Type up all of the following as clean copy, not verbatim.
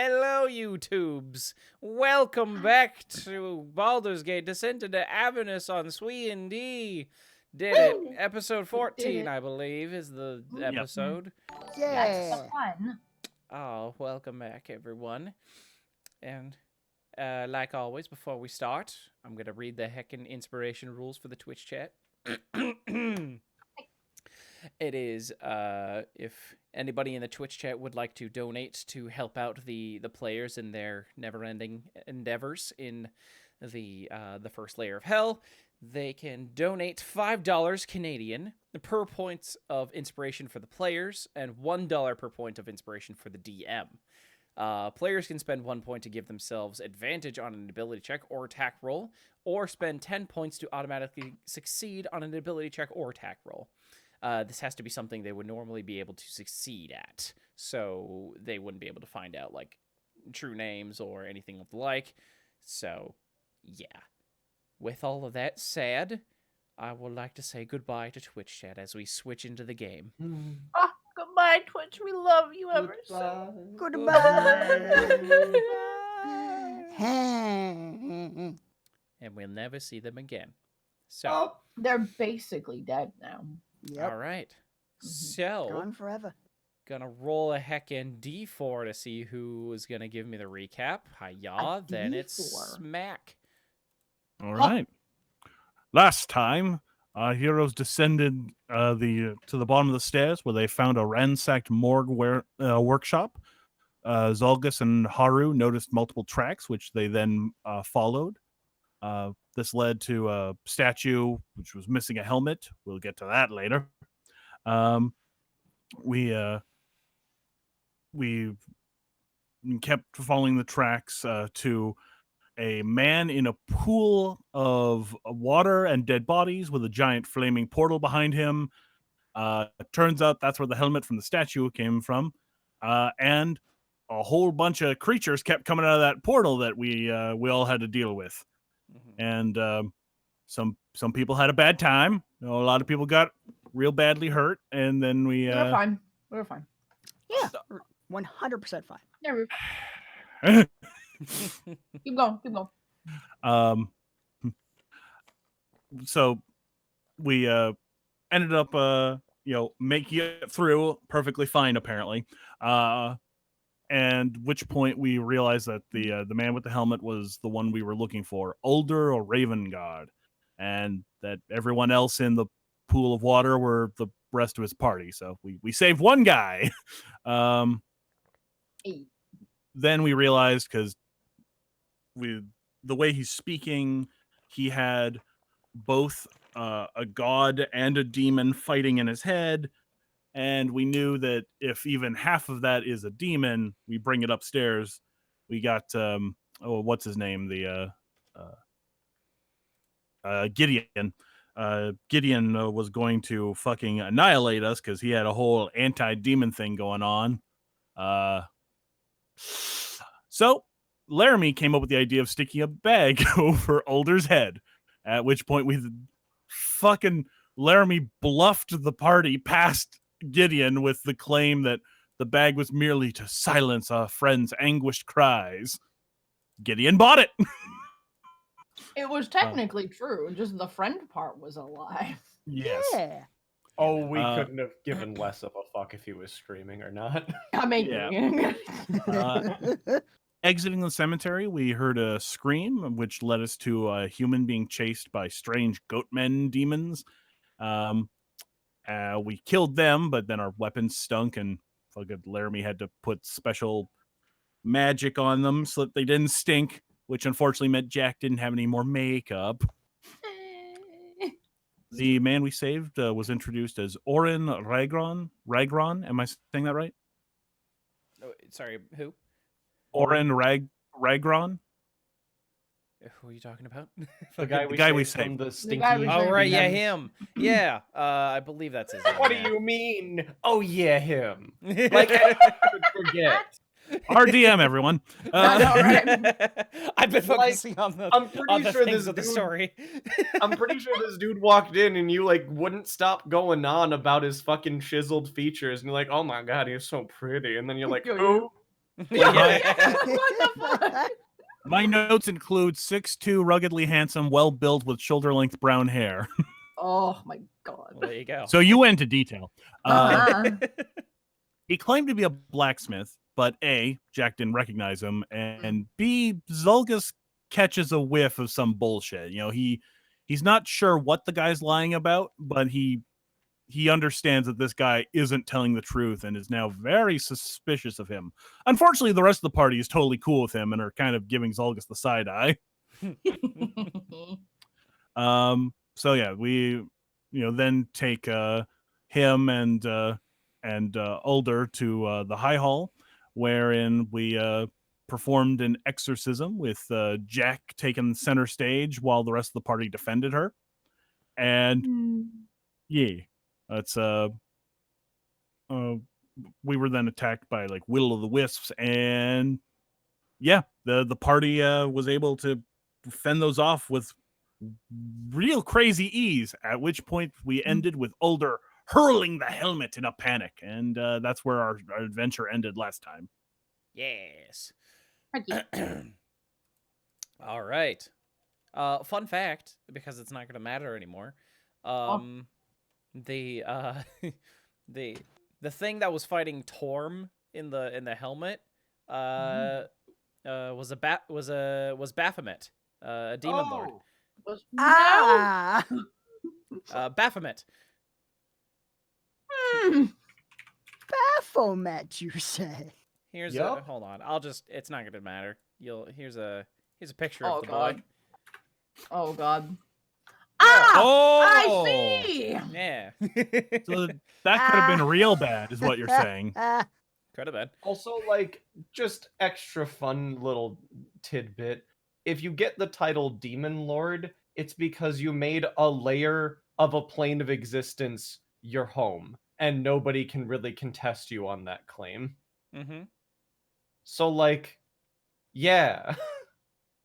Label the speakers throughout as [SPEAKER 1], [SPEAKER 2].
[SPEAKER 1] Hello, YouTubes. Welcome back to Baldur's Gate Descent into Avernus on SWE&D. Did it. Episode 14, I believe, is the episode.
[SPEAKER 2] That's the fun.
[SPEAKER 1] Oh, welcome back, everyone. And like always, before we start, I'm going to read the heckin' inspiration rules for the Twitch chat. It is, if anybody in the Twitch chat would like to donate to help out the players in their never-ending endeavors in the first layer of hell, they can donate $5 Canadian per point of inspiration for the players and $1 per point of inspiration for the DM. Players can spend 1 point to give themselves advantage on an ability check or attack roll, or spend 10 points to automatically succeed on an ability check or attack roll. This has to be something they would normally be able to succeed at, so they wouldn't be able to find out, like, true names or anything of the like. So, yeah. With all of that said, I would like to say goodbye to Twitch chat as we switch into the game.
[SPEAKER 2] Oh, goodbye, Twitch. We love you ever so.
[SPEAKER 1] Goodbye. And we'll never see them again. So,
[SPEAKER 2] They're basically dead now.
[SPEAKER 1] All right. So,
[SPEAKER 3] gone forever.
[SPEAKER 1] Gonna roll a heckin' D4 to see who is gonna give me the recap. Hiya, then it's Smack.
[SPEAKER 4] All right. Last time, heroes descended to the bottom of the stairs where they found a ransacked morgue workshop. Zolgus and Haru noticed multiple tracks, which they then followed. This led to a statue which was missing a helmet. We'll get to that later. We kept following the tracks to a man in a pool of water and dead bodies with a giant flaming portal behind him. Turns out that's where the helmet from the statue came from. And a whole bunch of creatures kept coming out of that portal that we all had to deal with. And some people had a bad time. A lot of people got real badly hurt, and then we
[SPEAKER 2] were fine. We were fine.
[SPEAKER 3] Yeah, 100% fine.
[SPEAKER 2] Yeah, keep going.
[SPEAKER 4] So we ended up making it through perfectly fine, apparently. And which point we realized that the man with the helmet was the one we were looking for, Ulder or Raven God, and that everyone else in the pool of water were the rest of his party. So we saved one guy. Then we realized, because the way he's speaking, he had both a god and a demon fighting in his head. And we knew that if even half of that is a demon, we bring it upstairs. We got, what's his name? Gideon. Gideon was going to fucking annihilate us because he had a whole anti-demon thing going on. So Laramie came up with the idea of sticking a bag over Ulder's head, at which point Laramie bluffed the party past Gideon with the claim that the bag was merely to silence a friend's anguished cries. Gideon bought it.
[SPEAKER 2] It was technically true, just the friend part was a lie.
[SPEAKER 4] Yes.
[SPEAKER 3] Yeah.
[SPEAKER 5] Oh, we couldn't have given less of a fuck if he was streaming or not.
[SPEAKER 2] I mean,
[SPEAKER 4] exiting the cemetery, we heard a scream, which led us to a human being chased by strange goatmen demons. We killed them, but then our weapons stunk, and fucking Laramie had to put special magic on them so that they didn't stink, which unfortunately meant Jacq didn't have any more makeup. The man we saved was introduced as Orin Ragron. Am I saying that right?
[SPEAKER 1] Oh, sorry, who?
[SPEAKER 4] Orin Ragron?
[SPEAKER 1] Who are you talking about?
[SPEAKER 5] The guy we saved from the stinky.
[SPEAKER 1] Oh, right, yeah, him. Yeah, I believe that's his name.
[SPEAKER 5] What do you mean? Oh, yeah, him. Like, I could forget.
[SPEAKER 4] RDM, everyone.
[SPEAKER 1] I've been focusing on the.
[SPEAKER 5] I'm pretty sure this
[SPEAKER 1] of the story.
[SPEAKER 5] I'm pretty sure this dude walked in and you wouldn't stop going on about his fucking chiseled features, and you're like, oh my god, he's so pretty, and then you're like, who?
[SPEAKER 1] Yeah.
[SPEAKER 2] What the fuck?
[SPEAKER 4] My notes include 6'2", ruggedly handsome, well-built with shoulder-length brown hair.
[SPEAKER 2] Oh my god.
[SPEAKER 1] Well, there you go.
[SPEAKER 4] So you went into detail.
[SPEAKER 2] Uh-huh.
[SPEAKER 4] He claimed to be a blacksmith, but A, Jacq didn't recognize him, and B, Zulgus catches a whiff of some bullshit. You know, he's not sure what the guy's lying about, but he understands that this guy isn't telling the truth and is now very suspicious of him. Unfortunately, the rest of the party is totally cool with him and are kind of giving Zulgus the side eye. So yeah, we then take him and Ulder to the High Hall, wherein we performed an exorcism with Jacq taking center stage while the rest of the party defended her. And yeah, that's we were then attacked by like Will o' the Wisps, and yeah, the party was able to fend those off with real crazy ease, at which point we ended with Ulder hurling the helmet in a panic, and that's where our adventure ended last time.
[SPEAKER 1] Yes.
[SPEAKER 2] Ricky.
[SPEAKER 1] All right. Fun fact, because it's not going to matter anymore. The the thing that was fighting Torm in the helmet was Baphomet, a demon lord.
[SPEAKER 2] Was-
[SPEAKER 3] Ah!
[SPEAKER 1] Baphomet.
[SPEAKER 2] Hmm.
[SPEAKER 3] Baphomet, you say?
[SPEAKER 1] Here's
[SPEAKER 5] Yup.
[SPEAKER 1] hold on. It's not going to matter. Here's a picture
[SPEAKER 2] Oh,
[SPEAKER 1] of the
[SPEAKER 2] God.
[SPEAKER 1] boy.
[SPEAKER 2] Oh god. Ah!
[SPEAKER 4] Oh,
[SPEAKER 2] I see!
[SPEAKER 1] Yeah.
[SPEAKER 4] So that could have been real bad, is what you're saying.
[SPEAKER 1] Could have been.
[SPEAKER 5] Also, like, just extra fun little tidbit. If you get the title Demon Lord, it's because you made a layer of a plane of existence your home, and nobody can really contest you on that claim.
[SPEAKER 1] Mm-hmm.
[SPEAKER 5] So, like, yeah.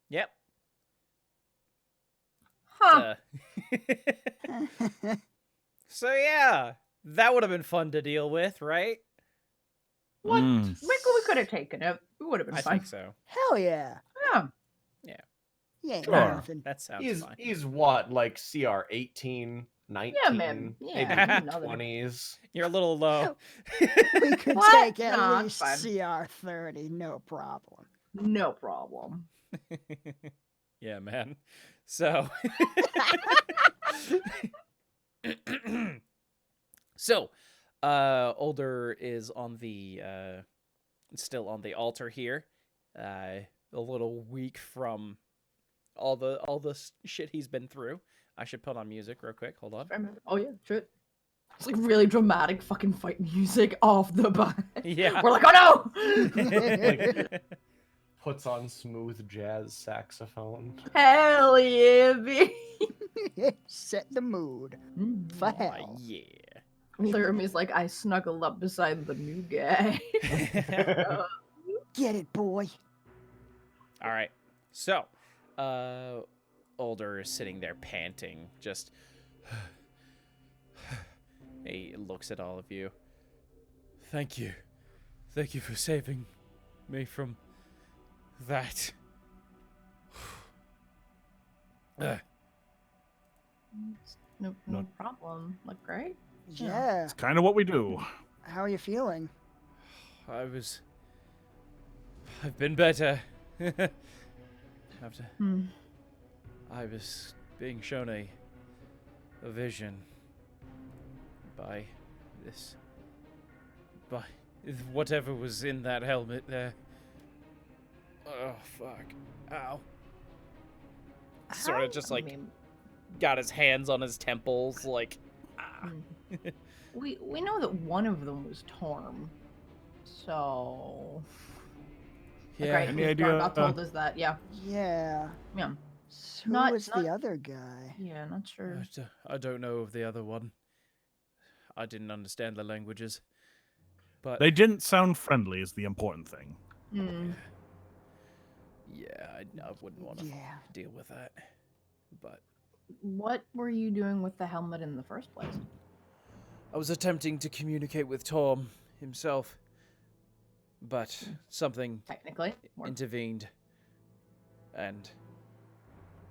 [SPEAKER 1] Yep.
[SPEAKER 2] Huh.
[SPEAKER 1] So yeah, that would have been fun to deal with, right?
[SPEAKER 2] What?
[SPEAKER 4] Mm.
[SPEAKER 2] We could have taken it. We would have been
[SPEAKER 1] I
[SPEAKER 2] fine.
[SPEAKER 1] think so.
[SPEAKER 3] Hell yeah.
[SPEAKER 2] Yeah.
[SPEAKER 3] Yeah, ain't
[SPEAKER 4] Sure.
[SPEAKER 3] nothing.
[SPEAKER 1] That sounds
[SPEAKER 5] He's
[SPEAKER 1] fine.
[SPEAKER 5] he's what, like CR 18, 19,
[SPEAKER 2] Yeah, man. Yeah,
[SPEAKER 5] maybe
[SPEAKER 2] another.
[SPEAKER 5] 20s.
[SPEAKER 1] You're a little low.
[SPEAKER 3] We could
[SPEAKER 2] What?
[SPEAKER 3] take at
[SPEAKER 2] No, it's
[SPEAKER 3] least
[SPEAKER 2] fine.
[SPEAKER 3] CR 30, no problem.
[SPEAKER 2] No problem.
[SPEAKER 1] Yeah, man. So so Older is on the still on the altar here. A little weak from all the shit he's been through. I should put on music real quick. Hold on.
[SPEAKER 2] Oh yeah, shit. It's like really dramatic fucking fight music off the bat.
[SPEAKER 1] Yeah.
[SPEAKER 2] We're like, oh no!
[SPEAKER 5] Like, puts on smooth jazz saxophone.
[SPEAKER 2] Hell yeah, baby.
[SPEAKER 3] Set the mood. For
[SPEAKER 1] Aw,
[SPEAKER 3] hell.
[SPEAKER 1] yeah.
[SPEAKER 2] Laramie's like, I snuggle up beside the new guy.
[SPEAKER 3] Get it, boy.
[SPEAKER 1] All right. So, Older is sitting there panting, just he looks at all of you. Thank you. Thank you for saving me from that.
[SPEAKER 2] No
[SPEAKER 4] No.
[SPEAKER 2] problem. Look great.
[SPEAKER 3] Yeah.
[SPEAKER 4] It's kind of what we do.
[SPEAKER 3] How are you feeling?
[SPEAKER 1] I've been better. After
[SPEAKER 2] Hmm.
[SPEAKER 1] I was being shown a vision by whatever was in that helmet there. Oh fuck. Ow. Sort of just
[SPEAKER 2] I
[SPEAKER 1] like
[SPEAKER 2] mean,
[SPEAKER 1] got his hands on his temples like ah.
[SPEAKER 2] we know that one of them was Torm. So
[SPEAKER 1] Yeah.
[SPEAKER 2] right,
[SPEAKER 4] Any idea,
[SPEAKER 2] Got told us that, yeah.
[SPEAKER 3] Yeah.
[SPEAKER 2] Yeah.
[SPEAKER 3] So who
[SPEAKER 2] Not-
[SPEAKER 3] was
[SPEAKER 2] not-
[SPEAKER 3] the other guy?
[SPEAKER 2] Yeah, not sure.
[SPEAKER 1] I don't know of the other one. I didn't understand the languages. But
[SPEAKER 4] They didn't sound friendly is the important thing.
[SPEAKER 2] Hmm.
[SPEAKER 1] yeah, I wouldn't want to
[SPEAKER 3] Yeah.
[SPEAKER 1] deal with that. But
[SPEAKER 2] What were you doing with the helmet in the first place?
[SPEAKER 1] I was attempting to communicate with Tom himself. but something
[SPEAKER 2] Technically. Or-
[SPEAKER 1] intervened, and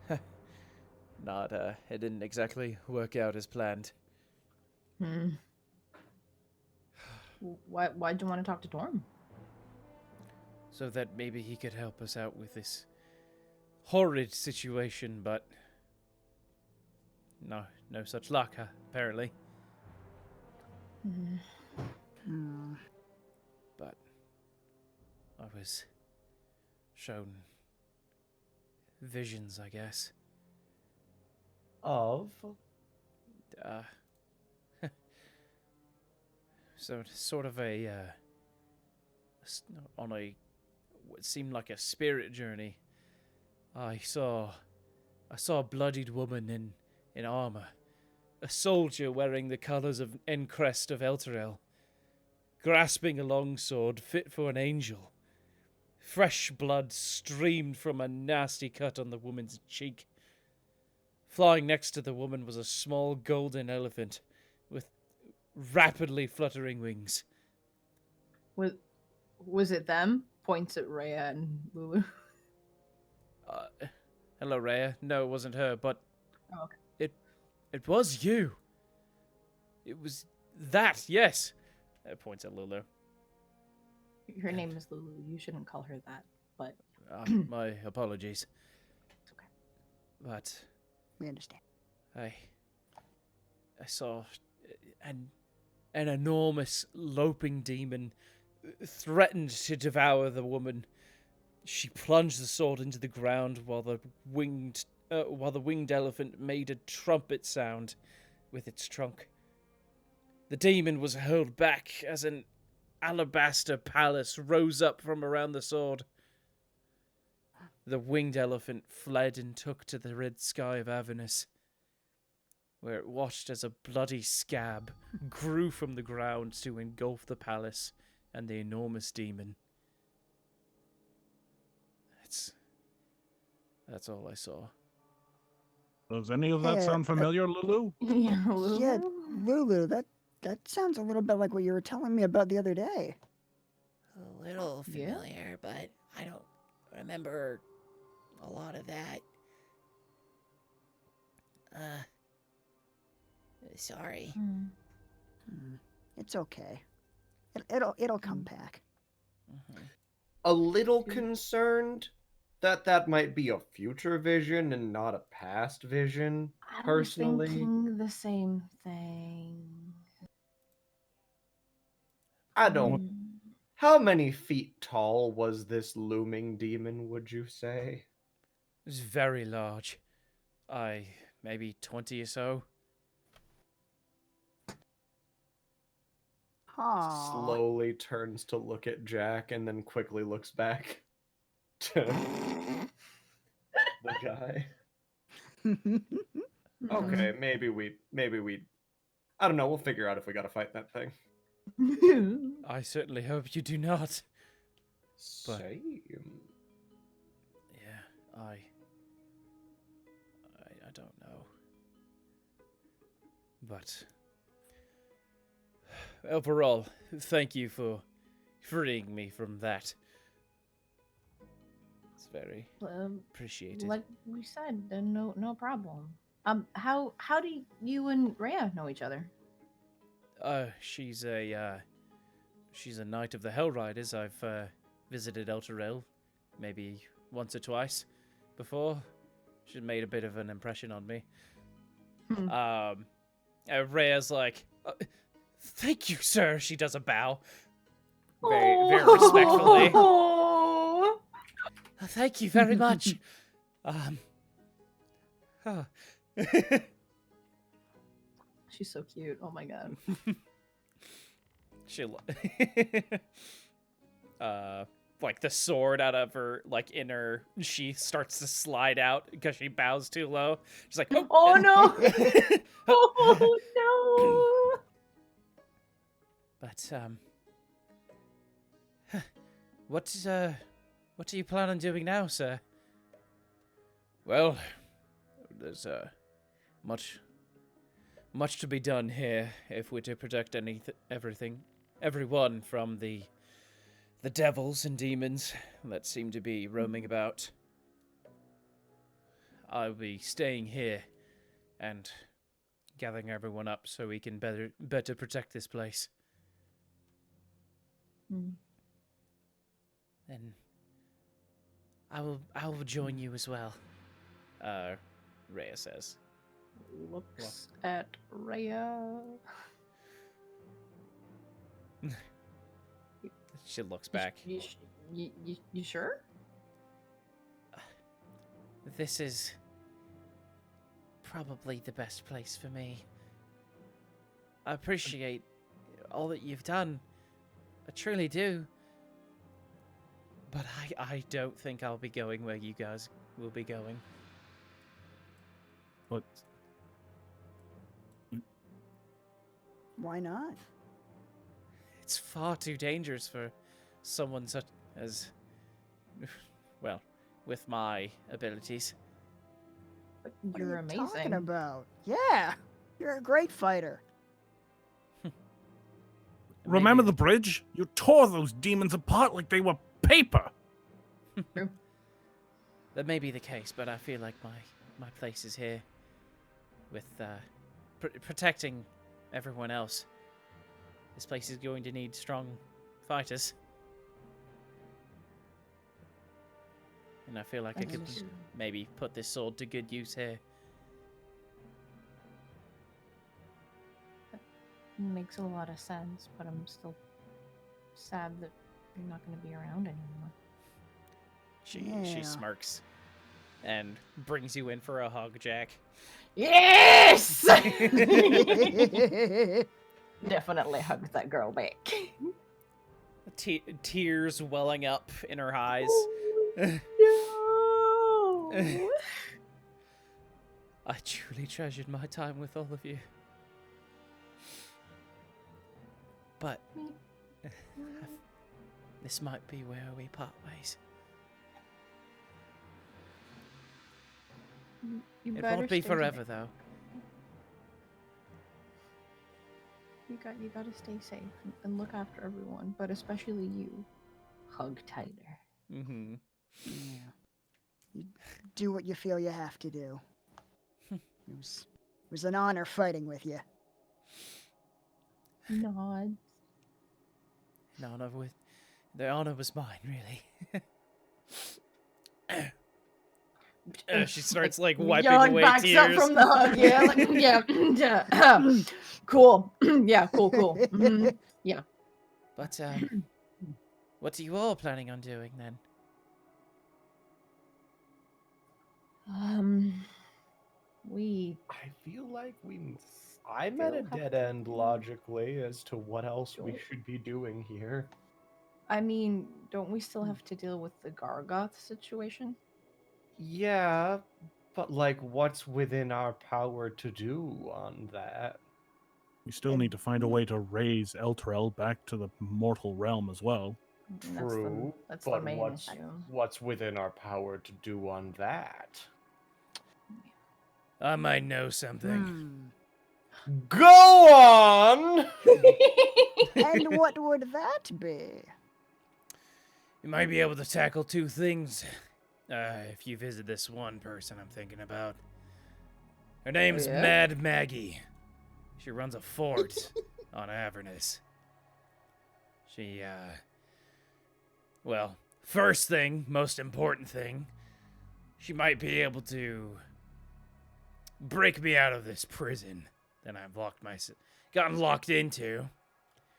[SPEAKER 1] it didn't exactly work out as planned.
[SPEAKER 2] Hmm. Why'd you want to talk to Torm?
[SPEAKER 1] So that maybe he could help us out with this horrid situation, but no such luck, apparently.
[SPEAKER 2] Hmm.
[SPEAKER 3] Hmm.
[SPEAKER 1] But I was shown visions, I guess.
[SPEAKER 5] Of?
[SPEAKER 1] Uh, so it's sort of on a what seemed like a spirit journey. I saw a bloodied woman in armor, a soldier wearing the colors of and crest of Elturel, grasping a longsword fit for an angel. Fresh blood streamed from a nasty cut on the woman's cheek. Flying next to the woman was a small golden elephant with rapidly fluttering wings.
[SPEAKER 2] Was it them? Points at Rhea and Lulu.
[SPEAKER 1] Hello, Rhea. No, it wasn't her, but
[SPEAKER 2] Oh, okay.
[SPEAKER 1] it was you. It was that, yes. Points at Lulu.
[SPEAKER 2] Her name is Lulu. You shouldn't call her that, but
[SPEAKER 1] My apologies.
[SPEAKER 2] it's okay.
[SPEAKER 1] But
[SPEAKER 3] We understand.
[SPEAKER 1] I saw an enormous loping demon threatened to devour the woman. She plunged the sword into the ground while the winged elephant made a trumpet sound with its trunk. The demon was hurled back as an alabaster palace rose up from around the sword. The winged elephant fled and took to the red sky of Avernus, where it watched as a bloody scab grew from the ground to engulf the palace and the enormous demon. That's all I saw.
[SPEAKER 4] Does any of that
[SPEAKER 3] Hey,
[SPEAKER 4] sound familiar, Lulu?
[SPEAKER 2] Yeah, Lulu.
[SPEAKER 3] Yeah, Lulu, that sounds a little bit like what you were telling me about the other day.
[SPEAKER 6] A little
[SPEAKER 2] Yeah?
[SPEAKER 6] familiar, but I don't remember a lot of that. Sorry.
[SPEAKER 2] Hmm.
[SPEAKER 3] Hmm. It's okay. It'll come back.
[SPEAKER 1] Mm-hmm.
[SPEAKER 5] A little concerned that might be a future vision and not a past vision.
[SPEAKER 2] I was
[SPEAKER 5] Personally,
[SPEAKER 2] thinking the same thing.
[SPEAKER 5] I don't.
[SPEAKER 2] Hmm.
[SPEAKER 5] How many feet tall was this looming demon, would you say?
[SPEAKER 1] It was very large. Maybe 20 or so.
[SPEAKER 3] Aww.
[SPEAKER 5] Slowly turns to look at Jacq and then quickly looks back to the guy. Okay, maybe we I don't know, we'll figure out if we gotta fight that thing.
[SPEAKER 1] I certainly hope you do not. But-
[SPEAKER 5] Same.
[SPEAKER 1] Yeah, I don't know. But overall, thank you for freeing me from that. It's very appreciated.
[SPEAKER 2] Like we said, no problem. How do you and Rhea know each other?
[SPEAKER 1] She's a knight of the Hell Riders. I've visited Elturel maybe once or twice before. She made a bit of an impression on me. Rhea's like, thank you, sir. She does a bow. Very respectfully.
[SPEAKER 2] Oh.
[SPEAKER 1] Thank you very much.
[SPEAKER 2] She's so cute. Oh my god.
[SPEAKER 1] She like the sword out of her inner sheath starts to slide out because she bows too low. She's like,
[SPEAKER 2] Oh no. Oh no.
[SPEAKER 1] But what do you plan on doing now, sir? Well, there's much to be done here if we're to protect everyone from the the devils and demons that seem to be roaming about. I'll be staying here and gathering everyone up so we can better protect this place.
[SPEAKER 2] Mm.
[SPEAKER 1] And I will join you as well. Rhea says.
[SPEAKER 2] Looks at Rhea.
[SPEAKER 1] She looks back.
[SPEAKER 2] You sure?
[SPEAKER 1] This is probably the best place for me. I appreciate all that you've done. I truly do. But I don't think I'll be going where you guys will be going.
[SPEAKER 4] But
[SPEAKER 3] Why not?
[SPEAKER 1] It's far too dangerous for someone such as, well, with my abilities.
[SPEAKER 2] But
[SPEAKER 3] What
[SPEAKER 2] you're
[SPEAKER 3] are you talking
[SPEAKER 2] amazing.
[SPEAKER 3] about? Yeah, you're a great fighter.
[SPEAKER 4] remember
[SPEAKER 1] Maybe-
[SPEAKER 4] the bridge? You tore those demons apart like they were paper.
[SPEAKER 1] That may be the case, but I feel like my place is here with protecting everyone else. This place is going to need strong fighters. And I feel like I could
[SPEAKER 2] That's-
[SPEAKER 1] maybe put this sword to good use here.
[SPEAKER 2] Makes a lot of sense, but I'm still sad that you're not going to be around anymore.
[SPEAKER 1] She
[SPEAKER 3] Yeah.
[SPEAKER 1] smirks and brings you in for a hug, Jacq.
[SPEAKER 2] Yes! Definitely hug that girl back.
[SPEAKER 1] Tears welling up in her eyes.
[SPEAKER 2] No!
[SPEAKER 1] I truly treasured my time with all of you. But this might be where we part ways.
[SPEAKER 2] You
[SPEAKER 1] It
[SPEAKER 2] better
[SPEAKER 1] won't be
[SPEAKER 2] stay
[SPEAKER 1] forever,
[SPEAKER 2] safe.
[SPEAKER 1] though.
[SPEAKER 2] You gotta stay safe and look after everyone, but especially you. Hug tighter.
[SPEAKER 1] Mm-hmm.
[SPEAKER 3] Yeah. You do what you feel you have to do. It was an honor fighting with you.
[SPEAKER 2] Nod.
[SPEAKER 1] The honor was mine, really. She starts like wiping
[SPEAKER 2] Yawn
[SPEAKER 1] away
[SPEAKER 2] backs
[SPEAKER 1] tears.
[SPEAKER 2] up from the hug. Yeah, like, yeah. Cool. Yeah, cool. Mhm.
[SPEAKER 1] But what are you all planning on doing then?
[SPEAKER 2] We
[SPEAKER 5] I feel like I'm at a
[SPEAKER 2] Still have
[SPEAKER 5] dead
[SPEAKER 2] to
[SPEAKER 5] end
[SPEAKER 2] do-
[SPEAKER 5] logically as to what else we
[SPEAKER 2] Don't-
[SPEAKER 5] should be doing here.
[SPEAKER 2] I mean, don't we still have to deal with the Gargoth situation?
[SPEAKER 5] Yeah, but like, what's within our power to do on that?
[SPEAKER 4] We still need to find a way to raise Elturel back to the mortal realm as well.
[SPEAKER 5] True,
[SPEAKER 2] That's the
[SPEAKER 5] but
[SPEAKER 2] main
[SPEAKER 5] what's
[SPEAKER 2] issue.
[SPEAKER 5] what's within our power to do on that?
[SPEAKER 1] I might know something.
[SPEAKER 3] Hmm.
[SPEAKER 5] Go on.
[SPEAKER 3] And what would that be?
[SPEAKER 1] You might be able to tackle two things. If you visit this one person I'm thinking about. Her name's
[SPEAKER 2] yeah?
[SPEAKER 1] Mad Maggie. She runs a fort on Avernus. She, well, first thing, most important thing, she might be able to break me out of this prison that I've gotten locked into.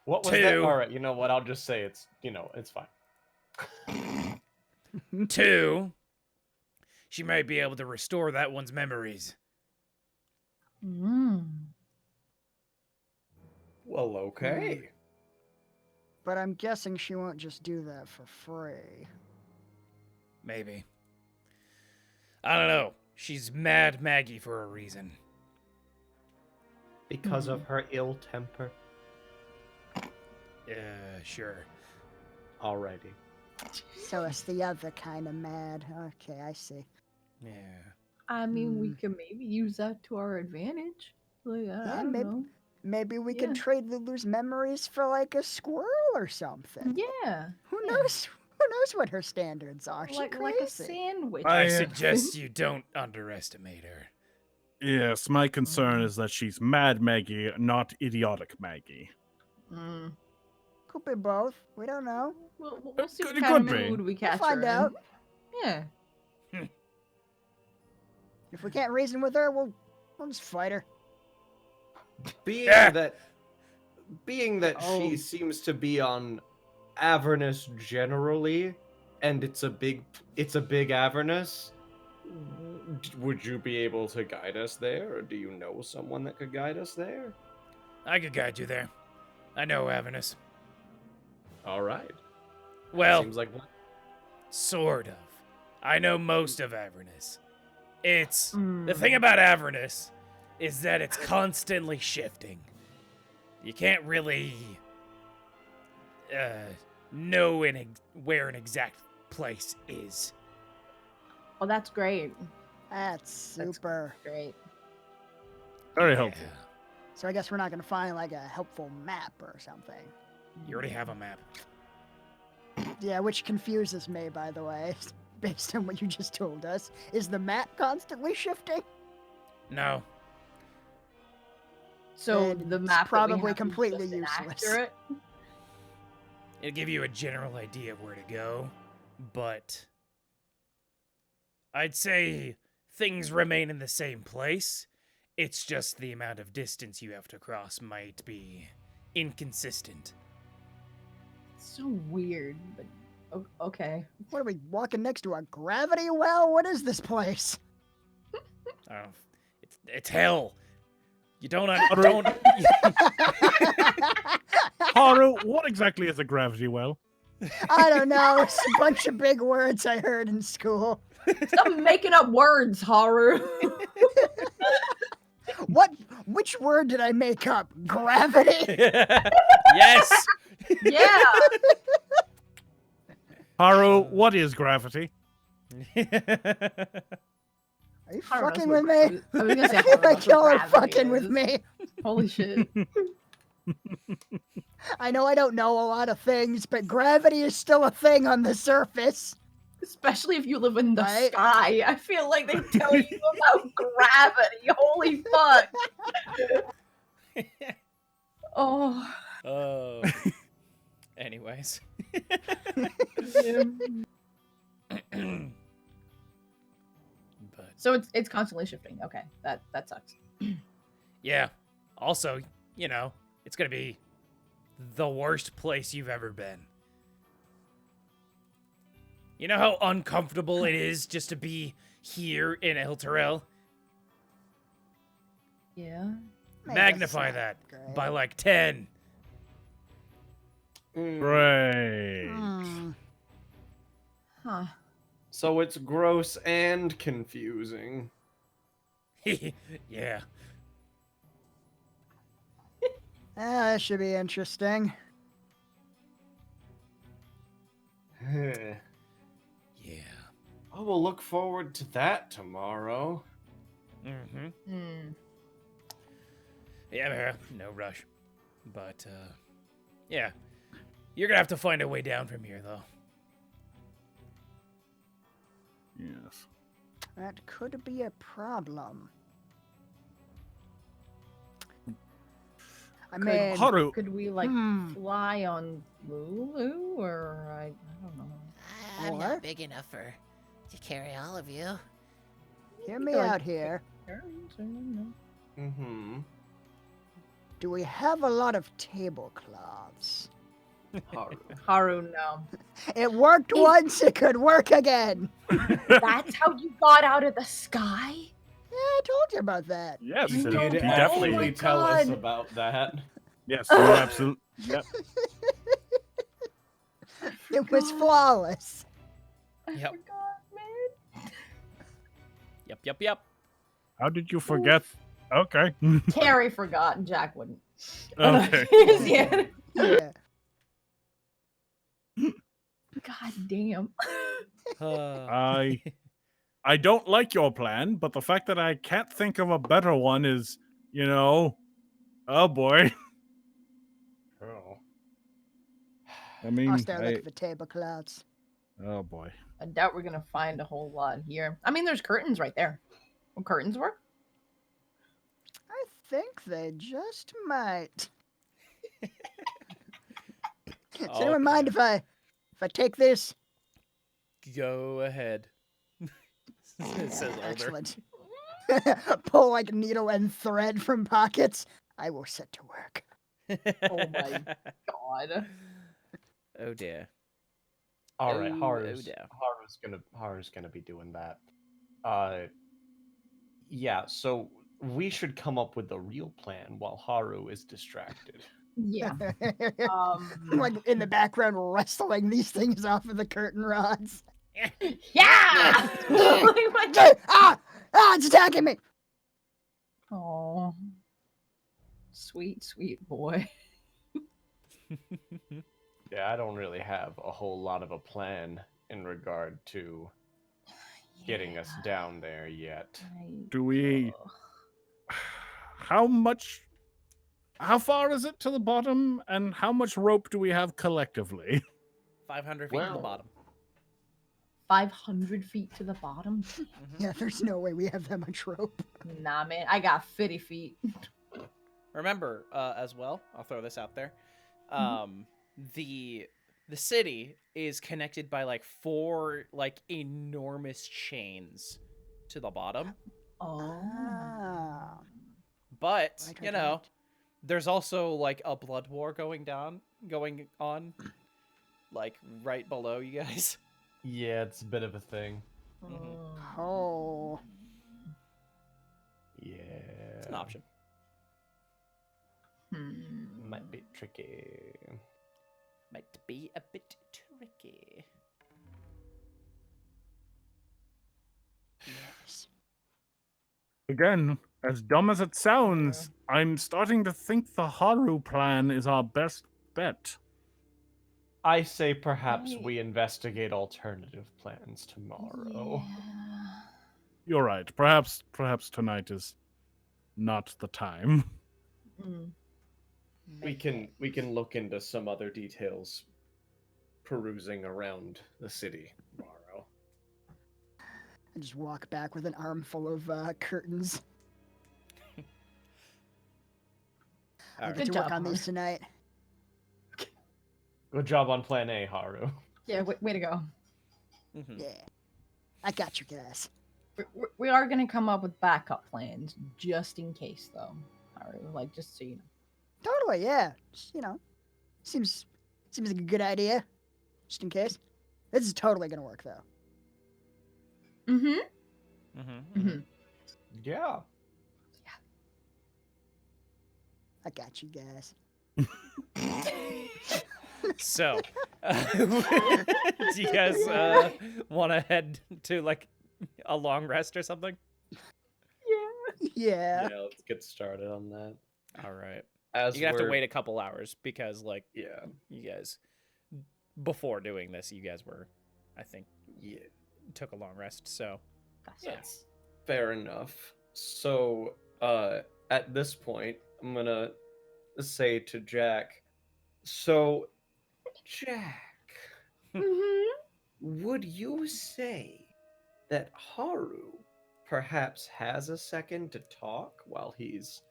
[SPEAKER 5] What was that?
[SPEAKER 1] Two.
[SPEAKER 5] All right, you know what? I'll just say it's fine.
[SPEAKER 1] Two, she might be able to restore that one's memories.
[SPEAKER 5] Well, okay.
[SPEAKER 3] But I'm guessing she won't just do that for free.
[SPEAKER 1] Maybe. I don't know. She's Mad Maggie for a reason.
[SPEAKER 5] Because of her ill temper.
[SPEAKER 1] Sure.
[SPEAKER 5] Alrighty.
[SPEAKER 3] So it's the other kind of mad. Okay, I see.
[SPEAKER 1] Yeah.
[SPEAKER 2] I mean, we can maybe use that to our advantage. Like, I don't
[SPEAKER 3] maybe.
[SPEAKER 2] know.
[SPEAKER 3] Maybe we
[SPEAKER 2] Yeah.
[SPEAKER 3] can trade Lulu's memories for like a squirrel or something.
[SPEAKER 2] Yeah.
[SPEAKER 3] Who Who knows? Who knows what her standards are? She's
[SPEAKER 2] Like a
[SPEAKER 3] crazy.
[SPEAKER 2] sandwich.
[SPEAKER 1] I
[SPEAKER 4] I-
[SPEAKER 1] suggest you don't underestimate her.
[SPEAKER 4] Yes, my concern is that she's Mad Maggie, not idiotic Maggie.
[SPEAKER 2] Mm.
[SPEAKER 3] Could be both. We don't know.
[SPEAKER 2] We'll see what
[SPEAKER 4] It
[SPEAKER 2] kind of
[SPEAKER 4] could be.
[SPEAKER 2] mood we catch
[SPEAKER 3] find
[SPEAKER 2] her in.
[SPEAKER 3] out.
[SPEAKER 2] Yeah.
[SPEAKER 3] If we can't reason with her, we'll just fight her.
[SPEAKER 5] Being
[SPEAKER 1] Yeah.
[SPEAKER 5] that
[SPEAKER 3] Oh.
[SPEAKER 5] she seems to be on Avernus generally, and it's a big Avernus, would you be able to guide us there, or do you know someone that could guide us there?
[SPEAKER 1] I could guide you there. I know Avernus.
[SPEAKER 5] All right.
[SPEAKER 1] Well,
[SPEAKER 5] Seems like
[SPEAKER 1] sort of. I know most of Avernus. It's the
[SPEAKER 2] Mm.
[SPEAKER 1] thing about Avernus is that it's constantly shifting. You can't really know where an exact place is.
[SPEAKER 2] Oh, that's great.
[SPEAKER 3] That's super.
[SPEAKER 2] Great.
[SPEAKER 4] Very helpful.
[SPEAKER 1] Yeah.
[SPEAKER 3] So I guess we're not gonna find like a helpful map or something.
[SPEAKER 1] You already have a map.
[SPEAKER 3] Yeah, which confuses me, by the way, based on what you just told us. Is the map constantly shifting?
[SPEAKER 1] No.
[SPEAKER 2] So
[SPEAKER 3] Then
[SPEAKER 2] the
[SPEAKER 3] it's
[SPEAKER 2] map
[SPEAKER 3] probably
[SPEAKER 2] that we have
[SPEAKER 3] completely
[SPEAKER 2] is just
[SPEAKER 3] useless.
[SPEAKER 2] inaccurate?
[SPEAKER 1] It'll give you a general idea of where to go, but I'd say things remain in the same place. It's just the amount of distance you have to cross might be inconsistent.
[SPEAKER 2] So weird, but okay.
[SPEAKER 3] What are we walking next to a gravity well? What is this place?
[SPEAKER 1] I don't know. It's hell. You don't
[SPEAKER 4] Haru, what exactly is a gravity well?
[SPEAKER 3] I don't know. It's a bunch of big words I heard in school.
[SPEAKER 2] Stop making up words, Haru.
[SPEAKER 3] Which word did I make up? Gravity?
[SPEAKER 1] Yes.
[SPEAKER 2] Yeah.
[SPEAKER 4] Haru, what is gravity?
[SPEAKER 3] Are you
[SPEAKER 2] Haru knows
[SPEAKER 3] fucking
[SPEAKER 2] what
[SPEAKER 3] with me?
[SPEAKER 2] I was gonna say
[SPEAKER 3] I feel
[SPEAKER 2] Haru knows
[SPEAKER 3] like
[SPEAKER 2] what
[SPEAKER 3] y'all are
[SPEAKER 2] gravity
[SPEAKER 3] fucking with
[SPEAKER 2] is.
[SPEAKER 3] me.
[SPEAKER 2] Holy shit.
[SPEAKER 3] I know I don't know a lot of things, but gravity is still a thing on the surface.
[SPEAKER 2] Especially if you live in the
[SPEAKER 3] Right?
[SPEAKER 2] sky. I feel like they tell you about gravity. Holy fuck. Oh.
[SPEAKER 1] Oh. Anyways. But
[SPEAKER 2] So it's constantly shifting. Okay, that sucks.
[SPEAKER 1] yeah. Also, you know, it's gonna be the worst place you've ever been. You know how uncomfortable it is just to be here in Elturel?
[SPEAKER 2] Yeah.
[SPEAKER 3] Man,
[SPEAKER 1] Magnify
[SPEAKER 3] that's
[SPEAKER 1] that
[SPEAKER 3] not
[SPEAKER 1] by
[SPEAKER 3] great.
[SPEAKER 1] like 10.
[SPEAKER 4] Great.
[SPEAKER 3] Hmm.
[SPEAKER 2] Huh.
[SPEAKER 5] So it's gross and confusing.
[SPEAKER 1] Yeah.
[SPEAKER 3] That should be interesting.
[SPEAKER 1] Yeah.
[SPEAKER 5] I will look forward to that tomorrow.
[SPEAKER 1] Mm-hmm.
[SPEAKER 2] Hmm.
[SPEAKER 1] Yeah, no rush. But, yeah. You're gonna have to find a way down from here, though.
[SPEAKER 4] Yes.
[SPEAKER 3] That could be a problem. I mean,
[SPEAKER 4] Haru,
[SPEAKER 2] Could we like
[SPEAKER 3] Hmm.
[SPEAKER 2] fly on Lulu or I don't know.
[SPEAKER 6] I'm
[SPEAKER 3] Or-
[SPEAKER 6] not big enough to carry all of you.
[SPEAKER 3] hear me
[SPEAKER 2] Like-
[SPEAKER 3] out here.
[SPEAKER 5] Mm-hmm.
[SPEAKER 3] Do we have a lot of tablecloths?
[SPEAKER 2] Haru, no.
[SPEAKER 3] It worked once, it could work again.
[SPEAKER 2] That's how you got out of the sky?
[SPEAKER 3] Yeah, I told you about that.
[SPEAKER 4] yes,
[SPEAKER 5] You
[SPEAKER 4] he
[SPEAKER 5] did
[SPEAKER 2] Oh my
[SPEAKER 5] absolutely tell us
[SPEAKER 2] God.
[SPEAKER 5] about that.
[SPEAKER 4] yes, you're absolutely. Yep.
[SPEAKER 3] It was
[SPEAKER 2] God.
[SPEAKER 3] flawless.
[SPEAKER 2] I
[SPEAKER 1] Yep.
[SPEAKER 2] forgot, man.
[SPEAKER 1] Yep.
[SPEAKER 4] How did you forget? Okay.
[SPEAKER 2] Carrie forgot and Jacq wouldn't.
[SPEAKER 4] Okay.
[SPEAKER 2] Yeah.
[SPEAKER 3] Yeah.
[SPEAKER 2] God damn.
[SPEAKER 4] I don't like your plan, but the fact that I can't think of a better one is, you know, oh boy.
[SPEAKER 5] Oh.
[SPEAKER 4] I mean,
[SPEAKER 3] I'll start looking for tablecloths.
[SPEAKER 4] oh boy.
[SPEAKER 2] I doubt we're gonna find a whole lot here. I mean, there's curtains right there. Will curtains work?
[SPEAKER 3] I think they just might. Does anyone mind if I take this?
[SPEAKER 1] Go ahead. Says Older.
[SPEAKER 3] Excellent. Pull like needle and thread from pockets. I will set to work.
[SPEAKER 2] Oh my god.
[SPEAKER 1] Oh dear.
[SPEAKER 5] All right,
[SPEAKER 1] Oh,
[SPEAKER 5] Haru's
[SPEAKER 1] dear.
[SPEAKER 5] Haru's gonna be doing that. Yeah. So we should come up with a real plan while Haru is distracted.
[SPEAKER 2] Yeah.
[SPEAKER 3] Like in the background, wrestling these things off of the curtain rods.
[SPEAKER 2] Yeah! Like my-
[SPEAKER 3] It's attacking me!
[SPEAKER 2] Oh. Sweet, sweet boy.
[SPEAKER 5] Yeah, I don't really have a whole lot of a plan in regard to getting us down there yet.
[SPEAKER 4] Do we? How far is it to the bottom, and how much rope do we have collectively?
[SPEAKER 1] 500 feet to the
[SPEAKER 5] Well-
[SPEAKER 1] bottom.
[SPEAKER 2] 500 feet to the bottom?
[SPEAKER 1] Mhm.
[SPEAKER 3] Yeah, there's no way we have that much rope.
[SPEAKER 2] Nah, man. I got 50 feet.
[SPEAKER 1] Remember, as well, I'll throw this out there. The city is connected by like 4 like enormous chains to the bottom.
[SPEAKER 2] Oh.
[SPEAKER 3] Ah.
[SPEAKER 1] But,
[SPEAKER 3] Right,
[SPEAKER 1] you
[SPEAKER 3] right,
[SPEAKER 1] know,
[SPEAKER 3] right.
[SPEAKER 1] there's also like a blood war going on like right below you guys.
[SPEAKER 5] Yeah, it's a bit of a thing.
[SPEAKER 3] Oh.
[SPEAKER 5] Yeah.
[SPEAKER 1] It's an option.
[SPEAKER 5] Might be tricky.
[SPEAKER 1] Might be a bit tricky.
[SPEAKER 3] Yes.
[SPEAKER 4] Again, as dumb as it sounds, I'm starting to think the Haru plan is our best bet.
[SPEAKER 5] I say perhaps
[SPEAKER 2] Right.
[SPEAKER 5] we investigate alternative plans tomorrow.
[SPEAKER 2] Yeah.
[SPEAKER 4] You're right. Perhaps tonight is not the time.
[SPEAKER 2] Mm.
[SPEAKER 5] We can look into some other details perusing around the city tomorrow.
[SPEAKER 3] I just walk back with an armful of curtains.
[SPEAKER 1] All
[SPEAKER 3] I
[SPEAKER 1] right.
[SPEAKER 3] get
[SPEAKER 2] Good
[SPEAKER 3] to work
[SPEAKER 2] job,
[SPEAKER 3] on these
[SPEAKER 2] Haru.
[SPEAKER 3] tonight.
[SPEAKER 5] Good job on plan A, Haru.
[SPEAKER 2] Yeah, way to go.
[SPEAKER 1] Mhm.
[SPEAKER 3] Yeah. I got you guys.
[SPEAKER 2] We are going to come up with backup plans just in case, though. Haru, like, just so you know.
[SPEAKER 3] Totally, yeah. Just, seems like a good idea. Just in case. This is totally gonna work though.
[SPEAKER 2] Mm-hmm.
[SPEAKER 1] Mm-hmm.
[SPEAKER 5] Yeah.
[SPEAKER 3] I got you guys.
[SPEAKER 1] So, do you guys want to head to like a long rest or something?
[SPEAKER 3] Yeah.
[SPEAKER 5] Yeah, let's get started on that.
[SPEAKER 1] All right.
[SPEAKER 5] As
[SPEAKER 1] You have to
[SPEAKER 5] we're-
[SPEAKER 1] wait a couple hours because, like,
[SPEAKER 5] Yeah.
[SPEAKER 1] you guys, before doing this, you guys were, I think,
[SPEAKER 5] Yeah.
[SPEAKER 1] took a long rest. So,
[SPEAKER 5] That's fair enough. So, at this point, I'm gonna say to Jacq, so, Jacq, would you say that Haru perhaps has a second to talk while he's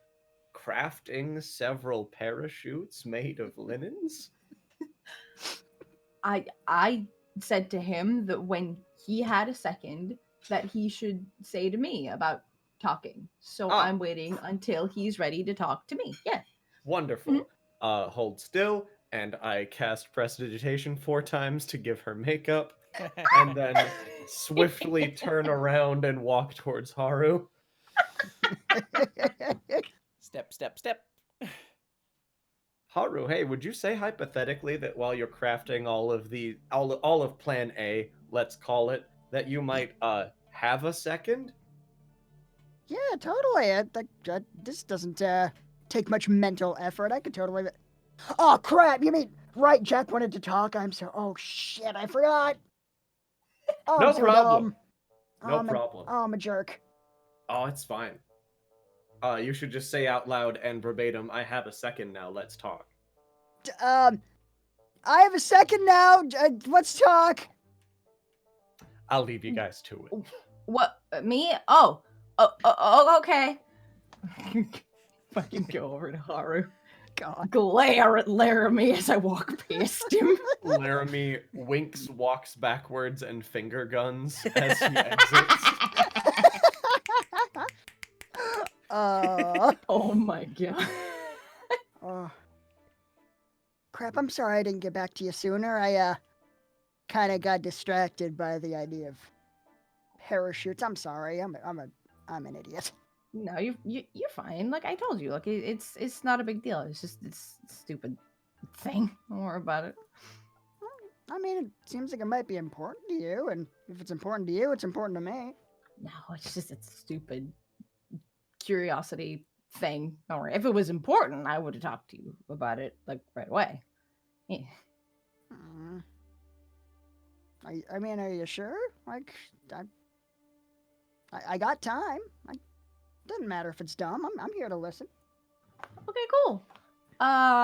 [SPEAKER 5] crafting several parachutes made of linens?
[SPEAKER 2] I said to him that when he had a second, that he should say to me about talking. So
[SPEAKER 5] Ah.
[SPEAKER 2] I'm waiting until he's ready to talk to me. Yeah.
[SPEAKER 5] Wonderful. Hold still, and I cast Prestidigitation 4 times to give her makeup, and then swiftly turn around and walk towards Haru.
[SPEAKER 1] step, step, step.
[SPEAKER 5] Haru, hey, would you say hypothetically that while you're crafting all of Plan A, let's call it, that you might have a second?
[SPEAKER 3] Yeah, totally. This doesn't take much mental effort. I could totally. Oh crap! You mean right? Jacq wanted to talk. Oh shit! I forgot. Oh,
[SPEAKER 5] No
[SPEAKER 3] I'm so
[SPEAKER 5] problem.
[SPEAKER 3] dumb.
[SPEAKER 5] No
[SPEAKER 3] I'm
[SPEAKER 5] problem.
[SPEAKER 3] I'm a jerk.
[SPEAKER 5] Oh, it's fine. You should just say out loud and verbatim, I have a second now, let's talk.
[SPEAKER 3] I have a second now. Let's talk.
[SPEAKER 5] I'll leave you guys to it.
[SPEAKER 2] What? Me? Oh, okay. Fucking go over to Haru.
[SPEAKER 3] God.
[SPEAKER 2] Glare at Laramie as I walk past him.
[SPEAKER 5] Laramie winks, walks backwards, and finger guns as he exits.
[SPEAKER 2] Oh my god.
[SPEAKER 3] Crap, I'm sorry I didn't get back to you sooner. I kind of got distracted by the idea of parachutes. I'm sorry. I'm an idiot.
[SPEAKER 2] No, you're fine. Like I told you, like it's not a big deal. It's just it's a stupid thing. Don't worry about it.
[SPEAKER 3] I mean, it seems like it might be important to you, and if it's important to you, it's important to me.
[SPEAKER 2] No, it's a stupid curiosity thing. Don't worry. If it was important, I would have talked to you about it like right away. Yeah.
[SPEAKER 3] I mean, are you sure? Like, I got time. Doesn't matter if it's dumb. I'm here to listen.
[SPEAKER 2] Okay, cool. Haru?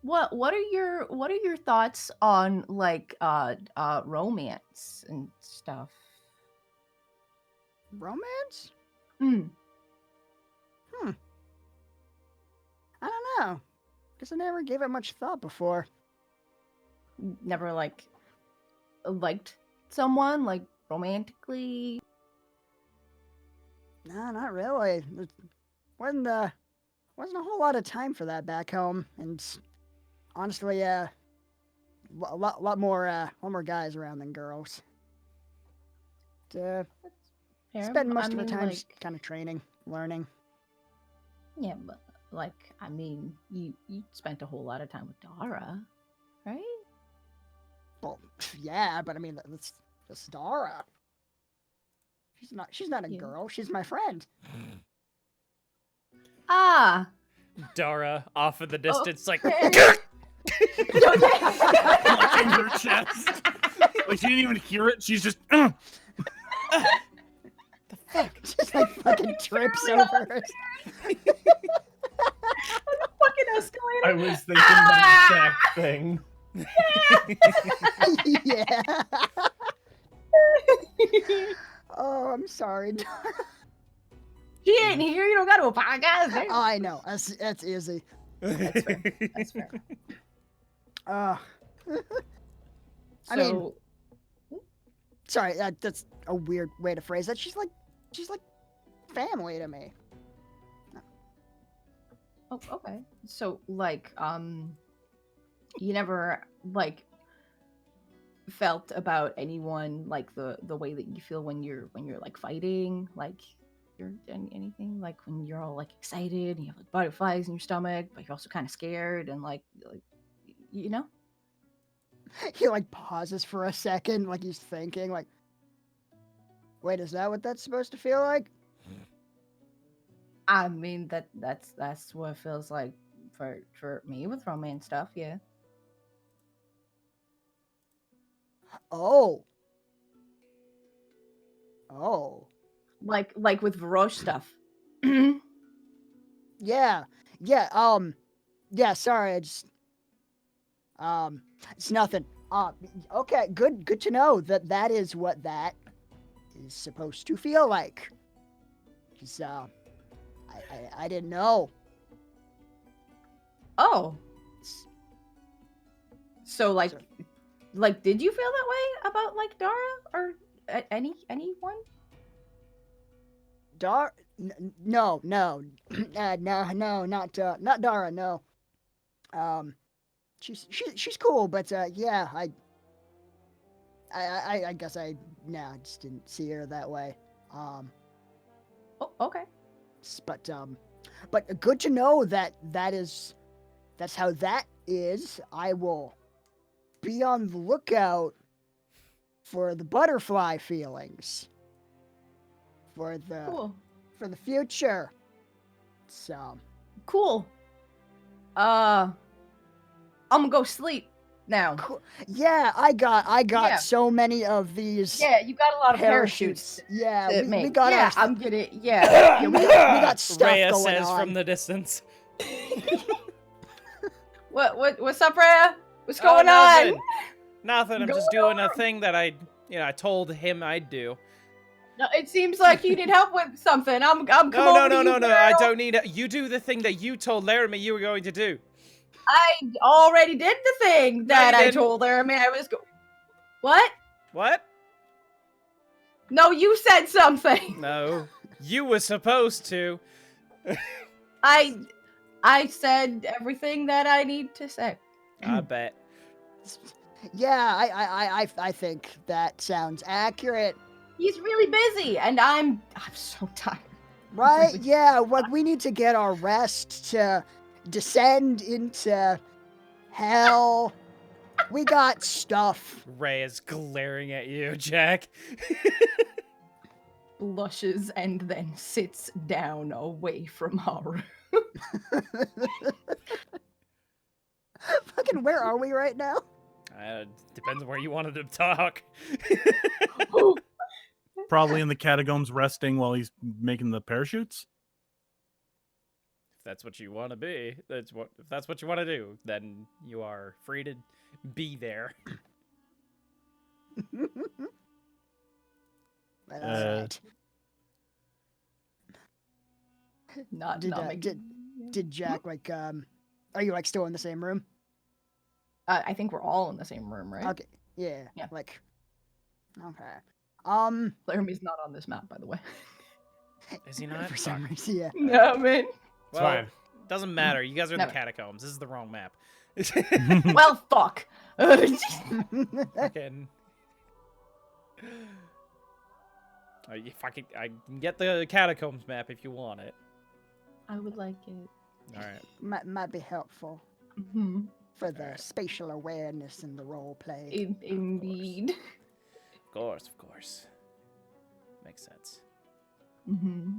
[SPEAKER 2] What are your thoughts on like romance and stuff?
[SPEAKER 3] Romance?
[SPEAKER 2] Hmm.
[SPEAKER 3] I don't know. Guess I never gave it much thought before.
[SPEAKER 2] Never like liked someone like romantically?
[SPEAKER 3] No, not really. There wasn't a whole lot of time for that back home, and honestly, a lot more guys around than girls.
[SPEAKER 2] Fair.
[SPEAKER 3] Spend most
[SPEAKER 2] I
[SPEAKER 3] of the
[SPEAKER 2] mean,
[SPEAKER 3] time
[SPEAKER 2] like,
[SPEAKER 3] kind of training, learning.
[SPEAKER 2] yeah, but like I mean, you spent a whole lot of time with Dara, right?
[SPEAKER 3] Well, yeah, but I mean, that's Dara. She's not a
[SPEAKER 2] Yeah.
[SPEAKER 3] girl. She's my friend.
[SPEAKER 2] Ah.
[SPEAKER 1] Dara off in the distance, like.
[SPEAKER 2] Okay.
[SPEAKER 4] Clutching her chest. Like she didn't even hear it. She's just.
[SPEAKER 1] The fuck?
[SPEAKER 3] Just like fucking trips over her.
[SPEAKER 2] Fucking escalator.
[SPEAKER 5] I was thinking the exact thing.
[SPEAKER 3] Yeah. Oh, I'm sorry.
[SPEAKER 2] She ain't here. You don't got to apologize. Damn.
[SPEAKER 3] Oh, I know. That's easy.
[SPEAKER 2] That's fair. That's fair.
[SPEAKER 3] I
[SPEAKER 2] So,
[SPEAKER 3] mean, sorry. That's a weird way to phrase that. She's like family to me.
[SPEAKER 2] oh, okay. So, like, you never like felt about anyone like the way that you feel when you're like fighting, like you're anything like when you're all like excited and you have like butterflies in your stomach, but you're also kind of scared and like you know.
[SPEAKER 3] He like pauses for a second, like he's thinking, like, wait, is that what that's supposed to feel like?
[SPEAKER 2] I mean that's what it feels like for me with romance stuff, yeah.
[SPEAKER 3] Oh.
[SPEAKER 2] Like with Varosh stuff.
[SPEAKER 3] Yeah. Yeah, sorry, I just it's nothing. Okay, good to know that is what that is supposed to feel like. 'Cause I didn't know.
[SPEAKER 2] Oh. So like did you feel that way about like Dara or anyone?
[SPEAKER 3] No, no, not Dara. No. She's cool, but yeah, I guess I just didn't see her that way.
[SPEAKER 2] Oh, okay.
[SPEAKER 3] But good to know that's how that is. I will be on the lookout for the butterfly feelings for
[SPEAKER 2] Cool.
[SPEAKER 3] the future. So
[SPEAKER 2] Cool. I'm gonna go sleep. now.
[SPEAKER 3] Cool. Yeah, I got
[SPEAKER 2] Yeah.
[SPEAKER 3] so many of these
[SPEAKER 2] Yeah, you got a lot of
[SPEAKER 3] parachutes.
[SPEAKER 2] parachutes
[SPEAKER 3] Yeah,
[SPEAKER 2] to
[SPEAKER 3] we
[SPEAKER 2] make.
[SPEAKER 3] got
[SPEAKER 2] Yeah,
[SPEAKER 3] our
[SPEAKER 2] I'm gonna. Yeah.
[SPEAKER 3] we got stuff
[SPEAKER 1] Rhea
[SPEAKER 3] going
[SPEAKER 1] says
[SPEAKER 3] on.
[SPEAKER 1] from the distance.
[SPEAKER 2] What's up, Rhea? What's
[SPEAKER 1] Oh,
[SPEAKER 2] going on?
[SPEAKER 1] nothing. Nothing. I'm just doing a thing that I told him I'd do.
[SPEAKER 2] No, it seems like you need help with something. I'm come
[SPEAKER 1] No,
[SPEAKER 2] over to you,
[SPEAKER 1] no. I
[SPEAKER 2] girl.
[SPEAKER 1] don't need it. You do the thing that you told Laramie you were going to do.
[SPEAKER 2] I already did the thing that
[SPEAKER 1] you
[SPEAKER 2] I
[SPEAKER 1] didn't.
[SPEAKER 2] told her. I mean, I was. What?
[SPEAKER 1] What?
[SPEAKER 2] No, you said something.
[SPEAKER 1] No. You were supposed to.
[SPEAKER 2] I said everything that I need to say.
[SPEAKER 1] I bet.
[SPEAKER 3] Yeah, I think that sounds accurate.
[SPEAKER 2] He's really busy, and I'm so tired.
[SPEAKER 3] Right?
[SPEAKER 2] Really?
[SPEAKER 3] Yeah, like we need to get our rest to descend into hell. We got stuff.
[SPEAKER 1] Ray is glaring at you, Jacq.
[SPEAKER 2] Blushes and then sits down away from Haru.
[SPEAKER 3] Fucking, where are we right now?
[SPEAKER 1] Depends on where you wanted to talk.
[SPEAKER 4] Probably in the catacombs resting while he's making the parachutes.
[SPEAKER 1] If that's what you want to be, if that's what you want to do, then you are free to be there.
[SPEAKER 3] Alright.
[SPEAKER 2] Not
[SPEAKER 3] Did
[SPEAKER 2] making.
[SPEAKER 3] Jacq like are you like still in the same room?
[SPEAKER 2] I think we're all in the same room, right?
[SPEAKER 3] Okay. Yeah.
[SPEAKER 2] Yeah.
[SPEAKER 3] Like okay.
[SPEAKER 2] Laramie's not on this map, by the way.
[SPEAKER 1] Is he not?
[SPEAKER 3] For some reason, yeah.
[SPEAKER 2] No, man.
[SPEAKER 5] It's fine.
[SPEAKER 1] Doesn't matter. You guys are in the
[SPEAKER 2] Never.
[SPEAKER 1] catacombs. This is the wrong map.
[SPEAKER 2] Well, fuck.
[SPEAKER 1] Fucking. If I can get the catacombs map if you want it.
[SPEAKER 2] I would like it.
[SPEAKER 1] All right.
[SPEAKER 3] might be helpful
[SPEAKER 2] Mm-hmm.
[SPEAKER 3] for the
[SPEAKER 1] Alright.
[SPEAKER 3] spatial awareness and the role play.
[SPEAKER 2] Indeed.
[SPEAKER 1] Of course. Makes sense.
[SPEAKER 2] Mm-hmm.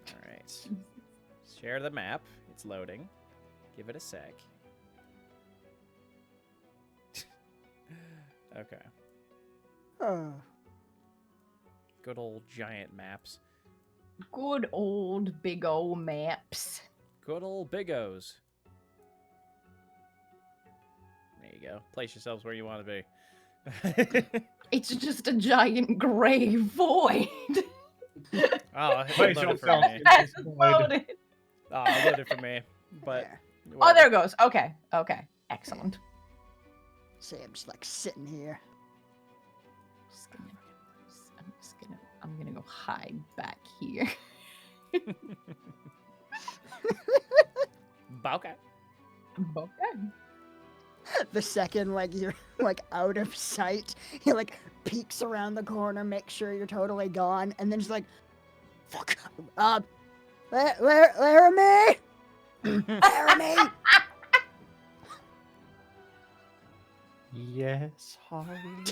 [SPEAKER 1] All right. Share the map. It's loading. Give it a sec. Okay.
[SPEAKER 3] Oh.
[SPEAKER 1] Good old giant maps.
[SPEAKER 2] Good old big old maps.
[SPEAKER 1] Good old Big O's. There you go. Place yourselves where you want to be.
[SPEAKER 2] It's just a giant gray void.
[SPEAKER 1] Oh, it
[SPEAKER 5] Place
[SPEAKER 1] loaded for
[SPEAKER 5] yourself
[SPEAKER 1] me.
[SPEAKER 2] That's
[SPEAKER 5] in this void.
[SPEAKER 2] loaded.
[SPEAKER 1] Oh, it loaded for me. But
[SPEAKER 3] Yeah.
[SPEAKER 2] Oh, there it goes. Okay. Excellent.
[SPEAKER 3] See, I'm just like sitting here.
[SPEAKER 2] I'm gonna go hide back here.
[SPEAKER 1] Okay.
[SPEAKER 2] Okay.
[SPEAKER 3] The second like you're like out of sight, he like peeks around the corner, make sure you're totally gone, and then just like, fuck, Laramie, Laramie.
[SPEAKER 5] Yes, Haru.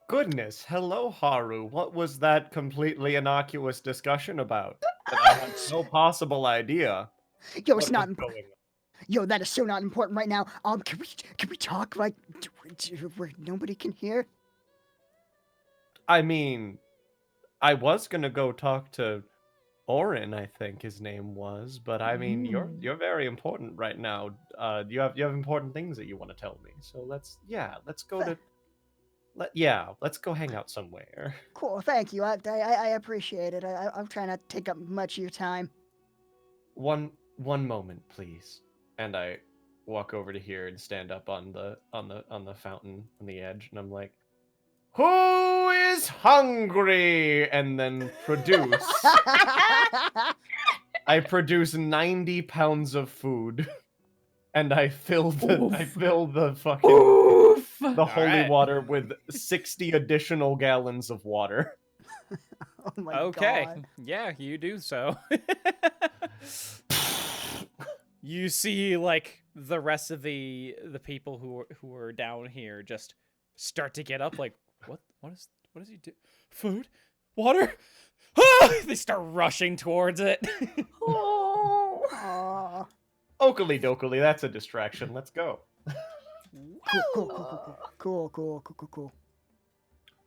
[SPEAKER 5] Goodness, hello, Haru. What was that completely innocuous discussion about? That I had no possible idea.
[SPEAKER 3] Yo,
[SPEAKER 5] what
[SPEAKER 3] it's not
[SPEAKER 5] was
[SPEAKER 3] important.
[SPEAKER 5] going on.
[SPEAKER 3] Yo, that is so not important right now. Can we talk like where nobody can hear?
[SPEAKER 5] I mean, I was gonna go talk to Orin, I think his name was, but I mean, you're very important right now. You have important things that you want to tell me. So let's go to let's go hang out somewhere.
[SPEAKER 3] Cool, thank you. I appreciate it. I'm trying not to take up much of your time.
[SPEAKER 5] One moment, please. And I walk over to here and stand up on the fountain on the edge, and I'm like, "Who is hungry?" And then I produce 90 pounds of food, and I fill the fucking
[SPEAKER 2] Oof.
[SPEAKER 5] the holy
[SPEAKER 1] Alright.
[SPEAKER 5] water with 60 additional gallons of water.
[SPEAKER 3] Oh my
[SPEAKER 1] Okay.
[SPEAKER 3] god.
[SPEAKER 1] Yeah, you do so. You see, like, the rest of the people who are down here just start to get up. Like, what does he do? Food, water. Ah! They start rushing towards it.
[SPEAKER 2] Oh.
[SPEAKER 3] Aw.
[SPEAKER 5] Oakley dokley, that's a distraction. Let's go.
[SPEAKER 3] Cool.
[SPEAKER 2] Cool,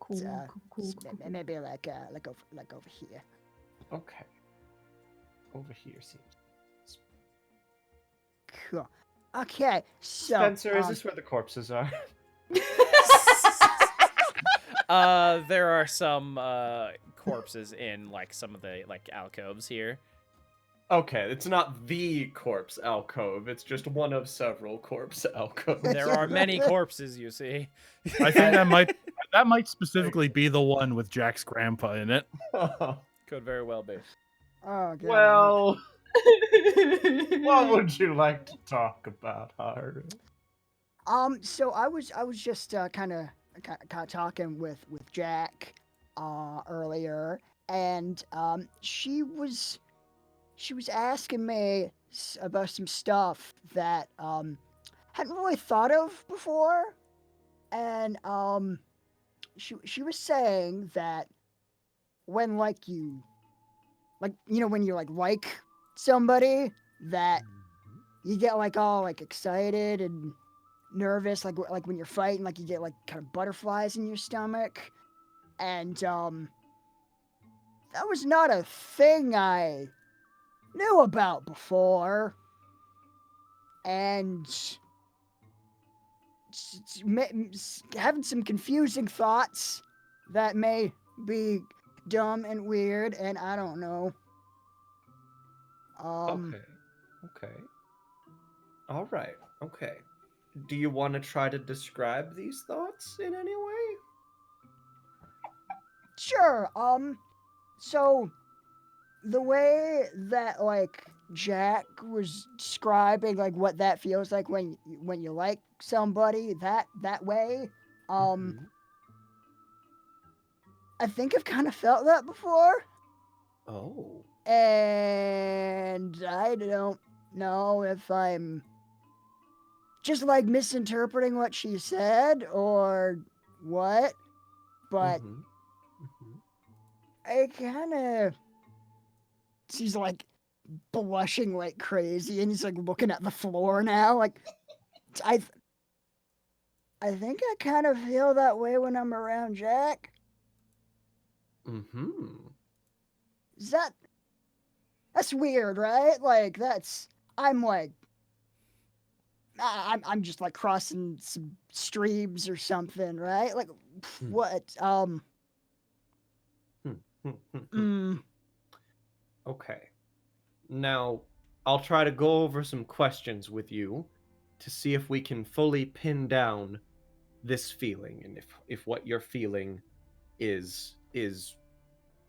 [SPEAKER 3] Uh,
[SPEAKER 2] cool.
[SPEAKER 3] Maybe like over here.
[SPEAKER 5] Okay. Over here seems.
[SPEAKER 3] Cool. Okay, so
[SPEAKER 5] Spencer, is this where the corpses are?
[SPEAKER 1] There are some corpses in like some of the like alcoves here.
[SPEAKER 5] Okay, it's not the corpse alcove. It's just one of several corpse alcoves.
[SPEAKER 1] There are many corpses, you see.
[SPEAKER 4] I think that might specifically be the one with Jack's grandpa in it.
[SPEAKER 1] Could very well be.
[SPEAKER 3] Oh god.
[SPEAKER 5] Well, what would you like to talk about, Haru?
[SPEAKER 3] So I was just kind of talking with Jacq earlier, and she was asking me about some stuff that hadn't really thought of before, and she was saying that when when you like somebody, that you get like all like excited and nervous, like when you're fighting, like you get like kind of butterflies in your stomach, and that was not a thing I knew about before, and having some confusing thoughts that may be dumb and weird, and I don't know.
[SPEAKER 5] Okay. All right. Okay. Do you want to try to describe these thoughts in any way?
[SPEAKER 3] Sure. So the way that like Jacq was describing like what that feels like when you like somebody that way,
[SPEAKER 5] Mhm.
[SPEAKER 3] I think I've kind of felt that before,
[SPEAKER 5] Oh.
[SPEAKER 3] and I don't know if I'm just like misinterpreting what she said or what, but
[SPEAKER 5] Mhm. Mhm.
[SPEAKER 3] I kind of. She's like blushing like crazy, and he's like looking at the floor now. Like, I think I kind of feel that way when I'm around Jacq.
[SPEAKER 5] Mhm.
[SPEAKER 3] Is that's weird, right? Like I'm like I'm just like crossing some streams or something, right? Like what?
[SPEAKER 5] Hmm, hmm, hmm, hmm.
[SPEAKER 3] Mm,
[SPEAKER 5] Okay. Now, I'll try to go over some questions with you to see if we can fully pin down this feeling, and if what you're feeling is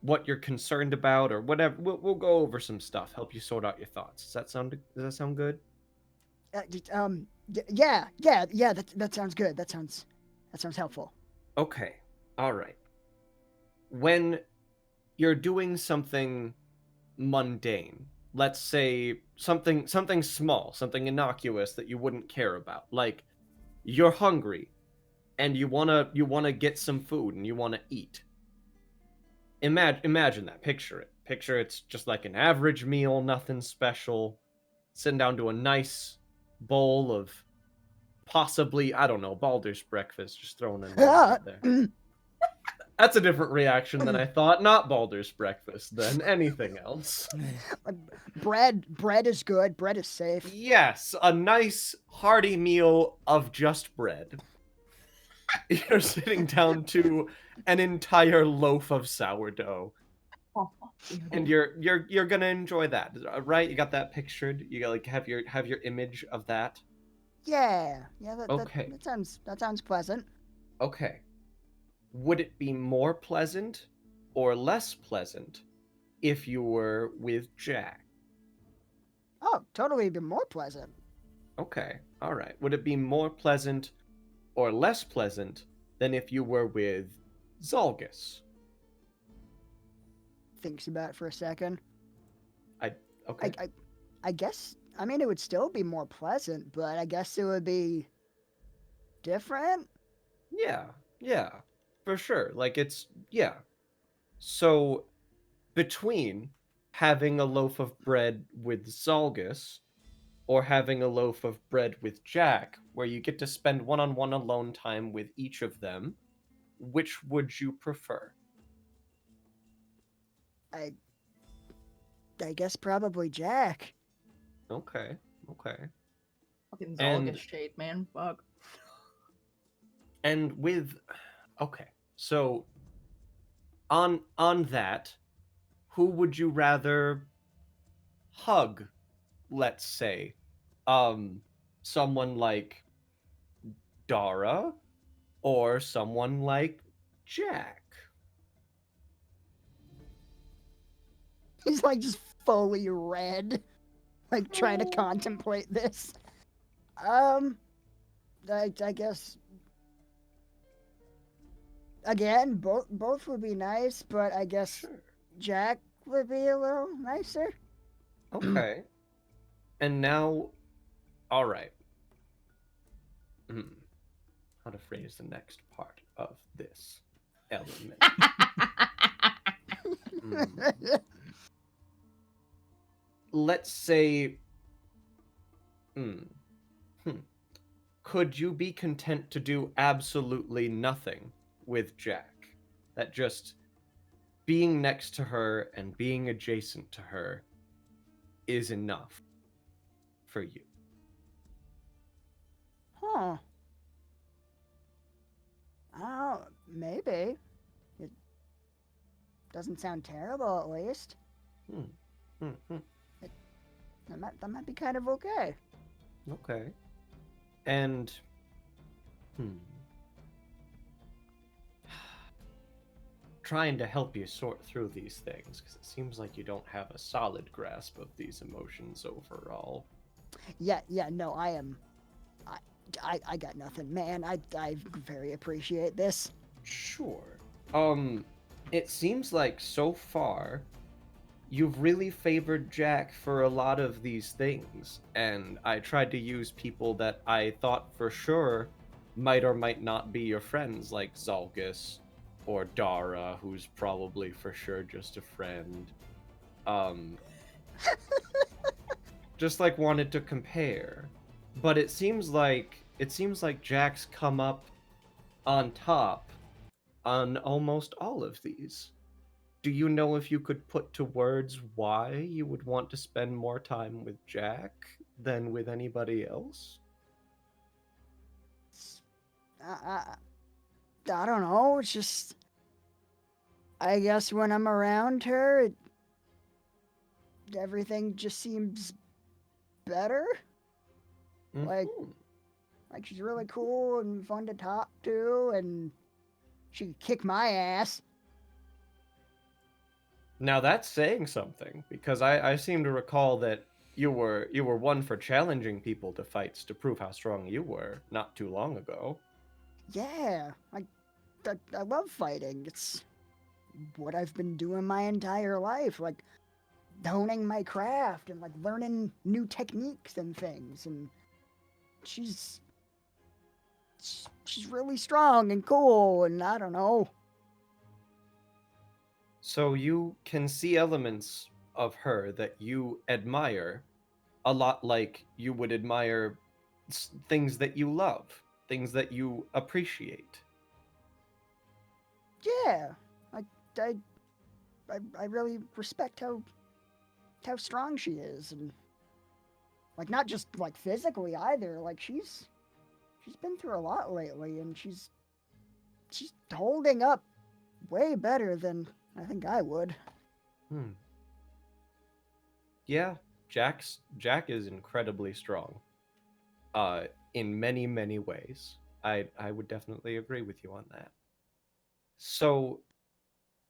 [SPEAKER 5] what you're concerned about or whatever. We'll go over some stuff, help you sort out your thoughts. Does that sound good?
[SPEAKER 3] yeah. That sounds good. That sounds helpful.
[SPEAKER 5] Okay. All right. When you're doing something mundane, let's say something small, something innocuous that you wouldn't care about, like you're hungry and you want to get some food and you want to eat. Imagine that. Picture it's just like an average meal, nothing special. Sitting down to a nice bowl of possibly, I don't know, Baldur's breakfast, just throwing a name out there. That's a different reaction than I thought. Not Baldur's breakfast, then anything else.
[SPEAKER 3] Bread is good. Bread is safe.
[SPEAKER 5] Yes, a nice hearty meal of just bread. You're sitting down to an entire loaf of sourdough, and you're gonna enjoy that, right? You got that pictured. You got like have your image of that.
[SPEAKER 3] Yeah.
[SPEAKER 5] Okay.
[SPEAKER 3] That sounds pleasant.
[SPEAKER 5] Okay. Would it be more pleasant or less pleasant if you were with Jacq?
[SPEAKER 3] Oh, totally be more pleasant.
[SPEAKER 5] Okay. All right. Would it be more pleasant or less pleasant than if you were with Zolgus?
[SPEAKER 3] Thinks about it for a second.
[SPEAKER 5] Okay.
[SPEAKER 3] I guess, I mean, it would still be more pleasant, but I guess it would be different.
[SPEAKER 5] Yeah, for sure. Like it's yeah. So between having a loaf of bread with Zalgus or having a loaf of bread with Jacq, where you get to spend one-on-one alone time with each of them, which would you prefer?
[SPEAKER 3] I guess probably Jacq.
[SPEAKER 5] Okay, okay.
[SPEAKER 2] Fucking
[SPEAKER 5] And
[SPEAKER 2] Zolgus shade, man. Fuck.
[SPEAKER 5] and with okay. So on that, who would you rather hug, let's say? Um someone like Dara or someone like Jacq?
[SPEAKER 3] He's like just fully red, like trying to
[SPEAKER 5] Oh.
[SPEAKER 3] contemplate this. I guess again, both would be nice, but I guess
[SPEAKER 5] Sure.
[SPEAKER 3] Jacq would be a little nicer.
[SPEAKER 5] Okay. And now, all right. How to phrase the next part of this element? Hmm. Let's say, hmm, hmm. Could you be content to do absolutely nothing with Jacq? That just being next to her and being adjacent to her is enough for you.
[SPEAKER 3] Huh. Oh, maybe. It doesn't sound terrible, at least.
[SPEAKER 5] Hmm. Hmm. Hmm.
[SPEAKER 3] That might be kind of okay.
[SPEAKER 5] Okay. And trying to help you sort through these things because it seems like you don't have a solid grasp of these emotions overall.
[SPEAKER 3] Yeah, no, I am. I got nothing, man. I very appreciate this.
[SPEAKER 5] Sure. It seems like so far you've really favored Jacq for a lot of these things, and I tried to use people that I thought for sure might or might not be your friends, like Zalgus or Dara, who's probably for sure just a friend. Um, just like wanted to compare, but it seems like Jacq's come up on top on almost all of these. Do you know if you could put to words why you would want to spend more time with Jacq than with anybody else?
[SPEAKER 3] I, I don't know. It's just, I guess when I'm around her, everything just seems better. Like,
[SPEAKER 5] Mhm.
[SPEAKER 3] she's really cool and fun to talk to, and she could kick my ass.
[SPEAKER 5] Now that's saying something because I seem to recall that you were one for challenging people to fights to prove how strong you were not too long ago.
[SPEAKER 3] Yeah, I love fighting. It's what I've been doing my entire life. Like, honing my craft and like learning new techniques and things. And she's she's really strong and cool. And I don't know.
[SPEAKER 5] So you can see elements of her that you admire a lot like you would admire things that you love, things that you appreciate.
[SPEAKER 3] Yeah, I I I really respect how strong she is, and like not just like physically either. Like she's been through a lot lately, and she's holding up way better than I think I would.
[SPEAKER 5] Hmm. Yeah, Jacq is incredibly strong. In many, many ways. I would definitely agree with you on that. So,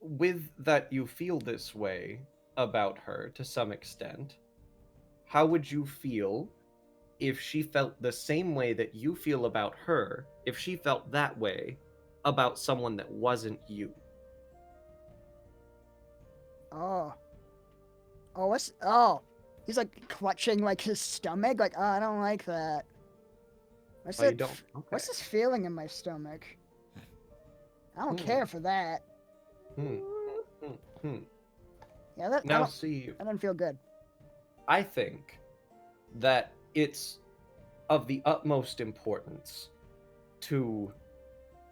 [SPEAKER 5] with that you feel this way about her to some extent, how would you feel if she felt the same way that you feel about her, if she felt that way about someone that wasn't you?
[SPEAKER 3] Oh, what's oh? He's like clutching like his stomach. Like, oh, I don't like that. What's
[SPEAKER 5] Oh, you
[SPEAKER 3] that?
[SPEAKER 5] don't? Okay.
[SPEAKER 3] What's this feeling in my stomach? I don't care for that.
[SPEAKER 5] Hmm.
[SPEAKER 3] Yeah, that
[SPEAKER 5] Now, see,
[SPEAKER 3] that doesn't feel good.
[SPEAKER 5] I think that it's of the utmost importance to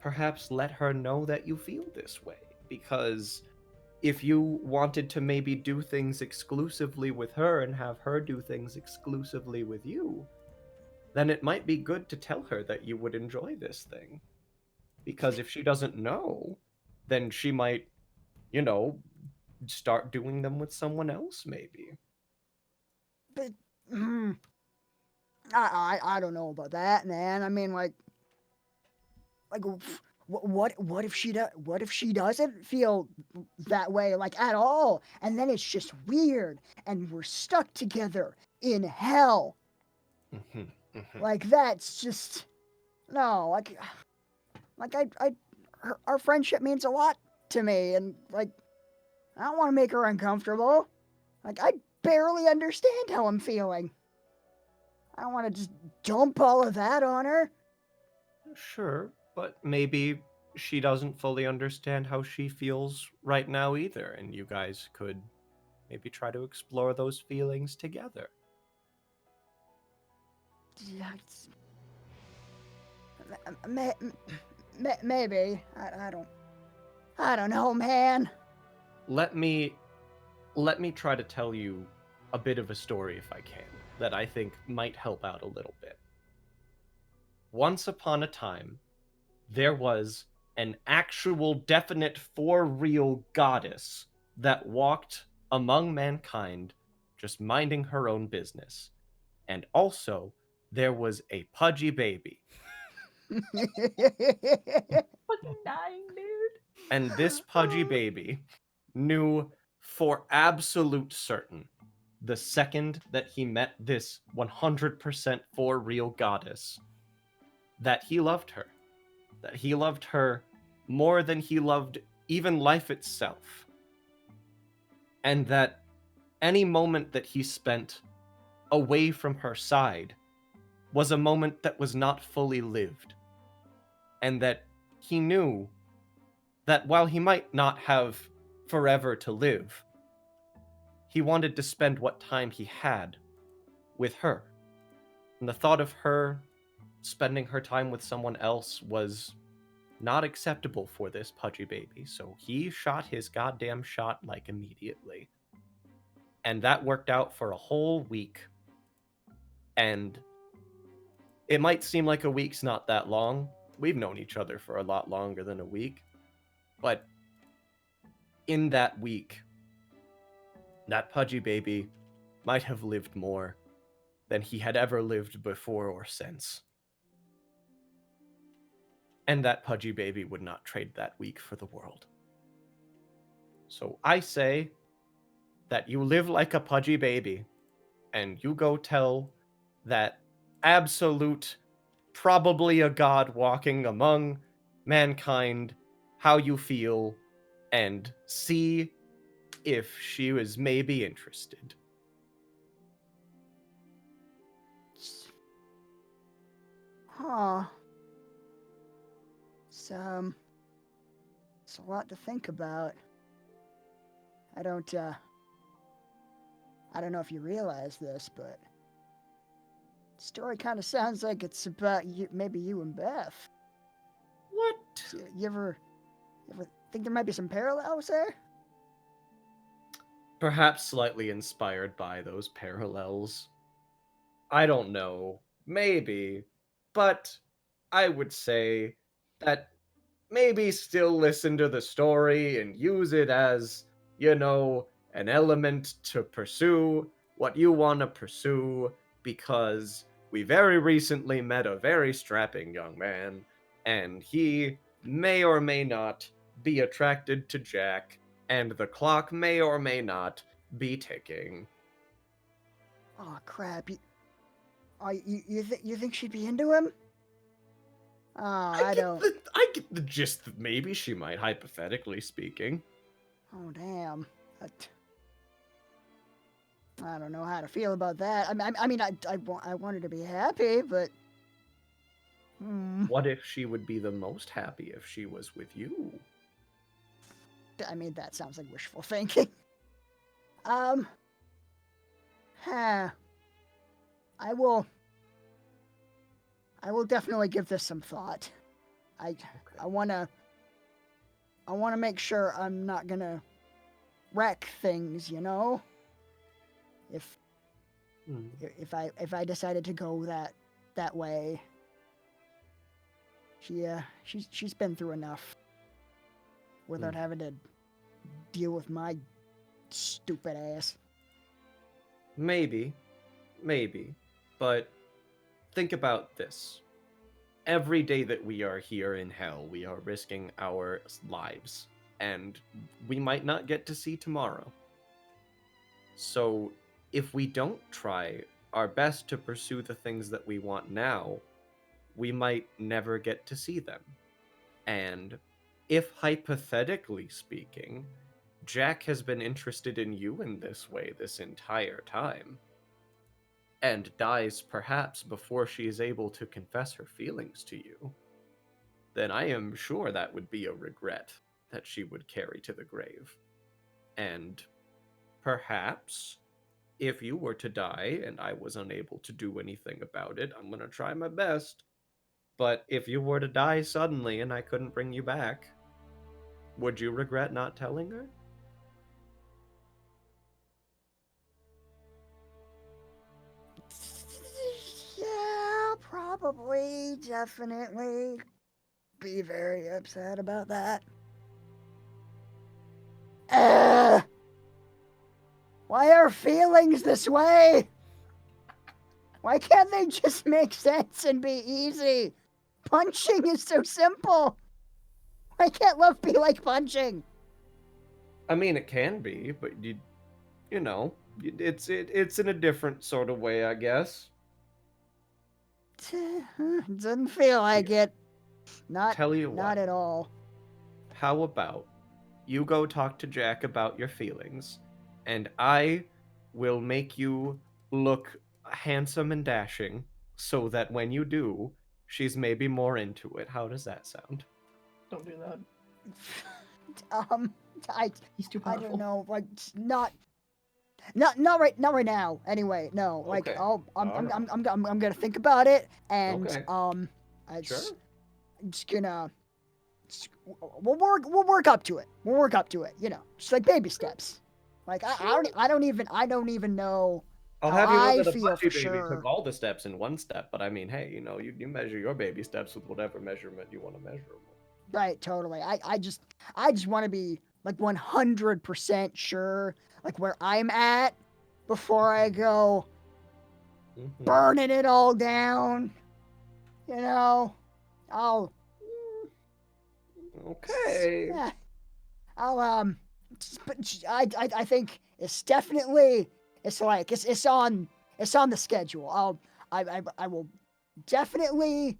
[SPEAKER 5] perhaps let her know that you feel this way. Because if you wanted to maybe do things exclusively with her and have her do things exclusively with you, then it might be good to tell her that you would enjoy this thing. Because if she doesn't know, then she might, you know, start doing them with someone else, maybe.
[SPEAKER 3] But I don't know about that, man. I mean, like what if she doesn't feel that way like at all, and then it's just weird, and we're stuck together in hell. Like that's just no. Our friendship means a lot to me, and like I don't want to make her uncomfortable. Like I barely understand how I'm feeling. I don't want to just dump all of that on her.
[SPEAKER 5] Sure, but maybe she doesn't fully understand how she feels right now either, and you guys could maybe try to explore those feelings together.
[SPEAKER 3] Yeah, maybe. I don't know, man.
[SPEAKER 5] Let me try to tell you a bit of a story if I can that I think might help out a little bit. Once upon a time, there was an actual definite for real goddess that walked among mankind just minding her own business. And also, there was a pudgy baby.
[SPEAKER 2] Fucking dying, dude.
[SPEAKER 5] And this pudgy baby knew for absolute certain the second that he met this 100% for real goddess that he loved her. That he loved her more than he loved even life itself. And that any moment that he spent away from her side was a moment that was not fully lived. And that he knew that while he might not have forever to live, he wanted to spend what time he had with her. And the thought of her spending her time with someone else was not acceptable for this pudgy baby, so he shot his goddamn shot like immediately. And that worked out for a whole week. And it might seem like a week's not that long. We've known each other for a lot longer than a week. But in that week, that pudgy baby might have lived more than he had ever lived before or since. And that pudgy baby would not trade that week for the world. So I say that you live like a pudgy baby, and you go tell that absolute, probably a god walking among mankind how you feel, and see if she was maybe interested.
[SPEAKER 3] Huh. It's a lot to think about. I don't know if you realize this, but the story kind of sounds like it's about you, maybe you and Beth.
[SPEAKER 5] What?
[SPEAKER 3] You ever think there might be some parallels there?
[SPEAKER 5] Perhaps slightly inspired by those parallels. I don't know. Maybe. But I would say that maybe still listen to the story and use it as, an element to pursue what you want to pursue, because we very recently met a very strapping young man, and he may or may not be attracted to Jacq, and the clock may or may not be ticking.
[SPEAKER 3] Oh crap! You think she'd be into him? Oh, I don't.
[SPEAKER 5] I get the gist that maybe she might, hypothetically speaking.
[SPEAKER 3] Oh damn! I don't know how to feel about that. I mean, I want her to be happy, but
[SPEAKER 5] What if she would be the most happy if she was with you?
[SPEAKER 3] I mean, that sounds like wishful thinking. Huh. I will definitely give this some thought. I wanna make sure I'm not gonna wreck things, you know? If I decided to go that way. She's been through enough without having to deal with my stupid ass.
[SPEAKER 5] Maybe. But think about this. Every day that we are here in hell, we are risking our lives, and we might not get to see tomorrow. So, if we don't try our best to pursue the things that we want now, we might never get to see them. And if, hypothetically speaking, Jacq has been interested in you in this way this entire time, and dies perhaps before she is able to confess her feelings to you, then I am sure that would be a regret that she would carry to the grave. And perhaps, if you were to die and I was unable to do anything about it, I'm gonna try my best. But if you were to die suddenly and I couldn't bring you back, would you regret not telling her?
[SPEAKER 3] Yeah, probably, definitely be very upset about that. Why are feelings this way? Why can't they just make sense and be easy? Punching is so simple. Why can't love be like punching?
[SPEAKER 5] I mean, it can be, but you know, it's in a different sort of way, I guess.
[SPEAKER 3] Doesn't feel like it. Not
[SPEAKER 5] Tell you what,
[SPEAKER 3] at all.
[SPEAKER 5] how about you go talk to Jacq about your feelings, and I will make you look handsome and dashing, so that when you do, she's maybe more into it. How does that sound?
[SPEAKER 2] Don't do that. He's too
[SPEAKER 3] I
[SPEAKER 2] powerful.
[SPEAKER 3] don't know, like not right now. Anyway, no, like
[SPEAKER 5] Okay.
[SPEAKER 3] I'm gonna think about it, and
[SPEAKER 5] Okay. Sure.
[SPEAKER 3] I'm just gonna we'll work up to it. We'll work up to it. You know, just like baby steps. Like I don't even know.
[SPEAKER 5] I'll
[SPEAKER 3] how
[SPEAKER 5] have you know
[SPEAKER 3] I
[SPEAKER 5] that a
[SPEAKER 3] feel
[SPEAKER 5] budgie
[SPEAKER 3] for
[SPEAKER 5] baby
[SPEAKER 3] sure.
[SPEAKER 5] took all the steps in one step, but I mean, hey, you know, you measure your baby steps with whatever measurement you want to measure them with.
[SPEAKER 3] Right, totally. I just want to be like 100% sure, like where I'm at before I go burning it all down. You know, I'll.
[SPEAKER 5] Okay.
[SPEAKER 3] Yeah, I'll but I think it's definitely it's on the schedule. I will definitely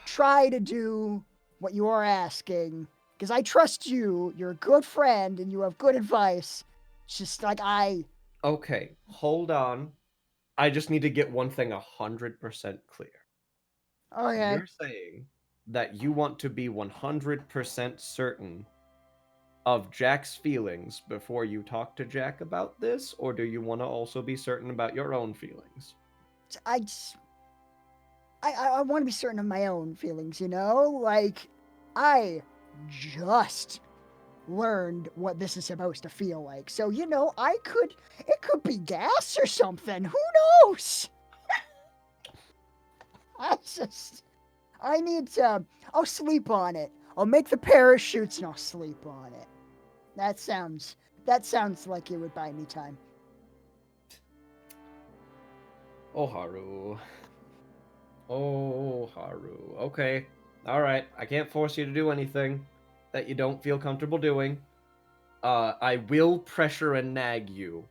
[SPEAKER 3] try to do what you are asking, because I trust you. You're a good friend and you have good advice. It's just like
[SPEAKER 5] Okay, hold on. I just need to get one thing 100% clear.
[SPEAKER 3] Okay.
[SPEAKER 5] You're saying that you want to be 100% certain of Jack's feelings before you talk to Jacq about this, or do you want to also be certain about your own feelings?
[SPEAKER 3] I want to be certain of my own feelings, you know? Like, I just learned what this is supposed to feel like. So, you know, it could be gas or something. Who knows? I'll sleep on it. I'll make the parachutes and I'll sleep on it. That sounds like it would buy me time.
[SPEAKER 5] Oh, Haru. Oh, Haru. Okay. Alright. I can't force you to do anything that you don't feel comfortable doing. I will pressure and nag you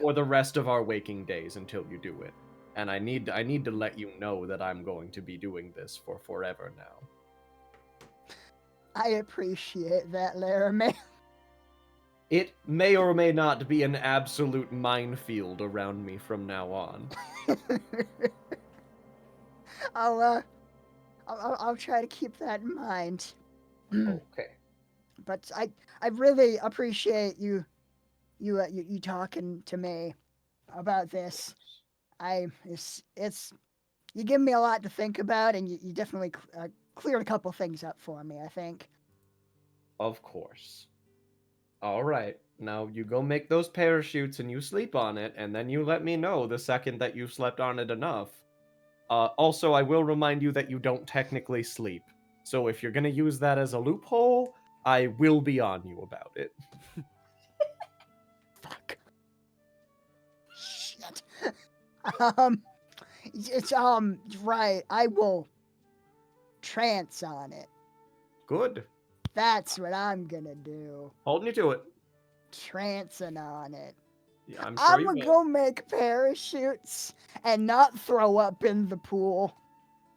[SPEAKER 5] for the rest of our waking days until you do it. And I need to let you know that I'm going to be doing this for forever now.
[SPEAKER 3] I appreciate that, Laramie.
[SPEAKER 5] It may or may not be an absolute minefield around
[SPEAKER 3] I'll try to keep that in mind.
[SPEAKER 5] Okay.
[SPEAKER 3] But I really appreciate you talking to me about this. It's you give me a lot to think about, and you definitely cleared a couple things up for me, I think.
[SPEAKER 5] Of course. All right. Now you go make those parachutes and you sleep on it, and then you let me know the second that you've slept on it enough. Also, I will remind you that you don't technically sleep. So if you're going to use that as a loophole, I will be on you about it.
[SPEAKER 3] Fuck. Shit. It's right. I will trance on it.
[SPEAKER 5] Good.
[SPEAKER 3] That's what I'm gonna do.
[SPEAKER 5] Holding you to it.
[SPEAKER 3] Trancing on it.
[SPEAKER 5] Yeah, I'm sure you
[SPEAKER 3] gonna
[SPEAKER 5] will.
[SPEAKER 3] go make parachutes and not throw up in the pool.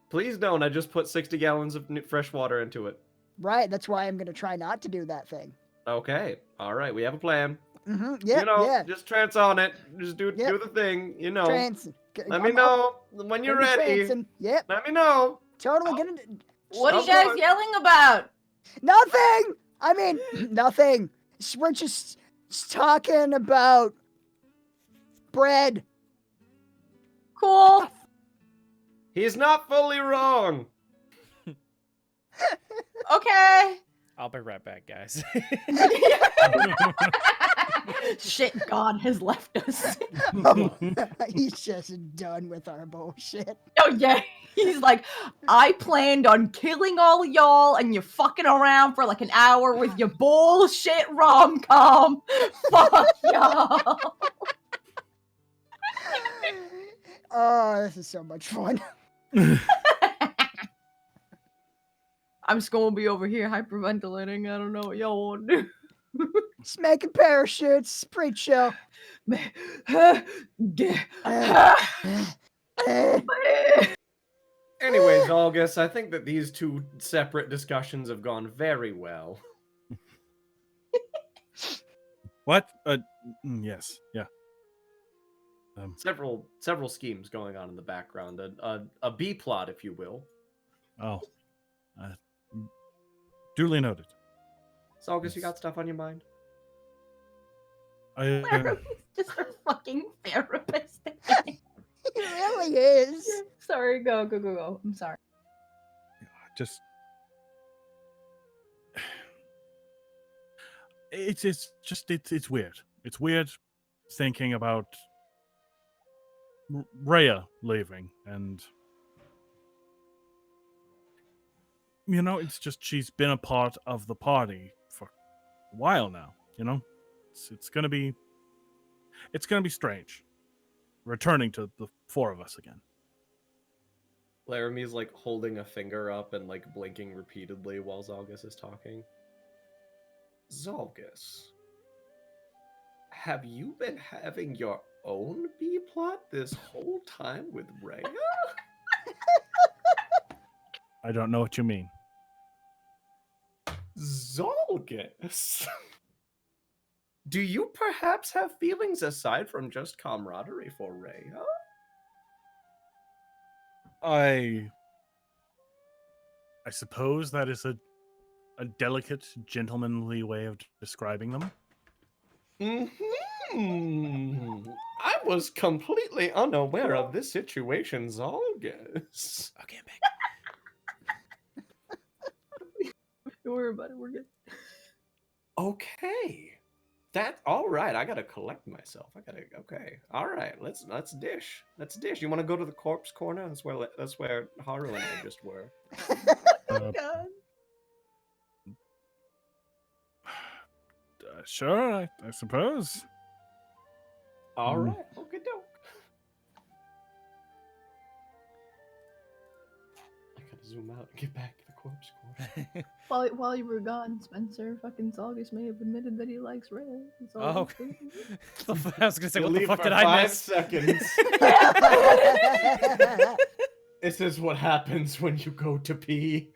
[SPEAKER 5] Please don't. I just put 60 gallons of fresh water into it.
[SPEAKER 3] Right. That's why I'm gonna try not to do that thing.
[SPEAKER 5] Okay. All right. We have a plan.
[SPEAKER 3] Yeah.
[SPEAKER 5] You know,
[SPEAKER 3] Yeah.
[SPEAKER 5] just trance on it. Just do
[SPEAKER 3] Yep.
[SPEAKER 5] do the thing. You know.
[SPEAKER 3] Trancing.
[SPEAKER 5] Let me know when you're ready.
[SPEAKER 3] Trancing. Yep.
[SPEAKER 5] Let me know.
[SPEAKER 3] Totally
[SPEAKER 5] Oh.
[SPEAKER 3] gonna.
[SPEAKER 2] What are
[SPEAKER 5] Of
[SPEAKER 2] you guys
[SPEAKER 5] course.
[SPEAKER 2] yelling about?
[SPEAKER 3] Nothing. I mean, nothing. We're just talking about bread.
[SPEAKER 2] Cool.
[SPEAKER 5] He's not fully wrong.
[SPEAKER 2] Okay.
[SPEAKER 1] I'll be right back, guys.
[SPEAKER 2] Shit, God has left us.
[SPEAKER 3] He's just done with our bullshit.
[SPEAKER 2] Oh yeah. He's like, I planned on killing all of y'all and you're fucking around for like an hour with your bullshit rom-com. Fuck y'all.
[SPEAKER 3] Oh, this is so much fun.
[SPEAKER 2] I'm just gonna be over here hyperventilating. I don't know what y'all want to do.
[SPEAKER 3] Just making parachutes. Pretty chill.
[SPEAKER 5] Anyways, August, I think that these two separate discussions have gone very well.
[SPEAKER 4] What? Yes. Yeah.
[SPEAKER 5] Several schemes going on in the background. A B plot, if you will.
[SPEAKER 4] Oh. Duly noted.
[SPEAKER 5] So, August, you got stuff on your mind?
[SPEAKER 4] I,
[SPEAKER 2] Just a fucking therapist.
[SPEAKER 3] He really is.
[SPEAKER 2] Sorry, go. I'm sorry.
[SPEAKER 4] just it's weird. It's weird thinking about Rhea leaving, and you know, it's just she's been a part of the party for a while now. You know, it's gonna be strange returning to the four of us again.
[SPEAKER 5] Laramie's like holding a finger up and like blinking repeatedly while Zalgus is talking. Zalgus, have you been having your own B plot this whole time with Rhea?
[SPEAKER 4] I don't know what you mean.
[SPEAKER 5] Zalgus, do you perhaps have feelings aside from just camaraderie for Rhea?
[SPEAKER 4] I suppose that is a delicate, gentlemanly way of describing them.
[SPEAKER 5] I was completely unaware of this situation, Zalgus.
[SPEAKER 1] Okay, I'm back.
[SPEAKER 2] Don't worry about it. We're good.
[SPEAKER 5] Okay. All right. I gotta collect myself. Okay. All right. Let's dish. Let's dish. You want to go to the corpse corner? That's where Haru and I just were.
[SPEAKER 4] Uh,
[SPEAKER 2] God.
[SPEAKER 4] Sure, I suppose.
[SPEAKER 5] All right. Okay, doke. I gotta zoom out and get back to the corpse corner.
[SPEAKER 2] While you were gone, Spencer, fucking Zalgus may have admitted that he likes Rhea.
[SPEAKER 1] Oh, I was gonna say, what the
[SPEAKER 5] Leave
[SPEAKER 1] fuck
[SPEAKER 5] for
[SPEAKER 1] did I
[SPEAKER 5] 5
[SPEAKER 1] miss?
[SPEAKER 5] seconds. This is what happens when you go to pee.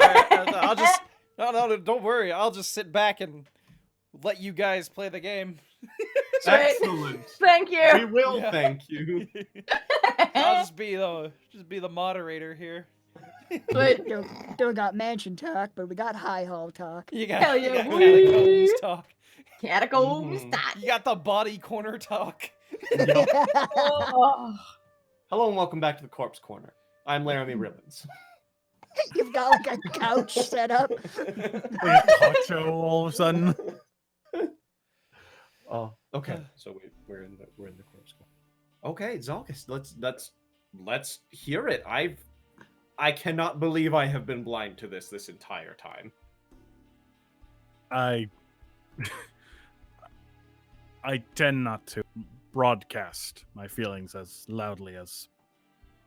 [SPEAKER 1] All right, I'll just no, don't worry. I'll just sit back and let you guys play the game.
[SPEAKER 5] Excellent.
[SPEAKER 2] Thank
[SPEAKER 5] We
[SPEAKER 2] you.
[SPEAKER 5] will
[SPEAKER 1] Yeah.
[SPEAKER 5] thank you.
[SPEAKER 1] I'll just be the moderator here.
[SPEAKER 2] But
[SPEAKER 3] Don't got mansion talk, but we got high hall talk.
[SPEAKER 1] You got,
[SPEAKER 2] Hell
[SPEAKER 1] you
[SPEAKER 2] yeah,
[SPEAKER 1] got
[SPEAKER 2] boy.
[SPEAKER 1] catacombs talk.
[SPEAKER 2] catacombs
[SPEAKER 5] Mhm.
[SPEAKER 2] that.
[SPEAKER 1] You got the body corner talk.
[SPEAKER 5] Yup.
[SPEAKER 2] Oh,
[SPEAKER 5] Hello and welcome back to the Corpse Corner. I'm Laramie Ribbons.
[SPEAKER 3] You've got like a couch set up.
[SPEAKER 4] Like a talk show all of a sudden.
[SPEAKER 5] Oh, okay. So we're in the Corpse Corner. Okay, Zalkus, let's hear it. I cannot believe I have been blind to this entire time.
[SPEAKER 4] I tend not to broadcast my feelings as loudly as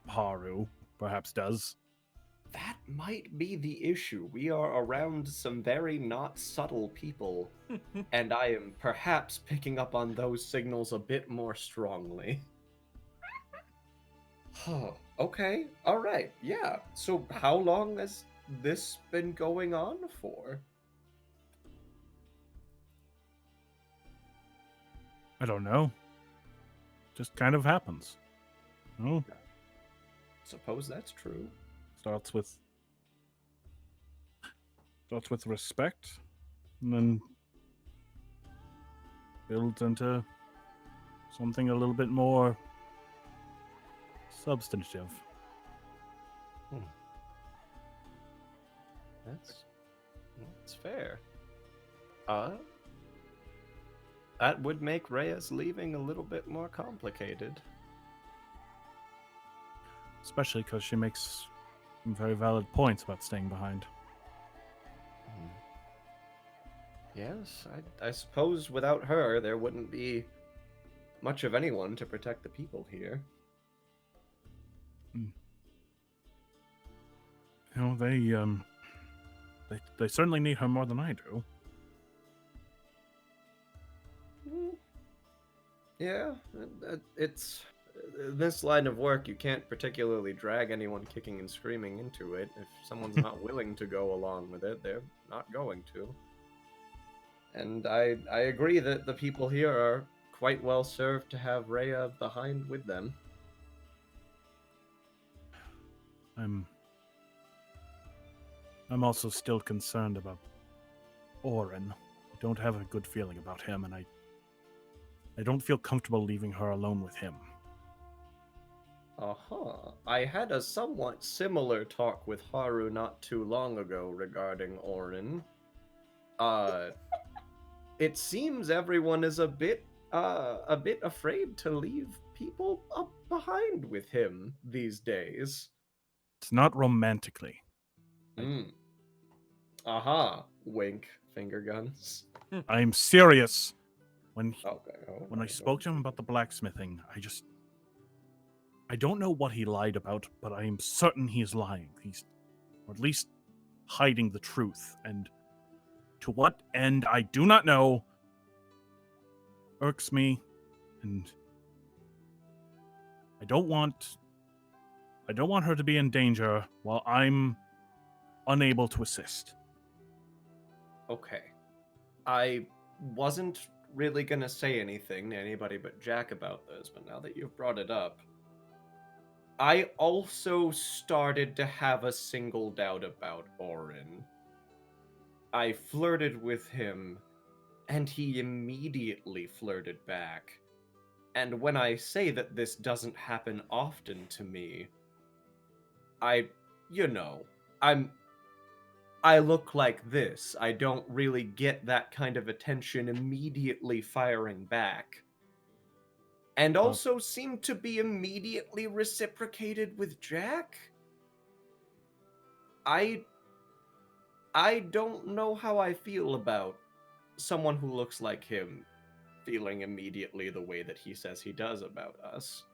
[SPEAKER 4] Haru perhaps does.
[SPEAKER 5] That might be the issue. We are around some very not subtle people, and I am perhaps picking up on those signals a bit more strongly. Okay, alright, yeah. So how long has this been going on for?
[SPEAKER 4] I don't know. Just kind of happens. Oh,
[SPEAKER 5] Suppose that's true.
[SPEAKER 4] starts with respect, and then builds into something a little bit more substantive.
[SPEAKER 5] That's fair. That would make Rhea's leaving a little bit more complicated.
[SPEAKER 4] Especially because she makes some very valid points about staying behind.
[SPEAKER 5] Yes, I suppose without her, there wouldn't be much of anyone to protect the people here.
[SPEAKER 4] You know, they certainly need her more than I do.
[SPEAKER 5] Yeah, it's this line of work. You can't particularly drag anyone kicking and screaming into it. If someone's not willing to go along with it, they're not going to. And I agree that the people here are quite well served to have Rhea behind with them.
[SPEAKER 4] I'm also still concerned about Orin. I don't have a good feeling about him, and I don't feel comfortable leaving her alone with him.
[SPEAKER 5] I had a somewhat similar talk with Haru not too long ago regarding Orin. It seems everyone is a bit afraid to leave people up behind with him these days.
[SPEAKER 4] It's not romantically.
[SPEAKER 5] Wink, finger guns.
[SPEAKER 4] I'm serious. When
[SPEAKER 5] Okay.
[SPEAKER 4] I spoke to him about the blacksmithing, I don't know what he lied about, but I am certain he is lying. Or at least hiding the truth. And to what end, I do not know. Irks me, and I don't want her to be in danger while I'm unable to assist.
[SPEAKER 5] Okay. I wasn't really gonna say anything to anybody but Jacq about this, but now that you've brought it up, I also started to have a single doubt about Orin. I flirted with him, and he immediately flirted back. And when I say that this doesn't happen often to me, I look like this. I don't really get that kind of attention immediately firing back. And also seem to be immediately reciprocated with Jacq. I don't know how I feel about someone who looks like him feeling immediately the way that he says he does about us.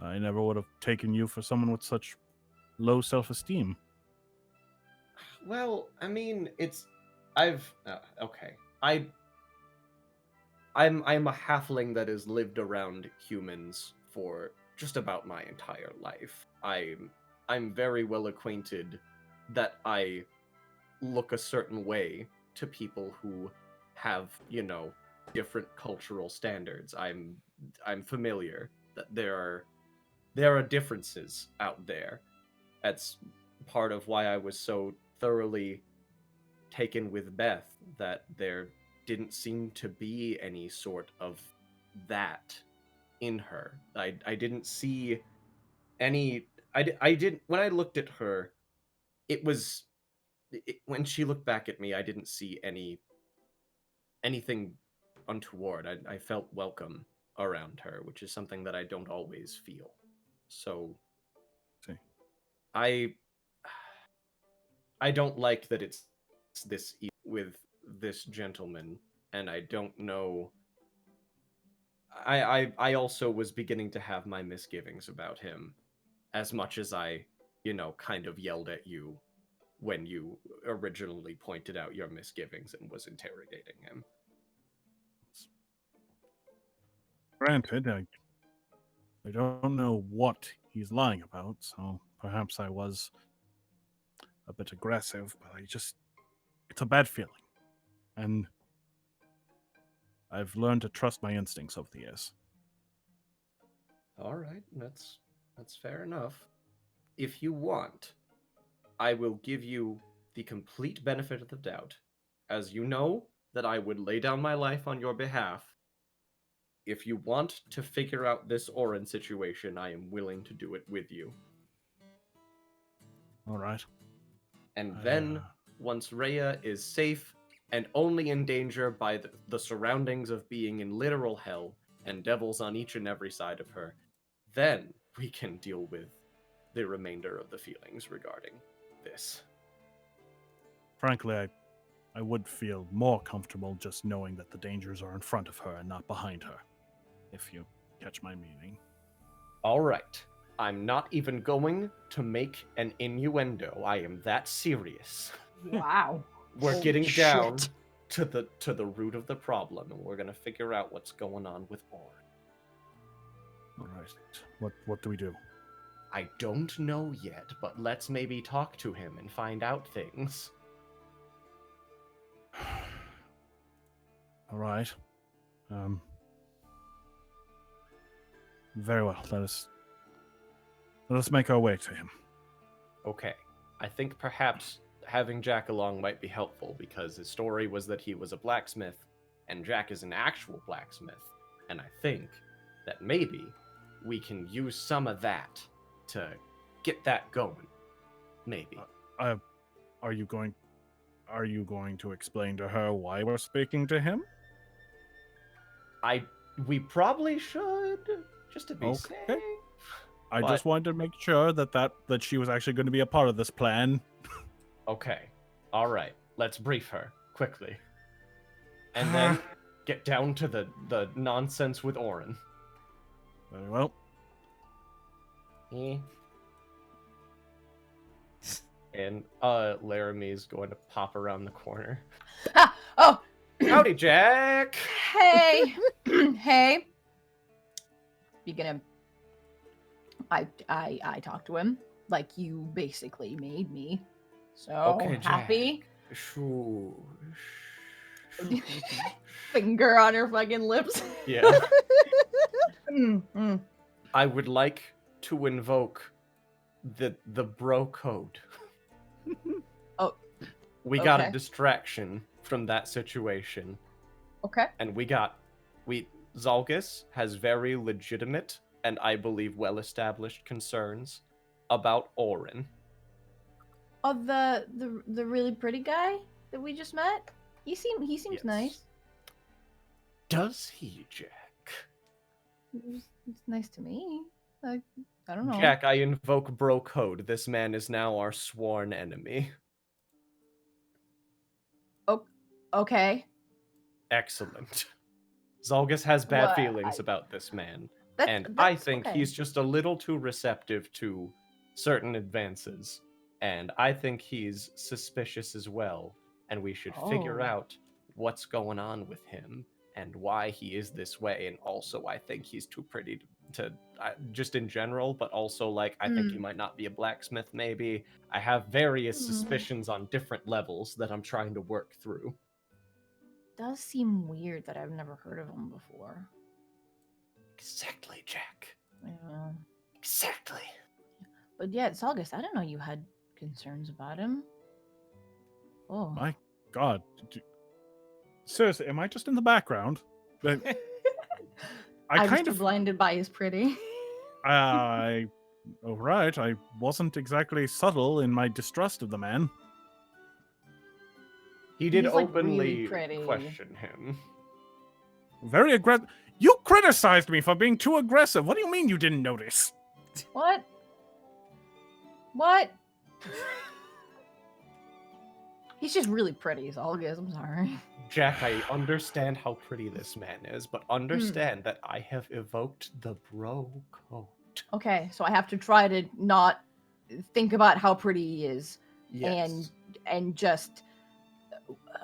[SPEAKER 4] I never would have taken you for someone with such low self-esteem.
[SPEAKER 5] Well, I mean, okay. I'm a halfling that has lived around humans for just about my entire life. I'm very well acquainted that I look a certain way to people who have, different cultural standards. I'm familiar that there are differences out there. that's part of why I was so thoroughly taken with Beth, that there didn't seem to be any sort of that in her. I didn't see any. I didn't. When I looked at her, it was. When she looked back at me, I didn't see anything untoward. I felt welcome around her, which is something that I don't always feel. So,
[SPEAKER 4] See.
[SPEAKER 5] I don't like that it's this with this gentleman, and I don't know. I also was beginning to have my misgivings about him, as much as I, kind of yelled at you when you originally pointed out your misgivings and was interrogating him.
[SPEAKER 4] Granted, I don't know what he's lying about, so perhaps I was a bit aggressive, but it's a bad feeling. And I've learned to trust my instincts over the years.
[SPEAKER 5] All right, that's fair enough. If you want, I will give you the complete benefit of the doubt, as you know that I would lay down my life on your behalf. If you want to figure out this Orin situation, I am willing to do it with you.
[SPEAKER 4] All right.
[SPEAKER 5] And then, once Rhea is safe and only in danger by the surroundings of being in literal hell and devils on each and every side of her, then we can deal with the remainder of the feelings regarding this.
[SPEAKER 4] Frankly, I would feel more comfortable just knowing that the dangers are in front of her and not behind her, if you catch my meaning.
[SPEAKER 5] All right. I'm not even going to make an innuendo. I am that serious.
[SPEAKER 2] Wow.
[SPEAKER 5] We're
[SPEAKER 3] Holy
[SPEAKER 5] getting
[SPEAKER 3] shit.
[SPEAKER 5] down to the root of the problem, and we're gonna figure out what's going on with Orin.
[SPEAKER 4] All right. What do we do?
[SPEAKER 5] I don't know yet, but let's maybe talk to him and find out things.
[SPEAKER 4] All right. Very well. Let us make our way to him.
[SPEAKER 5] Okay. I think perhaps having Jacq along might be helpful, because his story was that he was a blacksmith, and Jacq is an actual blacksmith. And I think that maybe we can use some of that to get that going. Maybe.
[SPEAKER 4] Are you going to explain to her why we're speaking to him?
[SPEAKER 5] We probably should, just to be
[SPEAKER 4] Okay.
[SPEAKER 5] safe.
[SPEAKER 4] I
[SPEAKER 5] But-
[SPEAKER 4] just wanted to make sure that she was actually going to be a part of this plan.
[SPEAKER 5] Okay. All right. Let's brief her quickly. And then get down to the nonsense with Orin.
[SPEAKER 4] Very well.
[SPEAKER 5] And Laramie's going to pop around the corner.
[SPEAKER 2] Ah, oh,
[SPEAKER 5] Howdy, Jacq!
[SPEAKER 2] hey, hey. You gonna? I talked to him like you basically made me. So
[SPEAKER 5] Okay,
[SPEAKER 2] happy.
[SPEAKER 5] Shoo.
[SPEAKER 2] Finger on her fucking lips.
[SPEAKER 5] Yeah.
[SPEAKER 2] Mm.
[SPEAKER 5] I would like to invoke the bro code.
[SPEAKER 2] Oh,
[SPEAKER 5] We got a
[SPEAKER 2] okay.
[SPEAKER 5] distraction from that situation,
[SPEAKER 2] Okay.
[SPEAKER 5] and Zalgus has very legitimate and I believe well-established concerns about Orin.
[SPEAKER 2] Oh, the really pretty guy that we just met. He seems
[SPEAKER 5] Yes.
[SPEAKER 2] nice.
[SPEAKER 5] Does he, Jacq?
[SPEAKER 2] It's nice to me. I don't know.
[SPEAKER 5] Jacq, I invoke bro code. This man is now our sworn enemy.
[SPEAKER 2] Okay.
[SPEAKER 5] Excellent. Zalgus has bad
[SPEAKER 2] Well,
[SPEAKER 5] feelings about this man, and
[SPEAKER 2] That's
[SPEAKER 5] I think
[SPEAKER 2] okay.
[SPEAKER 5] he's just a little too receptive to certain advances, and I think he's suspicious as well, and we should figure
[SPEAKER 2] Oh.
[SPEAKER 5] out what's going on with him and why he is this way. And also, I think he's too pretty to just in general, but also, like, I think he might not be a blacksmith, maybe. I have various suspicions on different levels that I'm trying to work through.
[SPEAKER 2] Does seem weird that I've never heard of him before.
[SPEAKER 5] Exactly, Jacq.
[SPEAKER 2] Yeah.
[SPEAKER 5] Exactly.
[SPEAKER 2] But yeah, it's August. I didn't know you had concerns about him. Oh.
[SPEAKER 4] My God. Seriously, am I just in the background? I
[SPEAKER 2] I was
[SPEAKER 4] kind
[SPEAKER 2] too
[SPEAKER 4] of.
[SPEAKER 2] blinded by his pretty.
[SPEAKER 4] I. Oh, right. I wasn't exactly subtle in my distrust of the man.
[SPEAKER 5] He did
[SPEAKER 2] He's, like,
[SPEAKER 5] openly
[SPEAKER 2] really pretty.
[SPEAKER 5] question him.
[SPEAKER 4] Very aggressive. You criticized me for being too aggressive. What do you mean you didn't notice?
[SPEAKER 2] What? What? He's just really pretty, is all it is. I'm sorry.
[SPEAKER 5] Jacq, I understand how pretty this man is, but understand that I have evoked the bro code.
[SPEAKER 2] Okay, so I have to try to not think about how pretty he is,
[SPEAKER 5] Yes.
[SPEAKER 2] and just.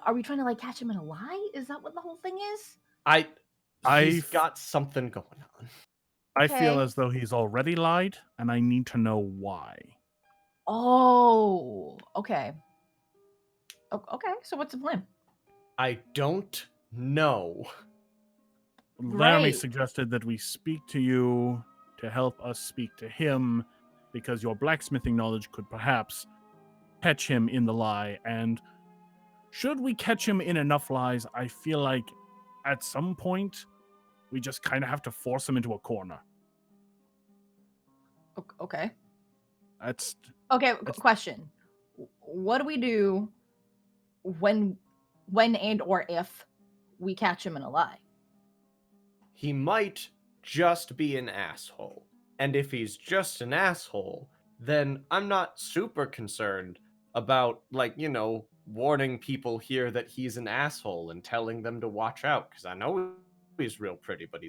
[SPEAKER 2] Are we trying to like catch him in a lie? Is that what the whole thing is?
[SPEAKER 5] He's
[SPEAKER 4] I've-
[SPEAKER 5] got something going on.
[SPEAKER 4] I feel
[SPEAKER 2] Okay.
[SPEAKER 4] as though he's already lied, and I need to know why.
[SPEAKER 2] Oh, okay. Okay, so what's the plan?
[SPEAKER 5] I don't know.
[SPEAKER 4] Laramie
[SPEAKER 2] Great.
[SPEAKER 4] suggested that we speak to you to help us speak to him, because your blacksmithing knowledge could perhaps catch him in the lie. And should we catch him in enough lies, I feel like at some point we just kind of have to force him into a corner.
[SPEAKER 2] Okay.
[SPEAKER 4] That's
[SPEAKER 2] Okay,
[SPEAKER 4] That's-
[SPEAKER 2] question. What do we do when and or if we catch him in a lie?
[SPEAKER 5] He might just be an asshole. And if he's just an asshole, then I'm not super concerned about, like, warning people here that he's an asshole and telling them to watch out, because I know he's real pretty, but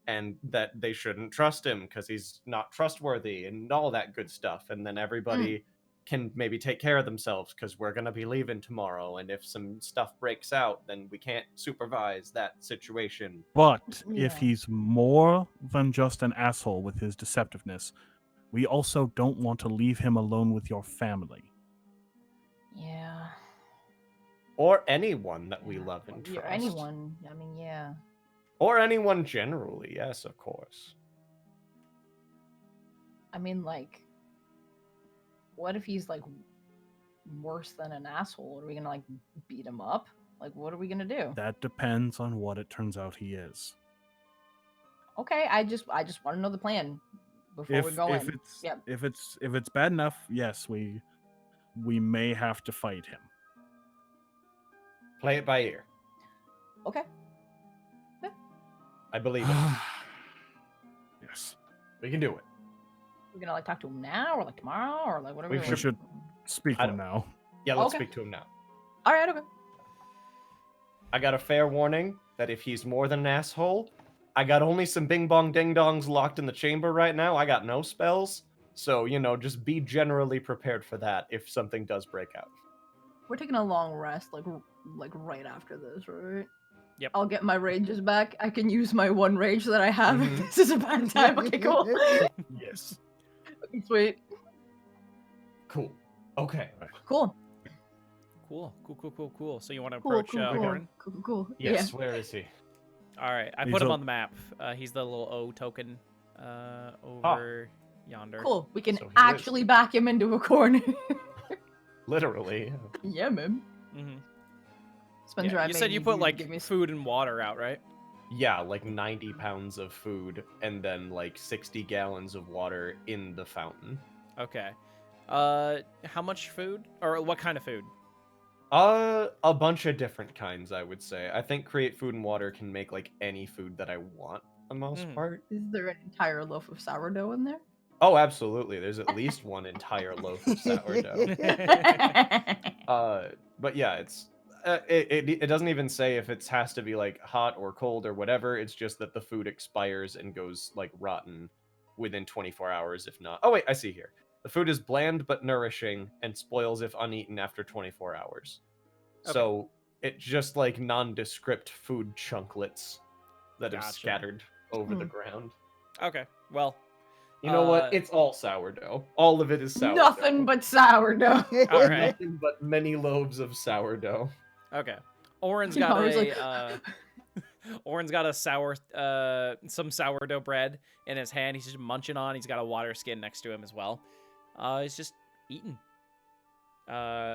[SPEAKER 5] and that they shouldn't trust him because he's not trustworthy and all that good stuff. And then everybody can maybe take care of themselves because we're going to be leaving tomorrow. And if some stuff breaks out, then we can't supervise that situation.
[SPEAKER 4] But if
[SPEAKER 2] Yeah.
[SPEAKER 4] he's more than just an asshole with his deceptiveness, we also don't want to leave him alone with your family.
[SPEAKER 2] Yeah.
[SPEAKER 5] Or anyone that we
[SPEAKER 2] Yeah.
[SPEAKER 5] love and
[SPEAKER 2] Yeah,
[SPEAKER 5] trust.
[SPEAKER 2] anyone. I mean, yeah.
[SPEAKER 5] Or anyone generally, yes, of course.
[SPEAKER 2] I mean, like, what if he's like worse than an asshole? Are we gonna like beat him up? Like, what are we gonna do?
[SPEAKER 4] That depends on what it turns out he is.
[SPEAKER 2] Okay, I just want to know the plan before we go in. Yep.
[SPEAKER 4] If it's bad enough, yes, we may have to fight him.
[SPEAKER 5] Play it by ear.
[SPEAKER 2] Okay.
[SPEAKER 5] I believe it.
[SPEAKER 4] Yes.
[SPEAKER 5] We can do it.
[SPEAKER 2] We're gonna like talk to him now, or like tomorrow, or like whatever.
[SPEAKER 5] We
[SPEAKER 4] should speak
[SPEAKER 5] I
[SPEAKER 4] to him now.
[SPEAKER 5] Yeah, let's
[SPEAKER 2] Okay.
[SPEAKER 5] speak to him now.
[SPEAKER 2] All right. Okay.
[SPEAKER 5] I got a fair warning that if he's more than an asshole, I got only some bing bong ding dongs locked in the chamber right now. I got no spells. So, just be generally prepared for that if something does break out.
[SPEAKER 2] We're taking a long rest, like right after this, right?
[SPEAKER 1] Yep.
[SPEAKER 2] I'll get my rages back. I can use my one rage that I have.
[SPEAKER 5] Mhm.
[SPEAKER 2] This is a bad time. Okay, cool.
[SPEAKER 5] Yes.
[SPEAKER 2] Sweet.
[SPEAKER 5] Cool. Okay.
[SPEAKER 2] Cool.
[SPEAKER 1] Cool. So you want to
[SPEAKER 2] Cool.
[SPEAKER 1] approach
[SPEAKER 2] Cool.
[SPEAKER 1] Orin?
[SPEAKER 2] Cool.
[SPEAKER 5] Yes, where is he?
[SPEAKER 1] All right, I
[SPEAKER 4] He's
[SPEAKER 1] put him
[SPEAKER 4] a-
[SPEAKER 1] on the map. He's the little O token over yonder.
[SPEAKER 2] Yeah. Cool. We can
[SPEAKER 5] So he is.
[SPEAKER 2] actually back him into a corner.
[SPEAKER 5] Literally.
[SPEAKER 2] Yeah, man.
[SPEAKER 1] Mm-hmm.
[SPEAKER 2] Spencer,
[SPEAKER 1] Yeah,
[SPEAKER 2] I
[SPEAKER 1] you
[SPEAKER 2] made
[SPEAKER 1] said you put like
[SPEAKER 2] give me
[SPEAKER 1] food and water out, right?
[SPEAKER 5] Yeah, like 90 pounds of food and then like 60 gallons of water in the fountain.
[SPEAKER 1] Okay. How much food, or what kind of food?
[SPEAKER 5] A bunch of different kinds, I would say. I think Create Food and Water can make like any food that I want, for the most part.
[SPEAKER 2] Is there an entire loaf of sourdough in there?
[SPEAKER 5] Oh, absolutely. There's at least one entire loaf of sourdough. But yeah, it's it doesn't even say if it has to be like hot or cold or whatever. It's just that the food expires and goes like rotten within 24 hours, if not. Oh wait, I see here. The food is bland but nourishing and spoils if uneaten after 24 hours.
[SPEAKER 1] Okay.
[SPEAKER 5] So it's just like nondescript food chunklets that are
[SPEAKER 1] Gotcha.
[SPEAKER 5] scattered over the
[SPEAKER 2] Hmm.
[SPEAKER 5] ground.
[SPEAKER 1] Okay. Well,
[SPEAKER 5] You know what?
[SPEAKER 1] Uh,
[SPEAKER 5] It's all sourdough. All of it is sourdough.
[SPEAKER 2] Nothing but sourdough.
[SPEAKER 1] all right.
[SPEAKER 5] Nothing but many loaves of sourdough.
[SPEAKER 1] Okay. Orin's
[SPEAKER 2] You know,
[SPEAKER 1] got
[SPEAKER 2] I was
[SPEAKER 1] a
[SPEAKER 2] like-
[SPEAKER 1] Orin's got a some sourdough bread in his hand. He's just munching on. He's got a water skin next to him as well. He's just eating.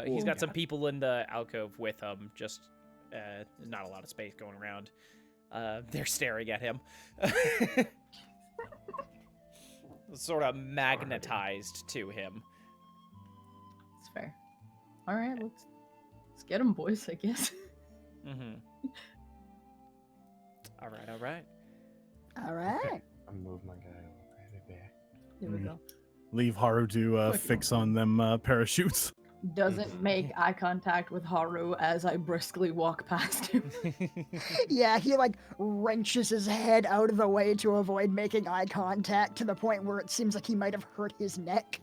[SPEAKER 1] He's got some people in the alcove with him. Just there's not a lot of space going around. They're staring at him. Sort of magnetized to him.
[SPEAKER 2] It's fair. All right, let's get him, boys. I guess.
[SPEAKER 1] Mm-hmm. All right.
[SPEAKER 3] All right.
[SPEAKER 5] I'll move my guy over there.
[SPEAKER 2] There we go.
[SPEAKER 4] Leave Haru to fix on them parachutes.
[SPEAKER 2] Doesn't make eye contact with Haru as I briskly walk past him.
[SPEAKER 3] Yeah, he like wrenches his head out of the way to avoid making eye contact to the point where it seems like he might have hurt his neck.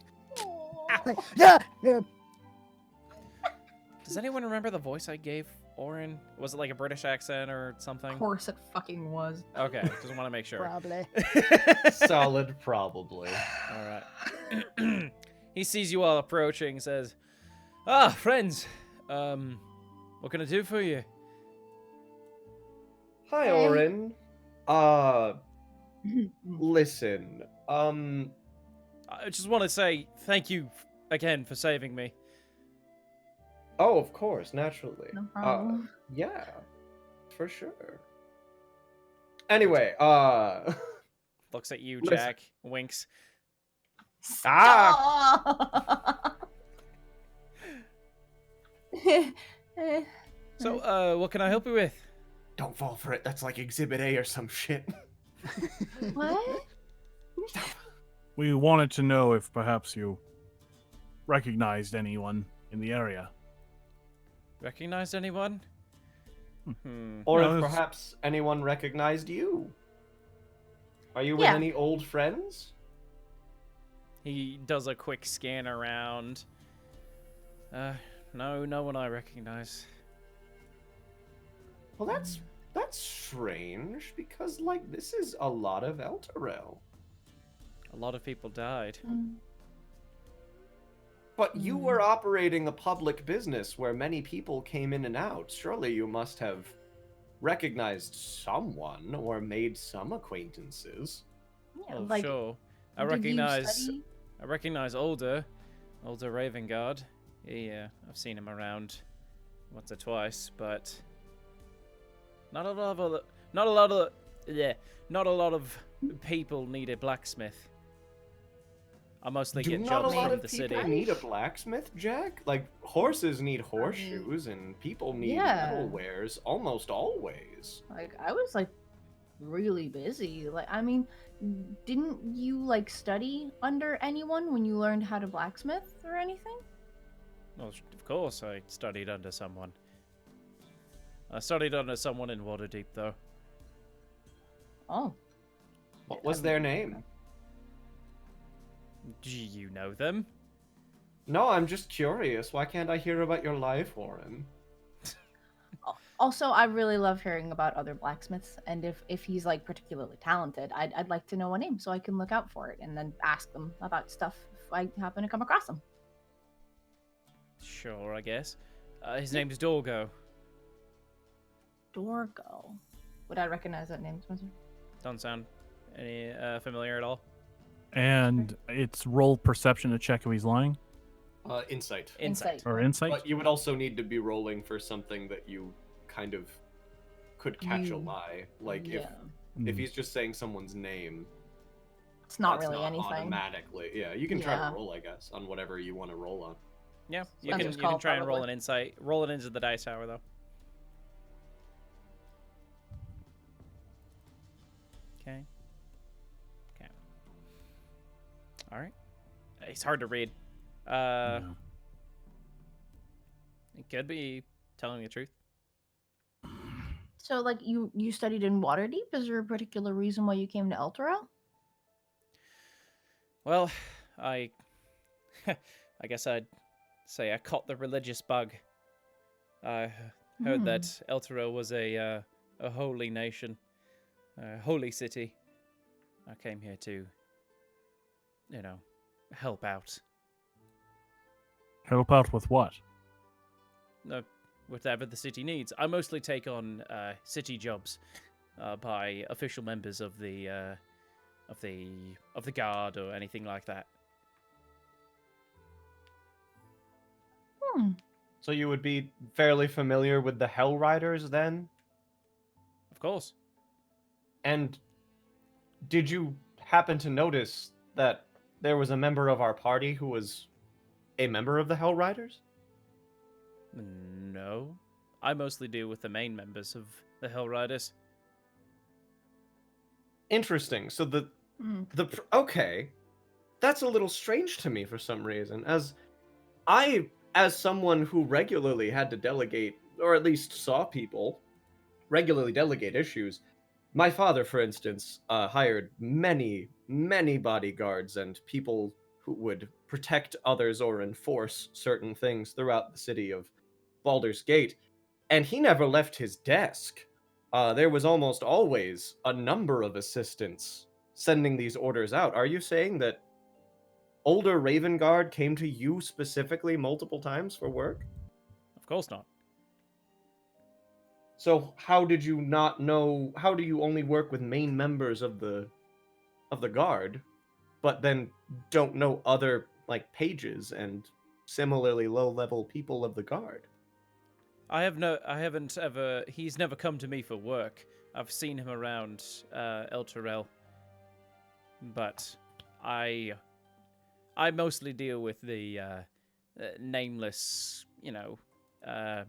[SPEAKER 3] Like, yeah.
[SPEAKER 1] Does anyone remember the voice I gave Orin? Was it like a British accent or something?
[SPEAKER 2] Of course it fucking was.
[SPEAKER 1] Okay, just want to make sure.
[SPEAKER 3] Probably.
[SPEAKER 5] Solid, probably.
[SPEAKER 1] All right. He sees you all approaching, says, "Ah, friends. What can I do for you?"
[SPEAKER 5] Hi,
[SPEAKER 2] Hey.
[SPEAKER 5] Orin. Listen.
[SPEAKER 1] I just want to say thank you again for saving me.
[SPEAKER 5] Oh, of course, naturally.
[SPEAKER 2] No problem.
[SPEAKER 5] Yeah, for sure. Anyway,
[SPEAKER 1] Looks at you,
[SPEAKER 5] Listen.
[SPEAKER 1] Jacq. Winks.
[SPEAKER 2] Ah!
[SPEAKER 1] So, what can I help you with?
[SPEAKER 5] don't fall for it. That's like Exhibit A or some shit.
[SPEAKER 2] What?
[SPEAKER 4] We wanted to know if perhaps you recognized anyone in the area.
[SPEAKER 1] Recognized anyone?
[SPEAKER 5] Or
[SPEAKER 4] No,
[SPEAKER 5] if
[SPEAKER 4] it's-
[SPEAKER 5] perhaps anyone recognized you. Are you with
[SPEAKER 2] Yeah.
[SPEAKER 5] any old friends?
[SPEAKER 1] He does a quick scan around. No one I recognize.
[SPEAKER 5] Well, that's strange because like this is a lot of Elturel.
[SPEAKER 1] A lot of people died.
[SPEAKER 5] But you were operating a public business where many people came in and out. Surely you must have recognized someone or made some acquaintances.
[SPEAKER 2] Yeah,
[SPEAKER 1] Oh,
[SPEAKER 2] like,
[SPEAKER 1] sure. I
[SPEAKER 2] did you
[SPEAKER 1] recognize
[SPEAKER 2] study-
[SPEAKER 1] Older Raven Guard. Yeah, I've seen him around once or twice, but not a lot of people need a blacksmith. I mostly
[SPEAKER 5] Do
[SPEAKER 1] get
[SPEAKER 5] not a
[SPEAKER 1] jobs
[SPEAKER 5] lot
[SPEAKER 1] from
[SPEAKER 5] of
[SPEAKER 1] the
[SPEAKER 5] people
[SPEAKER 1] city.
[SPEAKER 5] need a blacksmith, Jacq? Like horses need horseshoes and people need
[SPEAKER 2] Yeah.
[SPEAKER 5] metalwares almost always.
[SPEAKER 2] Like, I was like really busy. Like, I mean, didn't you like study under anyone when you learned how to blacksmith or anything?
[SPEAKER 1] Well, of course, I studied under someone. I studied under someone in Waterdeep, though.
[SPEAKER 2] Oh,
[SPEAKER 5] What was their name?
[SPEAKER 1] Do you know them?
[SPEAKER 5] No, I'm just curious. Why can't I hear about your life, Orin?
[SPEAKER 2] also, I really love hearing about other blacksmiths, and if he's like particularly talented, I'd like to know a name so I can look out for it and then ask them about stuff if I happen to come across them.
[SPEAKER 1] Sure, I guess. His name's Dorgo.
[SPEAKER 2] Dorgo. Would I recognize that name, Spencer?
[SPEAKER 1] Don't sound any familiar at all.
[SPEAKER 4] And it's roll perception to check if he's lying
[SPEAKER 5] Insight.
[SPEAKER 2] Insight.
[SPEAKER 4] or insight.
[SPEAKER 5] But you would also need to be rolling for something that you kind of could catch a
[SPEAKER 2] You-
[SPEAKER 5] lie. Like
[SPEAKER 2] yeah,
[SPEAKER 5] if he's just saying someone's name,
[SPEAKER 2] it's not
[SPEAKER 5] that's
[SPEAKER 2] really
[SPEAKER 5] not
[SPEAKER 2] anything.
[SPEAKER 5] automatically. Yeah, you can try
[SPEAKER 2] Yeah.
[SPEAKER 5] to roll, I guess, on whatever you want to roll on.
[SPEAKER 1] Yeah, you
[SPEAKER 2] Spencer's
[SPEAKER 1] can
[SPEAKER 2] call,
[SPEAKER 1] try and roll
[SPEAKER 2] probably.
[SPEAKER 1] an insight. Roll it into the dice tower, though. Okay. All right. It's hard to read.
[SPEAKER 4] Yeah.
[SPEAKER 1] It could be telling the truth.
[SPEAKER 2] So, like, you studied in Waterdeep. Is there a particular reason why you came to Elturel?
[SPEAKER 1] Well, I guess I'd say I caught the religious bug. I heard that Elturel was a holy nation, a holy city. I came here to, help out.
[SPEAKER 4] Help out with what?
[SPEAKER 1] Whatever the city needs. I mostly take on city jobs by official members of the guard or anything like that.
[SPEAKER 5] So you would be fairly familiar with the Hell Riders then?
[SPEAKER 1] Of course.
[SPEAKER 5] And did you happen to notice that there was a member of our party who was a member of the Hell Riders?
[SPEAKER 1] No. I mostly deal with the main members of the Hell Riders.
[SPEAKER 5] Interesting. So okay. That's a little strange to me for some reason, as someone who regularly had to delegate, or at least saw people regularly delegate issues. My father, for instance, hired many, many bodyguards and people who would protect others or enforce certain things throughout the city of Baldur's Gate, and he never left his desk. There was almost always a number of assistants sending these orders out. Are you saying that older Raven Guard came to you specifically multiple times for work?
[SPEAKER 1] Of course not.
[SPEAKER 5] So how did you not know? How do you only work with main members of the guard, but then don't know other like pages and similarly low-level people of the guard?
[SPEAKER 1] He's never come to me for work. I've seen him around El Terrell, but I mostly deal with the nameless,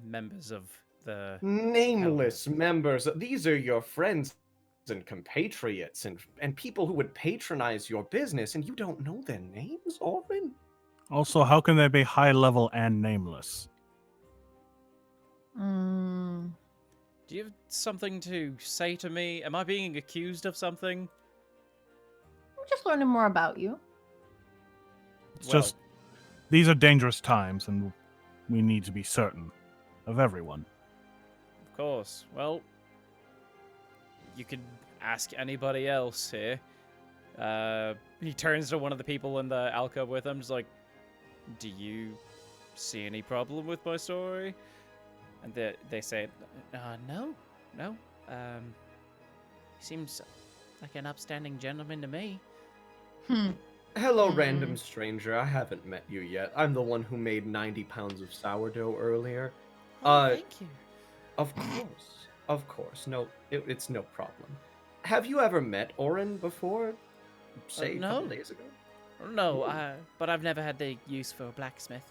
[SPEAKER 1] members of the
[SPEAKER 5] Nameless members. These are your friends and compatriots and people who would patronize your business, and you don't know their names, Orin?
[SPEAKER 4] Also, how can they be high level and nameless?
[SPEAKER 1] Do you have something to say to me? Am I being accused of something?
[SPEAKER 2] I'm just learning more about you.
[SPEAKER 4] It's just, these are dangerous times, and we need to be certain of everyone.
[SPEAKER 1] Of course. Well, you could ask anybody else here. He turns to one of the people in the alcove with him, just like, do you see any problem with my story? And they say, no. He seems like an upstanding gentleman to me.
[SPEAKER 5] Hello, random stranger. I haven't met you yet. I'm the one who made 90 pounds of sourdough earlier.
[SPEAKER 1] Thank you.
[SPEAKER 5] Of course. No, it's no problem. Have you ever met Orin before? Say, a
[SPEAKER 1] no.
[SPEAKER 5] couple days ago?
[SPEAKER 1] No, but I've never had the use for a blacksmith.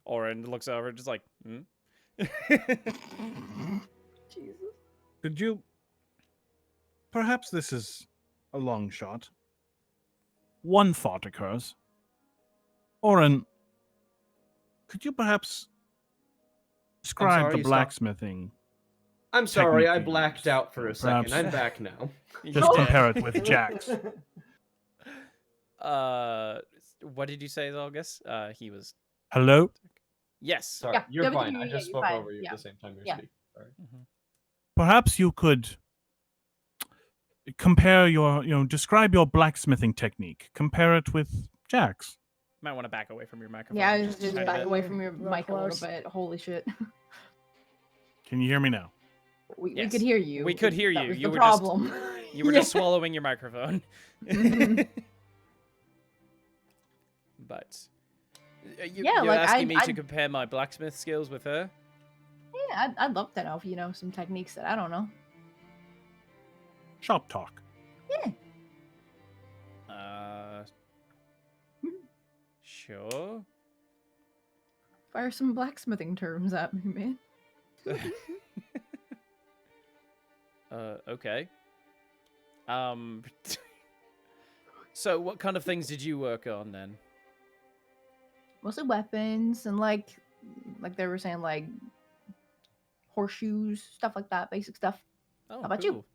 [SPEAKER 1] Orin looks over, just like,
[SPEAKER 2] Jesus.
[SPEAKER 4] Could you... Perhaps this is a long shot. One thought occurs. Orin, could you perhaps describe the blacksmithing?
[SPEAKER 5] I'm sorry, I
[SPEAKER 4] technique you
[SPEAKER 5] blacked
[SPEAKER 4] use?
[SPEAKER 5] out for a second. I'm back now.
[SPEAKER 4] Just compare it with Jacq's.
[SPEAKER 1] What did you say, August? He was...
[SPEAKER 4] Hello?
[SPEAKER 1] Yes.
[SPEAKER 5] Sorry,
[SPEAKER 2] Yeah,
[SPEAKER 5] you're
[SPEAKER 2] yeah, we
[SPEAKER 5] fine.
[SPEAKER 2] can
[SPEAKER 5] I
[SPEAKER 2] hear
[SPEAKER 5] just
[SPEAKER 2] you,
[SPEAKER 5] spoke
[SPEAKER 2] fine.
[SPEAKER 5] over you
[SPEAKER 2] Yeah.
[SPEAKER 5] at the same time you're
[SPEAKER 2] Yeah.
[SPEAKER 5] speaking. Sorry.
[SPEAKER 4] Perhaps you could compare describe your blacksmithing technique. Compare it with Jacq's.
[SPEAKER 1] Might want to back away from your microphone.
[SPEAKER 2] Yeah,
[SPEAKER 1] just
[SPEAKER 2] just
[SPEAKER 1] a tiny
[SPEAKER 2] back
[SPEAKER 1] bit.
[SPEAKER 2] away from your
[SPEAKER 3] Real
[SPEAKER 2] mic a little
[SPEAKER 3] close.
[SPEAKER 2] bit. Holy shit.
[SPEAKER 4] Can you hear me now?
[SPEAKER 2] We
[SPEAKER 1] Yes.
[SPEAKER 2] could hear you.
[SPEAKER 1] We could hear
[SPEAKER 2] That
[SPEAKER 1] you.
[SPEAKER 2] was
[SPEAKER 1] You
[SPEAKER 2] the
[SPEAKER 1] were just-
[SPEAKER 2] problem.
[SPEAKER 1] You were just swallowing your microphone.
[SPEAKER 2] Mhm.
[SPEAKER 1] But
[SPEAKER 2] Yeah,
[SPEAKER 1] you're
[SPEAKER 2] like,
[SPEAKER 1] asking me to
[SPEAKER 2] I'd-
[SPEAKER 1] compare my blacksmith skills with her?
[SPEAKER 2] Yeah, I'd love to know, some techniques that I don't know.
[SPEAKER 4] Shop talk.
[SPEAKER 2] Yeah.
[SPEAKER 1] Sure.
[SPEAKER 2] Fire some blacksmithing terms at me, man.
[SPEAKER 1] Okay. So what kind of things did you work on then?
[SPEAKER 2] Mostly weapons and like they were saying, like horseshoes, stuff like that, basic stuff.
[SPEAKER 1] Oh,
[SPEAKER 2] How about you?
[SPEAKER 1] cool.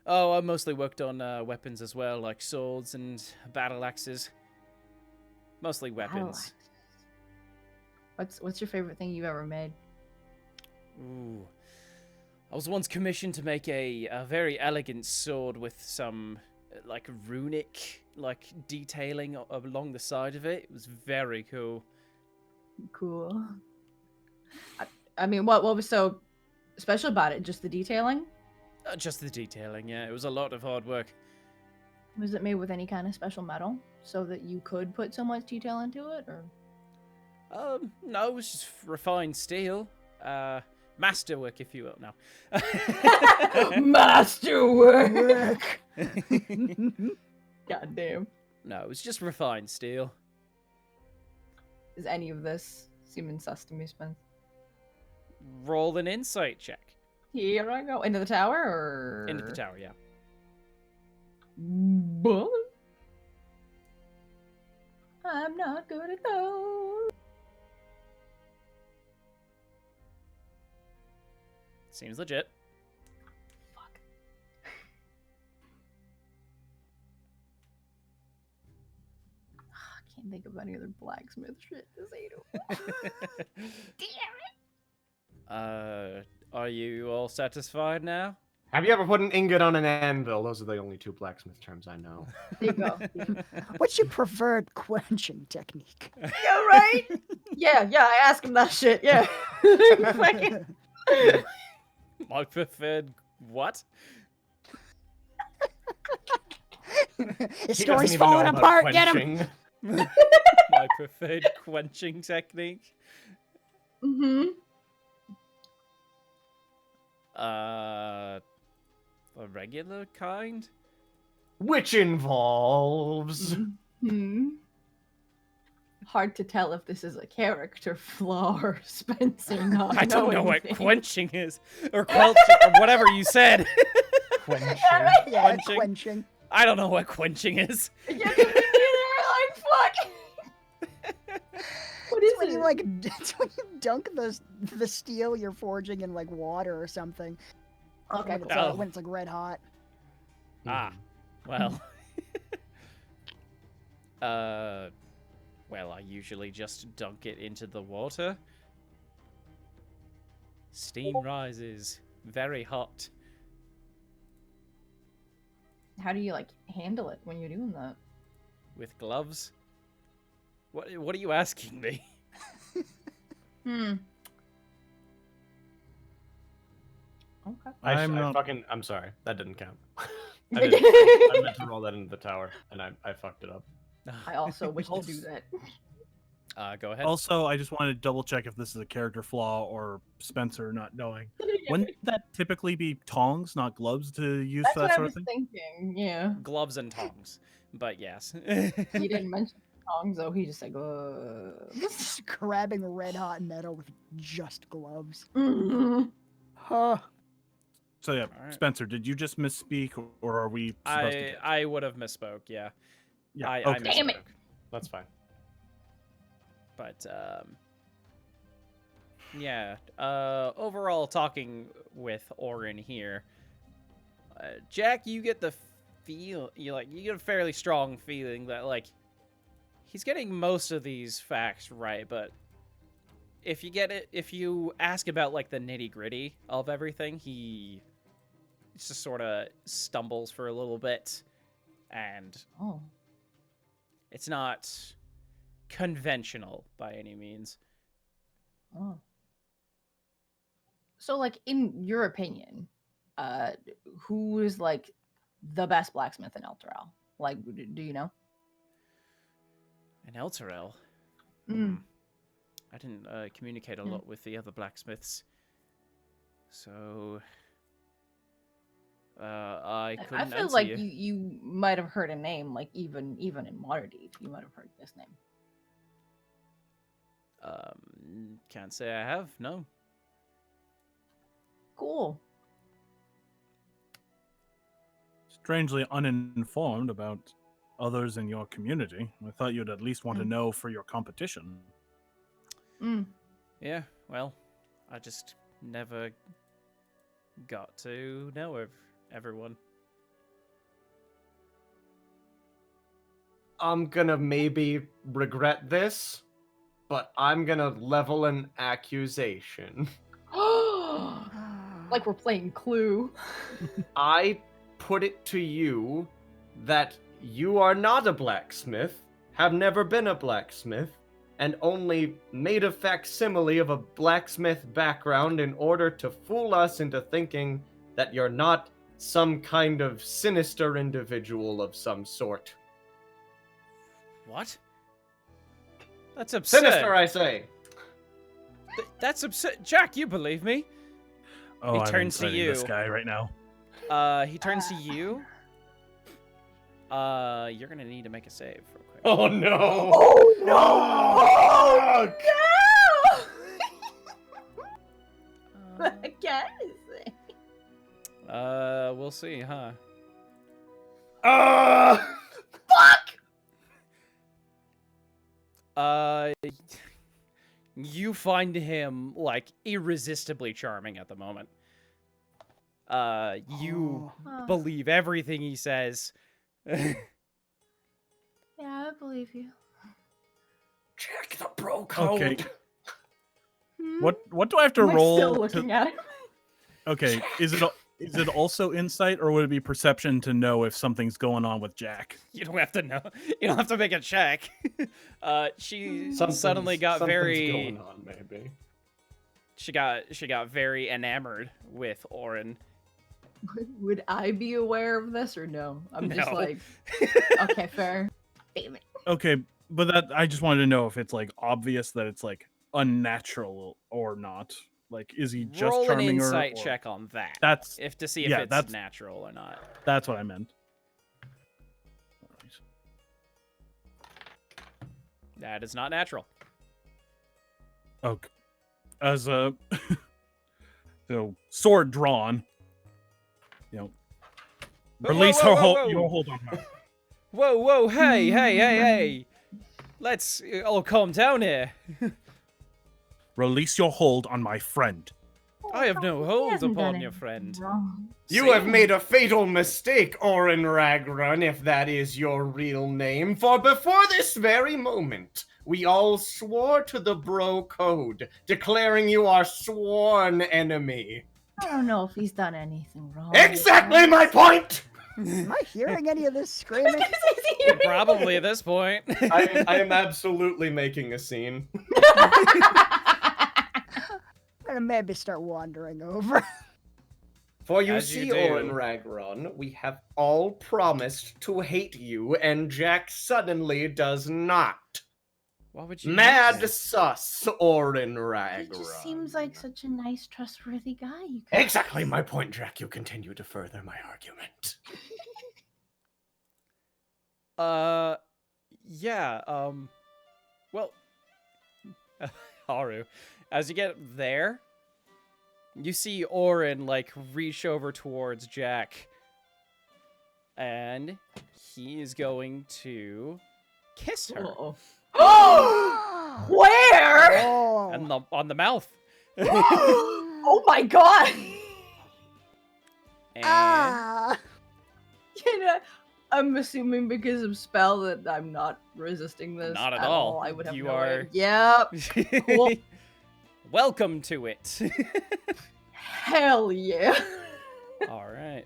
[SPEAKER 1] Oh, I mostly worked on weapons as well, like swords and battle axes. Mostly weapons.
[SPEAKER 2] What's your favorite thing you've ever made?
[SPEAKER 1] Ooh. I was once commissioned to make a very elegant sword with some like runic detailing along the side of it. It was very cool.
[SPEAKER 2] Cool. I mean, what was so? special about it? Just the detailing?
[SPEAKER 1] Just the detailing, yeah. It was a lot of hard work.
[SPEAKER 2] Was it made with any kind of special metal so that you could put so much detail into it, or?
[SPEAKER 1] No, it was just refined steel. Masterwork, if you will. No.
[SPEAKER 2] Masterwork. God damn.
[SPEAKER 1] No, it was just refined steel.
[SPEAKER 2] Is any of this seeming sus to me, Spence?
[SPEAKER 1] Roll an insight check.
[SPEAKER 2] Here I go. Into the tower, or?
[SPEAKER 1] Into the tower, yeah.
[SPEAKER 2] But I'm not good at those.
[SPEAKER 1] Seems legit.
[SPEAKER 2] Fuck. I can't think of any other blacksmith shit to say to him. Damn it!
[SPEAKER 1] Are you all satisfied now?
[SPEAKER 5] Have you ever put an ingot on an anvil? Those are the only 2 blacksmith terms I know.
[SPEAKER 2] There you go.
[SPEAKER 3] What's your preferred quenching technique?
[SPEAKER 2] Yeah, right? Yeah, I asked him that shit, yeah. Fucking-
[SPEAKER 1] My preferred what?
[SPEAKER 3] His
[SPEAKER 5] He
[SPEAKER 3] story's
[SPEAKER 5] doesn't even know
[SPEAKER 3] falling
[SPEAKER 5] about
[SPEAKER 3] apart. Get him.
[SPEAKER 5] quenching.
[SPEAKER 1] My preferred quenching technique?
[SPEAKER 2] Mhm.
[SPEAKER 1] A regular kind?
[SPEAKER 5] Which involves...
[SPEAKER 2] Hmm. Hard to tell if this is a character flaw or Spencer not
[SPEAKER 1] I don't know what
[SPEAKER 2] knowing things.
[SPEAKER 1] quenching is. Or quelching, or whatever you said.
[SPEAKER 5] Quenching.
[SPEAKER 3] Yeah,
[SPEAKER 1] Quenching.
[SPEAKER 3] quenching.
[SPEAKER 1] I don't know what quenching is.
[SPEAKER 2] Yeah, me neither. Like, fuck. What is
[SPEAKER 3] It's when
[SPEAKER 2] it?
[SPEAKER 3] you like, it's when you dunk the steel you're forging in like water or something.
[SPEAKER 2] Okay,
[SPEAKER 3] When
[SPEAKER 2] cool.
[SPEAKER 3] it's,
[SPEAKER 1] Oh.
[SPEAKER 3] when it's like red hot.
[SPEAKER 1] Ah, well. Well, I usually just dunk it into the water. Steam rises. Very hot.
[SPEAKER 2] How do you like handle it when you're doing that?
[SPEAKER 1] With gloves. What are you asking me?
[SPEAKER 2] Hmm. Okay.
[SPEAKER 5] I'm sorry. That didn't count. I meant to roll that into the tower, and I fucked it up.
[SPEAKER 2] I also wish to do that.
[SPEAKER 1] Go ahead.
[SPEAKER 4] Also, I just wanted to double check if this is a character flaw or Spencer not knowing. Wouldn't that typically be tongs, not gloves, to use
[SPEAKER 2] That's
[SPEAKER 4] for
[SPEAKER 2] what
[SPEAKER 4] that
[SPEAKER 2] I
[SPEAKER 4] sort
[SPEAKER 2] was
[SPEAKER 4] of thing?
[SPEAKER 2] thinking. Yeah.
[SPEAKER 1] Gloves and tongs. But yes.
[SPEAKER 2] He didn't mention tongs though. He just like,
[SPEAKER 3] Just grabbing red hot metal with just gloves.
[SPEAKER 2] Mhm.
[SPEAKER 3] Huh.
[SPEAKER 4] So yeah,
[SPEAKER 1] Alright.
[SPEAKER 4] Spencer, did you just misspeak, or are we supposed to?
[SPEAKER 1] I would have misspoke, yeah.
[SPEAKER 4] Yeah.
[SPEAKER 1] I
[SPEAKER 4] Okay.
[SPEAKER 2] Damn it.
[SPEAKER 1] misspoke.
[SPEAKER 5] That's fine.
[SPEAKER 1] But yeah. Overall, talking with Orin here, Jacq, you get the you get a fairly strong feeling that like he's getting most of these facts right, but if you ask about like the nitty gritty of everything, he just sort of stumbles for a little bit, and
[SPEAKER 2] Oh.
[SPEAKER 1] it's not conventional by any means.
[SPEAKER 2] Oh. So, like, in your opinion, who is like the best blacksmith in Elturel? Like, do you know?
[SPEAKER 1] In Elturel,
[SPEAKER 2] Mm.
[SPEAKER 1] I didn't communicate a
[SPEAKER 2] Hmm.
[SPEAKER 1] lot with the other blacksmiths, so I
[SPEAKER 2] I
[SPEAKER 1] couldn't
[SPEAKER 2] feel
[SPEAKER 1] answer
[SPEAKER 2] like
[SPEAKER 1] you.
[SPEAKER 2] you might have heard a name, like even in Waterdeep, you might have heard this name.
[SPEAKER 1] Can't say I have. No.
[SPEAKER 2] Cool.
[SPEAKER 4] Strangely uninformed about others in your community. I thought you'd at least want to
[SPEAKER 2] Mm.
[SPEAKER 4] know for your competition.
[SPEAKER 2] Mm.
[SPEAKER 1] Yeah. Well, I just never got to know everyone.
[SPEAKER 5] I'm gonna maybe regret this, but I'm gonna level an accusation.
[SPEAKER 2] Like we're playing Clue.
[SPEAKER 5] I put it to you that you are not a blacksmith, have never been a blacksmith, and only made a facsimile of a blacksmith background in order to fool us into thinking that you're not some kind of sinister individual of some sort.
[SPEAKER 1] What? That's absurd.
[SPEAKER 5] Sinister, I say.
[SPEAKER 1] That's absurd. Jacq, you believe me?
[SPEAKER 4] Oh,
[SPEAKER 1] He
[SPEAKER 4] I'm
[SPEAKER 1] turns to
[SPEAKER 4] inciting this
[SPEAKER 1] you.
[SPEAKER 4] guy right now.
[SPEAKER 1] He turns to you. You're gonna need to make a save real quick.
[SPEAKER 5] Oh no!
[SPEAKER 2] Oh no! Oh, no! I guess.
[SPEAKER 1] We'll see, huh?
[SPEAKER 2] Fuck!
[SPEAKER 1] You find him, like, irresistibly charming at the moment. You believe everything he says.
[SPEAKER 2] Yeah, I believe you.
[SPEAKER 5] Check the bro code.
[SPEAKER 4] Okay.
[SPEAKER 2] Hmm?
[SPEAKER 4] What do I have to
[SPEAKER 2] Am I
[SPEAKER 4] roll?
[SPEAKER 2] still looking at him?
[SPEAKER 4] Okay, is it also insight, or would it be perception to know if something's going on with Jacq?
[SPEAKER 1] You don't have to know. You don't have to make a check. She suddenly got
[SPEAKER 5] Something's
[SPEAKER 1] very.
[SPEAKER 5] going on, maybe.
[SPEAKER 1] She got very enamored with Orin.
[SPEAKER 2] Would I be aware of this or no? I'm just
[SPEAKER 1] No.
[SPEAKER 2] like, okay, fair. Damn it.
[SPEAKER 4] Okay, but that I just wanted to know if it's like obvious that it's like unnatural or not. Like, is he just
[SPEAKER 1] Roll an
[SPEAKER 4] charming
[SPEAKER 1] insight
[SPEAKER 4] or
[SPEAKER 1] check on that.
[SPEAKER 4] That's
[SPEAKER 1] If to see if
[SPEAKER 4] yeah,
[SPEAKER 1] it's
[SPEAKER 4] that's-
[SPEAKER 1] natural or not.
[SPEAKER 4] that's what I meant.
[SPEAKER 1] That is not natural.
[SPEAKER 4] Okay, as a so sword drawn, you know,
[SPEAKER 1] Whoa,
[SPEAKER 4] release
[SPEAKER 1] whoa,
[SPEAKER 4] her
[SPEAKER 1] whoa,
[SPEAKER 4] hold.
[SPEAKER 1] whoa.
[SPEAKER 4] Your hold on her.
[SPEAKER 1] Whoa, hey. Let's all calm down here.
[SPEAKER 4] Release your hold on my friend.
[SPEAKER 1] I have no
[SPEAKER 2] He
[SPEAKER 1] hold
[SPEAKER 2] hasn't done
[SPEAKER 1] upon your
[SPEAKER 2] anything
[SPEAKER 1] friend.
[SPEAKER 2] wrong.
[SPEAKER 5] You have made a fatal mistake, Orin Ragrun, if that is your real name, for before this very moment, we all swore to the bro code, declaring you our sworn enemy.
[SPEAKER 2] I don't know if he's done anything wrong.
[SPEAKER 5] Exactly my point!
[SPEAKER 3] Am I hearing any of this screaming?
[SPEAKER 1] Probably at this point.
[SPEAKER 5] I am absolutely making a scene.
[SPEAKER 3] I'm gonna maybe start wandering over.
[SPEAKER 5] For you
[SPEAKER 1] As you
[SPEAKER 5] see,
[SPEAKER 1] do.
[SPEAKER 5] Orin Ragron, we have all promised to hate you, and Jacq suddenly does not.
[SPEAKER 1] Why would you?
[SPEAKER 5] Mad
[SPEAKER 1] not?
[SPEAKER 5] sus, Orin
[SPEAKER 2] He
[SPEAKER 5] Ragron.
[SPEAKER 2] just seems like such a nice, trustworthy guy. You could...
[SPEAKER 5] Exactly my point, Jacq. You continue to further my argument.
[SPEAKER 1] Yeah. Well, Haru, as you get there, you see Orin like reach over towards Jacq, and he is going to kiss her
[SPEAKER 2] Oh! Where?
[SPEAKER 3] Oh.
[SPEAKER 1] and on the mouth.
[SPEAKER 2] Oh my god!
[SPEAKER 1] And
[SPEAKER 3] Ah.
[SPEAKER 2] You know, I'm assuming because of spell that I'm not resisting this.
[SPEAKER 1] Not at all.
[SPEAKER 2] I would have
[SPEAKER 1] You
[SPEAKER 2] no
[SPEAKER 1] are-
[SPEAKER 2] idea. Yep. Cool.
[SPEAKER 1] welcome to it.
[SPEAKER 2] Hell yeah.
[SPEAKER 1] All right.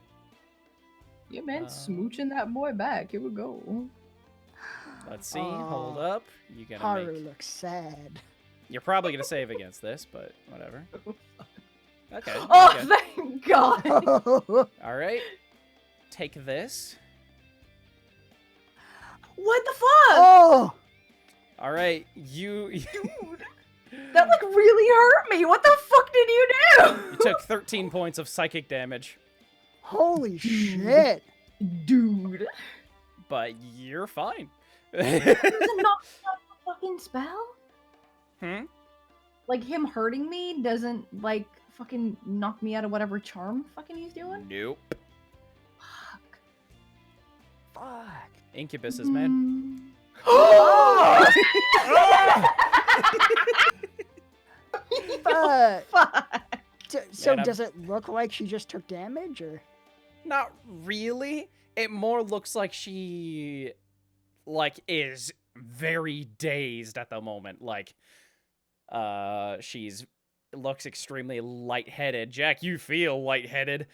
[SPEAKER 2] Yeah, man, smooching that boy back. Here we go.
[SPEAKER 1] Let's see. Hold
[SPEAKER 3] Aw.
[SPEAKER 1] up. You gotta
[SPEAKER 3] Haru
[SPEAKER 1] make.
[SPEAKER 3] looks sad.
[SPEAKER 1] You're probably gonna save against this, but whatever. Okay.
[SPEAKER 2] Oh,
[SPEAKER 1] okay.
[SPEAKER 2] thank God.
[SPEAKER 1] All right. Take this.
[SPEAKER 2] What the fuck?
[SPEAKER 3] Oh.
[SPEAKER 1] All right. You
[SPEAKER 2] Dude, that like really hurt me. What the fuck did you do?
[SPEAKER 1] you took 13 points of psychic damage,
[SPEAKER 3] Holy shit.
[SPEAKER 2] Dude.
[SPEAKER 1] but you're fine.
[SPEAKER 2] Does it not a fucking spell?
[SPEAKER 1] Hmm?
[SPEAKER 2] Like him hurting me doesn't like fucking knock me out of whatever charm fucking he's doing?
[SPEAKER 1] Nope.
[SPEAKER 2] Fuck.
[SPEAKER 3] Fuck.
[SPEAKER 1] Incubuses, man.
[SPEAKER 3] Fuck.
[SPEAKER 2] Fuck.
[SPEAKER 3] So
[SPEAKER 1] Man,
[SPEAKER 3] does it look like she just took damage, or?
[SPEAKER 1] Not really. It more looks like she is very dazed at the moment. Like she's looks extremely lightheaded. Jacq, you feel lightheaded.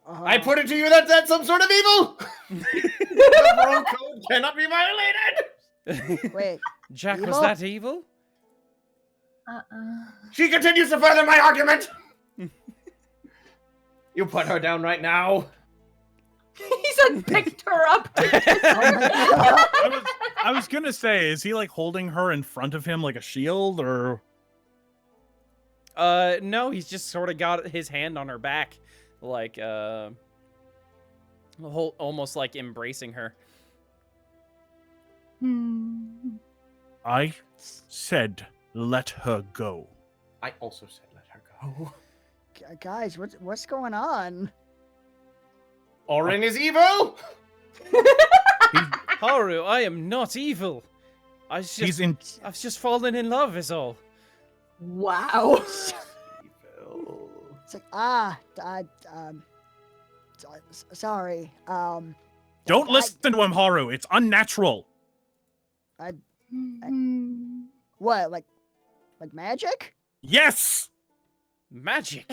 [SPEAKER 5] I put it to you that that's some sort of evil! The bro code cannot be violated!
[SPEAKER 3] Wait,
[SPEAKER 1] Jacq, was
[SPEAKER 3] Evil?
[SPEAKER 1] that evil?
[SPEAKER 5] She continues to further my argument! You put her down right now.
[SPEAKER 2] He's like picked her up.
[SPEAKER 3] oh my god.
[SPEAKER 4] I was gonna say, is he like holding her in front of him like a shield, or?
[SPEAKER 1] No, he's just sort of got his hand on her back, like, almost like embracing her.
[SPEAKER 4] I said, let her go.
[SPEAKER 5] I also said let her go.
[SPEAKER 3] Guys, what's going on?
[SPEAKER 5] Orin is evil!
[SPEAKER 1] Haru, I am not evil. I've just fallen in love, is all.
[SPEAKER 2] Wow.
[SPEAKER 5] Evil.
[SPEAKER 3] It's like sorry.
[SPEAKER 4] Don't listen to him, Haru. It's unnatural.
[SPEAKER 3] What, like magic?
[SPEAKER 4] Yes.
[SPEAKER 1] Magic.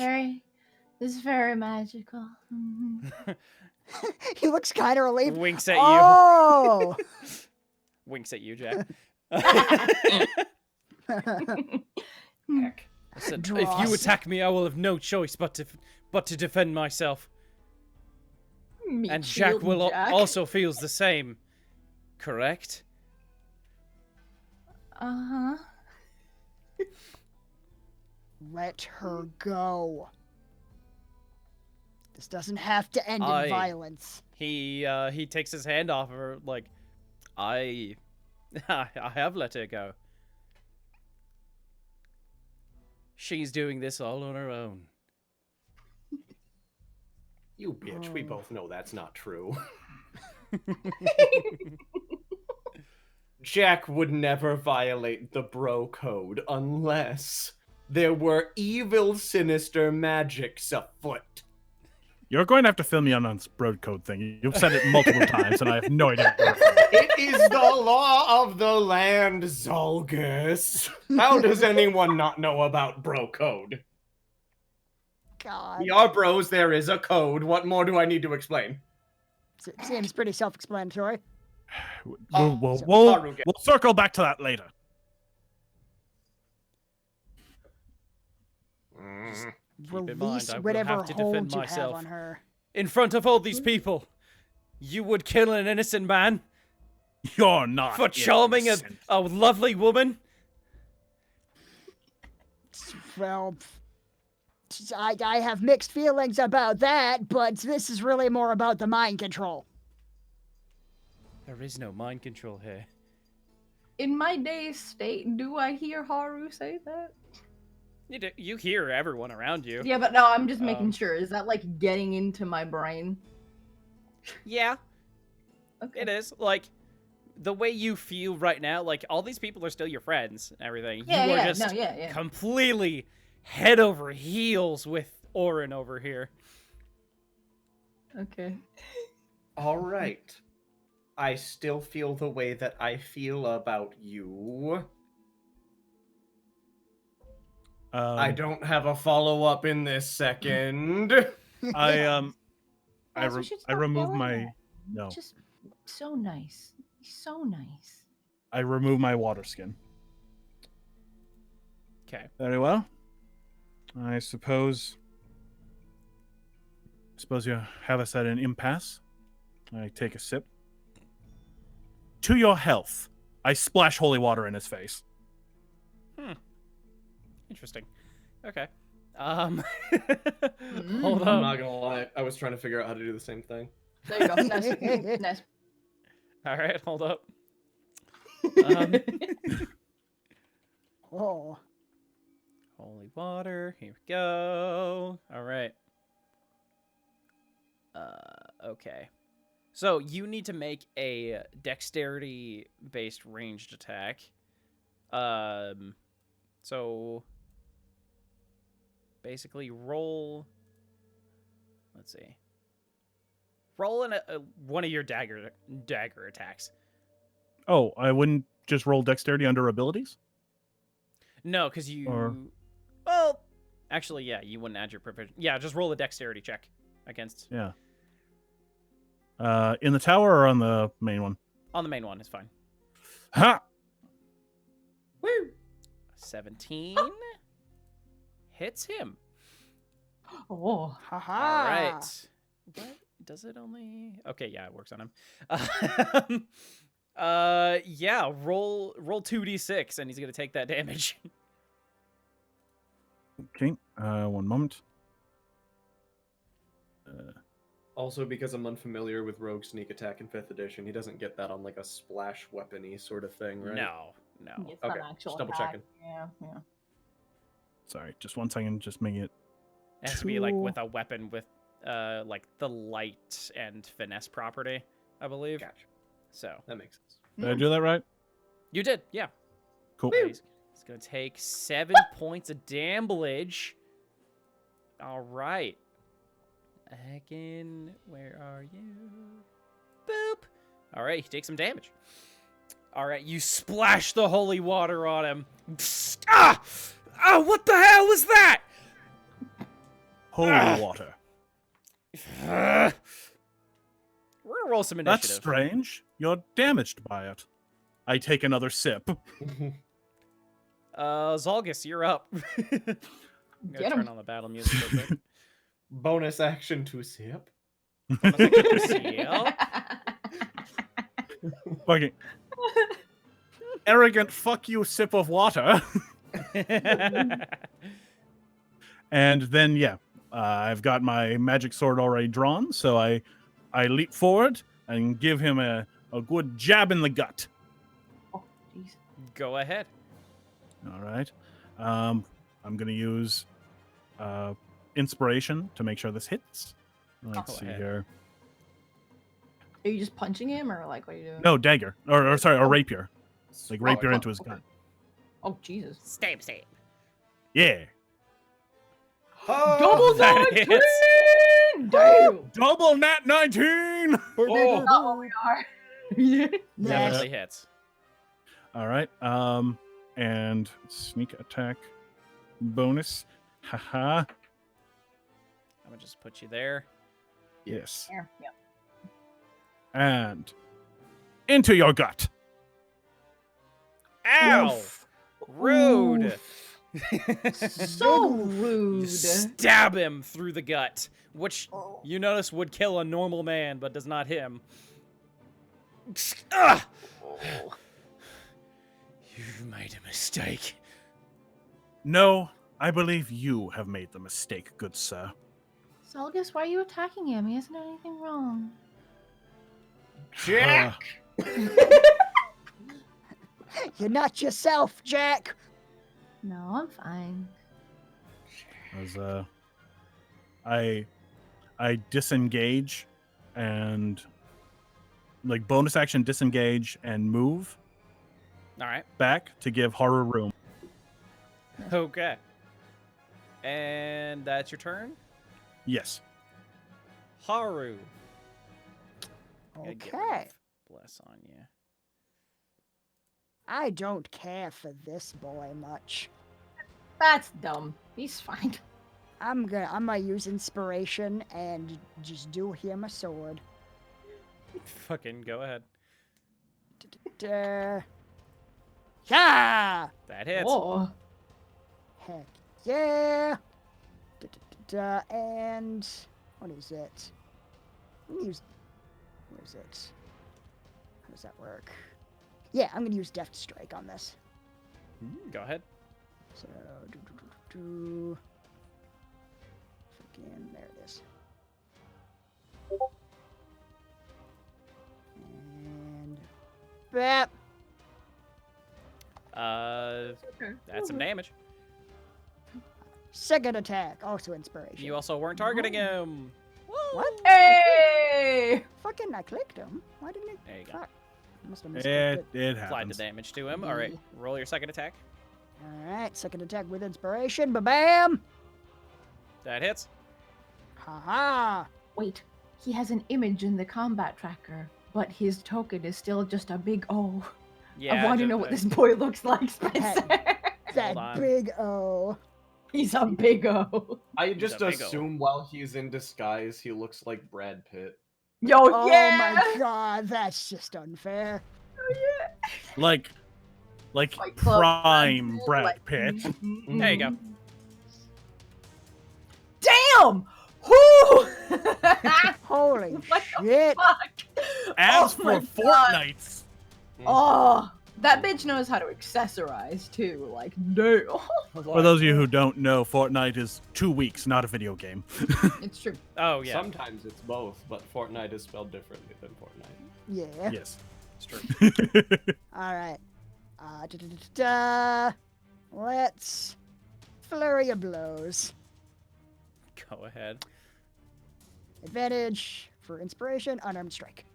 [SPEAKER 2] It's very magical.
[SPEAKER 3] He looks kind of relieved.
[SPEAKER 1] Winks at you.
[SPEAKER 3] Oh.
[SPEAKER 1] Winks at you, Jacq.
[SPEAKER 5] Heck.
[SPEAKER 1] Listen, if
[SPEAKER 3] Dross.
[SPEAKER 1] you attack me, I will have no choice but to defend myself. And Jacq will also feels the same. Correct?
[SPEAKER 2] Uh-huh.
[SPEAKER 3] Let her go. This doesn't have to end in violence.
[SPEAKER 1] He takes his hand off of her, like, I have let her go. She's doing this all on her own.
[SPEAKER 5] You bitch, we both know that's not true. Jacq would never violate the bro code unless there were evil, sinister magics afoot.
[SPEAKER 4] You're going to have to fill me in on this broad code thing. You've said it multiple times, and I have no idea.
[SPEAKER 5] It is the law of the land, Zolgus. How does anyone not know about bro code?
[SPEAKER 3] God.
[SPEAKER 5] We are bros, there is a code. What more do I need to explain?
[SPEAKER 3] Seems pretty self-explanatory.
[SPEAKER 4] We'll circle back to that later.
[SPEAKER 1] Keep in mind,
[SPEAKER 3] Release
[SPEAKER 1] I will
[SPEAKER 3] whatever
[SPEAKER 1] have to defend
[SPEAKER 3] hold you have
[SPEAKER 1] myself.
[SPEAKER 3] on her.
[SPEAKER 1] In front of all these people, you would kill an innocent man
[SPEAKER 4] You're not
[SPEAKER 1] for charming
[SPEAKER 4] innocent.
[SPEAKER 1] a lovely woman?
[SPEAKER 3] Well, I have mixed feelings about that, but this is really more about the mind control.
[SPEAKER 1] There is no mind control here.
[SPEAKER 2] In my dazed state, do I hear Haru say that?
[SPEAKER 1] You hear everyone around you.
[SPEAKER 2] Yeah, but no, I'm just making
[SPEAKER 1] Um,
[SPEAKER 2] sure. Is that like getting into my brain?
[SPEAKER 1] Yeah,
[SPEAKER 2] Okay.
[SPEAKER 1] it is. Like, the way you feel right now, like, all these people are still your friends and everything.
[SPEAKER 2] Yeah,
[SPEAKER 1] you are
[SPEAKER 2] yeah,
[SPEAKER 1] just
[SPEAKER 2] no, yeah.
[SPEAKER 1] completely head over heels with Orin over here.
[SPEAKER 2] Okay.
[SPEAKER 5] All right. I still feel the way that I feel about you. I don't have a follow-up in this second.
[SPEAKER 4] I
[SPEAKER 2] Guys, we should stop
[SPEAKER 4] remove
[SPEAKER 2] yelling
[SPEAKER 4] my
[SPEAKER 2] at him.
[SPEAKER 4] no.
[SPEAKER 2] Just so nice. He's so nice.
[SPEAKER 4] I remove my water skin.
[SPEAKER 1] Okay.
[SPEAKER 4] Very well. I suppose you have us at an impasse. I take a sip. To your health. I splash holy water in his face.
[SPEAKER 1] Interesting. Okay. Hold
[SPEAKER 5] I'm
[SPEAKER 1] on.
[SPEAKER 5] not gonna lie, I was trying to figure out how to do the same thing.
[SPEAKER 2] There you go. Nice. Nice.
[SPEAKER 1] All right, hold up.
[SPEAKER 3] Oh.
[SPEAKER 1] Holy water. Here we go. All right. Okay. So you need to make a dexterity-based ranged attack. So basically roll. Let's see. Roll in one of your dagger attacks.
[SPEAKER 4] Oh, I wouldn't just roll dexterity under abilities?
[SPEAKER 1] No, because you.
[SPEAKER 4] Or-
[SPEAKER 1] Well, Actually, yeah, you wouldn't add your proficiency. Yeah, just roll a dexterity check against.
[SPEAKER 4] Yeah. In the tower or on the main one?
[SPEAKER 1] On the main one is fine.
[SPEAKER 4] Ha!
[SPEAKER 5] Woo!
[SPEAKER 1] 17 hits him.
[SPEAKER 2] Oh.
[SPEAKER 3] Haha.
[SPEAKER 1] All right. What does it only? Okay, yeah, it works on him. Yeah, roll 2d6 and he's gonna take that damage.
[SPEAKER 4] Okay, 1 moment.
[SPEAKER 5] Also, because I'm unfamiliar with Rogue Sneak Attack in 5th edition, he doesn't get that on like a splash weapon-y sort of thing, right?
[SPEAKER 1] No.
[SPEAKER 2] It's
[SPEAKER 5] Okay,
[SPEAKER 2] not actual
[SPEAKER 5] just double
[SPEAKER 2] attack.
[SPEAKER 5] checking.
[SPEAKER 2] Yeah.
[SPEAKER 4] Sorry, just 1 second. Just making it.
[SPEAKER 1] It has to be like with a weapon with like the light and finesse property, I believe.
[SPEAKER 5] Gotcha.
[SPEAKER 1] So
[SPEAKER 5] That makes sense.
[SPEAKER 4] Did I do that right?
[SPEAKER 1] you did, yeah.
[SPEAKER 4] Cool.
[SPEAKER 1] He's gonna take 7 points of damage. All right. Again, where are you? Boop. All right, he takes some damage. All right, you splash the holy water on him. Psst, ah! Ah! What the hell was that?
[SPEAKER 4] Holy water.
[SPEAKER 1] We're gonna roll some initiative.
[SPEAKER 4] That's strange. You're damaged by it. I take another sip.
[SPEAKER 1] Zolgus, you're up. I'm gonna
[SPEAKER 2] Get
[SPEAKER 1] turn
[SPEAKER 2] him.
[SPEAKER 1] on the battle music real quick.
[SPEAKER 5] Bonus action to sip.
[SPEAKER 4] Fucking arrogant fuck you sip of water. And then, yeah, I've got my magic sword already drawn, so I leap forward and give him a good jab in the gut.
[SPEAKER 2] Oh, jeez.
[SPEAKER 1] Go ahead.
[SPEAKER 4] All right. I'm going to use inspiration to make sure this hits. Let's
[SPEAKER 1] Go
[SPEAKER 4] see
[SPEAKER 1] ahead.
[SPEAKER 4] here.
[SPEAKER 2] Are you just punching him, or like what are you doing?
[SPEAKER 4] No, dagger. Or sorry, a
[SPEAKER 2] Oh.
[SPEAKER 4] rapier. Like rapier
[SPEAKER 2] oh,
[SPEAKER 4] into his
[SPEAKER 2] okay.
[SPEAKER 4] gut.
[SPEAKER 2] Oh, Jesus.
[SPEAKER 6] Stab.
[SPEAKER 4] Yeah.
[SPEAKER 2] Double
[SPEAKER 1] that
[SPEAKER 2] 19!
[SPEAKER 1] hits.
[SPEAKER 2] Damn!
[SPEAKER 4] Double nat 19!
[SPEAKER 5] Oh.
[SPEAKER 2] Not what we are. Yeah.
[SPEAKER 1] Definitely hits.
[SPEAKER 4] All right. And sneak attack bonus. Haha.
[SPEAKER 1] I'm gonna just put you there.
[SPEAKER 4] Yes.
[SPEAKER 2] There, yeah.
[SPEAKER 4] And into your gut.
[SPEAKER 1] Ow!
[SPEAKER 2] Oof.
[SPEAKER 1] Rude.
[SPEAKER 2] So
[SPEAKER 1] You
[SPEAKER 2] rude.
[SPEAKER 1] stab him through the gut, which
[SPEAKER 2] Oh.
[SPEAKER 1] you notice would kill a normal man, but does not him. Ah! You've made a mistake.
[SPEAKER 4] No, I believe you have made the mistake, good sir.
[SPEAKER 2] Zolgus, why are you attacking him? He hasn't done anything wrong.
[SPEAKER 5] Jacq!
[SPEAKER 3] You're not yourself, Jacq.
[SPEAKER 2] No, I'm fine.
[SPEAKER 4] As I disengage and like bonus action disengage and move
[SPEAKER 1] All right.
[SPEAKER 4] back to give Haru room.
[SPEAKER 1] Okay. And that's your turn,
[SPEAKER 4] Yes.
[SPEAKER 1] Haru. Gonna get rid
[SPEAKER 3] Okay.
[SPEAKER 1] of Bless on you.
[SPEAKER 3] I don't care for this boy much.
[SPEAKER 2] That's dumb. He's fine.
[SPEAKER 3] I'm gonna use inspiration and just do him a sword.
[SPEAKER 1] Fucking go ahead.
[SPEAKER 3] Yeah.
[SPEAKER 1] That hits.
[SPEAKER 2] Oh.
[SPEAKER 3] Heck yeah. And what is it? I'm gonna use. Where is it? How does that work? Yeah, I'm gonna use Deft Strike on this.
[SPEAKER 1] Go ahead.
[SPEAKER 3] So Freaking, there it is. And bap.
[SPEAKER 1] That's some damage.
[SPEAKER 3] Second attack, also inspiration.
[SPEAKER 1] You also weren't targeting him.
[SPEAKER 3] What?
[SPEAKER 2] Hey!
[SPEAKER 3] Fucking, I clicked him. Why didn't it?
[SPEAKER 1] There you go.
[SPEAKER 3] Fuck. Must have missed
[SPEAKER 4] It
[SPEAKER 1] Applied the
[SPEAKER 4] happens.
[SPEAKER 1] damage to him. All right. Roll your second attack.
[SPEAKER 3] All right, second attack with inspiration. Ba-bam!
[SPEAKER 1] That hits.
[SPEAKER 3] Ha-ha!
[SPEAKER 2] Wait, he has an image in the combat tracker, but his token is still just a big O.
[SPEAKER 1] Yeah.
[SPEAKER 2] I want to know what this boy looks like, Spencer.
[SPEAKER 3] That
[SPEAKER 1] on.
[SPEAKER 3] big O.
[SPEAKER 2] He's a big-o.
[SPEAKER 5] I just
[SPEAKER 1] a big ol'.
[SPEAKER 5] assume while he's in disguise, he looks like Brad Pitt.
[SPEAKER 2] Yo,
[SPEAKER 3] Oh
[SPEAKER 2] yeah!
[SPEAKER 3] my god, that's just unfair.
[SPEAKER 4] Like
[SPEAKER 2] Fight Club,
[SPEAKER 4] prime Brad
[SPEAKER 2] like-
[SPEAKER 4] Pitt.
[SPEAKER 1] There you go.
[SPEAKER 2] Damn! Whoo!
[SPEAKER 3] Holy
[SPEAKER 2] What the
[SPEAKER 3] shit.
[SPEAKER 2] fuck?
[SPEAKER 4] As
[SPEAKER 2] Oh my
[SPEAKER 4] for
[SPEAKER 2] God.
[SPEAKER 4] Fortnites,
[SPEAKER 2] Oh, that bitch knows how to accessorize too. Like, damn.
[SPEAKER 4] for those of you who don't know, Fortnite is 2 weeks, not a video game.
[SPEAKER 2] It's true.
[SPEAKER 1] Oh yeah,
[SPEAKER 5] Sometimes it's both, but Fortnite is spelled differently than Fortnite.
[SPEAKER 3] Yeah.
[SPEAKER 4] Yes.
[SPEAKER 1] it's true.
[SPEAKER 3] All right. Let's flurry of blows.
[SPEAKER 1] Go ahead.
[SPEAKER 3] Advantage for inspiration, unarmed strike.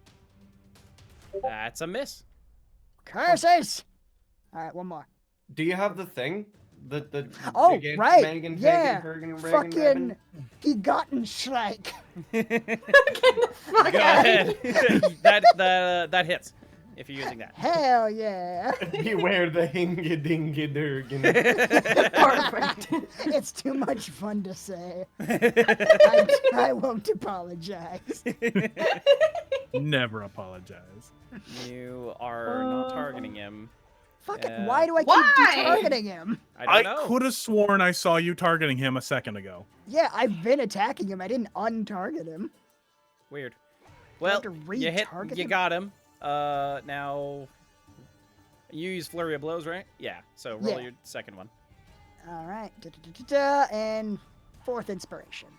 [SPEAKER 1] That's a miss.
[SPEAKER 3] Curses! All right, one more.
[SPEAKER 5] Do you have the thing? The
[SPEAKER 3] Oh,
[SPEAKER 5] Megan-
[SPEAKER 3] right.
[SPEAKER 5] Megan,
[SPEAKER 3] Yeah.
[SPEAKER 5] Hagen,
[SPEAKER 3] Fucking Gegotten strike.
[SPEAKER 2] Get the fuck
[SPEAKER 1] Go
[SPEAKER 2] out
[SPEAKER 1] ahead. that hits. If you're using that.
[SPEAKER 3] Hell yeah.
[SPEAKER 5] Beware the hingy-dingy-durgan.
[SPEAKER 2] Perfect.
[SPEAKER 3] It's too much fun to say. I won't apologize.
[SPEAKER 4] Never apologize.
[SPEAKER 1] You are not targeting him.
[SPEAKER 3] Fuck it. Why do I keep targeting him?
[SPEAKER 1] I
[SPEAKER 4] I
[SPEAKER 1] don't know.
[SPEAKER 4] could have sworn I saw you targeting him a second ago.
[SPEAKER 3] Yeah, I've been attacking him. I didn't untarget him.
[SPEAKER 1] Weird.
[SPEAKER 3] I
[SPEAKER 1] Well,
[SPEAKER 3] have to
[SPEAKER 1] you hit.
[SPEAKER 3] retarget
[SPEAKER 1] You
[SPEAKER 3] him?
[SPEAKER 1] got him. Now you use flurry of blows, right? Yeah. So roll
[SPEAKER 3] Yeah.
[SPEAKER 1] your second one.
[SPEAKER 3] All right. And fourth inspiration.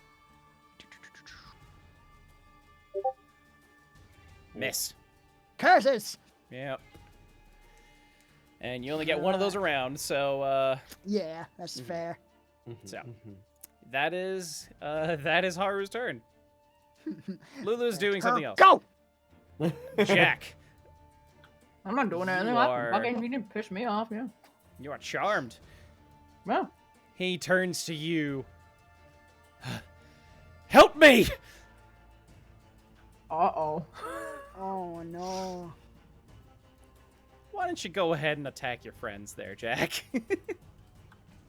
[SPEAKER 1] Miss.
[SPEAKER 3] Curses!
[SPEAKER 1] Yep. And you only get one of those around, so
[SPEAKER 3] Yeah, that's fair.
[SPEAKER 1] So. that is Haru's turn. Lulu's doing something else.
[SPEAKER 3] Go!
[SPEAKER 1] Jacq,
[SPEAKER 2] I'm not doing anything.
[SPEAKER 1] You
[SPEAKER 2] I
[SPEAKER 1] are-
[SPEAKER 2] fucking he didn't piss me off. Yeah.
[SPEAKER 1] you are charmed.
[SPEAKER 2] Well,
[SPEAKER 1] He turns to you. Help me!
[SPEAKER 2] uh-oh.
[SPEAKER 3] Oh no.
[SPEAKER 1] Why don't you go ahead and attack your friends there, Jacq?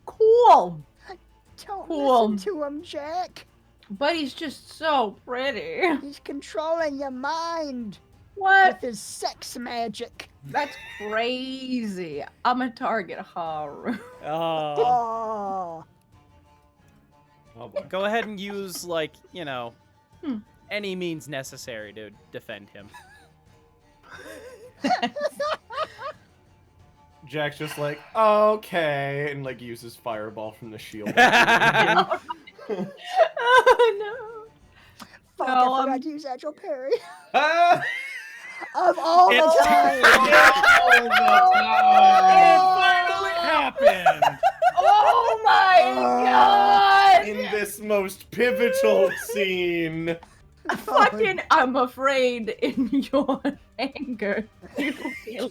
[SPEAKER 2] Cool.
[SPEAKER 3] Don't
[SPEAKER 2] Cool.
[SPEAKER 3] listen to him, Jacq.
[SPEAKER 2] But he's just so pretty.
[SPEAKER 3] He's controlling your mind
[SPEAKER 2] What?
[SPEAKER 3] with his sex magic.
[SPEAKER 2] That's crazy. I'm a target, Haru.
[SPEAKER 1] Oh.
[SPEAKER 3] Oh.
[SPEAKER 5] Oh boy.
[SPEAKER 1] Go ahead and use, like, you know,
[SPEAKER 2] Hmm.
[SPEAKER 1] any means necessary to defend him.
[SPEAKER 5] Jack's just like, okay, and like uses fireball from the shield.
[SPEAKER 2] Oh no.
[SPEAKER 3] Fuck,
[SPEAKER 2] No,
[SPEAKER 3] I forgot to use Agile Parry.
[SPEAKER 5] Ah!
[SPEAKER 3] Of all the
[SPEAKER 4] It's-
[SPEAKER 3] time.
[SPEAKER 4] It finally happened!
[SPEAKER 2] Oh my god!
[SPEAKER 5] In this most pivotal scene.
[SPEAKER 2] Fucking, I'm afraid in your anger. You feel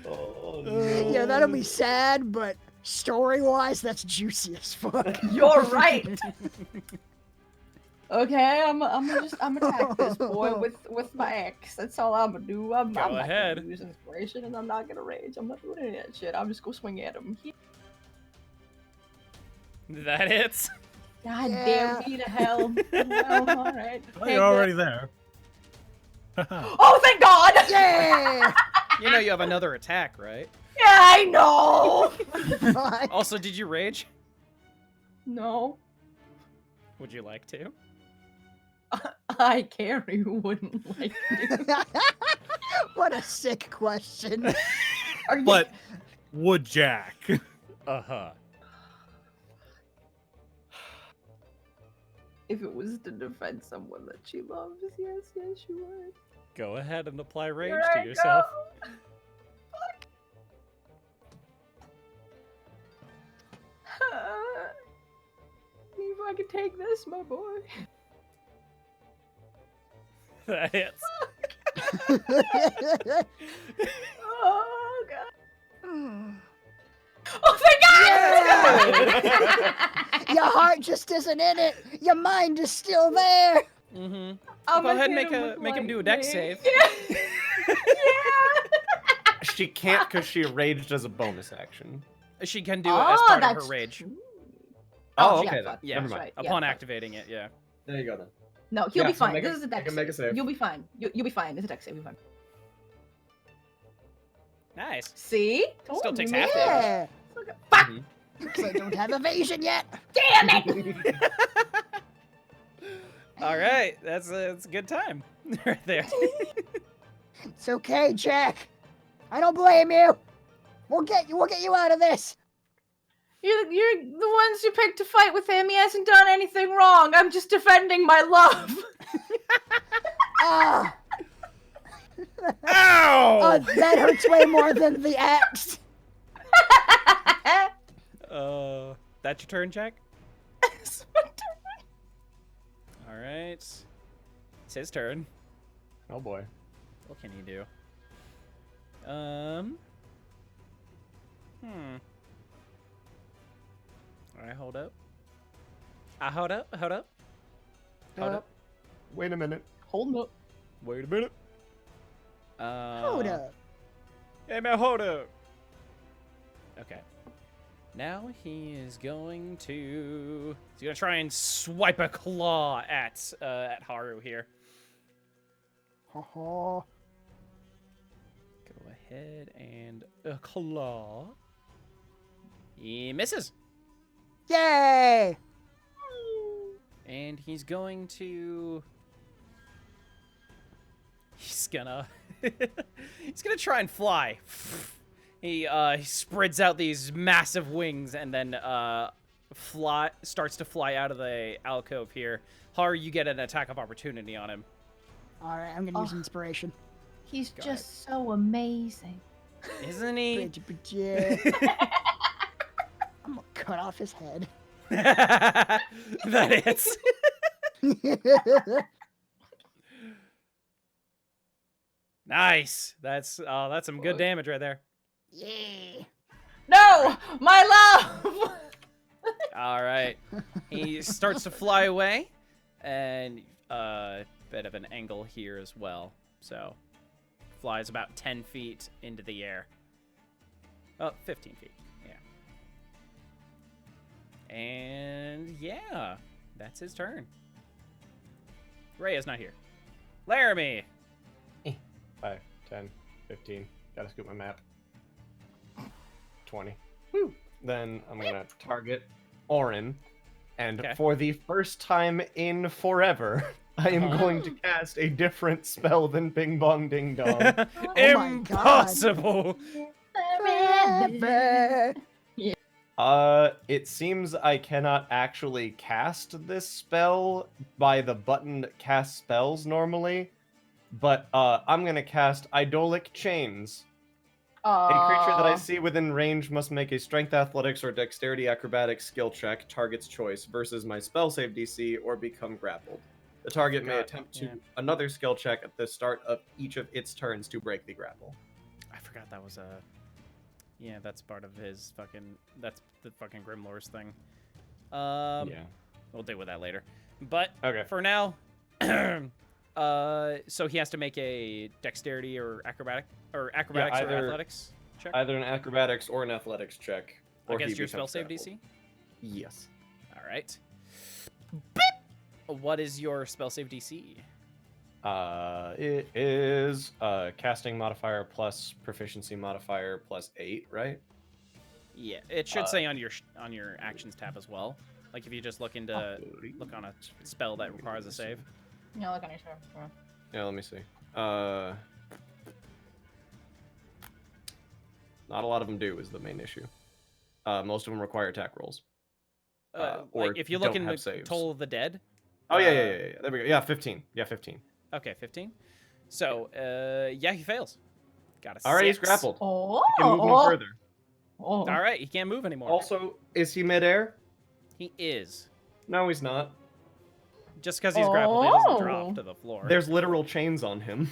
[SPEAKER 5] Oh,
[SPEAKER 3] Yeah, that'll be sad, but story-wise, that's juicy as fuck.
[SPEAKER 2] You're right. Okay, I'm attack this boy with my axe. That's all I'm gonna do. I'm
[SPEAKER 1] Go
[SPEAKER 2] not
[SPEAKER 1] ahead.
[SPEAKER 2] gonna use inspiration, and I'm not gonna rage. I'm not doing any of that shit. I'm just gonna swing at him.
[SPEAKER 1] That hits.
[SPEAKER 2] God
[SPEAKER 3] Yeah.
[SPEAKER 2] damn me to hell. Well, all right.
[SPEAKER 4] Oh, you're already there.
[SPEAKER 2] Oh, thank God!
[SPEAKER 3] Yeah!
[SPEAKER 1] You know you have another attack, right?
[SPEAKER 2] Yeah, I know.
[SPEAKER 3] Fuck.
[SPEAKER 1] Also, did you rage?
[SPEAKER 2] No,
[SPEAKER 1] Would you like to?
[SPEAKER 2] I carry who wouldn't like to.
[SPEAKER 3] What a sick question.
[SPEAKER 2] Are you-
[SPEAKER 4] But would Jacq?
[SPEAKER 1] Uh-huh.
[SPEAKER 2] if it was to defend someone that she loves, yes, she would.
[SPEAKER 1] Go ahead and apply rage
[SPEAKER 2] Here
[SPEAKER 1] to
[SPEAKER 2] I
[SPEAKER 1] yourself.
[SPEAKER 2] go. Fuck. If I could take this, my boy.
[SPEAKER 1] That hits.
[SPEAKER 2] Oh God. Oh thank God!
[SPEAKER 3] Your heart just isn't in it. Your mind is still there.
[SPEAKER 1] Mm-hmm.
[SPEAKER 2] I'm
[SPEAKER 1] Go ahead and
[SPEAKER 2] gonna hit
[SPEAKER 1] make
[SPEAKER 2] with
[SPEAKER 1] him do a dex
[SPEAKER 2] lightning.
[SPEAKER 1] save.
[SPEAKER 2] Yeah. Yeah.
[SPEAKER 5] She can't because she raged as a bonus action.
[SPEAKER 1] She can do it as part of her
[SPEAKER 2] that's
[SPEAKER 1] rage.
[SPEAKER 2] true.
[SPEAKER 5] Oh,
[SPEAKER 2] yeah,
[SPEAKER 5] okay
[SPEAKER 2] fuck.
[SPEAKER 1] Yeah,
[SPEAKER 5] Never
[SPEAKER 2] That's
[SPEAKER 5] mind.
[SPEAKER 2] right. Yeah,
[SPEAKER 1] Upon
[SPEAKER 2] fuck.
[SPEAKER 1] activating it, yeah.
[SPEAKER 5] There you go then.
[SPEAKER 2] No, he'll
[SPEAKER 5] Yeah,
[SPEAKER 2] be
[SPEAKER 5] so
[SPEAKER 2] fine.
[SPEAKER 5] make
[SPEAKER 2] This
[SPEAKER 5] a-
[SPEAKER 2] is a
[SPEAKER 5] make
[SPEAKER 2] dex
[SPEAKER 5] a- make a save.
[SPEAKER 2] You'll be fine. You'll be fine. It's a dex save. You'll be fine.
[SPEAKER 1] Nice.
[SPEAKER 2] See?
[SPEAKER 1] Still
[SPEAKER 2] Told
[SPEAKER 1] takes
[SPEAKER 2] you,
[SPEAKER 1] half
[SPEAKER 2] man.
[SPEAKER 3] Yeah.
[SPEAKER 2] Fuck!
[SPEAKER 3] Because I don't have evasion yet.
[SPEAKER 2] Damn it!
[SPEAKER 1] All right, that's a good time right there.
[SPEAKER 3] It's okay, Jacq. I don't blame you. We'll get you out of this.
[SPEAKER 2] You're the ones you picked to fight with him. He hasn't done anything wrong. I'm just defending my love.
[SPEAKER 3] Ah,
[SPEAKER 1] Ow!
[SPEAKER 3] that hurts way more than the axe.
[SPEAKER 1] That's your turn, Jacq? All right. It's his turn.
[SPEAKER 5] Oh boy.
[SPEAKER 1] What can he do? All right, hold up. Hold up. Hold up.
[SPEAKER 5] Wait a minute.
[SPEAKER 2] Hold up.
[SPEAKER 1] Wait a minute.
[SPEAKER 3] Hold up.
[SPEAKER 1] Hey, man, hold up. Okay. Now he is going to... He's going to try and swipe a claw at Haru here.
[SPEAKER 3] Ha ha.
[SPEAKER 1] Go ahead and a claw. He misses.
[SPEAKER 3] Yay!
[SPEAKER 1] And he's going to... He's gonna... he's gonna try and fly. He spreads out these massive wings and then starts to fly out of the alcove here. Haru, you get an attack of opportunity on him.
[SPEAKER 3] All right, I'm gonna use inspiration.
[SPEAKER 2] He's
[SPEAKER 1] Go
[SPEAKER 2] just so amazing.
[SPEAKER 1] Isn't he?
[SPEAKER 3] I'm gonna cut off his head.
[SPEAKER 1] That is. Nice. That's some good damage right there.
[SPEAKER 3] Yeah.
[SPEAKER 2] No, my love.
[SPEAKER 1] All right. He starts to fly away, and bit of an angle here as well. So flies about 10 feet into the air. Oh, 15 feet. Yeah. And yeah, that's his turn. Rhea's not here. Laramie.
[SPEAKER 5] 5, 10, 15. Gotta scoop my map. 20. Woo! Then I'm gonna target Orin, and
[SPEAKER 1] Okay.
[SPEAKER 5] for the first time in forever, I am going to cast a different spell than Bing Bong Ding Dong.
[SPEAKER 3] my God.
[SPEAKER 1] Impossible.
[SPEAKER 3] Forever.
[SPEAKER 5] It seems I cannot actually cast this spell by the button cast spells normally, but I'm gonna cast Idolic Chains. A creature that I see within range must make a Strength, Athletics, or Dexterity Acrobatics skill check, target's choice, versus my spell save DC, or become grappled. The target may attempt another skill check at the start of each of its turns to break the grapple.
[SPEAKER 1] I forgot that was a... Yeah, that's part of his fucking... That's the fucking Grimlore's thing.
[SPEAKER 5] Yeah.
[SPEAKER 1] We'll deal with that later. But
[SPEAKER 5] Okay.
[SPEAKER 1] for now... so he has to make a Dexterity or Acrobatics or
[SPEAKER 5] either-
[SPEAKER 1] Athletics check?
[SPEAKER 5] Either an Acrobatics or an Athletics check. Or
[SPEAKER 1] Against
[SPEAKER 5] he
[SPEAKER 1] your spell
[SPEAKER 5] becomes
[SPEAKER 1] save
[SPEAKER 5] grappled.
[SPEAKER 1] DC?
[SPEAKER 5] Yes.
[SPEAKER 1] All right. What is your spell save DC?
[SPEAKER 5] It is casting modifier plus proficiency modifier plus 8, right?
[SPEAKER 1] Yeah, it should say on your actions tab as well. Like if you just look on a spell that requires a save.
[SPEAKER 2] No, look on your turn.
[SPEAKER 5] Yeah, let me see. Not a lot of them do is the main issue. Most of them require attack rolls. Or
[SPEAKER 1] like if you look
[SPEAKER 5] don't
[SPEAKER 1] in
[SPEAKER 5] have
[SPEAKER 1] the
[SPEAKER 5] saves.
[SPEAKER 1] Toll of the Dead.
[SPEAKER 5] Oh yeah. There we go. Yeah, 15. Yeah, 15.
[SPEAKER 1] Okay, 15. So, yeah, he fails. Got a
[SPEAKER 5] All right, he's
[SPEAKER 1] 6.
[SPEAKER 5] grappled.
[SPEAKER 2] Oh,
[SPEAKER 5] He can move no further.
[SPEAKER 2] Oh.
[SPEAKER 1] All right, he can't move anymore.
[SPEAKER 5] Also, is he midair?
[SPEAKER 1] He is.
[SPEAKER 5] No, he's not.
[SPEAKER 1] Just because he's grappled, he doesn't
[SPEAKER 2] Oh.
[SPEAKER 1] drop to the floor.
[SPEAKER 5] There's literal chains on him.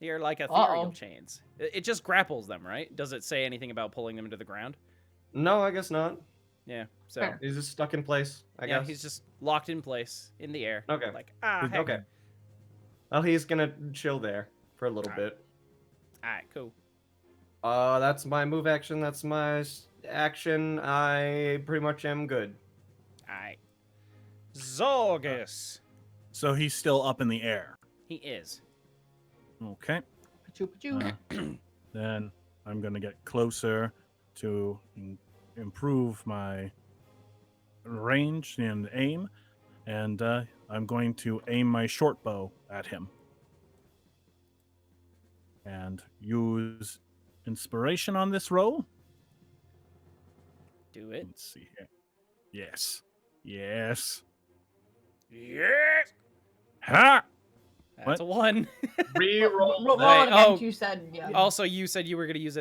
[SPEAKER 1] They're like ethereal
[SPEAKER 2] Uh-oh.
[SPEAKER 1] chains. It just grapples them, right? Does it say anything about pulling them into the ground?
[SPEAKER 5] No, I guess not.
[SPEAKER 1] Yeah. So
[SPEAKER 2] Fair.
[SPEAKER 5] He's just stuck in place, I
[SPEAKER 1] yeah,
[SPEAKER 5] guess.
[SPEAKER 1] he's just locked in place in the air.
[SPEAKER 5] Okay.
[SPEAKER 1] Like heck.
[SPEAKER 5] Okay. Well, he's gonna chill there for a little
[SPEAKER 1] Alright.
[SPEAKER 5] bit.
[SPEAKER 1] All right, cool.
[SPEAKER 5] That's my move action. That's my action. I pretty much am good.
[SPEAKER 1] Alright. Zorgus.
[SPEAKER 4] So he's still up in the air.
[SPEAKER 1] He is.
[SPEAKER 4] Okay.
[SPEAKER 2] Pachoo, pachoo.
[SPEAKER 4] Then I'm going to get closer to improve my range and aim. And I'm going to aim my short bow at him. And use inspiration on this roll.
[SPEAKER 1] Do it.
[SPEAKER 4] Let's see here. Yes. Yes.
[SPEAKER 1] Yes!
[SPEAKER 4] Ha!
[SPEAKER 1] That's a 1.
[SPEAKER 5] Reroll.
[SPEAKER 2] Roll
[SPEAKER 1] Right,
[SPEAKER 2] it again.
[SPEAKER 1] oh.
[SPEAKER 2] You said yeah.
[SPEAKER 1] Also, you said you were going to use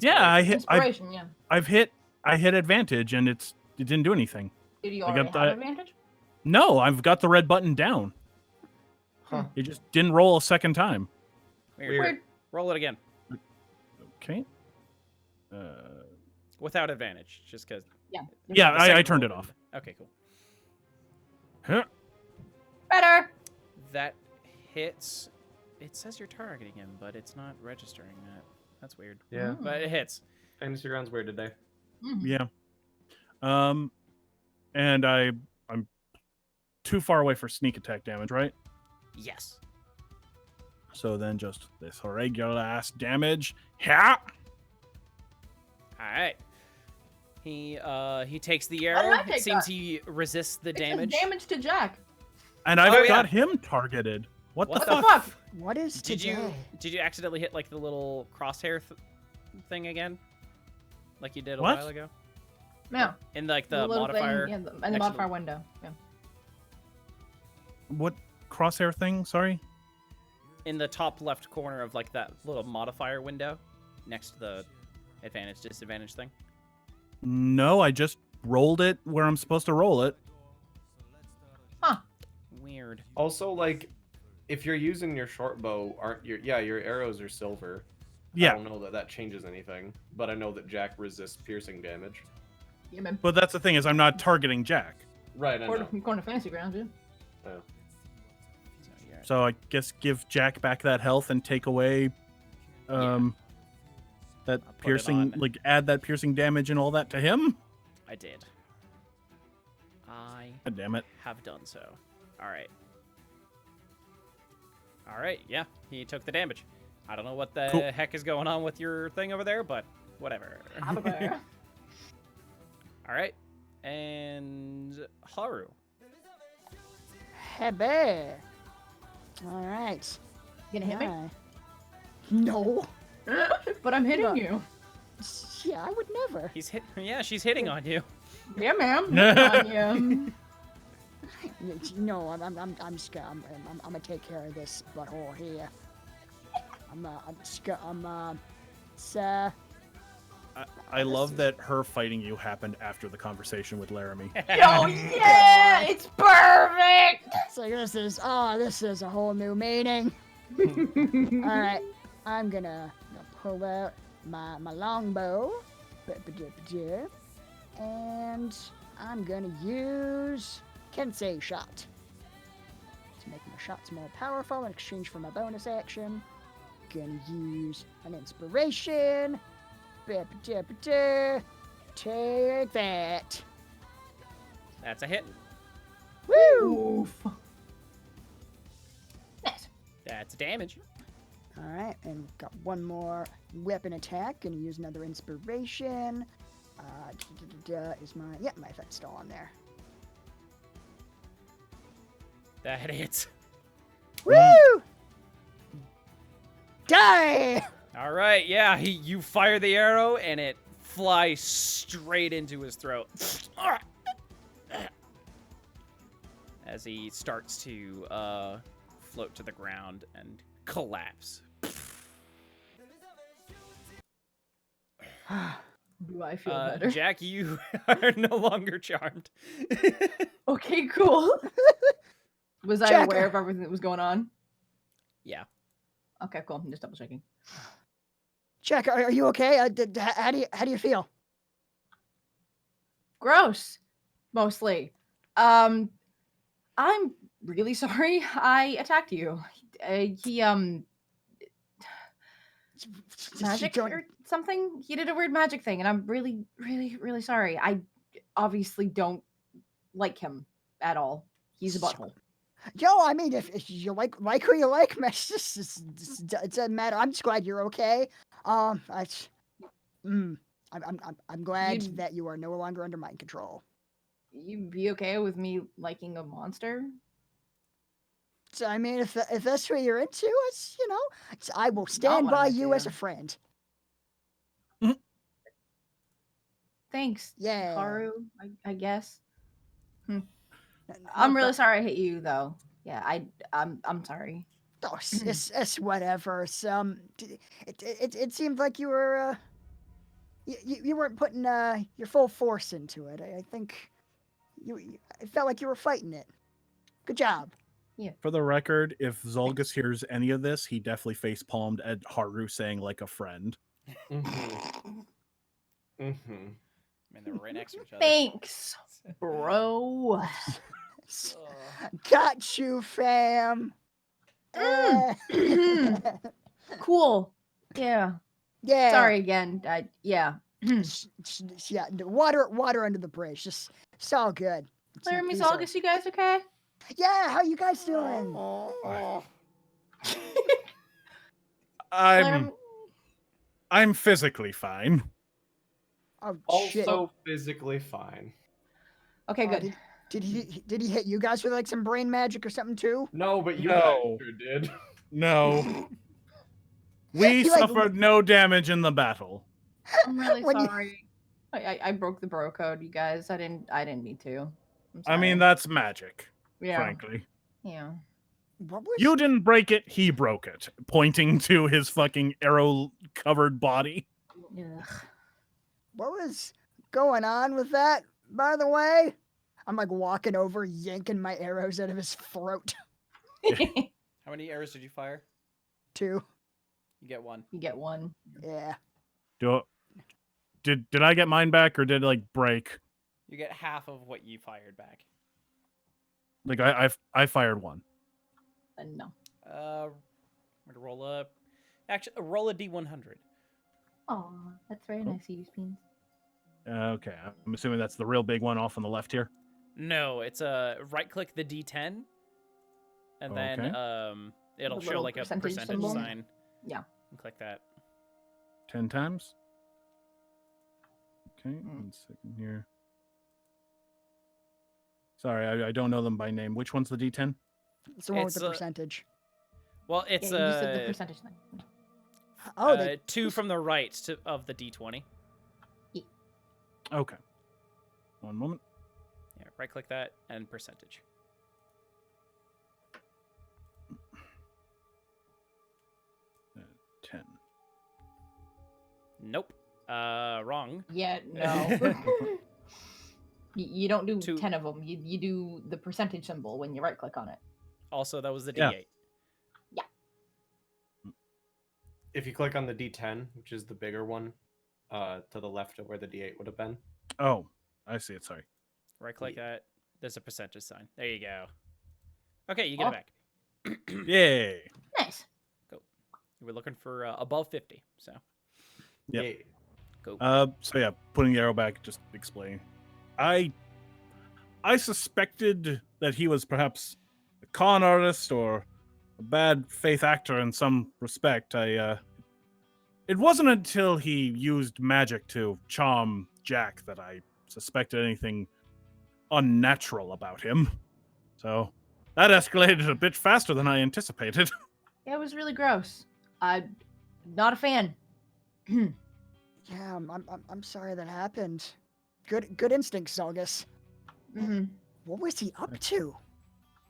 [SPEAKER 4] Yeah, I hit.
[SPEAKER 2] Inspiration, yeah.
[SPEAKER 4] I hit advantage, and it didn't do anything.
[SPEAKER 2] Did you
[SPEAKER 4] I
[SPEAKER 2] already
[SPEAKER 4] got
[SPEAKER 2] have
[SPEAKER 4] that-
[SPEAKER 2] advantage?
[SPEAKER 4] No, I've got the red button down.
[SPEAKER 5] Huh.
[SPEAKER 4] It just didn't roll a second time.
[SPEAKER 1] Weird. Roll it again.
[SPEAKER 4] Okay.
[SPEAKER 1] Without advantage, just because.
[SPEAKER 2] Yeah.
[SPEAKER 4] Yeah, I turned it off.
[SPEAKER 1] Okay, cool.
[SPEAKER 4] Huh.
[SPEAKER 2] Better.
[SPEAKER 1] That hits. It says you're targeting him, but it's not registering that. That's weird.
[SPEAKER 5] Yeah.
[SPEAKER 1] But it hits.
[SPEAKER 5] Fantasy Ground's weird today.
[SPEAKER 4] Yeah. And I'm too far away for sneak attack damage, right?
[SPEAKER 1] Yes.
[SPEAKER 4] So then just this regular ass damage. Ha!
[SPEAKER 1] All right. He takes the
[SPEAKER 2] did
[SPEAKER 1] arrow.
[SPEAKER 2] I
[SPEAKER 1] It
[SPEAKER 2] take
[SPEAKER 1] seems
[SPEAKER 2] that?
[SPEAKER 1] he resists the
[SPEAKER 2] It says
[SPEAKER 1] damage.
[SPEAKER 2] damage to Jacq.
[SPEAKER 4] And I've
[SPEAKER 1] Oh, yeah.
[SPEAKER 4] got him targeted. What
[SPEAKER 1] What
[SPEAKER 4] the
[SPEAKER 1] the
[SPEAKER 4] fuck?
[SPEAKER 2] Fuck.
[SPEAKER 3] What is
[SPEAKER 1] Did
[SPEAKER 3] today?
[SPEAKER 1] you accidentally hit like the little crosshair thing again, like you did a
[SPEAKER 4] What?
[SPEAKER 1] while ago?
[SPEAKER 2] Yeah.
[SPEAKER 1] In like the
[SPEAKER 2] little
[SPEAKER 1] modifier.
[SPEAKER 2] Thing, yeah, and the
[SPEAKER 1] next to
[SPEAKER 2] modifier window. Yeah.
[SPEAKER 4] What crosshair thing? Sorry.
[SPEAKER 1] In the top left corner of like that little modifier window, next to the advantage disadvantage thing.
[SPEAKER 4] No, I just rolled it where I'm supposed to roll it.
[SPEAKER 1] Weird.
[SPEAKER 5] Also, like, if you're using your short bow, your arrows are silver. I
[SPEAKER 4] Yeah,
[SPEAKER 5] don't know that changes anything, but I know that Jacq resists piercing damage.
[SPEAKER 2] Yeah, man.
[SPEAKER 4] but that's the thing is I'm not targeting Jacq.
[SPEAKER 5] Right, I know.
[SPEAKER 2] According to Fantasy Grounds, yeah.
[SPEAKER 5] Oh.
[SPEAKER 1] So, yeah.
[SPEAKER 4] So I guess give Jacq back that health and take away that
[SPEAKER 1] I'll put it
[SPEAKER 4] piercing,
[SPEAKER 1] on.
[SPEAKER 4] like add that piercing damage and all that to him.
[SPEAKER 1] I did. I
[SPEAKER 4] God damn it.
[SPEAKER 1] have done so. All right. All right. Yeah, he took the damage. I don't know what the
[SPEAKER 4] Cool.
[SPEAKER 1] heck is going on with your thing over there, but whatever.
[SPEAKER 2] Have a bear.
[SPEAKER 1] All right. And Haru.
[SPEAKER 3] Hey, bear. All right.
[SPEAKER 2] You gonna hit me?
[SPEAKER 3] Hi. No.
[SPEAKER 2] But I'm hitting
[SPEAKER 3] Look.
[SPEAKER 2] you.
[SPEAKER 3] Yeah, I would never.
[SPEAKER 1] He's hit. Yeah, she's hitting on you.
[SPEAKER 2] Yeah, ma'am. Yeah.
[SPEAKER 3] No, I'm scared. I'm gonna take care of this butthole here. I'm scared.
[SPEAKER 4] I love that her fighting you happened after the conversation with Laramie.
[SPEAKER 2] Oh yeah, it's perfect.
[SPEAKER 3] So this is a whole new meaning. All right, I'm gonna pull out my longbow, and I'm gonna use Kensei shot to make my shots more powerful in exchange for my bonus action. Gonna use an inspiration. Take that.
[SPEAKER 1] That's a hit.
[SPEAKER 3] Woo!
[SPEAKER 2] Oof. Nice.
[SPEAKER 1] That's damage.
[SPEAKER 3] All right, and got one more weapon attack. Gonna use another inspiration. Is my my effect's still on there.
[SPEAKER 1] That hits.
[SPEAKER 3] Woo! Die!
[SPEAKER 1] All right. Yeah. You fire the arrow and it flies straight into his throat. As he starts to float to the ground and collapse.
[SPEAKER 2] Do I feel better?
[SPEAKER 1] Jacq, you are no longer charmed.
[SPEAKER 2] Okay, cool. Was I
[SPEAKER 3] Jacq.
[SPEAKER 2] aware of everything that was going on?
[SPEAKER 1] Yeah.
[SPEAKER 2] Okay, cool. I'm just double checking.
[SPEAKER 3] Jacq, are you okay? How do you feel?
[SPEAKER 2] Gross, mostly. I'm really sorry I attacked you. He magic
[SPEAKER 3] Don't-
[SPEAKER 2] or something? He did a weird magic thing, and I'm really, really, really sorry. I obviously don't like him at all. He's a butthole.
[SPEAKER 3] Yo, I mean, if you like who you like, man, it doesn't matter. I'm just glad you're okay. I'm glad
[SPEAKER 2] You'd-
[SPEAKER 3] that you are no longer under mind control.
[SPEAKER 2] You be okay with me liking a monster?
[SPEAKER 3] So, I mean, if that's what you're into, it's, I will
[SPEAKER 2] Not
[SPEAKER 3] stand
[SPEAKER 2] what I'm
[SPEAKER 3] by
[SPEAKER 2] into.
[SPEAKER 3] you as a friend.
[SPEAKER 2] Thanks,
[SPEAKER 3] Yeah.
[SPEAKER 2] Haru. I guess.
[SPEAKER 3] No
[SPEAKER 2] I'm really
[SPEAKER 3] pro-
[SPEAKER 2] sorry I hit you, though. Yeah, I'm sorry.
[SPEAKER 3] Oh, it's whatever. It seemed like you were you weren't putting your full force into it. I think it felt like you were fighting it. Good job.
[SPEAKER 4] For the record, if Zolgus hears any of this, he definitely face palmed at Haru saying like a friend.
[SPEAKER 5] Mm-hmm. Mm-hmm.
[SPEAKER 1] I mean, they're right next to each other.
[SPEAKER 2] Thanks, bro.
[SPEAKER 3] Got you, fam.
[SPEAKER 2] Cool. Yeah.
[SPEAKER 3] Yeah.
[SPEAKER 2] Sorry again. Yeah.
[SPEAKER 3] Yeah. Water under the bridge. Just it's all good.
[SPEAKER 2] Laramie,
[SPEAKER 3] These are-
[SPEAKER 2] August, you guys okay?
[SPEAKER 3] Yeah. How you guys doing?
[SPEAKER 4] I'm physically fine.
[SPEAKER 3] Oh shit.
[SPEAKER 5] Also physically fine.
[SPEAKER 2] Okay, good.
[SPEAKER 3] Did he hit you guys with like some brain magic or something too?
[SPEAKER 5] No, but you
[SPEAKER 4] No.
[SPEAKER 5] guys sure did.
[SPEAKER 4] No. We
[SPEAKER 3] He, like,
[SPEAKER 4] suffered no damage in the battle.
[SPEAKER 2] I'm really
[SPEAKER 3] When you-
[SPEAKER 2] sorry. I broke the bro code, you guys. I didn't mean to.
[SPEAKER 4] I mean, that's magic,
[SPEAKER 2] yeah.
[SPEAKER 4] frankly.
[SPEAKER 2] Yeah.
[SPEAKER 3] What was
[SPEAKER 4] You didn't break it, he broke it, pointing to his fucking arrow-covered body.
[SPEAKER 2] Ugh.
[SPEAKER 3] what was going on with that? By the way, I'm like walking over, yanking my arrows out of his throat.
[SPEAKER 1] How many arrows did you fire?
[SPEAKER 3] 2.
[SPEAKER 1] You get one.
[SPEAKER 2] You get one.
[SPEAKER 3] Yeah.
[SPEAKER 4] Did I get mine back, or did it like break?
[SPEAKER 1] You get half of what you fired back.
[SPEAKER 4] Like I fired one.
[SPEAKER 2] No.
[SPEAKER 1] I'm gonna roll up. Actually, roll a d100.
[SPEAKER 2] Oh, that's very nice of you, Beans.
[SPEAKER 4] Okay, I'm assuming that's the real big one off on the left here.
[SPEAKER 1] No, it's right-click the d10, and then
[SPEAKER 4] Okay.
[SPEAKER 1] it'll
[SPEAKER 2] The
[SPEAKER 1] show
[SPEAKER 2] little
[SPEAKER 1] like a
[SPEAKER 2] percentage
[SPEAKER 1] percentage
[SPEAKER 2] symbol?
[SPEAKER 1] sign.
[SPEAKER 2] Yeah.
[SPEAKER 1] And click that.
[SPEAKER 4] 10 times. Okay, 1 second here. Sorry, I don't know them by name. Which one's the D10?
[SPEAKER 3] It's the one with
[SPEAKER 1] It's,
[SPEAKER 3] the percentage.
[SPEAKER 1] Well, it's
[SPEAKER 2] Yeah, you just did the percentage thing.
[SPEAKER 3] Oh, they
[SPEAKER 1] 2 from the right of the d20.
[SPEAKER 4] Okay. One moment.
[SPEAKER 1] Yeah, right-click that and percentage.
[SPEAKER 4] Uh, 10.
[SPEAKER 1] Nope. Wrong.
[SPEAKER 2] Yeah, no. You don't do
[SPEAKER 1] Two.
[SPEAKER 2] 10 of them. You do the percentage symbol when you right click on it.
[SPEAKER 1] Also, that was the
[SPEAKER 4] Yeah.
[SPEAKER 1] d8.
[SPEAKER 5] If you click on the D10, which is the bigger one, to the left of where the D8 would have been.
[SPEAKER 4] Oh, I see it. Sorry.
[SPEAKER 1] Right-click that. There's a percentage sign. There you go. Okay, you get it back.
[SPEAKER 4] Yay.
[SPEAKER 2] Nice.
[SPEAKER 1] You were looking for above 50, so
[SPEAKER 4] Yep.
[SPEAKER 5] Yay.
[SPEAKER 1] go.
[SPEAKER 4] So yeah, putting the arrow back, just explain. I suspected that he was perhaps a con artist or a bad faith actor in some respect. It wasn't until he used magic to charm Jacq that I suspected anything unnatural about him. So that escalated a bit faster than I anticipated.
[SPEAKER 2] Yeah, it was really gross. I'm not a fan.
[SPEAKER 3] Yeah, I'm sorry that happened. Good instincts, Zolgus.
[SPEAKER 2] Mm-hmm.
[SPEAKER 3] What was he up to?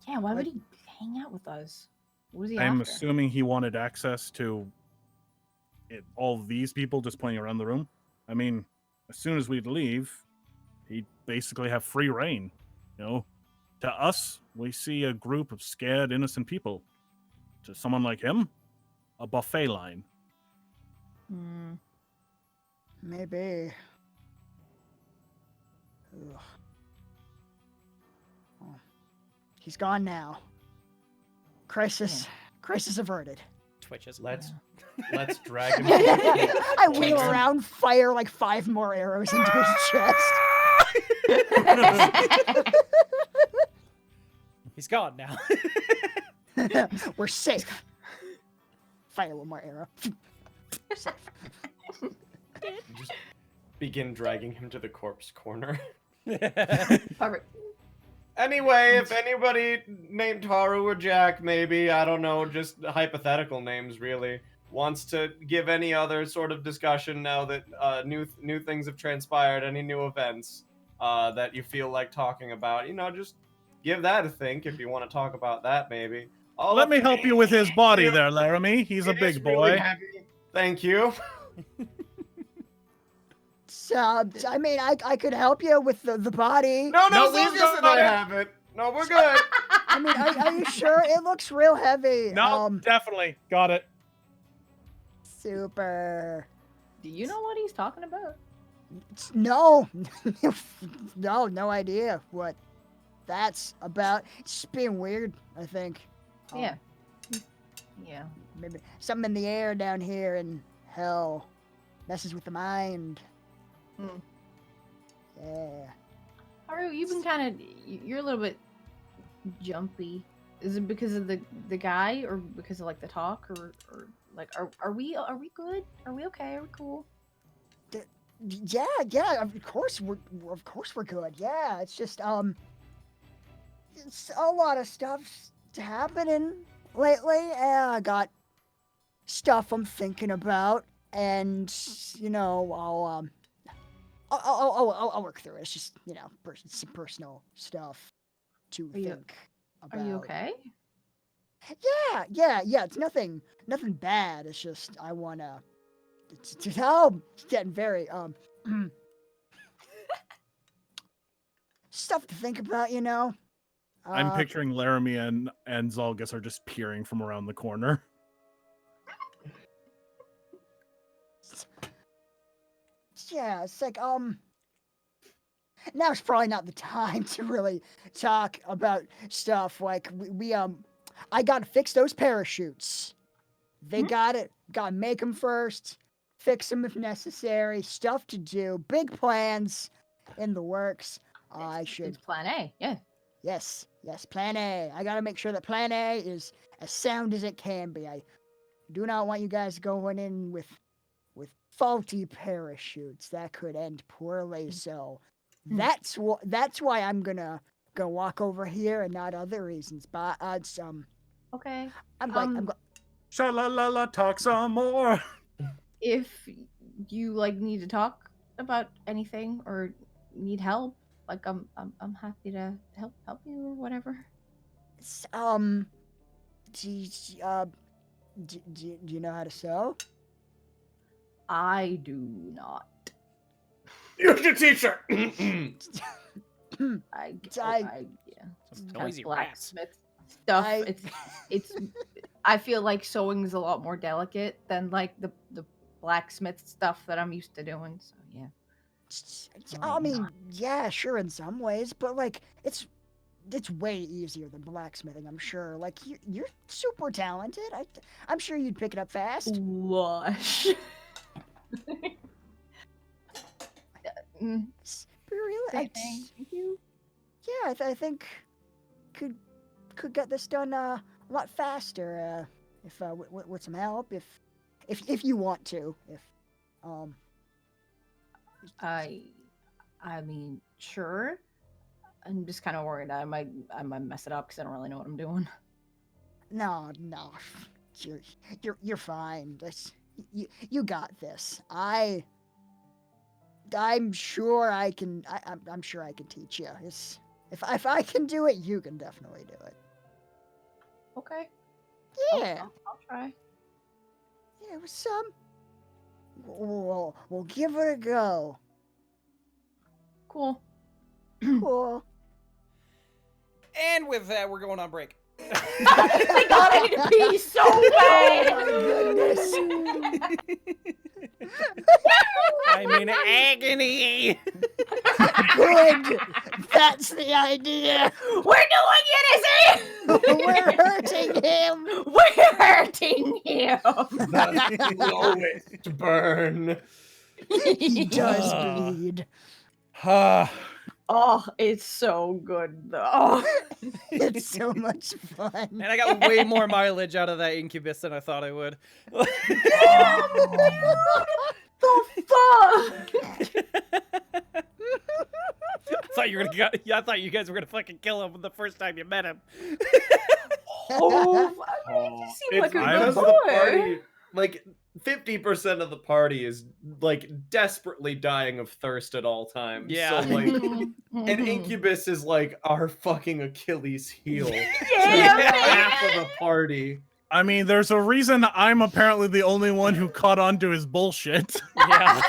[SPEAKER 2] Yeah, why would
[SPEAKER 3] Like-
[SPEAKER 2] he hang out with us? What was he
[SPEAKER 4] I'm
[SPEAKER 2] after?
[SPEAKER 4] assuming he wanted access to all these people just playing around the room. I mean, as soon as we'd leave, he'd basically have free reign. You know, to us, we see a group of scared, innocent people. To someone like him, a buffet line.
[SPEAKER 2] Hmm.
[SPEAKER 3] Maybe. Ugh. Oh. He's gone now. Crisis averted.
[SPEAKER 1] twitches.
[SPEAKER 5] Let's
[SPEAKER 2] Yeah.
[SPEAKER 5] drag him. To the
[SPEAKER 3] I wheel
[SPEAKER 5] corner.
[SPEAKER 3] around, fire like 5 more arrows into his chest.
[SPEAKER 1] He's gone now.
[SPEAKER 3] We're safe. Fire one more arrow.
[SPEAKER 5] Just begin dragging him to the corpse corner.
[SPEAKER 2] Perfect.
[SPEAKER 5] Anyway, if anybody named Haru or Jacq, maybe, I don't know, just hypothetical names really, wants to give any other sort of discussion now that new things have transpired, any new events that you feel like talking about, just give that a think if you want to talk about that maybe. All
[SPEAKER 4] Let
[SPEAKER 5] up
[SPEAKER 4] me
[SPEAKER 5] to
[SPEAKER 4] help you with his body
[SPEAKER 5] Yeah.
[SPEAKER 4] there, Laramie. He's a
[SPEAKER 5] It is
[SPEAKER 4] big
[SPEAKER 5] really
[SPEAKER 4] boy.
[SPEAKER 5] heavy. Thank you.
[SPEAKER 3] So, I mean, I could help you with the body.
[SPEAKER 5] No,
[SPEAKER 4] No, we've
[SPEAKER 5] Zilgus and
[SPEAKER 4] got
[SPEAKER 5] I
[SPEAKER 4] it.
[SPEAKER 5] have it. No, we're good.
[SPEAKER 3] I mean, are you sure? It looks real heavy.
[SPEAKER 4] No, definitely. Got it.
[SPEAKER 3] Super.
[SPEAKER 2] Do you know what he's talking about?
[SPEAKER 3] No. No idea what that's about. It's just being weird, I think.
[SPEAKER 2] Yeah. Yeah.
[SPEAKER 3] Maybe something in the air down here in hell messes with the mind.
[SPEAKER 2] Hmm.
[SPEAKER 3] Yeah.
[SPEAKER 2] Haru, you've been you're a little bit jumpy. Is it because of the guy, or because of like the talk, or like are we good? Are we okay? Are we cool?
[SPEAKER 3] Yeah, of course we're good. Yeah, it's just it's a lot of stuff's happening lately, and I got stuff I'm thinking about, and I'll work through it. It's just some personal stuff to
[SPEAKER 2] Are you-
[SPEAKER 3] think about.
[SPEAKER 2] Are you okay?
[SPEAKER 3] Yeah. It's nothing bad. It's just I wanna. It's getting very stuff to think about,
[SPEAKER 4] I'm
[SPEAKER 3] Uh,
[SPEAKER 4] picturing Laramie and Zalgus are just peering from around the corner.
[SPEAKER 3] Yeah, it's like now's probably not the time to really talk about stuff like we I gotta fix those parachutes. They gotta make them first, fix them if necessary. Stuff to do, big plans in the works. I should
[SPEAKER 2] It's plan A. Yeah.
[SPEAKER 3] yes, plan A. I gotta make sure that plan A is as sound as it can be. I do not want you guys going in with faulty parachutes. That could end poorly. So that's why I'm gonna go walk over here and not other reasons. But it's
[SPEAKER 2] Okay.
[SPEAKER 3] I'm
[SPEAKER 4] Sha-la-la-la, talk some more.
[SPEAKER 2] If you like need to talk about anything or need help, like I'm happy to help you or whatever.
[SPEAKER 3] do you know how to sew?
[SPEAKER 2] I do not.
[SPEAKER 5] You're the teacher.
[SPEAKER 2] Yeah.
[SPEAKER 1] Some
[SPEAKER 2] Kind of
[SPEAKER 1] noisy rats.
[SPEAKER 2] blacksmith stuff.
[SPEAKER 3] I-
[SPEAKER 2] It's I feel like sewing's a lot more delicate than like the blacksmith stuff that I'm used to doing. So yeah.
[SPEAKER 3] I mean, yeah, sure in some ways, but like it's way easier than blacksmithing. I'm sure. Like you're super talented. I'm sure you'd pick it up fast.
[SPEAKER 2] Lush.
[SPEAKER 3] But really,
[SPEAKER 2] Thank you.
[SPEAKER 3] yeah, I think could get this done a lot faster if with some help. If you want to. If
[SPEAKER 2] I mean, sure. I'm just kind of worried I might mess it up because I don't really know what I'm doing.
[SPEAKER 3] no, you're fine. You got this. I'm sure I can. I'm sure I can teach you. If I can do it, you can definitely do it.
[SPEAKER 2] Okay.
[SPEAKER 3] Yeah.
[SPEAKER 2] I'll try.
[SPEAKER 3] Yeah, it was we'll give it a go.
[SPEAKER 2] Cool.
[SPEAKER 3] Cool.
[SPEAKER 1] And with that, we're going on break.
[SPEAKER 2] My God, I need to pee so
[SPEAKER 3] Oh my
[SPEAKER 2] bad.
[SPEAKER 1] I'm in agony.
[SPEAKER 3] Good. That's the idea.
[SPEAKER 2] We're doing it, Izzy!
[SPEAKER 3] We're hurting him.
[SPEAKER 2] We're hurting him!
[SPEAKER 5] The lowest burn.
[SPEAKER 3] He does
[SPEAKER 1] Ah.
[SPEAKER 3] bleed.
[SPEAKER 2] Oh, it's so good though.
[SPEAKER 3] It's so much fun.
[SPEAKER 1] And I got way more mileage out of that incubus than I thought I would.
[SPEAKER 2] The fuck?
[SPEAKER 1] I thought you were gonna. I thought you guys were gonna fucking kill him the first time you met him.
[SPEAKER 2] Oh, I mean, you seem like a
[SPEAKER 5] because
[SPEAKER 2] good
[SPEAKER 5] the
[SPEAKER 2] boy.
[SPEAKER 5] party, like 50% of the party is like desperately dying of thirst at all times.
[SPEAKER 1] Yeah.
[SPEAKER 5] So like an incubus is like our fucking Achilles heel.
[SPEAKER 2] Yeah,
[SPEAKER 5] to half
[SPEAKER 2] man.
[SPEAKER 5] of the party.
[SPEAKER 4] I mean, there's a reason I'm apparently the only one who caught on to his bullshit.
[SPEAKER 1] Yeah.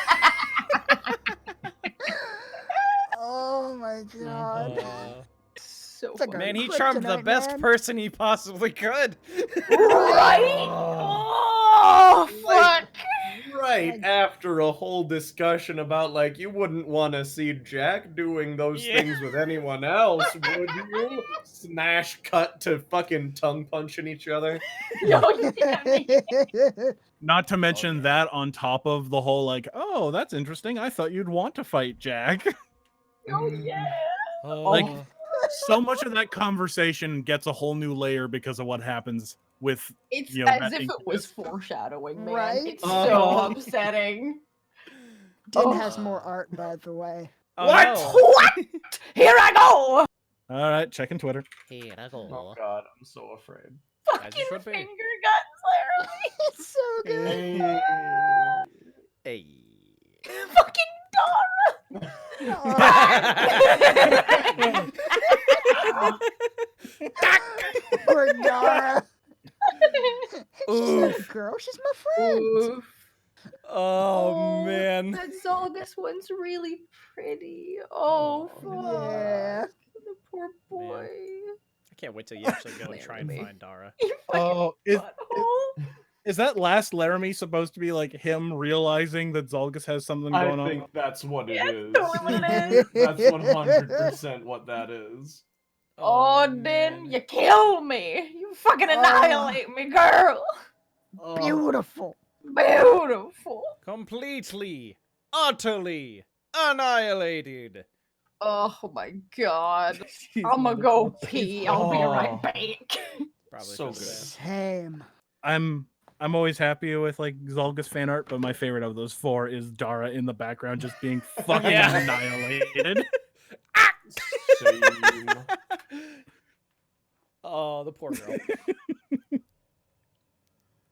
[SPEAKER 3] Oh my god.
[SPEAKER 2] So
[SPEAKER 3] It's like
[SPEAKER 2] funny.
[SPEAKER 1] Man, he
[SPEAKER 3] Kryptonite,
[SPEAKER 1] charmed the best
[SPEAKER 3] man.
[SPEAKER 1] person he possibly could.
[SPEAKER 2] Right? Oh, fuck.
[SPEAKER 5] Right after a whole discussion about like you wouldn't want to see Jacq doing those
[SPEAKER 1] Yeah.
[SPEAKER 5] things with anyone else, would you? Smash cut to fucking tongue punching each other.
[SPEAKER 2] No, you didn't.
[SPEAKER 4] Not to mention that on top of the whole like, oh, that's interesting. I thought you'd want to fight Jacq.
[SPEAKER 2] Oh, yeah.
[SPEAKER 4] Like, so much of that conversation gets a whole new layer because of what happens with
[SPEAKER 2] It's
[SPEAKER 4] you know,
[SPEAKER 2] as
[SPEAKER 4] that
[SPEAKER 2] if it was
[SPEAKER 4] incubus.
[SPEAKER 2] foreshadowing, man.
[SPEAKER 3] Right?
[SPEAKER 2] It's
[SPEAKER 5] Oh.
[SPEAKER 2] so upsetting.
[SPEAKER 3] Din
[SPEAKER 2] Oh.
[SPEAKER 3] has more art, by the way.
[SPEAKER 1] Oh,
[SPEAKER 2] What?
[SPEAKER 1] no.
[SPEAKER 2] What? Here I go!
[SPEAKER 4] All right, checking Twitter.
[SPEAKER 6] Here I go.
[SPEAKER 5] Oh god, I'm so afraid.
[SPEAKER 2] Fucking
[SPEAKER 1] should be.
[SPEAKER 2] finger guns,
[SPEAKER 3] It's so good.
[SPEAKER 1] Hey.
[SPEAKER 2] Larry. Fucking Dara!
[SPEAKER 3] Poor Dara. She's not
[SPEAKER 1] Oof.
[SPEAKER 3] a girl. She's my friend.
[SPEAKER 2] Oof.
[SPEAKER 1] Oh, man.
[SPEAKER 2] That Zolgus one's really pretty. Oh, fuck.
[SPEAKER 3] Yeah.
[SPEAKER 2] The poor boy.
[SPEAKER 1] I can't wait till you actually go and try and
[SPEAKER 2] Laramie.
[SPEAKER 1] find Dara.
[SPEAKER 2] You fucking
[SPEAKER 4] Oh,
[SPEAKER 2] butthole.
[SPEAKER 4] is that last Laramie supposed to be like him realizing that Zolgus has something
[SPEAKER 5] I
[SPEAKER 4] going on?
[SPEAKER 5] think that's what it
[SPEAKER 2] Yeah,
[SPEAKER 5] is.
[SPEAKER 2] totally is.
[SPEAKER 5] That's 100% what that is.
[SPEAKER 2] Oh, Din,
[SPEAKER 1] man.
[SPEAKER 2] you kill me. You fucking annihilate me, girl.
[SPEAKER 5] Oh,
[SPEAKER 3] Beautiful.
[SPEAKER 2] Beautiful.
[SPEAKER 1] Completely, utterly annihilated.
[SPEAKER 2] Oh my god. I'm gonna go pee. I'll be right
[SPEAKER 5] Oh.
[SPEAKER 2] back.
[SPEAKER 1] Probably
[SPEAKER 5] So
[SPEAKER 1] should've
[SPEAKER 5] good.
[SPEAKER 3] Same.
[SPEAKER 4] I'm always happy with like Zolgus fan art, but my favorite of those four is Dara in the background just being fucking
[SPEAKER 1] Yeah.
[SPEAKER 4] annihilated.
[SPEAKER 5] Same.
[SPEAKER 1] Oh, the poor girl.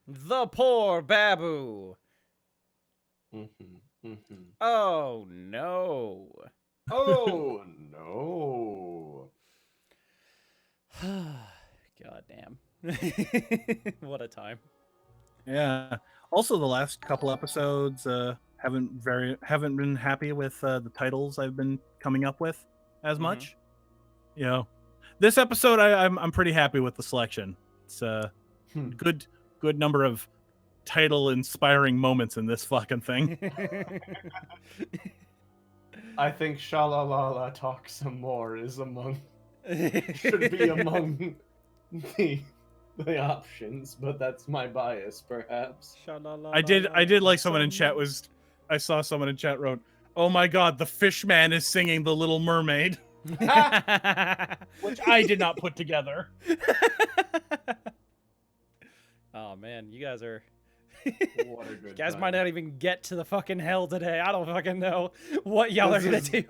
[SPEAKER 1] The poor Babu. Oh, no.
[SPEAKER 5] Oh no.
[SPEAKER 1] God damn. What a time.
[SPEAKER 4] Yeah. Also, the last couple episodes haven't been happy with the titles I've been coming up with as much. You know, this episode I'm pretty happy with the selection. It's a good number of title inspiring moments in this fucking thing.
[SPEAKER 5] I think Shalalala talk some more is should be among the options, but that's my bias, perhaps.
[SPEAKER 4] I did like someone in chat I saw someone in chat wrote, "Oh my god, the fish man is singing The Little Mermaid," which I did not put together.
[SPEAKER 1] Oh man, you guys are.
[SPEAKER 5] What a good
[SPEAKER 1] You guys
[SPEAKER 5] time.
[SPEAKER 1] might not even get to the fucking hell today. I don't fucking know what y'all are gonna
[SPEAKER 5] This
[SPEAKER 1] do.
[SPEAKER 5] is,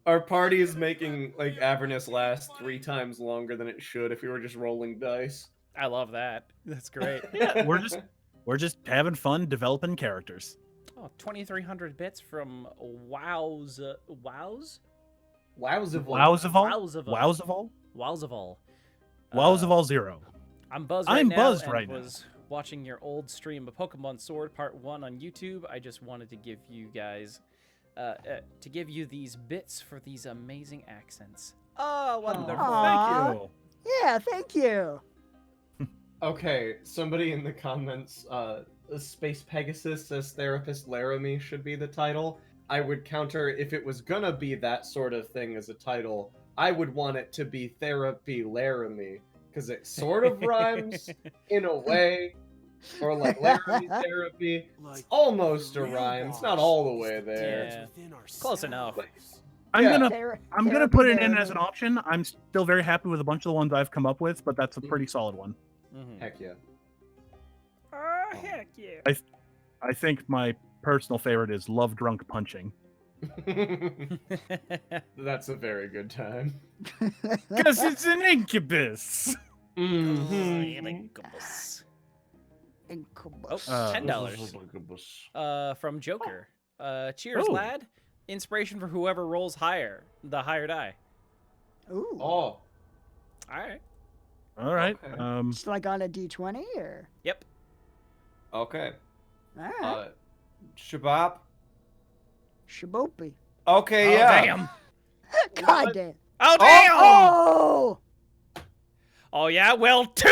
[SPEAKER 5] our party is making like Avernus last 3 times longer than it should if we were just rolling dice.
[SPEAKER 1] I love that. That's great.
[SPEAKER 4] We're just having fun developing characters.
[SPEAKER 1] Oh, 2,300 bits from Wows. Wows?
[SPEAKER 5] Wowzivol.
[SPEAKER 4] Wowzivol?
[SPEAKER 1] Wowzivol.
[SPEAKER 4] Wowzivol?
[SPEAKER 1] Wowzivol.
[SPEAKER 4] Wowzivol 0.
[SPEAKER 1] I'm buzzed
[SPEAKER 4] I'm
[SPEAKER 1] right now.
[SPEAKER 4] buzzed
[SPEAKER 1] and
[SPEAKER 4] right now.
[SPEAKER 1] was watching your old stream of Pokemon Sword Part 1 on YouTube. I just wanted to give you guys, to give you these bits for these amazing accents. Oh, wonderful.
[SPEAKER 3] Aw.
[SPEAKER 4] Thank you.
[SPEAKER 3] Yeah, thank you.
[SPEAKER 5] Okay, somebody in the comments, Space Pegasus says Therapist Laramie should be the title. I would counter, if it was gonna be that sort of thing as a title, I would want it to be Therapy Laramie, because it sort of rhymes in a way, or like Laramie Therapy. It's almost a rhyme. It's not all the way there.
[SPEAKER 1] Yeah. Close enough.
[SPEAKER 4] I'm
[SPEAKER 5] Yeah.
[SPEAKER 4] gonna put it in as an option. I'm still very happy with a bunch of the ones I've come up with, but that's a pretty solid one.
[SPEAKER 1] Mhm.
[SPEAKER 5] Heck yeah.
[SPEAKER 1] Heck yeah.
[SPEAKER 4] I think my personal favorite is Love Drunk Punching.
[SPEAKER 5] That's a very good time.
[SPEAKER 4] Because it's an incubus.
[SPEAKER 1] Incubus.
[SPEAKER 3] Incubus.
[SPEAKER 1] Oh, $10. From Joker. Cheers,
[SPEAKER 4] Oh.
[SPEAKER 1] lad. Inspiration for whoever rolls higher, the higher die.
[SPEAKER 3] Ooh.
[SPEAKER 5] Oh,
[SPEAKER 1] All right.
[SPEAKER 4] All right.
[SPEAKER 5] Okay.
[SPEAKER 3] Just like on a D20 or?
[SPEAKER 1] Yep.
[SPEAKER 5] okay.
[SPEAKER 3] Alright.
[SPEAKER 5] Shabab.
[SPEAKER 3] Shaboopy.
[SPEAKER 5] Okay,
[SPEAKER 1] Oh,
[SPEAKER 5] yeah.
[SPEAKER 1] damn.
[SPEAKER 3] God damn.
[SPEAKER 1] Oh, damn.
[SPEAKER 3] Oh!
[SPEAKER 1] Oh, yeah? Well, 2!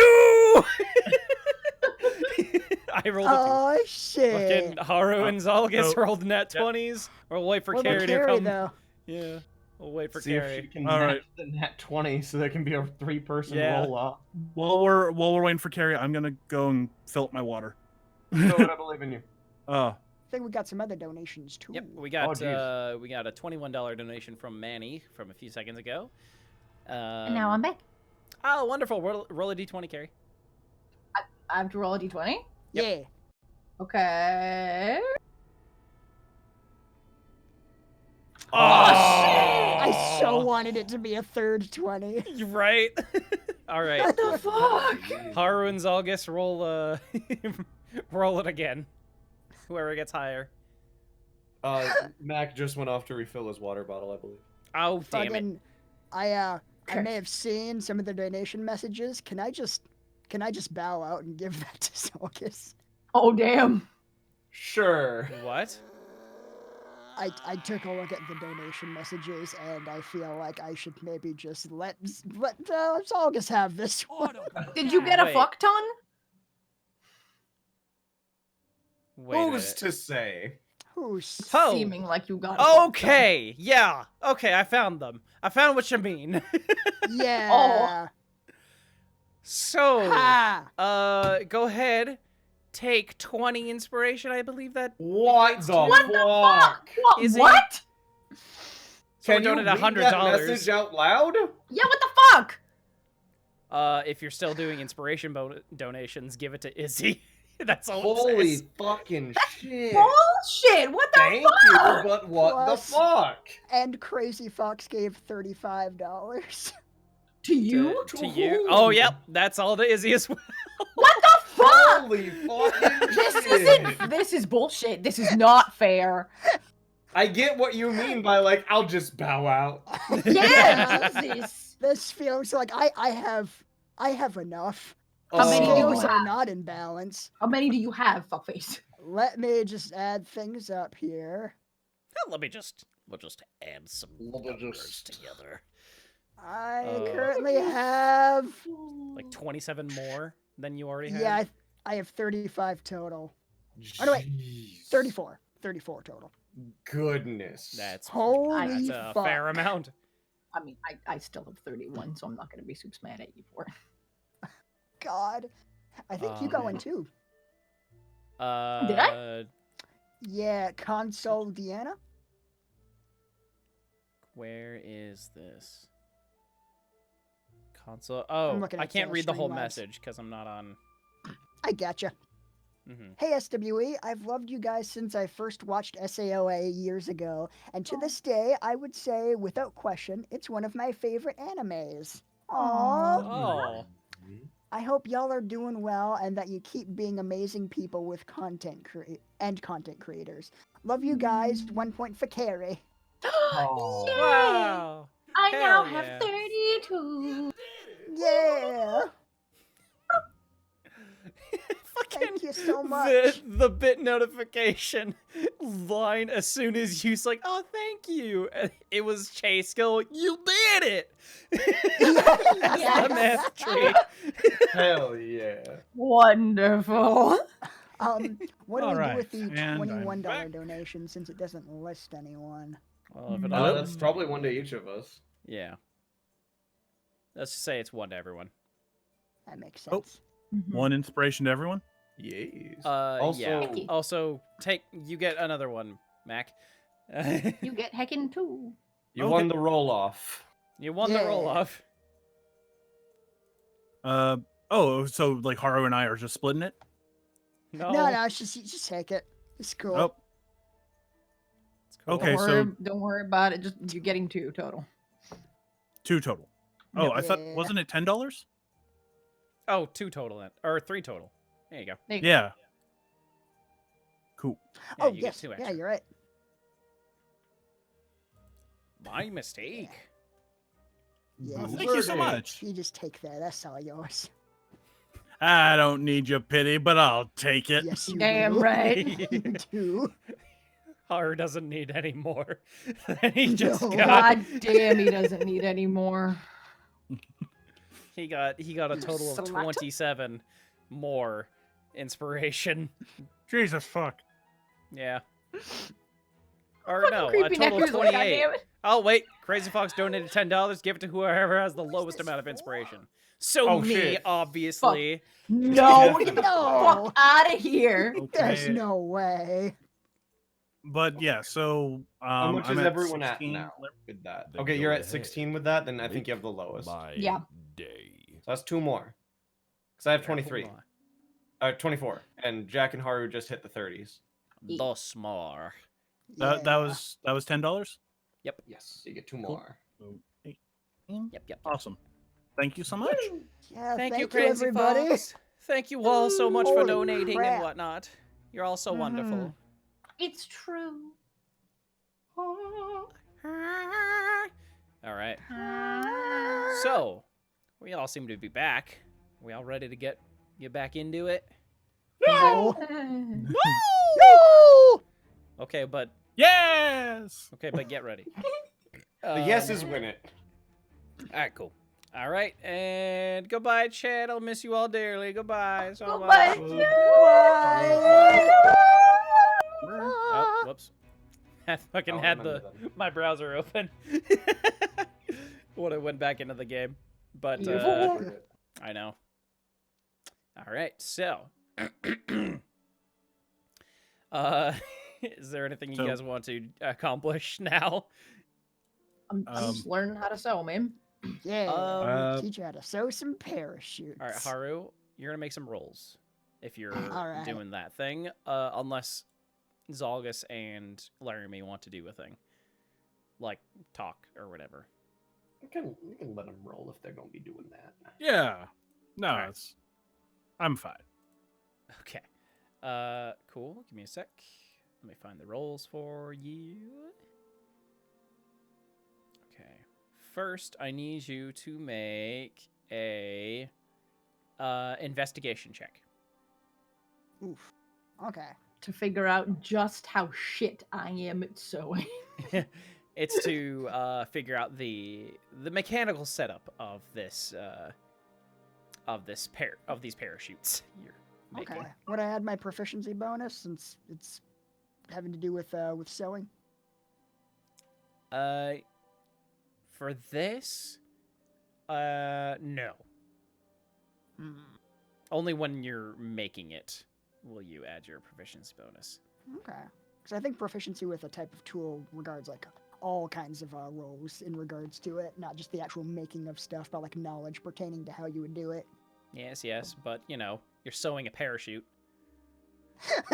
[SPEAKER 1] I rolled a 2.
[SPEAKER 3] Oh, shit.
[SPEAKER 1] Fucking Haru and Zalgus
[SPEAKER 4] so-
[SPEAKER 1] rolled net 20s. We'll wait for
[SPEAKER 3] What about
[SPEAKER 1] Carrie to
[SPEAKER 3] Carrie,
[SPEAKER 1] come.
[SPEAKER 3] though?
[SPEAKER 1] Yeah. We'll wait for
[SPEAKER 5] See if
[SPEAKER 1] Carrie.
[SPEAKER 5] she can
[SPEAKER 4] All
[SPEAKER 5] match
[SPEAKER 4] right.
[SPEAKER 5] the nat 20 so there can be a 3-person
[SPEAKER 1] Yeah.
[SPEAKER 5] roll up.
[SPEAKER 4] While we're waiting for Carrie, I'm gonna go and fill up my water.
[SPEAKER 5] Go ahead, I believe in you.
[SPEAKER 3] I think we got some other donations, too.
[SPEAKER 1] Yep, we got
[SPEAKER 5] geez.
[SPEAKER 1] we got a $21 donation from Manny from a few seconds ago.
[SPEAKER 2] And now I'm back.
[SPEAKER 1] Oh, wonderful. Roll a d20, Carrie.
[SPEAKER 2] I have to roll a d20.
[SPEAKER 3] Yeah.
[SPEAKER 2] Okay.
[SPEAKER 1] Oh,
[SPEAKER 3] I so wanted it to be a third 20.
[SPEAKER 1] You're right. All right.
[SPEAKER 2] What the fuck?
[SPEAKER 1] Haru and Zalgus roll roll it again. Whoever gets higher.
[SPEAKER 5] Mac just went off to refill his water bottle, I believe.
[SPEAKER 1] Oh, damn it.
[SPEAKER 3] Fucking, I may have seen some of the donation messages. Can I just bow out and give that to Zalgus?
[SPEAKER 2] Oh, damn.
[SPEAKER 5] Sure.
[SPEAKER 1] What?
[SPEAKER 3] I took a look at the donation messages, and I feel like I should maybe just let Zalgus have this one.
[SPEAKER 2] Did you get a
[SPEAKER 1] Wait.
[SPEAKER 2] fuck ton?
[SPEAKER 1] Wait a
[SPEAKER 5] Who's
[SPEAKER 1] minute.
[SPEAKER 5] to say?
[SPEAKER 3] Who's
[SPEAKER 1] Oh.
[SPEAKER 2] Seeming like you got a fuck ton.
[SPEAKER 1] Okay, yeah. Okay, I found them. I found what you mean.
[SPEAKER 3] yeah?
[SPEAKER 1] So,
[SPEAKER 3] Ha!
[SPEAKER 1] go ahead. Take 20 inspiration, I believe that.
[SPEAKER 5] What the
[SPEAKER 2] What the
[SPEAKER 5] fuck?
[SPEAKER 2] What?
[SPEAKER 1] Is it-
[SPEAKER 2] What?
[SPEAKER 1] Someone
[SPEAKER 5] Can you
[SPEAKER 1] donated
[SPEAKER 5] read that
[SPEAKER 1] $100.
[SPEAKER 5] message out loud?
[SPEAKER 2] Yeah, what the fuck?
[SPEAKER 1] If you're still doing inspiration donations, give it to Izzy. That's all it
[SPEAKER 5] Holy
[SPEAKER 1] says.
[SPEAKER 5] fucking shit.
[SPEAKER 2] Bullshit. What the
[SPEAKER 5] Thank
[SPEAKER 2] fuck?
[SPEAKER 5] you, but what
[SPEAKER 3] Plus-
[SPEAKER 5] the fuck?
[SPEAKER 3] And Crazy Fox gave $35.
[SPEAKER 2] To you?
[SPEAKER 1] To you? Oh, yep. That's all to Izzy as well.
[SPEAKER 2] What the fuck?
[SPEAKER 5] Holy fucking
[SPEAKER 2] This
[SPEAKER 5] shit.
[SPEAKER 2] isn't. This is bullshit. This is not fair.
[SPEAKER 5] I get what you mean by, like, I'll just bow out.
[SPEAKER 2] Yeah, Jesus.
[SPEAKER 3] This feels like I have enough.
[SPEAKER 2] How many do you
[SPEAKER 3] Scales
[SPEAKER 2] have?
[SPEAKER 3] are not in balance.
[SPEAKER 2] How many do you have, fuckface?
[SPEAKER 3] Let me just add things up here.
[SPEAKER 1] We'll just add some numbers together.
[SPEAKER 3] I currently have
[SPEAKER 1] Like 27 more than you already have?
[SPEAKER 3] yeah, I have 35 total. Oh, no, wait.
[SPEAKER 5] Jeez.
[SPEAKER 3] 34 total.
[SPEAKER 5] Goodness.
[SPEAKER 1] That's
[SPEAKER 3] Holy
[SPEAKER 1] a
[SPEAKER 3] fuck.
[SPEAKER 1] fair amount.
[SPEAKER 2] I mean, I still have 31, so I'm not going to be super mad at you for it.
[SPEAKER 3] God. I think you going too.
[SPEAKER 2] Did I?
[SPEAKER 3] Yeah, Console Deanna.
[SPEAKER 1] Where is this? Console. Oh,
[SPEAKER 3] looking
[SPEAKER 1] I
[SPEAKER 3] at,
[SPEAKER 1] can't read the whole
[SPEAKER 3] Streamlabs.
[SPEAKER 1] message because I'm not on.
[SPEAKER 3] I gotcha.
[SPEAKER 1] Mm-hmm.
[SPEAKER 3] Hey SWE, I've loved you guys since I first watched SAOA years ago, and to this day, I would say, without question, it's one of my favorite animes. Aww.
[SPEAKER 1] Oh.
[SPEAKER 3] I hope y'all are doing well and that you keep being amazing people with content creators. Love you guys. 1 point for Carrie.
[SPEAKER 5] Oh.
[SPEAKER 2] Yay!
[SPEAKER 1] Wow.
[SPEAKER 2] I now
[SPEAKER 1] Hell
[SPEAKER 2] have
[SPEAKER 1] yeah.
[SPEAKER 2] 32.
[SPEAKER 3] Yeah.
[SPEAKER 1] Fucking
[SPEAKER 3] Thank you so much.
[SPEAKER 1] the bit notification line as soon as you was like, oh, thank you. And it was Chase go, you did it. That's the math tree.
[SPEAKER 5] Hell yeah.
[SPEAKER 2] Wonderful.
[SPEAKER 3] What do we do with
[SPEAKER 4] Alright,
[SPEAKER 3] the
[SPEAKER 4] and I'm
[SPEAKER 3] $21
[SPEAKER 4] back.
[SPEAKER 3] donation since it doesn't list anyone?
[SPEAKER 1] Well, if it
[SPEAKER 4] Hello?
[SPEAKER 1] doesn't,
[SPEAKER 5] That's probably one to each of us.
[SPEAKER 1] yeah. Let's just say it's one to everyone.
[SPEAKER 3] That makes
[SPEAKER 4] Oh.
[SPEAKER 3] sense.
[SPEAKER 4] One inspiration to everyone.
[SPEAKER 5] Yes.
[SPEAKER 1] Yeah.
[SPEAKER 5] Also,
[SPEAKER 1] Also, you get another one, Mac.
[SPEAKER 2] You get heckin' too.
[SPEAKER 5] you
[SPEAKER 4] Okay.
[SPEAKER 5] won the roll off.
[SPEAKER 1] You won the roll
[SPEAKER 3] Yeah.
[SPEAKER 1] off.
[SPEAKER 4] So like Haru and I are just splitting it?
[SPEAKER 1] No.
[SPEAKER 3] No, it's just take it. It's cool.
[SPEAKER 4] Oh,
[SPEAKER 1] It's cool.
[SPEAKER 4] Okay,
[SPEAKER 2] Don't worry about it. Just you're getting 2 total.
[SPEAKER 4] 2 total. Oh, I thought,
[SPEAKER 3] Yeah.
[SPEAKER 4] wasn't it $10?
[SPEAKER 1] Oh, 2 total then. Or 3 total. There you go.
[SPEAKER 2] There you go.
[SPEAKER 4] Yeah. Cool.
[SPEAKER 1] Yeah,
[SPEAKER 3] Oh,
[SPEAKER 1] you
[SPEAKER 3] yes.
[SPEAKER 1] get 2
[SPEAKER 3] Yeah,
[SPEAKER 1] extra.
[SPEAKER 3] you're right.
[SPEAKER 1] My mistake.
[SPEAKER 3] Yeah,
[SPEAKER 4] Thank
[SPEAKER 3] you
[SPEAKER 4] you so much.
[SPEAKER 3] You just take that. That's all yours.
[SPEAKER 4] I don't need your pity, but I'll take it.
[SPEAKER 3] Yes, you
[SPEAKER 2] Damn
[SPEAKER 3] do.
[SPEAKER 2] right.
[SPEAKER 3] You do.
[SPEAKER 1] Haru doesn't need any more than he just
[SPEAKER 3] No.
[SPEAKER 1] got.
[SPEAKER 2] God damn, he doesn't need any more.
[SPEAKER 1] He got a
[SPEAKER 3] You
[SPEAKER 1] total of
[SPEAKER 2] slut.
[SPEAKER 1] 27 more inspiration.
[SPEAKER 4] Jesus fuck.
[SPEAKER 1] Yeah. Or
[SPEAKER 2] Fucking
[SPEAKER 1] no, a
[SPEAKER 2] creepy
[SPEAKER 1] total of
[SPEAKER 2] neckers, like,
[SPEAKER 1] 28.
[SPEAKER 2] goddamn it.
[SPEAKER 1] Oh wait, Crazy Fox donated $10. Give it to whoever has the lowest amount of inspiration. So
[SPEAKER 5] Oh,
[SPEAKER 1] me,
[SPEAKER 5] shit.
[SPEAKER 1] obviously.
[SPEAKER 2] No, get the
[SPEAKER 3] No.
[SPEAKER 2] fuck out of here.
[SPEAKER 3] There's
[SPEAKER 4] Okay.
[SPEAKER 3] no way.
[SPEAKER 4] But yeah, so
[SPEAKER 5] How much
[SPEAKER 4] I'm
[SPEAKER 5] is
[SPEAKER 4] at
[SPEAKER 5] everyone
[SPEAKER 4] 16.
[SPEAKER 5] at now with that?
[SPEAKER 7] Then
[SPEAKER 5] Okay,
[SPEAKER 7] go
[SPEAKER 5] you're at
[SPEAKER 7] ahead.
[SPEAKER 5] 16 with that, then I think you have the lowest.
[SPEAKER 7] My
[SPEAKER 2] Yeah.
[SPEAKER 7] day.
[SPEAKER 5] So that's 2 more. Because I have
[SPEAKER 1] Yeah,
[SPEAKER 5] 23.
[SPEAKER 1] hold on.
[SPEAKER 5] 24. And Jacq and Haru just hit the 30s.
[SPEAKER 1] Dos more.
[SPEAKER 4] That
[SPEAKER 3] Yeah.
[SPEAKER 4] was $10.
[SPEAKER 5] Yes, you get 2
[SPEAKER 4] Cool.
[SPEAKER 5] more.
[SPEAKER 4] So, 18.
[SPEAKER 1] Yep.
[SPEAKER 4] Awesome. Thank you so much.
[SPEAKER 3] Yeah,
[SPEAKER 1] Thank you, Crazy
[SPEAKER 3] everybody.
[SPEAKER 1] Fox. Thank you all so much for
[SPEAKER 3] Holy
[SPEAKER 1] donating
[SPEAKER 3] crap.
[SPEAKER 1] and whatnot. You're all so
[SPEAKER 3] Mhm.
[SPEAKER 1] wonderful.
[SPEAKER 2] It's true.
[SPEAKER 1] All right. So, we all seem to be back. We all ready to get back into it?
[SPEAKER 3] No.
[SPEAKER 2] Uh,
[SPEAKER 3] No!
[SPEAKER 1] Okay, but
[SPEAKER 4] Yes.
[SPEAKER 1] get ready.
[SPEAKER 5] The yeses win it.
[SPEAKER 1] All right, cool. All right, and goodbye, chat. I'll miss you all dearly. Goodbye. So
[SPEAKER 2] Goodbye,
[SPEAKER 1] much. Oh, whoops. I fucking
[SPEAKER 5] I'll
[SPEAKER 1] had
[SPEAKER 5] remember them.
[SPEAKER 1] my browser open when I went back into the game. But
[SPEAKER 2] Beautiful.
[SPEAKER 1] I know. All right, so is there anything you
[SPEAKER 4] So-
[SPEAKER 1] guys want to accomplish now?
[SPEAKER 2] I'm just learning how to sew, man.
[SPEAKER 3] Yeah. Teach you how to sew some parachutes.
[SPEAKER 1] All right, Haru, you're gonna make some rolls if you're
[SPEAKER 3] All right.
[SPEAKER 1] doing that thing, unless Zalgus and Laramie want to do a thing, like talk or whatever.
[SPEAKER 5] You can let them roll if they're going to be doing that.
[SPEAKER 4] Yeah. No,
[SPEAKER 1] Alright.
[SPEAKER 4] I'm fine.
[SPEAKER 1] Okay. Cool. Give me a sec. Let me find the rolls for you. Okay. First, I need you to make a investigation check.
[SPEAKER 3] Oof. Okay.
[SPEAKER 2] To figure out just how shit I am at sewing.
[SPEAKER 1] It's to figure out the mechanical setup of these parachutes you're making.
[SPEAKER 3] Okay. Would I add my proficiency bonus since it's having to do with sewing?
[SPEAKER 1] For this, no.
[SPEAKER 3] Hmm.
[SPEAKER 1] Only when you're making it will you add your proficiency bonus.
[SPEAKER 3] Okay. Because I think proficiency with a type of tool regards like all kinds of roles in regards to it, not just the actual making of stuff, but like knowledge pertaining to how you would do it.
[SPEAKER 1] Yes, but you know, you're sewing a parachute.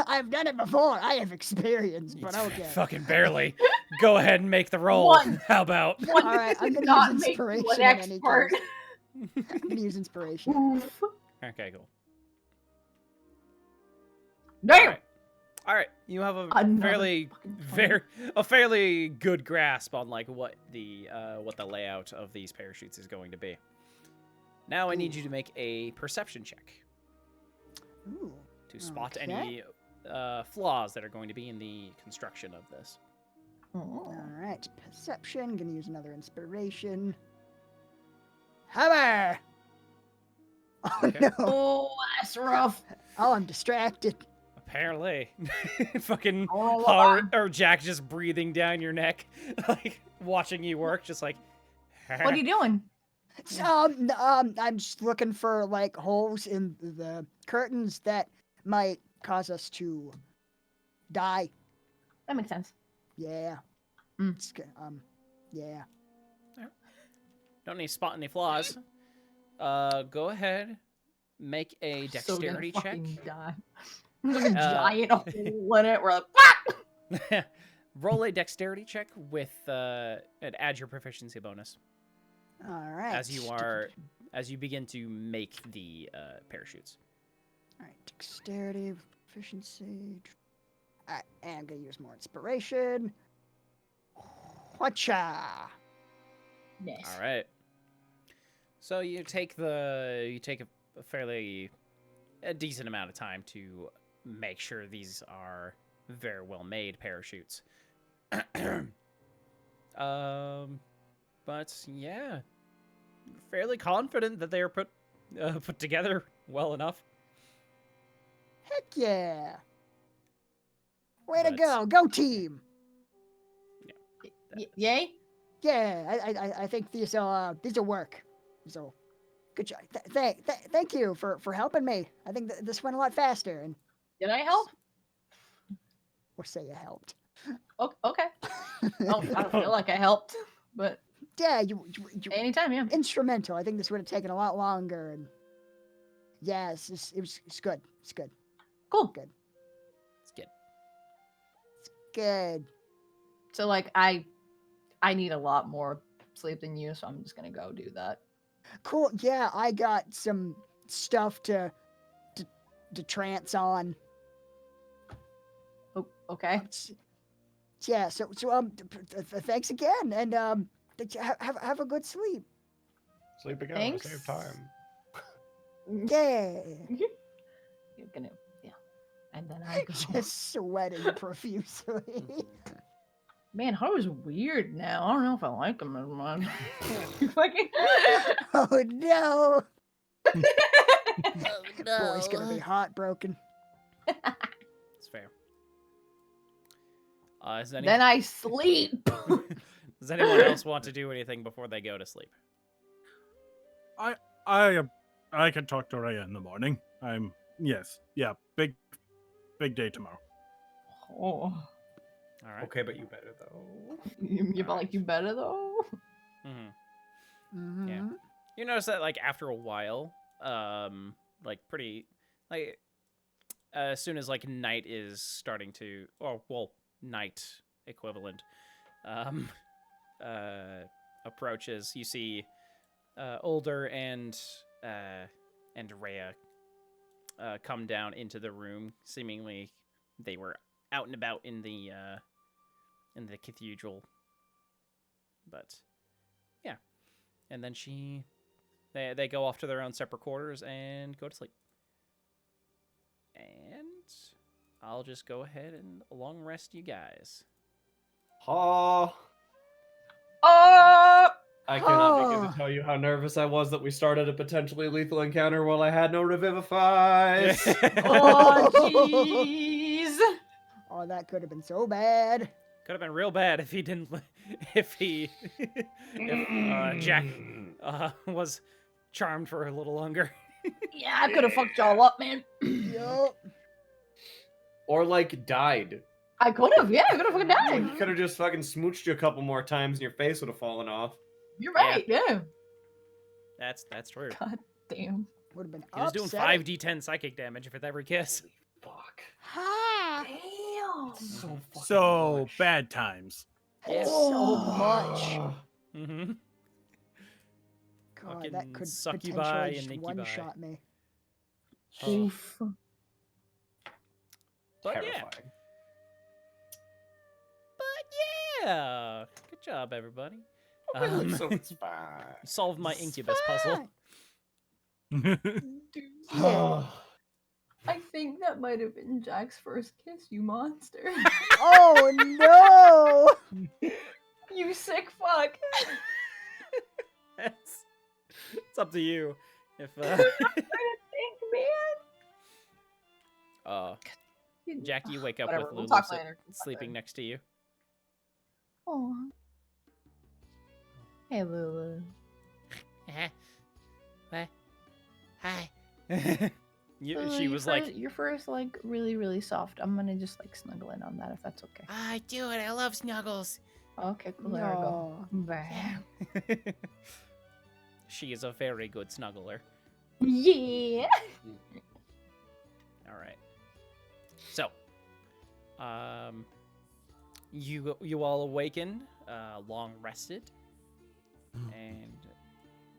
[SPEAKER 3] I've done it before. I have experience, but okay.
[SPEAKER 1] Fucking barely. Go ahead and make the roll.
[SPEAKER 2] One.
[SPEAKER 1] How about?
[SPEAKER 2] One
[SPEAKER 3] All right, I'm
[SPEAKER 2] does
[SPEAKER 3] gonna
[SPEAKER 2] not
[SPEAKER 3] use
[SPEAKER 2] make you
[SPEAKER 3] inspiration
[SPEAKER 2] an
[SPEAKER 3] in any
[SPEAKER 2] expert.
[SPEAKER 3] case. I'm gonna use inspiration.
[SPEAKER 2] Oof.
[SPEAKER 1] Okay, cool.
[SPEAKER 2] Damn.
[SPEAKER 1] All right. You have a
[SPEAKER 2] Another
[SPEAKER 1] fairly,
[SPEAKER 2] fucking point.
[SPEAKER 1] fairly good grasp on like what the layout of these parachutes is going to be. Now I need you to make a perception check
[SPEAKER 3] Ooh.
[SPEAKER 1] to spot
[SPEAKER 3] Okay.
[SPEAKER 1] any flaws that are going to be in the construction of this.
[SPEAKER 2] Oh.
[SPEAKER 3] All right, perception. Gonna use another inspiration. Hammer. Oh
[SPEAKER 1] Okay.
[SPEAKER 3] no!
[SPEAKER 2] Oh, that's rough.
[SPEAKER 3] Oh, I'm distracted.
[SPEAKER 1] Apparently. Fucking
[SPEAKER 2] Oh,
[SPEAKER 1] Haru, or Jacq just breathing down your neck, like watching you work, just like.
[SPEAKER 2] What are you doing?
[SPEAKER 3] I'm just looking for like holes in the curtains that might cause us to die.
[SPEAKER 2] That makes sense.
[SPEAKER 3] Yeah.
[SPEAKER 2] Mm.
[SPEAKER 3] Yeah.
[SPEAKER 1] Don't need to spot any flaws. Go ahead. Make a dexterity
[SPEAKER 2] so
[SPEAKER 1] check.
[SPEAKER 2] Die. There's a
[SPEAKER 1] Uh,
[SPEAKER 2] giant hole in it. We're like, ah!
[SPEAKER 1] Roll a dexterity check with and add your proficiency bonus
[SPEAKER 3] All right.
[SPEAKER 1] as you begin to make the parachutes.
[SPEAKER 3] All right. Dexterity, proficiency. All right, and I'm gonna use more inspiration. Whatcha?
[SPEAKER 2] Nice.
[SPEAKER 1] All right. So you take a fairly decent amount of time to make sure these are very well made parachutes. But yeah, fairly confident that they are put together well enough.
[SPEAKER 3] Heck yeah! Way to
[SPEAKER 1] But-
[SPEAKER 3] go! Go team!
[SPEAKER 2] Yay?
[SPEAKER 3] Yeah, I think these will work. So, good job. Thank you for helping me. I think this went a lot faster, and
[SPEAKER 2] Did I help?
[SPEAKER 3] we'll say you helped.
[SPEAKER 2] Okay. I don't feel like I helped, but
[SPEAKER 3] Yeah, you
[SPEAKER 2] anytime, yeah.
[SPEAKER 3] instrumental. I think this would have taken a lot longer, and yeah, it's good. It's good.
[SPEAKER 2] Cool.
[SPEAKER 3] Good.
[SPEAKER 1] It's good.
[SPEAKER 3] Good.
[SPEAKER 2] So like I need a lot more sleep than you, so I'm just gonna go do that.
[SPEAKER 3] Cool. Yeah, I got some stuff to trance on.
[SPEAKER 2] Oh, okay.
[SPEAKER 3] Yeah. So thanks again, and have a good sleep.
[SPEAKER 5] Sleep again.
[SPEAKER 2] Thanks.
[SPEAKER 5] Save time.
[SPEAKER 3] Yeah.
[SPEAKER 2] You're gonna, yeah. And then I go.
[SPEAKER 3] Just sweating profusely.
[SPEAKER 2] Man, Haru's weird now. I don't know if I like him as much. Fucking-
[SPEAKER 3] Oh no.
[SPEAKER 6] Oh, no.
[SPEAKER 3] Boy's gonna be heartbroken.
[SPEAKER 1] It's fair.
[SPEAKER 2] Then I sleep.
[SPEAKER 1] Does anyone else want to do anything before they go to sleep?
[SPEAKER 4] I can talk to Rhea in the morning. Big day tomorrow.
[SPEAKER 2] Oh,
[SPEAKER 1] All right.
[SPEAKER 5] Okay, but you better though.
[SPEAKER 2] you like you better though.
[SPEAKER 1] Mm-hmm.
[SPEAKER 3] Mm-hmm.
[SPEAKER 1] Yeah. You notice that like after a while, like pretty like as soon as like night is starting to, night equivalent, approaches, you see Older and Rhea come down into the room. Seemingly, they were out and about in the cathedral. But yeah, and then they go off to their own separate quarters and go to sleep. And I'll just go ahead and long rest you guys.
[SPEAKER 5] Ha!
[SPEAKER 2] Oh,
[SPEAKER 5] I cannot begin to tell you how nervous I was that we started a potentially lethal encounter while I had no revivifies.
[SPEAKER 2] oh, jeez.
[SPEAKER 3] Oh, that could have been so bad.
[SPEAKER 1] Could have been real bad if he didn't. If Jacq was charmed for a little longer.
[SPEAKER 2] Yeah, I could have fucked y'all up, man.
[SPEAKER 3] Yup.
[SPEAKER 5] Or like died.
[SPEAKER 2] I could have, yeah, I could have fucking
[SPEAKER 5] Like,
[SPEAKER 2] died.
[SPEAKER 5] he could have just fucking smooched you a couple more times and your face would have fallen off.
[SPEAKER 2] You're right, yeah.
[SPEAKER 1] That's true.
[SPEAKER 2] God damn.
[SPEAKER 3] Would have been
[SPEAKER 1] He was doing
[SPEAKER 3] upsetting.
[SPEAKER 1] 5d10 psychic damage with every kiss.
[SPEAKER 5] Fuck.
[SPEAKER 3] Ha!
[SPEAKER 2] Damn.
[SPEAKER 5] So fucking
[SPEAKER 4] So
[SPEAKER 5] much.
[SPEAKER 4] bad times.
[SPEAKER 1] Yeah.
[SPEAKER 3] So much.
[SPEAKER 1] Mm-hmm.
[SPEAKER 3] God, that
[SPEAKER 1] Fucking
[SPEAKER 3] could
[SPEAKER 1] succubi
[SPEAKER 3] potentially
[SPEAKER 1] and
[SPEAKER 3] just
[SPEAKER 1] incubi.
[SPEAKER 3] one-shot me.
[SPEAKER 2] Oof.
[SPEAKER 1] But
[SPEAKER 5] Terrifying.
[SPEAKER 1] yeah, good job, everybody.
[SPEAKER 5] So it's fine.
[SPEAKER 1] Solved my incubus puzzle.
[SPEAKER 3] Yeah.
[SPEAKER 2] I think that might have been Jack's first kiss, you monster.
[SPEAKER 3] Oh no!
[SPEAKER 2] You sick fuck.
[SPEAKER 1] It's up to you. If
[SPEAKER 2] Think, man.
[SPEAKER 1] Jacq, you wake up
[SPEAKER 2] Whatever,
[SPEAKER 1] with
[SPEAKER 2] we'll
[SPEAKER 1] Lulu
[SPEAKER 2] talk later. We'll talk
[SPEAKER 1] sleeping
[SPEAKER 2] later.
[SPEAKER 1] next to you.
[SPEAKER 2] Oh. Hey, Lulu.
[SPEAKER 6] What? Hi.
[SPEAKER 1] She was like,
[SPEAKER 2] your fur is like really, really soft. I'm gonna just like snuggle in on that if that's okay.
[SPEAKER 6] I do it. I love snuggles.
[SPEAKER 2] Okay, cool. There we go. Bam.
[SPEAKER 1] she is a very good snuggler.
[SPEAKER 2] Yeah.
[SPEAKER 1] All right. So, you all awaken, long rested, and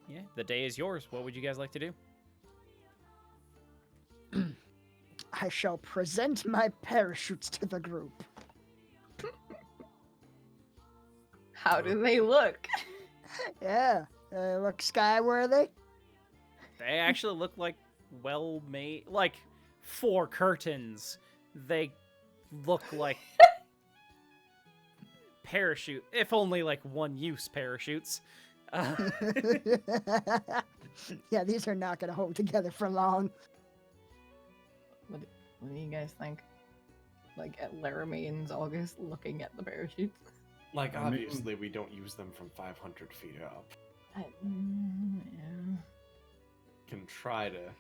[SPEAKER 1] yeah, the day is yours. What would you guys like to do?
[SPEAKER 3] I shall present my parachutes to the group.
[SPEAKER 2] How do they look?
[SPEAKER 3] Yeah, look skyworthy.
[SPEAKER 1] They actually look like well-made, like 4 curtains. They look like parachute, if only like one-use parachutes.
[SPEAKER 3] Yeah, these are not gonna hold together for long.
[SPEAKER 2] What do you guys think? Like at Laramie and August looking at the parachutes?
[SPEAKER 5] Like,
[SPEAKER 4] I mean-
[SPEAKER 5] obviously, we don't use them from 500 feet up.
[SPEAKER 2] Yeah.
[SPEAKER 5] Can try to,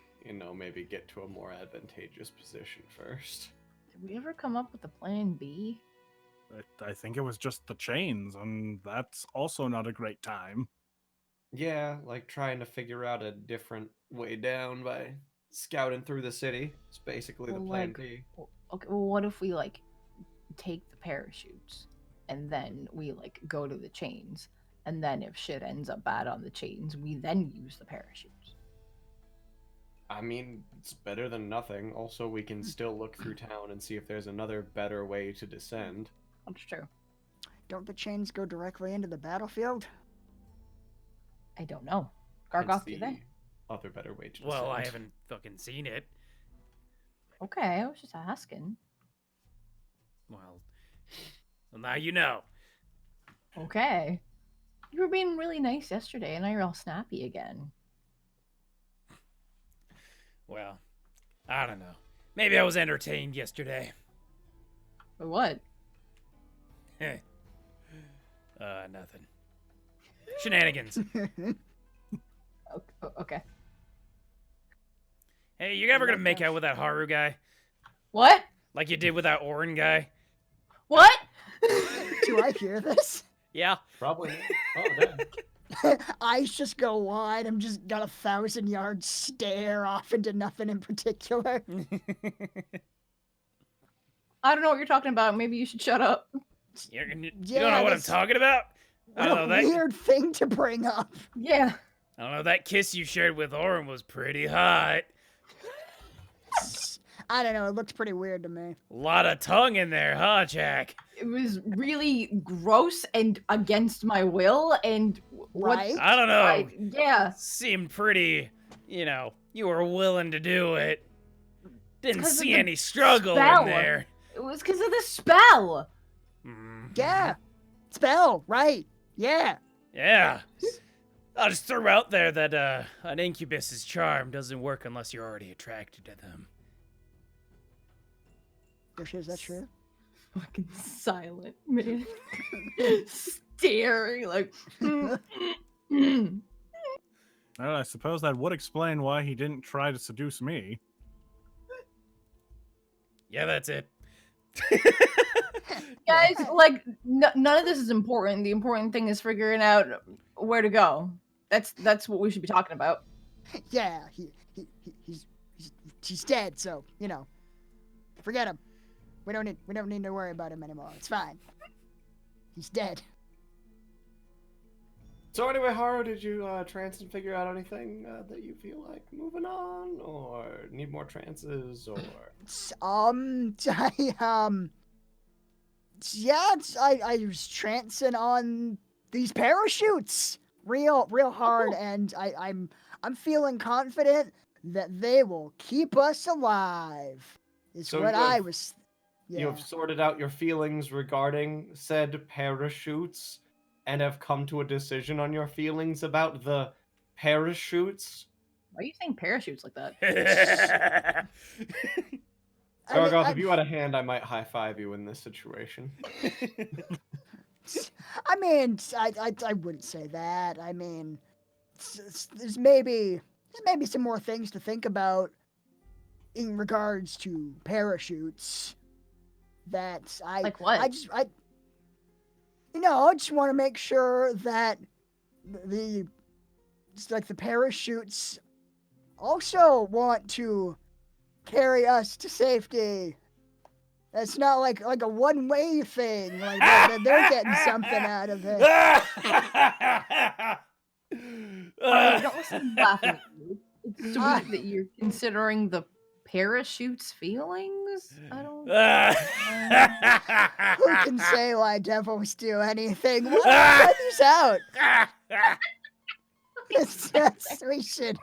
[SPEAKER 5] maybe get to a more advantageous position first.
[SPEAKER 2] Did we ever come up with a plan B?
[SPEAKER 4] I think it was just the chains, and that's also not a great time.
[SPEAKER 5] Yeah, like trying to figure out a different way down by scouting through the city. It's basically the
[SPEAKER 2] Well,
[SPEAKER 5] plan
[SPEAKER 2] like-
[SPEAKER 5] B.
[SPEAKER 2] Okay, well, what if we like take the parachutes and then we like go to the chains, and then if shit ends up bad on the chains, we then use the parachutes.
[SPEAKER 5] I mean, it's better than nothing. Also, we can still look through town and see if there's another better way to descend.
[SPEAKER 2] That's true.
[SPEAKER 3] Don't the chains go directly into the battlefield?
[SPEAKER 2] I don't know.
[SPEAKER 5] Hence
[SPEAKER 2] Gargoth, do
[SPEAKER 5] the
[SPEAKER 2] they?
[SPEAKER 5] other better way to descend.
[SPEAKER 1] Well, I haven't fucking seen it.
[SPEAKER 2] Okay, I was just asking.
[SPEAKER 1] Well, now you know.
[SPEAKER 2] Okay. You were being really nice yesterday, and now you're all snappy again.
[SPEAKER 1] Well, I don't know. Maybe I was entertained yesterday.
[SPEAKER 2] But what?
[SPEAKER 1] Nothing. Shenanigans.
[SPEAKER 2] Okay.
[SPEAKER 1] Hey, you ever gonna make out with that Haru guy?
[SPEAKER 2] What?
[SPEAKER 1] Like you did with that Orin guy?
[SPEAKER 2] What?
[SPEAKER 3] Do I hear this?
[SPEAKER 1] Yeah.
[SPEAKER 5] Probably. Oh, no.
[SPEAKER 3] Eyes just go wide. I'm just got a 1,000-yard stare off into nothing in particular.
[SPEAKER 2] I don't know what you're talking about. Maybe you should shut up.
[SPEAKER 1] You don't
[SPEAKER 3] Yeah,
[SPEAKER 1] know what I'm
[SPEAKER 3] that's-
[SPEAKER 1] talking about? I
[SPEAKER 3] What
[SPEAKER 1] don't
[SPEAKER 3] a
[SPEAKER 1] know that.
[SPEAKER 3] weird thing to bring up.
[SPEAKER 2] Yeah.
[SPEAKER 1] I don't know. That kiss you shared with Orin was pretty hot.
[SPEAKER 3] I don't know. It looks pretty weird to me.
[SPEAKER 1] A lot of tongue in there, huh, Jacq?
[SPEAKER 2] It was really gross and against my will, and what?
[SPEAKER 3] Right?
[SPEAKER 1] I don't know.
[SPEAKER 2] Yeah.
[SPEAKER 1] Seemed pretty. You were willing to do it. Didn't
[SPEAKER 2] 'Cause of
[SPEAKER 1] see
[SPEAKER 2] the
[SPEAKER 1] any struggle
[SPEAKER 2] spell.
[SPEAKER 1] in there.
[SPEAKER 2] It was because of the spell.
[SPEAKER 1] Mhm.
[SPEAKER 3] Yeah. Spell, right. Yeah.
[SPEAKER 1] Yeah. I'll just throw out there that an incubus's charm doesn't work unless you're already attracted to them.
[SPEAKER 3] Is that true?
[SPEAKER 2] Fucking silent, man. Staring like.
[SPEAKER 4] Well, I suppose that would explain why he didn't try to seduce me.
[SPEAKER 1] Yeah, that's it.
[SPEAKER 2] Guys, like none of this is important. The important thing is figuring out where to go. That's what we should be talking about.
[SPEAKER 3] Yeah. He's dead. So forget him. We don't need to worry about him anymore. It's fine. He's dead.
[SPEAKER 5] So anyway, Haru, did you trance and figure out anything that you feel like moving on, or need more trances, or?
[SPEAKER 3] I was trancing on these parachutes real hard, and I'm feeling confident that they will keep us alive. Is
[SPEAKER 5] So
[SPEAKER 3] what
[SPEAKER 5] you have-
[SPEAKER 3] I was.
[SPEAKER 5] You
[SPEAKER 3] Yeah.
[SPEAKER 5] have sorted out your feelings regarding said parachutes, and have come to a decision on your feelings about the parachutes.
[SPEAKER 2] Why are you saying parachutes like that?
[SPEAKER 5] Gargoth, if you had a hand, I might high five you in this situation.
[SPEAKER 3] I mean, I wouldn't say that. I mean, there's maybe some more things to think about in regards to parachutes. That
[SPEAKER 2] Like what?
[SPEAKER 3] I just want to make sure that the parachutes also want to carry us to safety. It's not like a one-way thing. Like they're getting something out of it.
[SPEAKER 2] Don't listen to laughing at you. It's sweet that you're considering the parachute's feelings. I don't.
[SPEAKER 3] Who can say why devils do anything? We'll try these out. We should.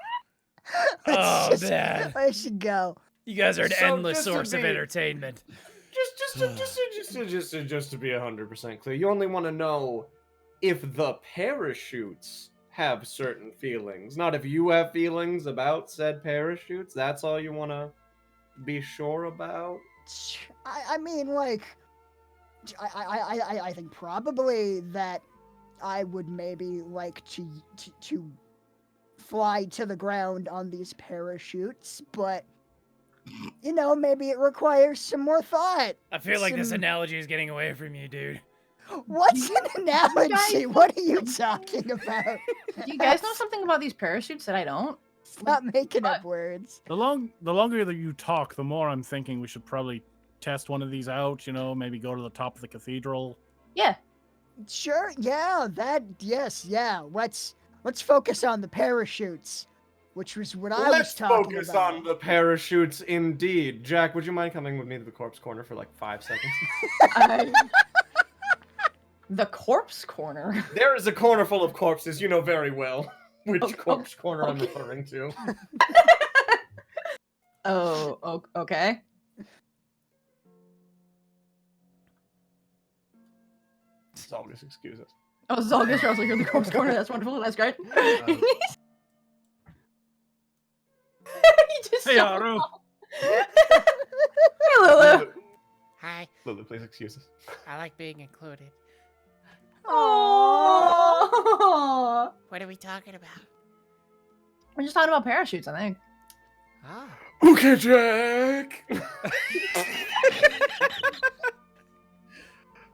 [SPEAKER 1] Man.
[SPEAKER 3] We should go.
[SPEAKER 1] You guys are an
[SPEAKER 5] So
[SPEAKER 1] endless
[SPEAKER 5] just to
[SPEAKER 1] source of
[SPEAKER 5] be-
[SPEAKER 1] entertainment.
[SPEAKER 5] Just to be 100% clear, you only want to know if the parachutes have certain feelings, not if you have feelings about said parachutes. That's all you want to be sure about.
[SPEAKER 3] I mean, like, I think probably that I would maybe like to fly to the ground on these parachutes, but maybe it requires some more thought.
[SPEAKER 1] I feel like this analogy is getting away from you, dude.
[SPEAKER 3] What's an analogy? What are you talking about?
[SPEAKER 2] Do you guys know something about these parachutes that I don't?
[SPEAKER 3] Stop making up words.
[SPEAKER 4] The longer that you talk, the more I'm thinking we should probably test one of these out. Maybe go to the top of the cathedral.
[SPEAKER 2] Yeah.
[SPEAKER 3] Sure. Yeah. Yes. Yeah. Let's focus on the parachutes, which was what I was talking
[SPEAKER 5] focus
[SPEAKER 3] about.
[SPEAKER 5] on the parachutes, indeed. Jacq, would you mind coming with me to the corpse corner for like 5 seconds?
[SPEAKER 2] The corpse corner.
[SPEAKER 5] There is a corner full of corpses. You know very well which
[SPEAKER 2] Okay.
[SPEAKER 5] corpse corner I'm referring to.
[SPEAKER 2] Oh, okay.
[SPEAKER 5] Zalgus, excuse us.
[SPEAKER 2] Oh, Zalgus, I was like, you're the corpse corner. That's wonderful. That's great. He just
[SPEAKER 4] Hey, Haru.
[SPEAKER 2] Hey, Lulu.
[SPEAKER 6] Hi,
[SPEAKER 5] Lulu, please excuse us.
[SPEAKER 6] I like being included.
[SPEAKER 2] Aww.
[SPEAKER 6] What are we talking about?
[SPEAKER 2] We're just talking about parachutes, I think.
[SPEAKER 6] Oh,
[SPEAKER 5] Okay, Jacq.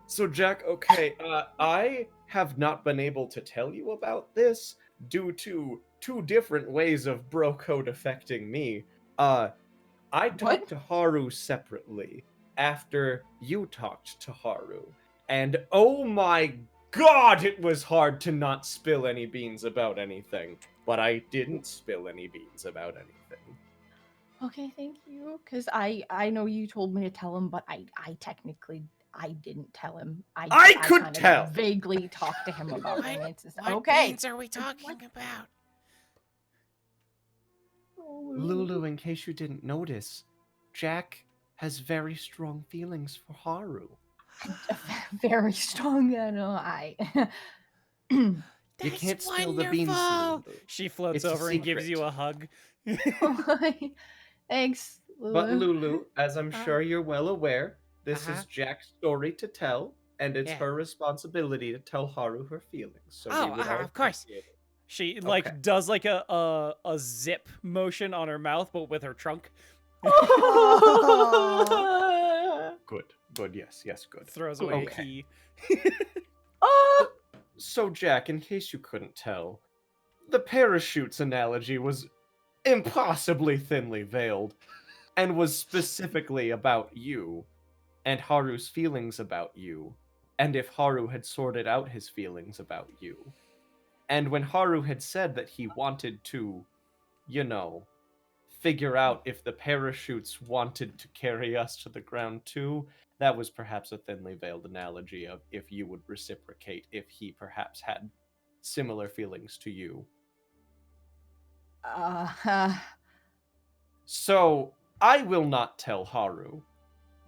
[SPEAKER 5] So, Jacq, okay, I have not been able to tell you about this due to 2 different ways of bro code affecting me. I talked to Haru separately after you talked to Haru, and oh my god, it was hard to not spill any beans about anything. But I didn't spill any beans about anything.
[SPEAKER 2] Okay, thank you. Because I know you told me to tell him, but I technically I didn't tell him.
[SPEAKER 5] I could
[SPEAKER 2] kinda
[SPEAKER 5] tell.
[SPEAKER 2] vaguely talked to him about it.
[SPEAKER 6] what,
[SPEAKER 2] It's just,
[SPEAKER 6] what
[SPEAKER 2] okay.
[SPEAKER 6] beans are we talking about?
[SPEAKER 5] Lulu, in case you didn't notice, Jacq has very strong feelings for Haru.
[SPEAKER 2] Very strong. I know.
[SPEAKER 5] You
[SPEAKER 6] That's
[SPEAKER 5] can't spill the beans,
[SPEAKER 6] wonderful.
[SPEAKER 5] Lulu.
[SPEAKER 1] She floats
[SPEAKER 5] It's a
[SPEAKER 1] over and gives you
[SPEAKER 5] secret.
[SPEAKER 1] a hug.
[SPEAKER 2] Thanks, Lulu.
[SPEAKER 5] But Lulu, as I'm sure you're well aware, this
[SPEAKER 6] Uh-huh.
[SPEAKER 5] is Jack's story to tell, and it's
[SPEAKER 6] Yeah.
[SPEAKER 5] her responsibility to tell Haru her feelings. So
[SPEAKER 6] Oh,
[SPEAKER 5] we would all
[SPEAKER 6] of course.
[SPEAKER 5] appreciate it.
[SPEAKER 1] She
[SPEAKER 5] Okay.
[SPEAKER 1] does like a zip motion on her mouth, but with her trunk.
[SPEAKER 5] Good, yes, good.
[SPEAKER 1] Throws
[SPEAKER 5] Good.
[SPEAKER 1] away a
[SPEAKER 5] Okay.
[SPEAKER 1] key.
[SPEAKER 2] Oh,
[SPEAKER 5] So, Jacq, in case you couldn't tell, the parachutes analogy was impossibly thinly veiled, and was specifically about you, and Haru's feelings about you, and if Haru had sorted out his feelings about you. And when Haru had said that he wanted to, figure out if the parachutes wanted to carry us to the ground too, that was perhaps a thinly veiled analogy of if you would reciprocate if he perhaps had similar feelings to you. So, I will not tell Haru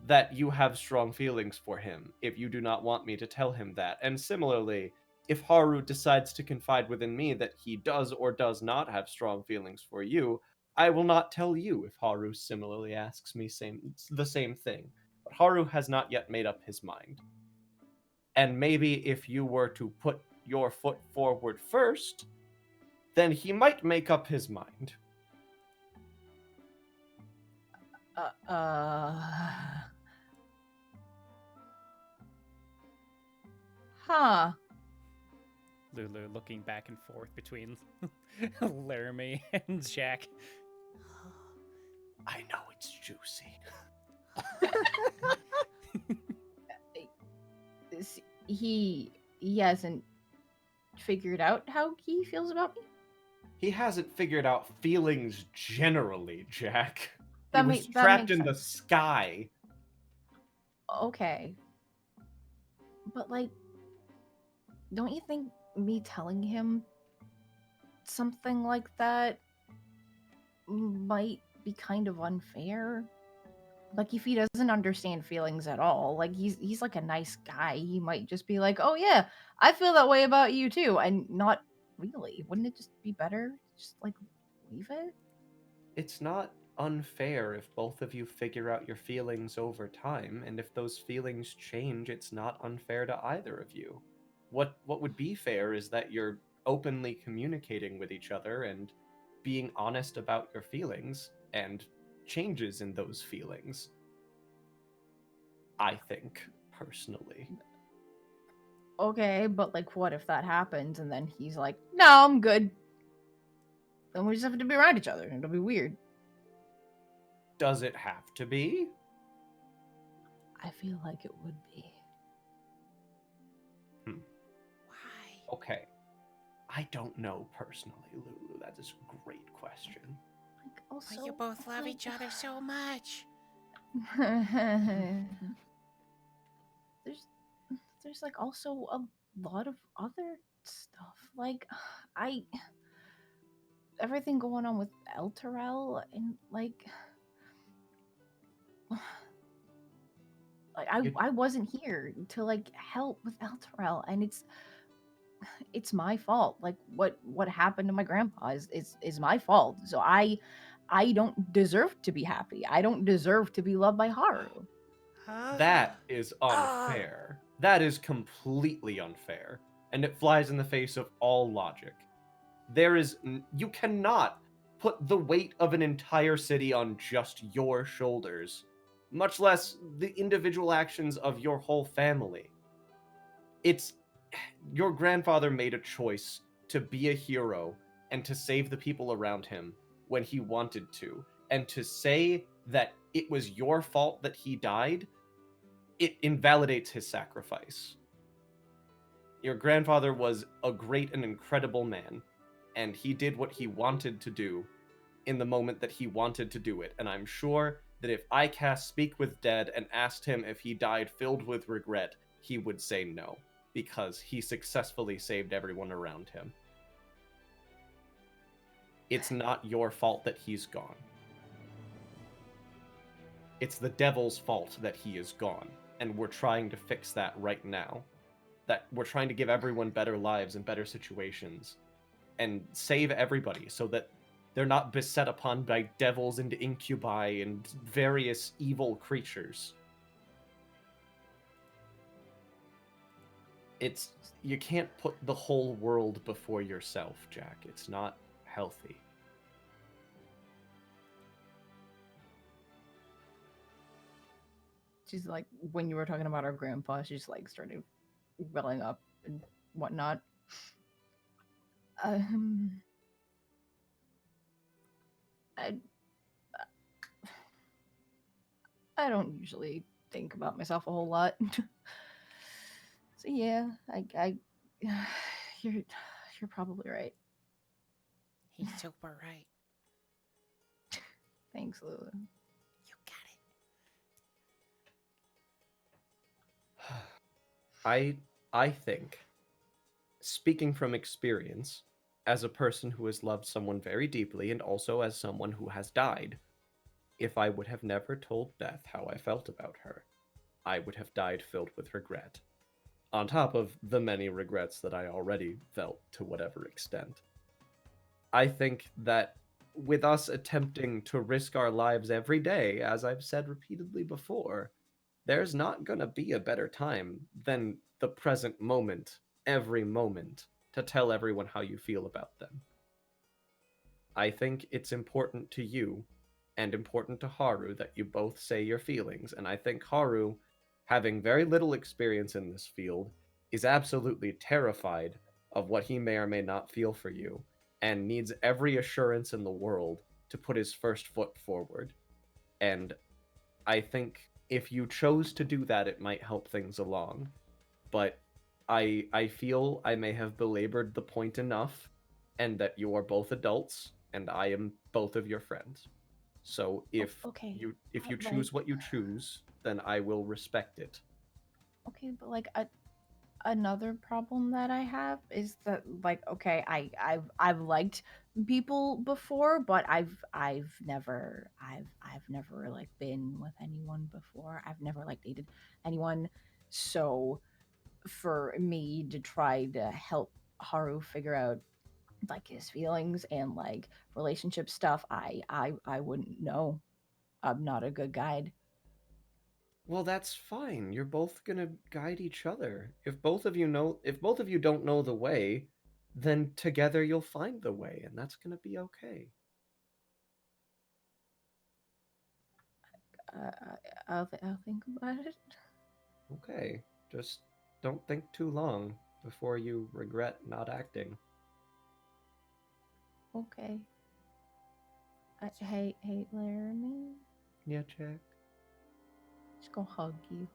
[SPEAKER 5] that you have strong feelings for him if you do not want me to tell him that. And similarly, if Haru decides to confide within me that he does or does not have strong feelings for you, I will not tell you if Haru similarly asks me the same thing. But Haru has not yet made up his mind. And maybe if you were to put your foot forward first, then he might make up his mind.
[SPEAKER 2] Huh.
[SPEAKER 1] Lulu looking back and forth between Laramie and Jacq.
[SPEAKER 5] I know it's juicy.
[SPEAKER 2] He hasn't figured out how he feels about me?
[SPEAKER 5] He hasn't figured out feelings generally, Jacq.
[SPEAKER 2] That
[SPEAKER 5] He was trapped in the sky.
[SPEAKER 2] Okay. But, like, don't you think me telling him something like that might be kind of unfair? Like, if he doesn't understand feelings at all, like, he's like a nice guy, he might just be like, oh yeah, I feel that way about you too, and not really. Wouldn't it just be better just, like, leave it?
[SPEAKER 5] It's not unfair if both of you figure out your feelings over time, and if those feelings change, it's not unfair to either of you. What would be fair is that you're openly communicating with each other and being honest about your feelings and changes in those feelings. I think, personally.
[SPEAKER 2] Okay, but, like, what if that happens and then he's like, no, I'm good. Then we just have to be around each other, and it'll be weird.
[SPEAKER 5] Does it have to be?
[SPEAKER 2] I feel like it would be.
[SPEAKER 6] Why?
[SPEAKER 5] Okay. I don't know personally, Lulu. That is a great question.
[SPEAKER 2] Like, also,
[SPEAKER 6] But you both love each other so much.
[SPEAKER 2] there's like also a lot of other stuff. Like, everything going on with Elturel and like I wasn't here to like help with Elturel, and it's my fault. Like what happened to my grandpa is my fault. So I don't deserve to be happy. I don't deserve to be loved by Haru.
[SPEAKER 5] That is unfair. That is completely unfair. And it flies in the face of all logic. You cannot put the weight of an entire city on just your shoulders, much less the individual actions of your whole family. Your grandfather made a choice to be a hero and to save the people around him when he wanted to. And to say that it was your fault that he died, it invalidates his sacrifice. Your grandfather was a great and incredible man, and he did what he wanted to do in the moment that he wanted to do it. And I'm sure that if I cast Speak with Dead and asked him if he died filled with regret, he would say no, because he successfully saved everyone around him. It's not your fault that he's gone. It's the devil's fault that he is gone, and we're trying to fix that right now. That we're trying to give everyone better lives and better situations, and save everybody so that they're not beset upon by devils and incubi and various evil creatures. You can't put the whole world before yourself, Jacq. It's not healthy.
[SPEAKER 2] She's like, when you were talking about our grandpa, she's like started welling up and whatnot. I don't usually think about myself a whole lot. So yeah, you're probably right.
[SPEAKER 6] He's super right.
[SPEAKER 2] Thanks, Lulu.
[SPEAKER 6] You got it.
[SPEAKER 5] I think, speaking from experience, as a person who has loved someone very deeply and also as someone who has died, if I would have never told Beth how I felt about her, I would have died filled with regret, on top of the many regrets that I already felt to whatever extent. I think that with us attempting to risk our lives every day, as I've said repeatedly before, there's not going to be a better time than the present moment, every moment, to tell everyone how you feel about them. I think it's important to you and important to Haru that you both say your feelings, and I think Haru, having very little experience in this field, is absolutely terrified of what he may or may not feel for you, and needs every assurance in the world to put his first foot forward. And I think if you chose to do that, it might help things along. But I feel I may have belabored the point enough, and that you are both adults, and I am both of your friends. So if
[SPEAKER 2] okay,
[SPEAKER 5] you
[SPEAKER 2] but,
[SPEAKER 5] choose
[SPEAKER 2] like-
[SPEAKER 5] what you choose, then I will respect it.
[SPEAKER 2] Okay, but like another problem that I have is that like okay, I've liked people before, but I've never like been with anyone before. I've never like dated anyone. So for me to try to help Haru figure out like his feelings and like relationship stuff, I wouldn't know. I'm not a good guide.
[SPEAKER 5] Well, that's fine. You're both gonna guide each other. If both of you don't know the way, then together you'll find the way, and that's gonna be okay.
[SPEAKER 2] I'll think about it.
[SPEAKER 5] Okay. Just don't think too long before you regret not acting.
[SPEAKER 2] Okay. Hey, Laramie.
[SPEAKER 5] Yeah, Jack.
[SPEAKER 2] Just go hug you.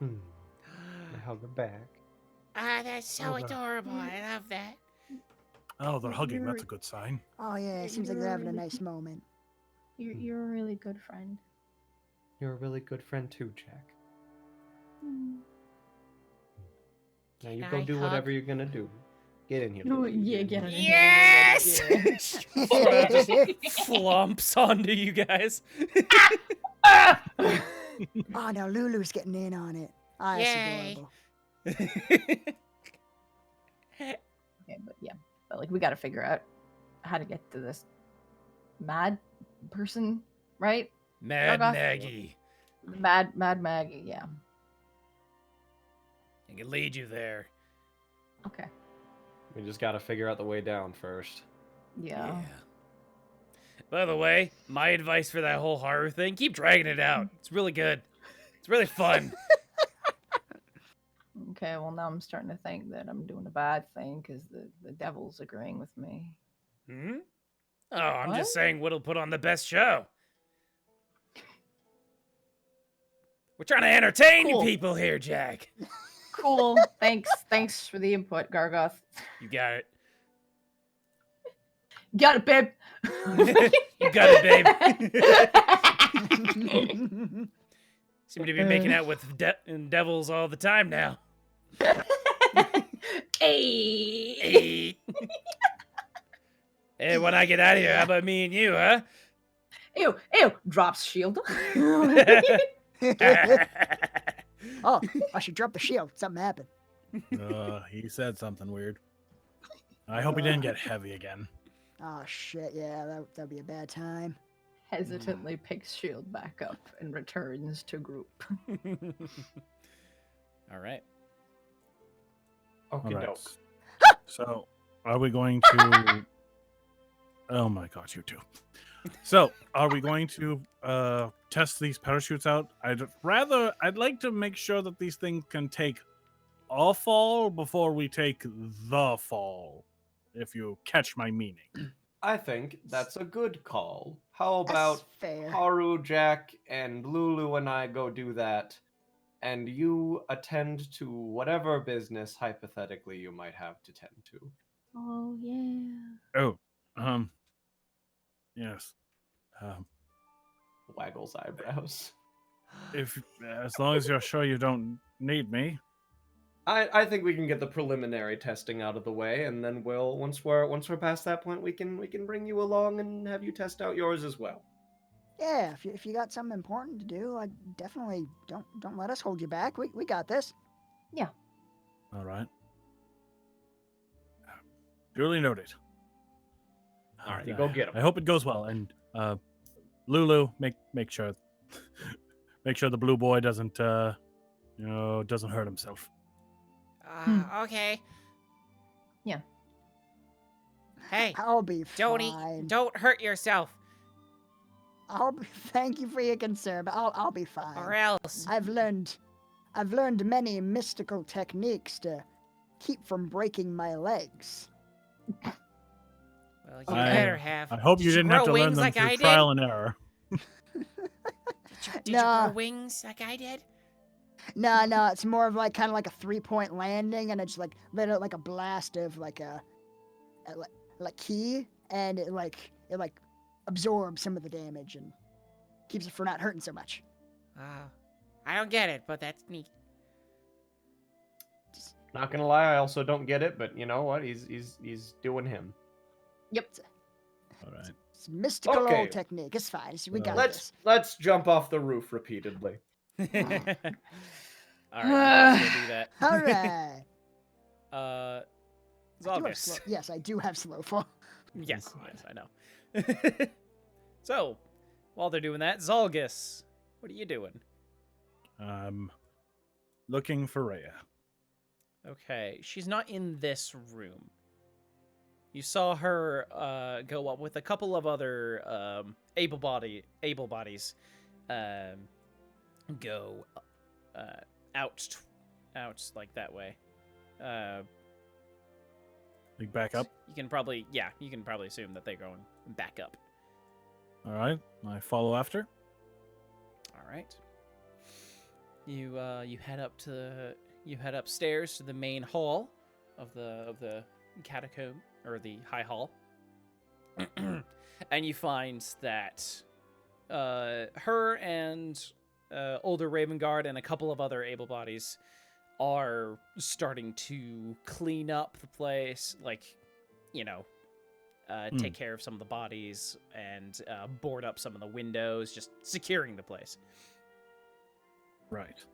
[SPEAKER 5] I hug her back.
[SPEAKER 6] Ah, that's so
[SPEAKER 4] Oh,
[SPEAKER 6] adorable. I love that.
[SPEAKER 4] Oh, they're hugging. That's a
[SPEAKER 2] You're-
[SPEAKER 4] good sign.
[SPEAKER 3] Oh yeah, it seems like they're having a nice moment.
[SPEAKER 2] You're a really good friend.
[SPEAKER 5] You're a really good friend too, Jack.
[SPEAKER 2] Mm.
[SPEAKER 5] Now you
[SPEAKER 6] Can
[SPEAKER 5] go
[SPEAKER 6] I
[SPEAKER 5] do
[SPEAKER 6] hug?
[SPEAKER 5] whatever you're gonna do. Get in here.
[SPEAKER 2] No,
[SPEAKER 5] baby.
[SPEAKER 2] yeah,
[SPEAKER 5] Get in
[SPEAKER 2] get
[SPEAKER 5] here.
[SPEAKER 2] it.
[SPEAKER 6] Yes!
[SPEAKER 1] Sora just flumps onto you guys.
[SPEAKER 3] Oh no, Lulu's getting in on it. Ah, that's
[SPEAKER 6] Yay.
[SPEAKER 3] adorable.
[SPEAKER 2] Okay, but yeah, but like we got to figure out how to get to this mad person, right?
[SPEAKER 1] Mad
[SPEAKER 2] Gargoth?
[SPEAKER 1] Maggie.
[SPEAKER 2] Mad Maggie. Yeah.
[SPEAKER 1] I can lead you there.
[SPEAKER 2] Okay.
[SPEAKER 5] We just gotta figure out the way down first.
[SPEAKER 2] Yeah.
[SPEAKER 1] By the way, my advice for that whole horror thing, keep dragging it out. It's really good. It's really fun.
[SPEAKER 2] Okay. Well, now I'm starting to think that I'm doing a bad thing because the devil's agreeing with me.
[SPEAKER 1] Hmm? Oh, I'm
[SPEAKER 2] What?
[SPEAKER 1] just saying what'll put on the best show. We're trying to entertain
[SPEAKER 2] Cool.
[SPEAKER 1] you people here, Jack.
[SPEAKER 2] Cool. Thanks for the input, Gargoth.
[SPEAKER 1] You got it.
[SPEAKER 2] Got it, babe.
[SPEAKER 1] You got it, babe. Seem to be making out with devils all the time now.
[SPEAKER 2] Hey.
[SPEAKER 1] Hey. Hey, when I get out of here, how about me and you, huh?
[SPEAKER 2] Ew. Drops shield.
[SPEAKER 3] Oh, I should drop the shield. Something happened.
[SPEAKER 4] He said something weird. I hope he didn't get heavy again.
[SPEAKER 3] Oh shit, yeah, that'd be a bad time.
[SPEAKER 2] Hesitantly picks shield back up and returns to group.
[SPEAKER 1] All right.
[SPEAKER 4] All
[SPEAKER 5] Okie
[SPEAKER 4] right.
[SPEAKER 5] doke.
[SPEAKER 4] So, are we going to? Oh my God, you two. So, are we going to test these parachutes out? I'd like to make sure that these things can take a fall before we take the fall. If you catch my meaning.
[SPEAKER 5] I think that's a good call. How
[SPEAKER 3] That's
[SPEAKER 5] about
[SPEAKER 3] fair.
[SPEAKER 5] Haru, Jack, and Lulu and I go do that, and you attend to whatever business hypothetically you might have to tend to.
[SPEAKER 2] Oh yeah.
[SPEAKER 4] Oh, yes.
[SPEAKER 5] Waggles eyebrows.
[SPEAKER 4] If as long as you're sure you don't need me.
[SPEAKER 5] I think we can get the preliminary testing out of the way, and then we'll once we're past that point, we can bring you along and have you test out yours as well.
[SPEAKER 3] Yeah, if you got something important to do, like definitely don't let us hold you back. We got this.
[SPEAKER 4] All right. Duly noted.
[SPEAKER 5] All right, you go get him.
[SPEAKER 4] I hope it goes well. And Lulu, make sure the blue boy doesn't doesn't hurt himself.
[SPEAKER 6] Okay.
[SPEAKER 2] Yeah.
[SPEAKER 6] Hey,
[SPEAKER 3] I'll be
[SPEAKER 6] don't
[SPEAKER 3] fine.
[SPEAKER 6] don't hurt yourself,
[SPEAKER 3] Thank you for your concern, but I'll be fine.
[SPEAKER 6] or else.
[SPEAKER 3] I've learned many mystical techniques to keep from breaking my legs.
[SPEAKER 6] Well, you
[SPEAKER 4] I-
[SPEAKER 6] better have.
[SPEAKER 4] I hope you
[SPEAKER 6] Did
[SPEAKER 4] didn't have
[SPEAKER 6] grow
[SPEAKER 4] to learn
[SPEAKER 6] wings
[SPEAKER 4] them
[SPEAKER 6] like
[SPEAKER 4] through
[SPEAKER 6] I
[SPEAKER 4] trial and error.
[SPEAKER 6] Did you
[SPEAKER 3] Nah.
[SPEAKER 6] grow wings like I did?
[SPEAKER 3] No, it's more of like kind of like a 3-point landing, and it's like let out like a blast of like a like ki, and it like absorbs some of the damage and keeps it from not hurting so much.
[SPEAKER 6] I don't get it, but that's neat.
[SPEAKER 5] Not gonna lie, I also don't get it, but you know what? He's doing him.
[SPEAKER 2] Yep.
[SPEAKER 4] All right.
[SPEAKER 3] It's a mystical
[SPEAKER 5] Okay.
[SPEAKER 3] old technique. It's fine. We got this.
[SPEAKER 5] Let's jump off the roof repeatedly.
[SPEAKER 1] All right, let's go do that.
[SPEAKER 3] All right.
[SPEAKER 1] Uh,
[SPEAKER 3] I do have
[SPEAKER 1] Zalgus.
[SPEAKER 3] yes, I do have slow fall.
[SPEAKER 1] Yes, yes, I know. So, while they're doing that, Zalgus, what are you doing?
[SPEAKER 4] Looking for Rhea.
[SPEAKER 1] Okay, she's not in this room. You saw her go up with a couple of other able bodies go out like that way.
[SPEAKER 4] Like back up.
[SPEAKER 1] You can probably assume that they're going back up.
[SPEAKER 4] All right. I follow after.
[SPEAKER 1] All right. You head upstairs to the main hall of the catacomb, or the high hall. And you find that her and older Raven Guard and a couple of other able bodies are starting to clean up the place, like, take care of some of the bodies and board up some of the windows, just securing the place.
[SPEAKER 4] Right.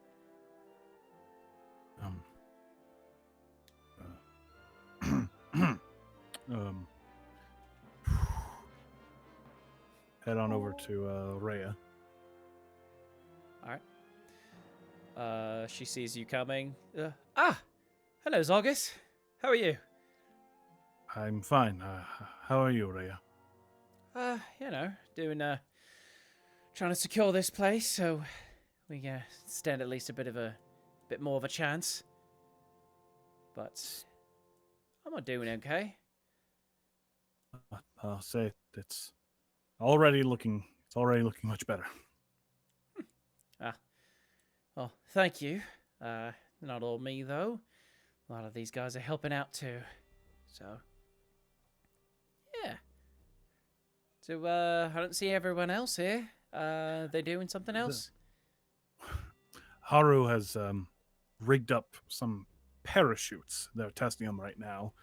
[SPEAKER 4] Head on over to Rhea.
[SPEAKER 1] All right. She sees you coming. Hello, Zalgus. How are you?
[SPEAKER 4] I'm fine. How are you, Rhea?
[SPEAKER 1] Doing trying to secure this place so we stand at least a bit more of a chance. But I'm not doing okay.
[SPEAKER 4] I'll say it's already looking much better.
[SPEAKER 1] Well, thank you. Not all me though. A lot of these guys are helping out too. So yeah. So I don't see everyone else here. They doing something else?
[SPEAKER 4] Haru has rigged up some parachutes. They're testing them right now.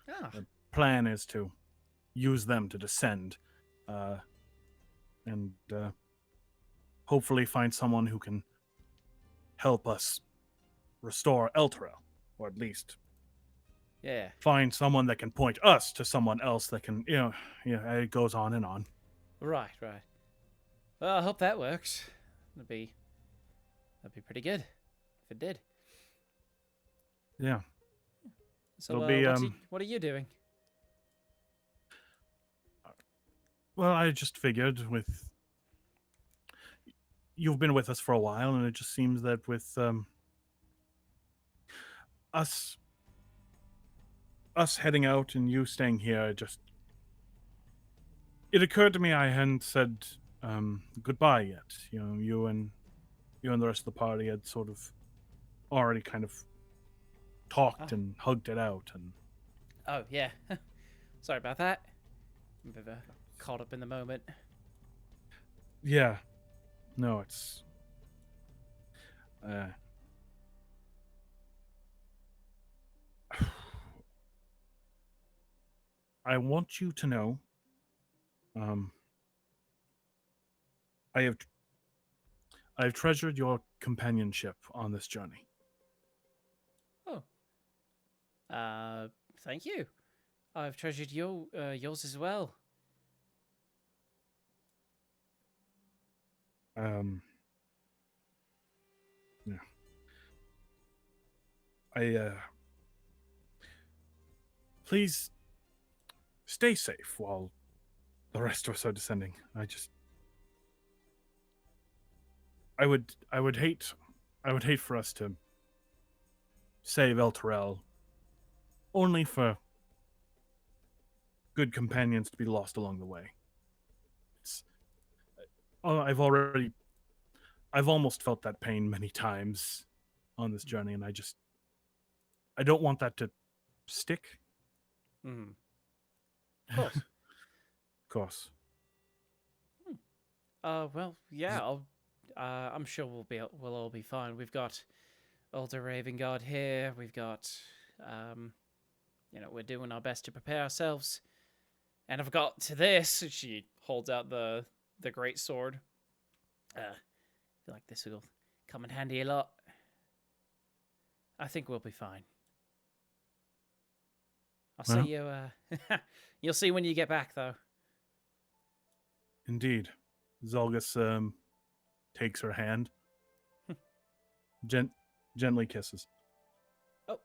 [SPEAKER 1] Oh.
[SPEAKER 4] The plan is to use them to descend, and hopefully find someone who can help us restore Elturel, or at least find someone that can point us to someone else that can, it goes on and on.
[SPEAKER 1] Right. Well, I hope that works. That'd be pretty good if it did.
[SPEAKER 4] Yeah.
[SPEAKER 1] So
[SPEAKER 4] It'll be,
[SPEAKER 1] what are you doing?
[SPEAKER 4] Well, I just figured you've been with us for a while, and it just seems that with us heading out and you staying here, it occurred to me I hadn't said goodbye yet. You and the rest of the party had sort of already kind of talked and hugged it out, and
[SPEAKER 1] Oh yeah. Sorry about that. I'm a bit caught up in the moment.
[SPEAKER 4] yeah. No, it's I want you to know, I've treasured your companionship on this journey.
[SPEAKER 1] Oh. Thank you. I've treasured yours as well.
[SPEAKER 4] Yeah. I please stay safe while the rest of us are descending. I would hate for us to save El Terrell only for good companions to be lost along the way. It's, I've almost felt that pain many times on this journey, and I don't want that to stick.
[SPEAKER 1] Mm. Of course.
[SPEAKER 4] Of course.
[SPEAKER 1] Well, yeah, I'm sure we'll all be fine. We've got Older Raven Guard here. We've got, we're doing our best to prepare ourselves. And I've got to this. She holds out the great sword. I feel like this will come in handy a lot. I think we'll be fine. I'll see you. You'll see when you get back, though.
[SPEAKER 4] Indeed. Zolgus takes her hand, gently kisses.
[SPEAKER 1] Oh,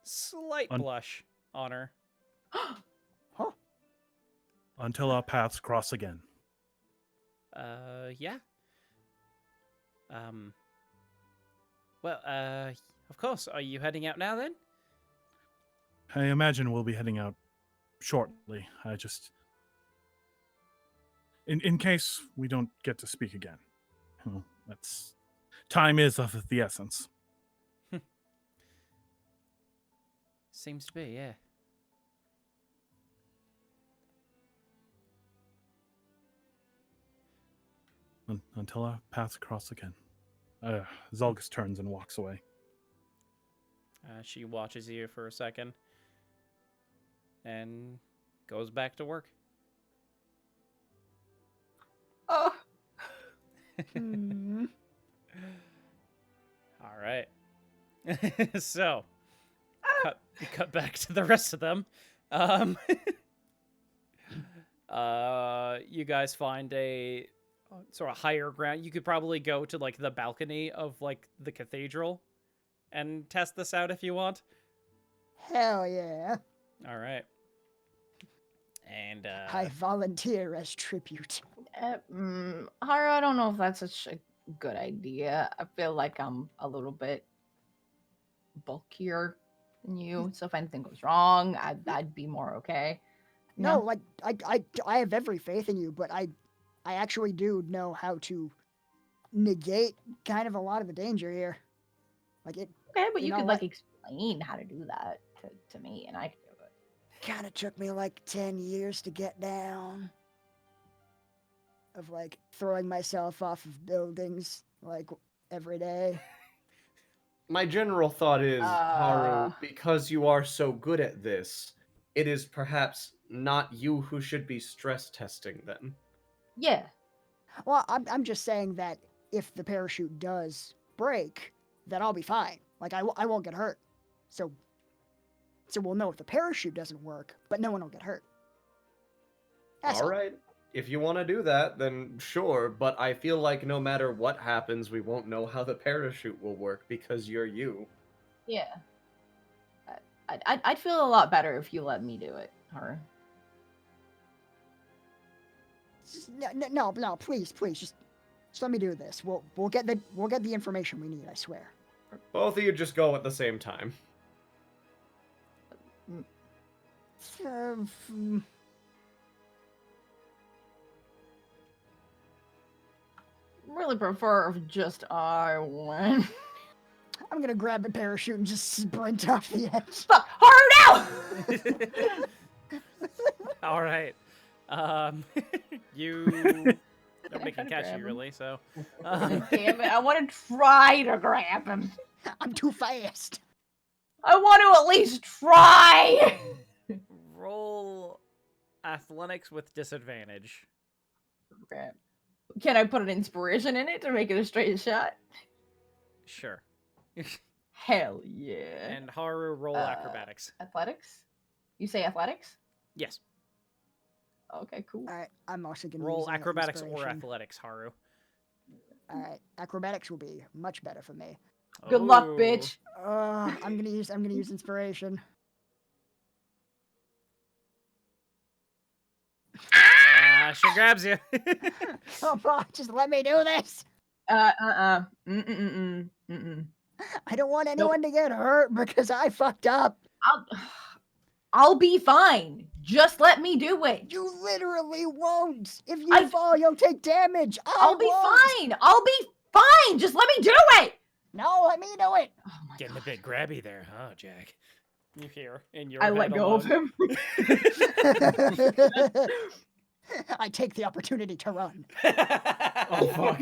[SPEAKER 1] slight blush on her.
[SPEAKER 3] Huh?
[SPEAKER 4] Until our paths cross again.
[SPEAKER 1] Yeah. Well, of course. Are you heading out now then?
[SPEAKER 4] I imagine we'll be heading out shortly. I just... In case we don't get to speak again. That's... Time is of the essence.
[SPEAKER 1] Seems to be, yeah.
[SPEAKER 4] Until our paths cross again. Zolgus turns and walks away.
[SPEAKER 1] She watches you for a second. And goes back to work.
[SPEAKER 2] Oh.
[SPEAKER 1] All right. So, cut back to the rest of them. You guys find a sort of higher ground. You could probably go to like the balcony of like the cathedral and test this out if you want.
[SPEAKER 3] Hell yeah.
[SPEAKER 1] All right. And
[SPEAKER 3] I volunteer as tribute.
[SPEAKER 2] Haru, I don't know if that's such a good idea. I feel like I'm a little bit bulkier than you, so if anything goes wrong, I'd be more okay.
[SPEAKER 3] No, like I have every faith in you, but I actually do know how to negate kind of a lot of the danger here. Like it.
[SPEAKER 2] Okay, but you
[SPEAKER 3] know
[SPEAKER 2] could
[SPEAKER 3] what?
[SPEAKER 2] like explain how to do that to me, and I could do it.
[SPEAKER 3] Kind of took me like 10 years to get down. Of like throwing myself off of buildings like every day.
[SPEAKER 5] My general thought is, Haru,
[SPEAKER 2] Uh.
[SPEAKER 5] because you are so good at this, it is perhaps not you who should be stress testing them.
[SPEAKER 2] Yeah.
[SPEAKER 3] Well, I'm just saying that if the parachute does break, then I'll be fine. Like I won't get hurt. So we'll know if the parachute doesn't work, but no one will get hurt. That's
[SPEAKER 5] All right. If you want to do that, then sure, but I feel like no matter what happens, we won't know how the parachute will work because you're you.
[SPEAKER 2] Yeah. I'd feel a lot better if you let me do it, Haru.
[SPEAKER 3] No, please, just let me do this. We'll get the information we need, I swear.
[SPEAKER 5] Both of you just go at the same time.
[SPEAKER 2] Really prefer if just I win.
[SPEAKER 3] I'm gonna grab the parachute and just sprint off the edge.
[SPEAKER 2] Fuck, Haru, now!
[SPEAKER 1] all right. You nobody can catch
[SPEAKER 2] grab
[SPEAKER 1] you
[SPEAKER 2] him?
[SPEAKER 1] really, so
[SPEAKER 2] Damn it, I want to try to grab him.
[SPEAKER 3] I'm too fast.
[SPEAKER 2] I want to at least try!
[SPEAKER 1] roll athletics with disadvantage.
[SPEAKER 2] Okay. Can I put an inspiration in it to make it a straight shot?
[SPEAKER 1] Sure.
[SPEAKER 2] Hell yeah.
[SPEAKER 1] And Haru, roll acrobatics.
[SPEAKER 2] Athletics? You say athletics?
[SPEAKER 1] Yes.
[SPEAKER 2] Okay, cool.
[SPEAKER 3] All right, I'm also gonna
[SPEAKER 1] Roll
[SPEAKER 3] use
[SPEAKER 1] acrobatics or
[SPEAKER 3] inspiration.
[SPEAKER 1] athletics, Haru.
[SPEAKER 3] All right, acrobatics will be much better for me.
[SPEAKER 2] Good luck,
[SPEAKER 1] Oh.
[SPEAKER 2] bitch.
[SPEAKER 3] I'm gonna use inspiration.
[SPEAKER 1] She grabs you.
[SPEAKER 3] Come on, just let me do this.
[SPEAKER 2] Mm-mm.
[SPEAKER 3] I don't want anyone to get hurt because I fucked up.
[SPEAKER 2] I'll be fine. Just let me do it.
[SPEAKER 3] You literally won't. If you
[SPEAKER 2] I-
[SPEAKER 3] fall, you'll take damage.
[SPEAKER 2] I'll be
[SPEAKER 3] won't.
[SPEAKER 2] fine. I'll be fine. Just let me do it.
[SPEAKER 3] No, let me do it.
[SPEAKER 2] Oh my
[SPEAKER 1] Getting a
[SPEAKER 2] God.
[SPEAKER 1] bit grabby there, huh, Jacq? You hear in your
[SPEAKER 2] I
[SPEAKER 1] head
[SPEAKER 2] let go of
[SPEAKER 1] alone.
[SPEAKER 2] him.
[SPEAKER 3] I take the opportunity to run.
[SPEAKER 5] Oh fuck.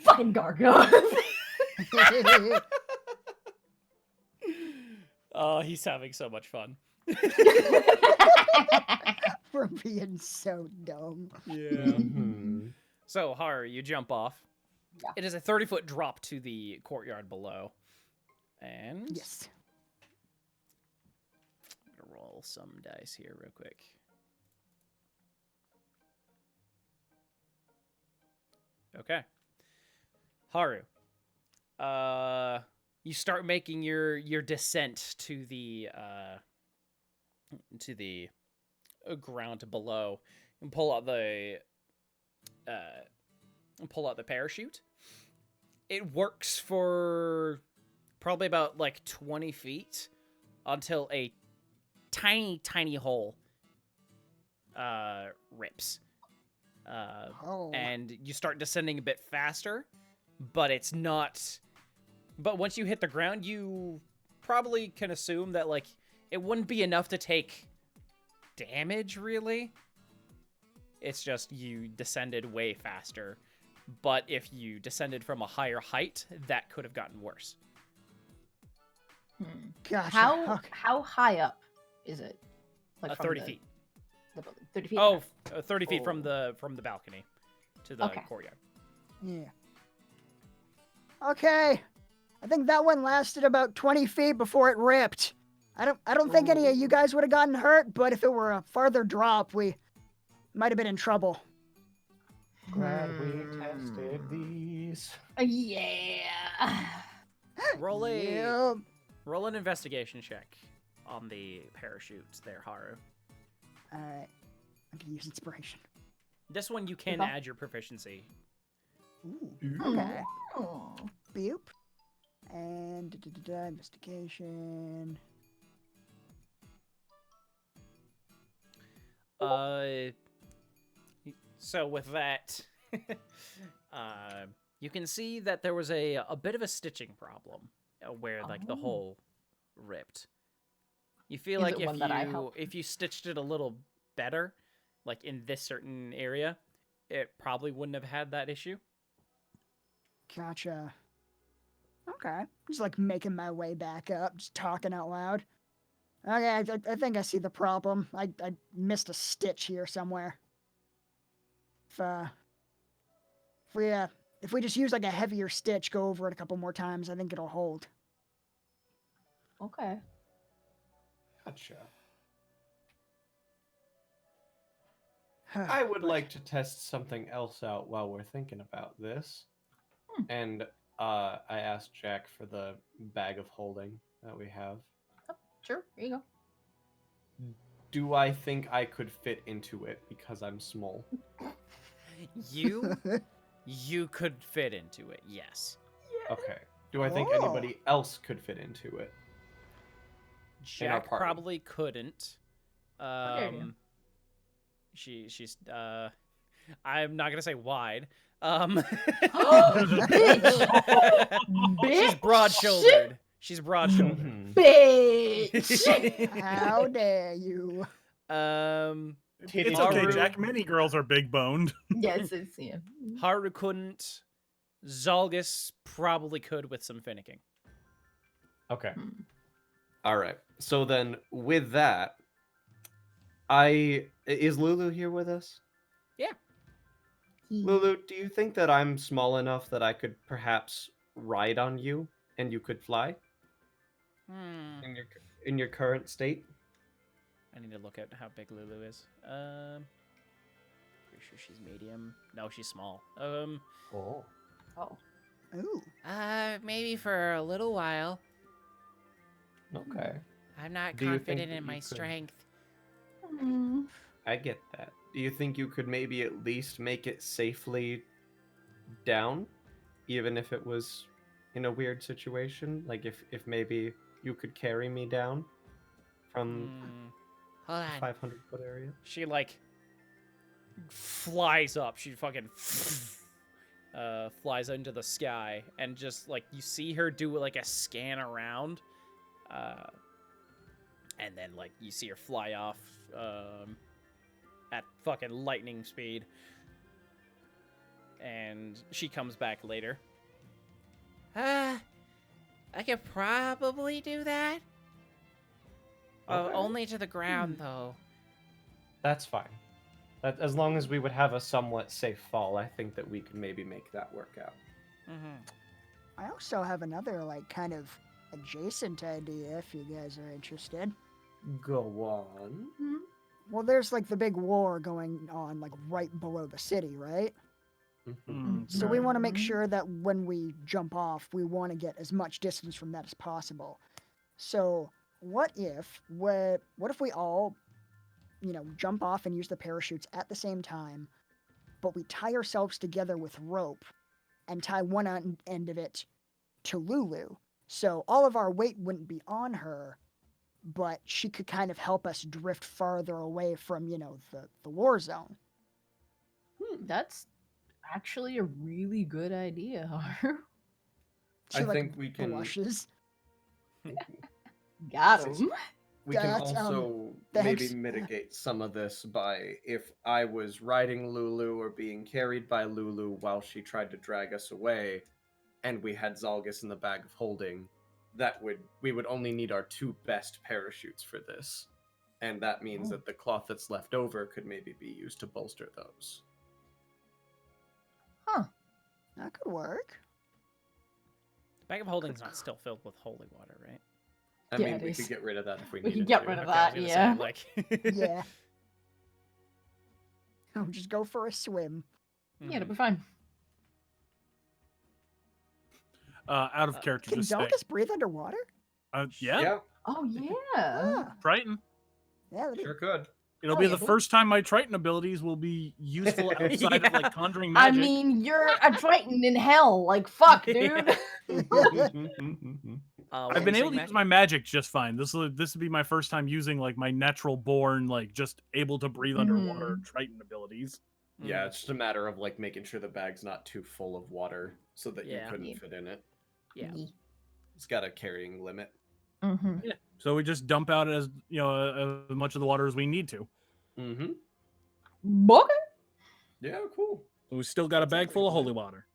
[SPEAKER 2] Fucking Gargo.
[SPEAKER 1] Oh, he's having so much fun.
[SPEAKER 3] For being so dumb.
[SPEAKER 1] Yeah.
[SPEAKER 5] Mhm.
[SPEAKER 1] So, Haru, you jump off.
[SPEAKER 2] Yeah.
[SPEAKER 1] It is a 30-foot drop to the courtyard below. And
[SPEAKER 3] Yes.
[SPEAKER 1] I'm gonna roll some dice here real quick. Okay. Haru. You start making your descent to the ground below and pull out the parachute. It works for probably about like 20 feet until a tiny hole rips. And you start descending a bit faster, but it's not. But once you hit the ground, you probably can assume that like it wouldn't be enough to take damage, really. It's just you descended way faster. But if you descended from a higher height, that could have gotten worse.
[SPEAKER 3] Gotcha.
[SPEAKER 2] How high up is it? Like from
[SPEAKER 1] 30
[SPEAKER 2] the-
[SPEAKER 1] feet.
[SPEAKER 2] the building? 30 feet.
[SPEAKER 1] Oh,
[SPEAKER 2] Okay.
[SPEAKER 1] 30 feet from
[SPEAKER 2] Oh.
[SPEAKER 1] the balcony to the
[SPEAKER 2] Okay.
[SPEAKER 1] courtyard.
[SPEAKER 3] Yeah. Okay. I think that one lasted about 20 feet before it ripped. I don't think any of you guys would have gotten hurt, but if it were a farther drop, we might have been in trouble.
[SPEAKER 5] Glad we tested these.
[SPEAKER 2] Yeah.
[SPEAKER 1] Roll
[SPEAKER 3] Yep.
[SPEAKER 1] roll an investigation check on the parachutes there, Haru.
[SPEAKER 3] All right. I'm gonna use inspiration.
[SPEAKER 1] This one you can
[SPEAKER 2] Okay.
[SPEAKER 1] add your proficiency.
[SPEAKER 3] Ooh. Okay.
[SPEAKER 2] Oh.
[SPEAKER 3] Boop. And investigation.
[SPEAKER 1] So with that, you can see that there was a bit of a stitching problem where like the
[SPEAKER 2] Oh.
[SPEAKER 1] hole ripped. You feel
[SPEAKER 2] Is
[SPEAKER 1] like
[SPEAKER 2] it one that I helped?
[SPEAKER 1] if you stitched it a little better, like in this certain area, it probably wouldn't have had that issue.
[SPEAKER 3] Gotcha. Okay. Just like making my way back up, just talking out loud. Okay, I think I see the problem. I missed a stitch here somewhere. If we just use like a heavier stitch, go over it a couple more times, I think it'll hold.
[SPEAKER 2] Okay.
[SPEAKER 5] Gotcha. I would
[SPEAKER 3] But-
[SPEAKER 5] like to test something else out while we're thinking about this. And I asked Jacq for the bag of holding that we have.
[SPEAKER 2] Sure. Here you go.
[SPEAKER 5] Do I think I could fit into it because I'm small?
[SPEAKER 1] You could fit into it, yes.
[SPEAKER 5] Okay. Do I think
[SPEAKER 3] Oh.
[SPEAKER 5] anybody else could fit into it? In our
[SPEAKER 1] Jacq
[SPEAKER 5] party.
[SPEAKER 1] probably couldn't.
[SPEAKER 2] Okay.
[SPEAKER 1] She's I'm not gonna say wide. She's broad shouldered. She's broad shouldered.
[SPEAKER 5] Mhm.
[SPEAKER 2] Bitch.
[SPEAKER 3] How dare you?
[SPEAKER 4] It's
[SPEAKER 1] Haru-
[SPEAKER 4] okay, Jacq. Many girls are big boned.
[SPEAKER 2] Yes, it's yeah.
[SPEAKER 1] Haru couldn't. Zalgus probably could with some finicking.
[SPEAKER 5] Okay.
[SPEAKER 2] Hmm.
[SPEAKER 5] All right. So then, with that, is Lulu here with us? Lulu, do you think that I'm small enough that I could perhaps ride on you and you could fly in your current state?
[SPEAKER 1] I need to look at how big Lulu is. Pretty sure she's medium. No, she's small.
[SPEAKER 5] Oh.
[SPEAKER 2] Oh.
[SPEAKER 3] Ooh.
[SPEAKER 6] Maybe for a little while.
[SPEAKER 5] Okay.
[SPEAKER 6] I'm not
[SPEAKER 5] Do you think
[SPEAKER 6] confident
[SPEAKER 5] that
[SPEAKER 6] in
[SPEAKER 5] you
[SPEAKER 6] my
[SPEAKER 5] could-
[SPEAKER 6] strength.
[SPEAKER 5] I get that. Do you think you could maybe at least make it safely down, even if it was in a weird situation? Like if maybe you could carry me down from
[SPEAKER 6] Hold
[SPEAKER 5] the
[SPEAKER 6] on.
[SPEAKER 5] 500-foot area?
[SPEAKER 1] She like flies up. She fucking flies into the sky, and just like you see her do like a scan around, and then like you see her fly off at fucking lightning speed, and she comes back later.
[SPEAKER 6] I could probably do that.
[SPEAKER 5] Okay.
[SPEAKER 6] Only to the ground, though.
[SPEAKER 5] That's fine. That, as long as we would have a somewhat safe fall, I think that we could maybe make that work out.
[SPEAKER 3] I also have another, like, kind of adjacent idea if you guys are interested.
[SPEAKER 5] Go on.
[SPEAKER 3] Well, there's, like, the big war going on, like, right below the city, right? So we want to make sure that when we jump off, we want to get as much distance from that as possible. So what if we all, jump off and use the parachutes at the same time, but we tie ourselves together with rope and tie one end of it to Lulu. So all of our weight wouldn't be on her, but she could kind of help us drift farther away from, the war zone.
[SPEAKER 2] That's actually a really good idea, Haru.
[SPEAKER 3] She,
[SPEAKER 5] I
[SPEAKER 3] like,
[SPEAKER 5] think we can.
[SPEAKER 3] blushes.
[SPEAKER 2] Got him.
[SPEAKER 5] We can
[SPEAKER 3] That's,
[SPEAKER 5] also
[SPEAKER 3] thanks.
[SPEAKER 5] maybe mitigate some of this by if I was riding Lulu or being carried by Lulu while she tried to drag us away, and we had Zalgus in the bag of holding, we would only need our 2 best parachutes for this. And that means that the cloth that's left over could maybe be used to bolster those.
[SPEAKER 3] That could work.
[SPEAKER 1] The bag of holding's not still filled with holy water, right?
[SPEAKER 5] I
[SPEAKER 2] Yeah,
[SPEAKER 5] mean,
[SPEAKER 2] it
[SPEAKER 5] we
[SPEAKER 2] is.
[SPEAKER 5] could get rid of that if we
[SPEAKER 2] We
[SPEAKER 5] needed
[SPEAKER 2] could get
[SPEAKER 5] to.
[SPEAKER 2] rid of
[SPEAKER 1] Okay, I was
[SPEAKER 2] that,
[SPEAKER 1] gonna
[SPEAKER 2] yeah.
[SPEAKER 1] say, like,
[SPEAKER 3] Yeah. I'll just go for a swim.
[SPEAKER 2] Yeah, it'll be fine.
[SPEAKER 4] Out of character,
[SPEAKER 3] Can
[SPEAKER 4] just say,
[SPEAKER 3] Zelgus breathe underwater?
[SPEAKER 4] yeah,
[SPEAKER 2] Oh, yeah.
[SPEAKER 3] Ah,
[SPEAKER 4] Triton.
[SPEAKER 3] yeah, that'd be-
[SPEAKER 5] sure could.
[SPEAKER 4] It'll
[SPEAKER 2] Oh,
[SPEAKER 4] be
[SPEAKER 2] yeah,
[SPEAKER 4] the
[SPEAKER 2] cool.
[SPEAKER 4] first time my Triton abilities will be useful outside of like conjuring
[SPEAKER 2] I
[SPEAKER 4] magic.
[SPEAKER 2] mean, you're a Triton in hell. Like, fuck, dude.
[SPEAKER 4] I've been able to use my magic just fine. This would be my first time using like my natural born, like just able to breathe underwater Triton abilities.
[SPEAKER 5] Yeah, it's just a matter of like making sure the bag's not too full of water so that you
[SPEAKER 1] Yeah.
[SPEAKER 5] couldn't
[SPEAKER 2] Yeah.
[SPEAKER 5] fit in it.
[SPEAKER 1] Yeah.
[SPEAKER 5] It's got a carrying limit.
[SPEAKER 2] Mm-hmm.
[SPEAKER 4] Yeah. So we just dump out as as much of the water as we need to.
[SPEAKER 5] Mm-hmm.
[SPEAKER 2] Okay.
[SPEAKER 5] Yeah, cool.
[SPEAKER 4] So we still got a bag full of holy water.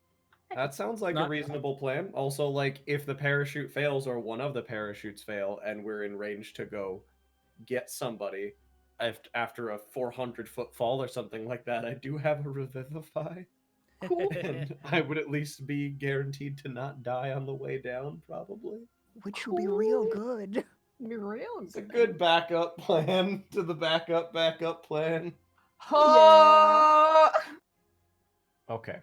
[SPEAKER 5] That sounds like a
[SPEAKER 4] Not-
[SPEAKER 5] reasonable plan. Also, like, if the parachute fails or one of the parachutes fail and we're in range to go get somebody after a 400-foot fall or something like that, I do have a Revivify.
[SPEAKER 2] Cool.
[SPEAKER 5] And I would at least be guaranteed to not die on the way down, probably.
[SPEAKER 3] which would be real
[SPEAKER 2] Cool.
[SPEAKER 3] good.
[SPEAKER 2] Be real.
[SPEAKER 5] It's a good backup plan to the backup plan. Okay.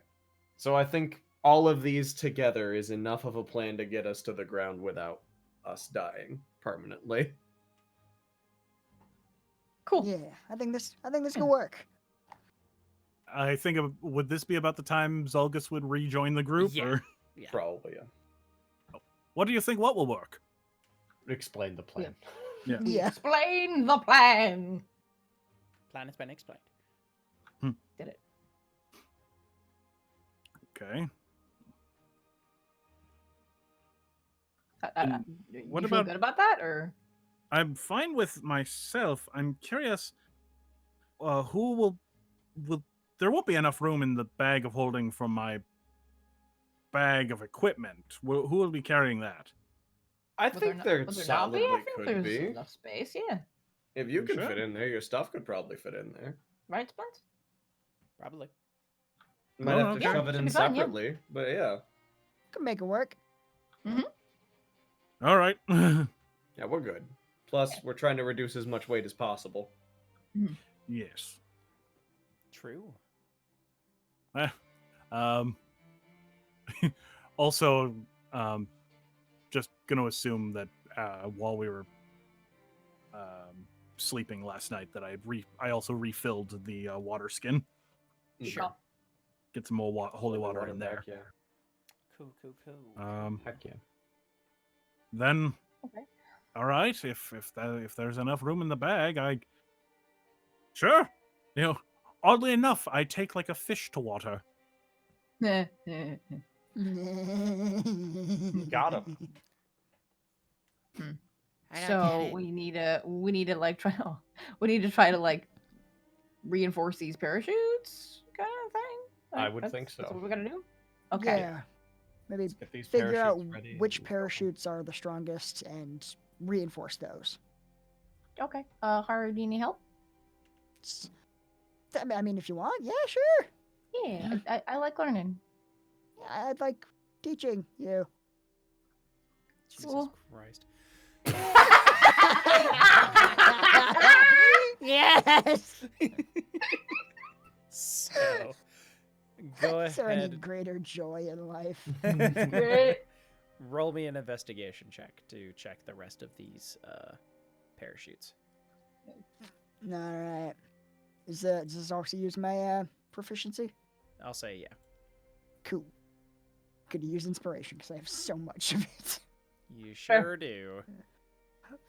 [SPEAKER 5] So I think all of these together is enough of a plan to get us to the ground without us dying permanently.
[SPEAKER 2] Cool.
[SPEAKER 3] Yeah, I think this could work.
[SPEAKER 4] I think would this be about the time Zalgus would rejoin the group?
[SPEAKER 1] Yeah.
[SPEAKER 4] Or
[SPEAKER 1] Yeah.
[SPEAKER 5] Probably, yeah.
[SPEAKER 4] what do you think? What will work?
[SPEAKER 5] Explain the plan.
[SPEAKER 3] Yeah.
[SPEAKER 2] Explain the plan.
[SPEAKER 1] Plan has been explained.
[SPEAKER 2] Did it?
[SPEAKER 4] Okay.
[SPEAKER 2] What
[SPEAKER 4] what
[SPEAKER 2] you feel
[SPEAKER 4] about-
[SPEAKER 2] good about that, or
[SPEAKER 4] I'm fine with myself. I'm curious. Who will there won't be enough room in the bag of holding for my bag of equipment. Who will be carrying that?
[SPEAKER 5] I
[SPEAKER 2] would
[SPEAKER 5] think
[SPEAKER 2] not-
[SPEAKER 5] there
[SPEAKER 2] would not be?
[SPEAKER 5] solidly
[SPEAKER 2] I think
[SPEAKER 5] could
[SPEAKER 2] there's
[SPEAKER 5] be.
[SPEAKER 2] enough space. Yeah.
[SPEAKER 5] If you
[SPEAKER 4] You
[SPEAKER 5] can
[SPEAKER 4] sure?
[SPEAKER 5] fit in there, your stuff could probably fit in there.
[SPEAKER 2] Right, Spence?
[SPEAKER 1] Probably.
[SPEAKER 5] You might
[SPEAKER 4] No,
[SPEAKER 5] have to
[SPEAKER 4] okay.
[SPEAKER 5] shove it
[SPEAKER 2] Should
[SPEAKER 5] in
[SPEAKER 2] be fine, yeah.
[SPEAKER 5] separately, but yeah.
[SPEAKER 3] Could make it work.
[SPEAKER 4] All right.
[SPEAKER 5] Yeah, we're good. Plus, we're trying to reduce as much weight as possible.
[SPEAKER 4] Yes.
[SPEAKER 1] True.
[SPEAKER 4] Um, also, just gonna assume that while we were sleeping last night, that I also refilled the water skin.
[SPEAKER 1] Sure.
[SPEAKER 4] Get some more holy water in there.
[SPEAKER 5] back, yeah.
[SPEAKER 1] Cool.
[SPEAKER 5] Heck yeah.
[SPEAKER 4] Then,
[SPEAKER 2] Okay.
[SPEAKER 4] all right. If there's enough room in the bag, sure. You know, oddly enough, I take like a fish to water.
[SPEAKER 5] Got him.
[SPEAKER 6] I don't
[SPEAKER 2] So
[SPEAKER 6] get it.
[SPEAKER 2] we need to like try to like reinforce these parachutes kind of thing.
[SPEAKER 5] I
[SPEAKER 2] Like,
[SPEAKER 5] would think
[SPEAKER 2] That's
[SPEAKER 5] so.
[SPEAKER 2] what we gotta do. Okay.
[SPEAKER 3] Yeah. Maybe
[SPEAKER 5] Get these
[SPEAKER 3] figure out
[SPEAKER 5] parachutes ready
[SPEAKER 3] which
[SPEAKER 5] and go.
[SPEAKER 3] parachutes are the strongest and reinforce those.
[SPEAKER 2] Okay. Haru, do you need help?
[SPEAKER 3] I mean, if you want, yeah, sure.
[SPEAKER 2] Yeah, I like learning.
[SPEAKER 3] I'd like teaching you.
[SPEAKER 1] Jesus
[SPEAKER 2] Cool.
[SPEAKER 1] Christ.
[SPEAKER 3] Yes.
[SPEAKER 1] So, go
[SPEAKER 3] Is there any
[SPEAKER 1] ahead.
[SPEAKER 3] greater joy in life?
[SPEAKER 1] Roll me an investigation check to check the rest of these parachutes.
[SPEAKER 3] All right. Does this also use my proficiency?
[SPEAKER 1] I'll say yeah.
[SPEAKER 3] Cool. Could use inspiration because I have so much of it.
[SPEAKER 1] You sure do.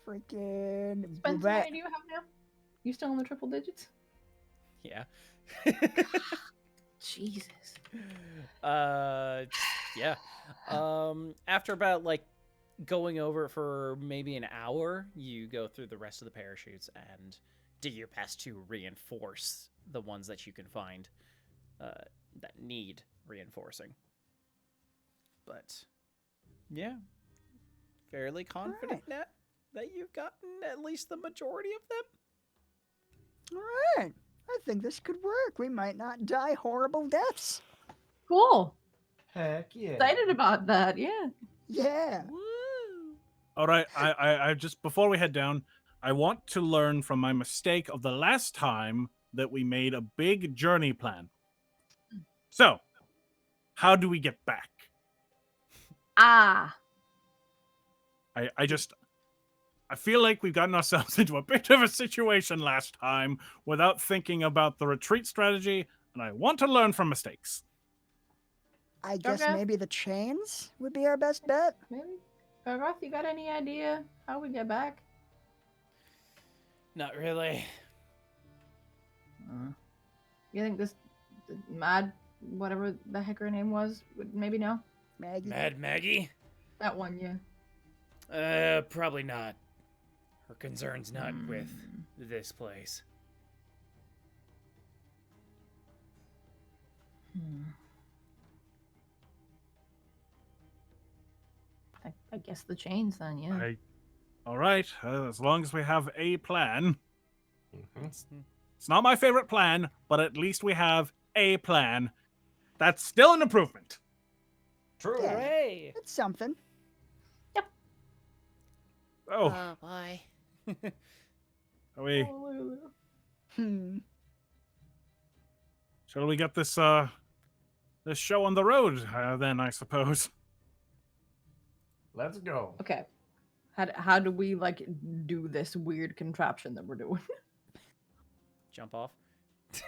[SPEAKER 3] Freaking.
[SPEAKER 2] Spencer, how many do you have now? You still in the triple digits?
[SPEAKER 1] Yeah.
[SPEAKER 2] Jesus.
[SPEAKER 1] Yeah. After about like going over it for maybe an hour, you go through the rest of the parachutes and do your best to reinforce the ones that you can find that need reinforcing. But yeah, fairly confident now that you've gotten at least the majority of them.
[SPEAKER 3] All right. I think this could work. We might not die horrible deaths.
[SPEAKER 2] Cool.
[SPEAKER 5] Heck yeah.
[SPEAKER 2] Excited about that. Yeah.
[SPEAKER 3] Yeah.
[SPEAKER 1] Woo!
[SPEAKER 4] All right. I just before we head down, I want to learn from my mistake of the last time that we made a big journey plan. So, how do we get back?
[SPEAKER 2] Ah.
[SPEAKER 4] I feel like we've gotten ourselves into a bit of a situation last time without thinking about the retreat strategy, and I want to learn from mistakes.
[SPEAKER 3] I guess
[SPEAKER 2] Okay.
[SPEAKER 3] maybe the chains would be our best bet.
[SPEAKER 2] Maybe. Gargoth, you got any idea how we get back?
[SPEAKER 1] Not really.
[SPEAKER 2] You think this Mad, whatever the heck her name was, would maybe know?
[SPEAKER 3] Maggie.
[SPEAKER 1] Mad Maggie?
[SPEAKER 2] That one, yeah.
[SPEAKER 1] Probably not. Her concern's not with this place.
[SPEAKER 2] I guess the chains then, yeah.
[SPEAKER 4] All right, as long as we have a plan.
[SPEAKER 5] Mhm.
[SPEAKER 4] It's not my favorite plan, but at least we have a plan. That's still an improvement.
[SPEAKER 5] True.
[SPEAKER 3] Yeah.
[SPEAKER 1] Hooray!
[SPEAKER 3] It's something.
[SPEAKER 4] Oh,
[SPEAKER 6] Oh boy.
[SPEAKER 4] are we?
[SPEAKER 3] Hmm.
[SPEAKER 4] Shall we get this this show on the road then? I suppose.
[SPEAKER 5] Let's go.
[SPEAKER 2] Okay. How do we like do this weird contraption that we're doing?
[SPEAKER 1] Jump off.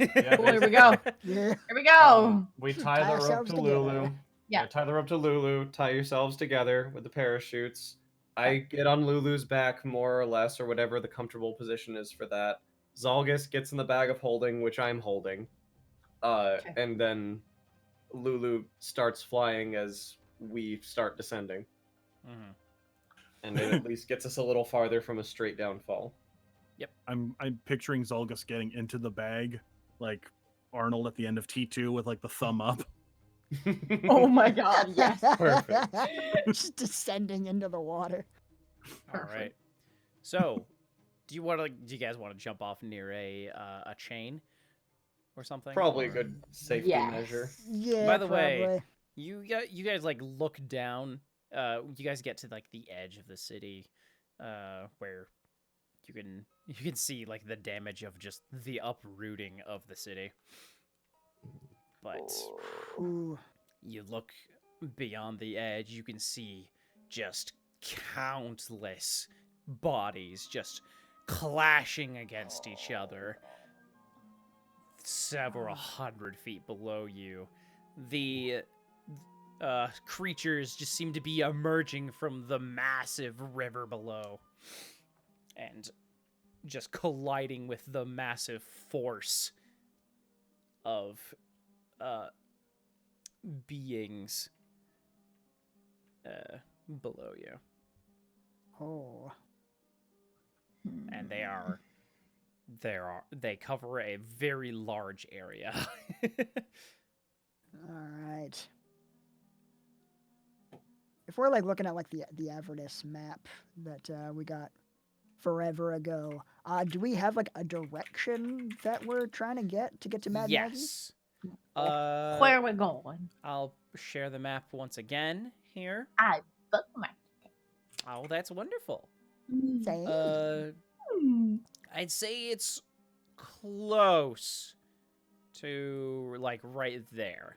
[SPEAKER 5] Yeah,
[SPEAKER 2] Cool, here we go.
[SPEAKER 3] Yeah.
[SPEAKER 2] Here we go.
[SPEAKER 5] We
[SPEAKER 3] Tie
[SPEAKER 5] tie the rope
[SPEAKER 3] ourselves
[SPEAKER 5] to
[SPEAKER 3] together.
[SPEAKER 5] Lulu.
[SPEAKER 2] Yeah.
[SPEAKER 5] Tie the rope to Lulu. Tie yourselves together with the parachutes. I get on Lulu's back more or less, or whatever the comfortable position is for that. Zalgus gets in the bag of holding, which I'm holding. And then Lulu starts flying as we start descending.
[SPEAKER 1] Mm-hmm.
[SPEAKER 5] And it at least gets us a little farther from a straight down fall.
[SPEAKER 4] I'm picturing Zolgus getting into the bag like Arnold at the end of T2 with like the thumb up.
[SPEAKER 2] Oh my god, yes.
[SPEAKER 5] Perfect.
[SPEAKER 3] Just descending into the water.
[SPEAKER 1] All right. So, do you guys want to jump off near a chain or something?
[SPEAKER 5] Probably a
[SPEAKER 1] Or-
[SPEAKER 5] good safety
[SPEAKER 2] Yes.
[SPEAKER 5] measure.
[SPEAKER 3] Yeah.
[SPEAKER 1] By the
[SPEAKER 3] probably.
[SPEAKER 1] way, you guys like look down. You guys get to like the edge of the city, where you can see like the damage of just the uprooting of the city. But
[SPEAKER 3] Ooh.
[SPEAKER 1] you look beyond the edge, you can see just countless bodies just clashing against each other several hundred feet below you. The creatures just seem to be emerging from the massive river below and just colliding with the massive force of beings below you.
[SPEAKER 3] Oh.
[SPEAKER 1] And they cover a very large area.
[SPEAKER 3] All right. If we're like looking at like the Avernus map that we got forever ago, do we have like a direction that we're trying to get to Mad Maggie?
[SPEAKER 1] Yes.
[SPEAKER 2] Where are we going?
[SPEAKER 1] I'll share the map once again here.
[SPEAKER 2] I bookmarked
[SPEAKER 1] Oh, that's wonderful.
[SPEAKER 3] Say.
[SPEAKER 1] I'd say it's close to like right there.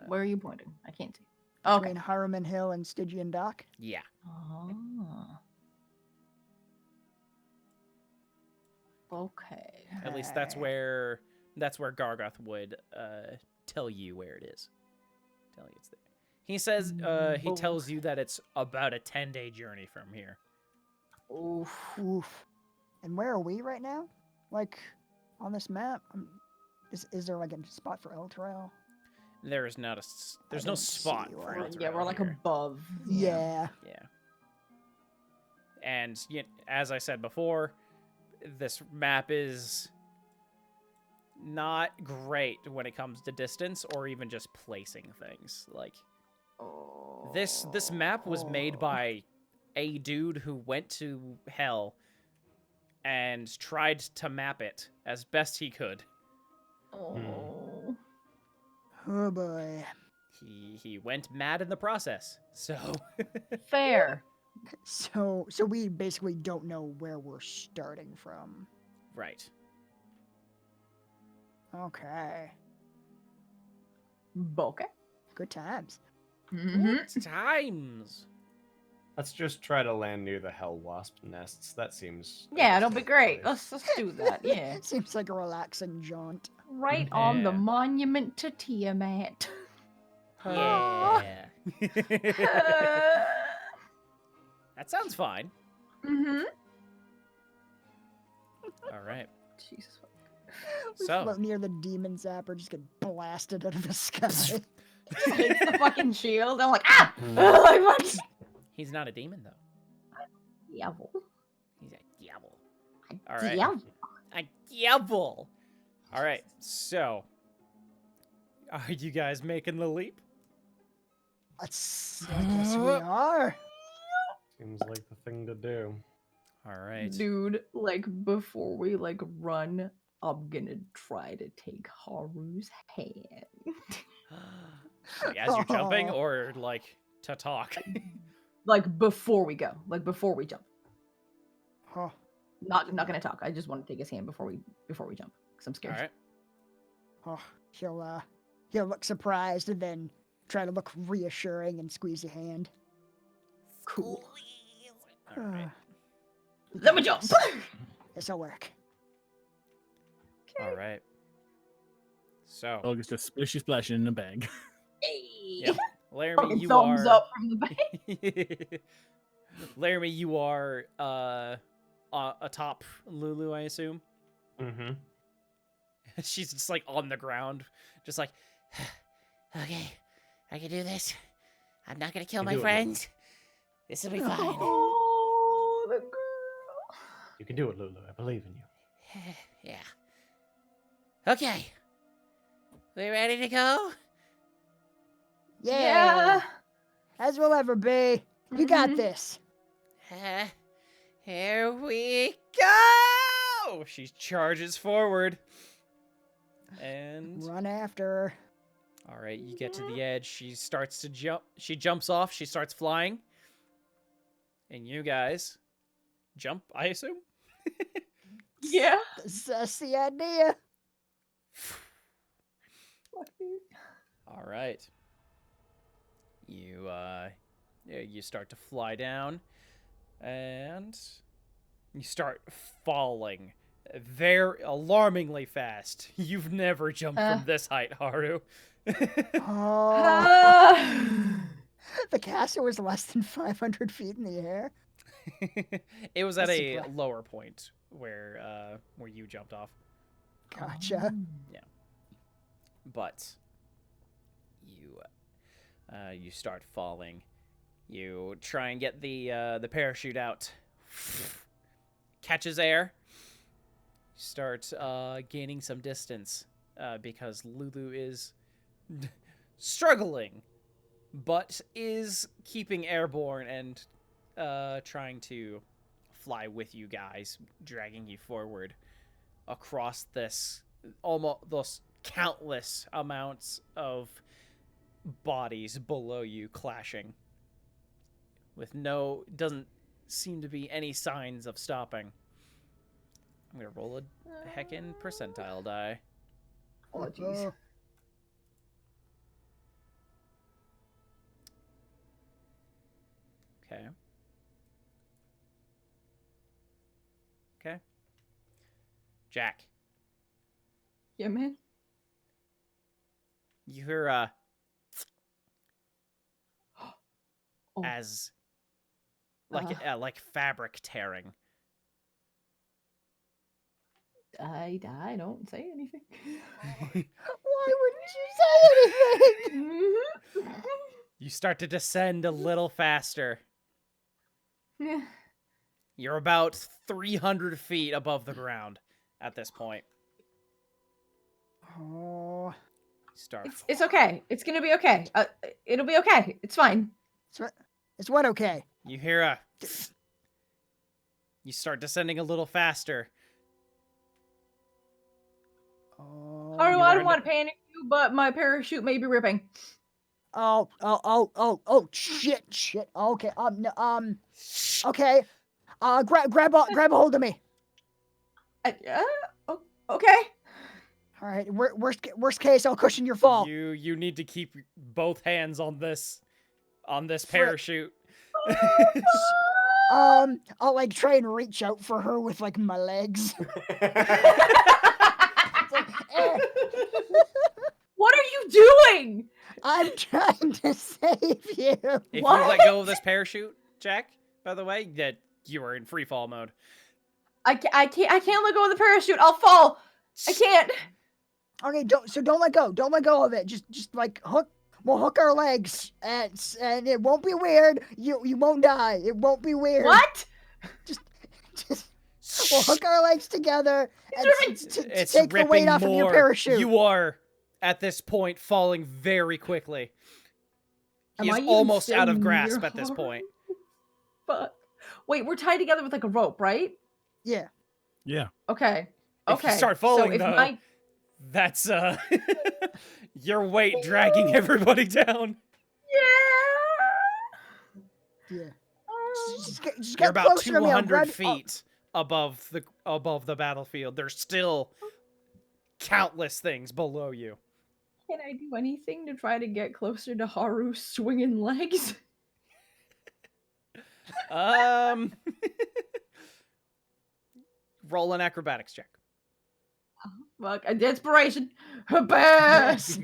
[SPEAKER 2] Where are you pointing? I can't see.
[SPEAKER 3] Between
[SPEAKER 2] Okay.
[SPEAKER 3] Harriman Hill and Stygian Dock.
[SPEAKER 1] Yeah.
[SPEAKER 2] Oh. Okay.
[SPEAKER 1] At least that's where Gargoth would tell you where it is. Tell you it's there. He says he tells you that it's about a 10-day journey from here.
[SPEAKER 2] Oof.
[SPEAKER 3] Oof. And where are we right now? Like on this map? Is there like a spot for Elturel?
[SPEAKER 1] There's not there's no
[SPEAKER 3] don't
[SPEAKER 1] spot
[SPEAKER 3] see
[SPEAKER 1] for
[SPEAKER 3] one.
[SPEAKER 1] Elturel
[SPEAKER 2] Yeah, we're like
[SPEAKER 1] here.
[SPEAKER 2] above.
[SPEAKER 3] Yeah.
[SPEAKER 1] Yeah. And as I said before, this map is not great when it comes to distance or even just placing things. Like this map was made by a dude who went to hell and tried to map it as best he could.
[SPEAKER 2] Oh.
[SPEAKER 3] Oh boy.
[SPEAKER 1] He went mad in the process. So
[SPEAKER 2] Fair.
[SPEAKER 3] So we basically don't know where we're starting from.
[SPEAKER 1] right.
[SPEAKER 3] Okay.
[SPEAKER 2] Okay.
[SPEAKER 3] Good times.
[SPEAKER 1] Good times.
[SPEAKER 5] Let's just try to land near the hell wasp nests. That seems. like
[SPEAKER 2] Yeah,
[SPEAKER 5] a
[SPEAKER 2] it'll be
[SPEAKER 5] safe
[SPEAKER 2] great.
[SPEAKER 5] place.
[SPEAKER 2] Let's do that. Yeah.
[SPEAKER 3] Seems like a relaxing jaunt.
[SPEAKER 2] Right on the
[SPEAKER 1] Yeah.
[SPEAKER 2] monument to Tiamat.
[SPEAKER 1] Yeah. That sounds fine.
[SPEAKER 2] Mm-hmm.
[SPEAKER 1] All right.
[SPEAKER 2] Jesus.
[SPEAKER 3] We
[SPEAKER 1] So
[SPEAKER 3] float near the demon zapper, just get blasted out of the sky.
[SPEAKER 2] Hits the fucking shield. I'm like, ah! Like, what?
[SPEAKER 1] he's not a demon though.
[SPEAKER 2] Devil.
[SPEAKER 1] He's a devil. All right.
[SPEAKER 2] Devil.
[SPEAKER 1] A devil. All right. So, are you guys making the leap?
[SPEAKER 3] I guess we are.
[SPEAKER 5] Seems like the thing to do.
[SPEAKER 1] All right.
[SPEAKER 2] Dude, like, before we, like, run, I'm gonna try to take Haru's hand.
[SPEAKER 1] Like, as you're jumping,
[SPEAKER 3] Aw.
[SPEAKER 1] or like to talk?
[SPEAKER 2] Like, before we go. Like, before we jump.
[SPEAKER 3] Huh.
[SPEAKER 2] Not gonna talk. I just want to take his hand before we jump. Because I'm
[SPEAKER 1] All
[SPEAKER 2] scared.
[SPEAKER 1] right.
[SPEAKER 3] Oh, he'll look surprised and then try to look reassuring and squeeze your hand.
[SPEAKER 2] Cool.
[SPEAKER 1] All right.
[SPEAKER 2] Let me jump!
[SPEAKER 3] This'll work.
[SPEAKER 1] All right. So,
[SPEAKER 4] Dog is just splishy splashing in a bag.
[SPEAKER 2] Hey!
[SPEAKER 1] yep. Laramie,
[SPEAKER 2] Fucking
[SPEAKER 1] you
[SPEAKER 2] thumbs
[SPEAKER 1] are.
[SPEAKER 2] up from the back.
[SPEAKER 1] Laramie, you are atop Lulu, I assume.
[SPEAKER 5] Mm-hmm.
[SPEAKER 1] She's just like on the ground, just like,
[SPEAKER 6] Okay, I can do this. I'm not gonna kill
[SPEAKER 5] You
[SPEAKER 6] my
[SPEAKER 5] do it, Lulu.
[SPEAKER 6] friends. This will be fine.
[SPEAKER 2] Oh, the girl.
[SPEAKER 5] You can do it, Lulu. I believe in you.
[SPEAKER 6] Yeah. Okay. We ready to go?
[SPEAKER 3] Yeah. As we'll ever be. You got
[SPEAKER 2] Mhm.
[SPEAKER 3] this.
[SPEAKER 6] Here we
[SPEAKER 1] go! She charges forward. And
[SPEAKER 3] Run after her.
[SPEAKER 1] all right, you get to the edge. She starts to jump. She jumps off. She starts flying. And you guys jump, I assume.
[SPEAKER 2] Yeah.
[SPEAKER 3] That's the idea.
[SPEAKER 1] All right. You start to fly down, and you start falling very alarmingly fast. You've never jumped from this height, Haru.
[SPEAKER 3] Oh,
[SPEAKER 2] Ah.
[SPEAKER 3] the castle was less than 500 feet in the air.
[SPEAKER 1] It was at
[SPEAKER 3] That's
[SPEAKER 1] a
[SPEAKER 3] surpri-
[SPEAKER 1] lower point where you jumped off,
[SPEAKER 3] Gotcha.
[SPEAKER 1] but you start falling. You try and get the parachute out. Catches air. Start gaining some distance because Lulu is struggling, but is keeping airborne and trying to fly with you guys, dragging you forward across this those countless amounts of bodies below you clashing with doesn't seem to be any signs of stopping. I'm gonna roll a heckin' percentile die.
[SPEAKER 2] Oh, jeez.
[SPEAKER 1] Okay. Okay. Jacq,
[SPEAKER 2] Yeah, man.
[SPEAKER 1] you hear
[SPEAKER 2] Oh.
[SPEAKER 1] as like fabric tearing.
[SPEAKER 2] I don't say anything.
[SPEAKER 3] Why wouldn't you say anything?
[SPEAKER 2] Mhm.
[SPEAKER 1] You start to descend a little faster.
[SPEAKER 2] Yeah.
[SPEAKER 1] You're about 300 feet above the ground at this point.
[SPEAKER 3] Oh,
[SPEAKER 1] Start.
[SPEAKER 2] It's okay. It's gonna be okay. It'll be okay. It's fine.
[SPEAKER 3] it's what okay?
[SPEAKER 1] You hear You start descending a little faster.
[SPEAKER 3] Oh,
[SPEAKER 2] Haru,
[SPEAKER 1] you
[SPEAKER 2] I
[SPEAKER 1] are
[SPEAKER 2] don't
[SPEAKER 1] in-
[SPEAKER 2] want to panic you, but my parachute may be ripping.
[SPEAKER 3] oh, shit. Okay, no, okay. Grab a hold of me.
[SPEAKER 2] Okay.
[SPEAKER 3] All right. Worst case, I'll cushion your fall.
[SPEAKER 1] You need to keep both hands on this
[SPEAKER 3] Frick.
[SPEAKER 1] parachute.
[SPEAKER 3] I'll like try and reach out for her with like my legs. It's like,
[SPEAKER 2] What are you doing?
[SPEAKER 3] I'm trying to save you.
[SPEAKER 1] If
[SPEAKER 2] What?
[SPEAKER 1] you let go of this parachute, Jacq, by the way, that you are in free fall mode.
[SPEAKER 2] I can't let go of the parachute. I'll fall. I can't.
[SPEAKER 3] Okay, don't let go. Don't let go of it. Just like hook. We'll hook our legs, and it won't be weird. You won't die. It won't be weird.
[SPEAKER 2] What?
[SPEAKER 3] Just we'll hook our legs together and
[SPEAKER 1] It's
[SPEAKER 3] take the weight
[SPEAKER 1] ripping
[SPEAKER 3] off of your
[SPEAKER 1] more.
[SPEAKER 3] parachute.
[SPEAKER 1] You are at this point falling very quickly. He
[SPEAKER 2] Am I
[SPEAKER 1] is
[SPEAKER 2] even
[SPEAKER 1] almost
[SPEAKER 2] still
[SPEAKER 1] out of
[SPEAKER 2] near
[SPEAKER 1] grasp at this
[SPEAKER 2] Haru?
[SPEAKER 1] point.
[SPEAKER 2] Fuck. Wait, we're tied together with like a rope, right?
[SPEAKER 3] Yeah.
[SPEAKER 4] Yeah.
[SPEAKER 2] Okay.
[SPEAKER 1] If you
[SPEAKER 2] Okay.
[SPEAKER 1] start falling,
[SPEAKER 2] so if
[SPEAKER 1] though,
[SPEAKER 2] my
[SPEAKER 1] that's your weight dragging everybody down.
[SPEAKER 2] yeah.
[SPEAKER 3] Yeah. Just
[SPEAKER 1] You're
[SPEAKER 3] get
[SPEAKER 1] about
[SPEAKER 3] closer to me. I'll
[SPEAKER 1] 200
[SPEAKER 3] grab-
[SPEAKER 1] feet above the battlefield. There's still countless things below you.
[SPEAKER 2] Can I do anything to try to get closer to Haru's swinging legs?
[SPEAKER 1] Roll an acrobatics check.
[SPEAKER 2] Fuck, a desperation. Bass.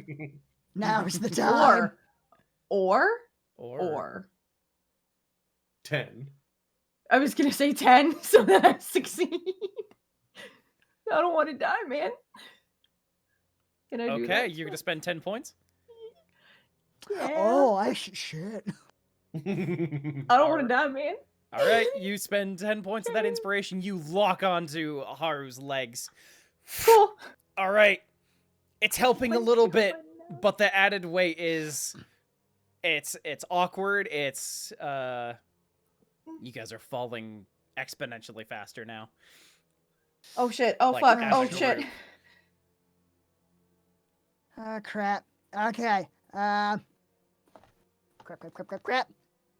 [SPEAKER 3] Now's the time.
[SPEAKER 2] Or
[SPEAKER 5] 10.
[SPEAKER 2] I was gonna say 10, so that I succeed. I don't want to die, man. Can I do that?
[SPEAKER 1] Okay, you're gonna spend 10 points.
[SPEAKER 2] Yeah.
[SPEAKER 3] Oh, shit.
[SPEAKER 2] I don't want to die, man.
[SPEAKER 1] All right, you spend 10 points of that inspiration. You lock onto Haru's legs.
[SPEAKER 2] Cool.
[SPEAKER 1] All right, it's helping a
[SPEAKER 2] When's
[SPEAKER 1] little
[SPEAKER 2] it
[SPEAKER 1] bit,
[SPEAKER 2] going now?
[SPEAKER 1] but the added weight is it's awkward. It's you guys are falling exponentially faster now.
[SPEAKER 2] Oh shit. Oh
[SPEAKER 1] Like,
[SPEAKER 2] fuck.
[SPEAKER 1] as
[SPEAKER 2] Oh
[SPEAKER 1] a
[SPEAKER 2] shit.
[SPEAKER 1] group.
[SPEAKER 3] Oh, crap. Okay. Crap.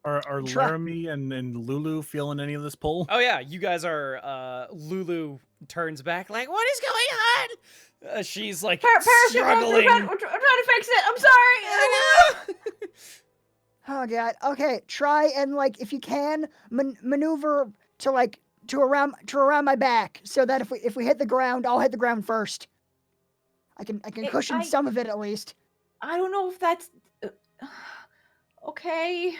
[SPEAKER 4] Are
[SPEAKER 3] Try-
[SPEAKER 4] Laramie and Lulu feeling any of this pull?
[SPEAKER 1] Oh yeah, you guys are. Lulu turns back like, "What is going on?" She's like struggling.
[SPEAKER 2] We're trying to fix it. I'm sorry.
[SPEAKER 3] Oh god. Okay, try and like if you can maneuver to around my back so that if we hit the ground, I'll hit the ground first. I can cushion some of it at least.
[SPEAKER 2] I don't know if that's okay.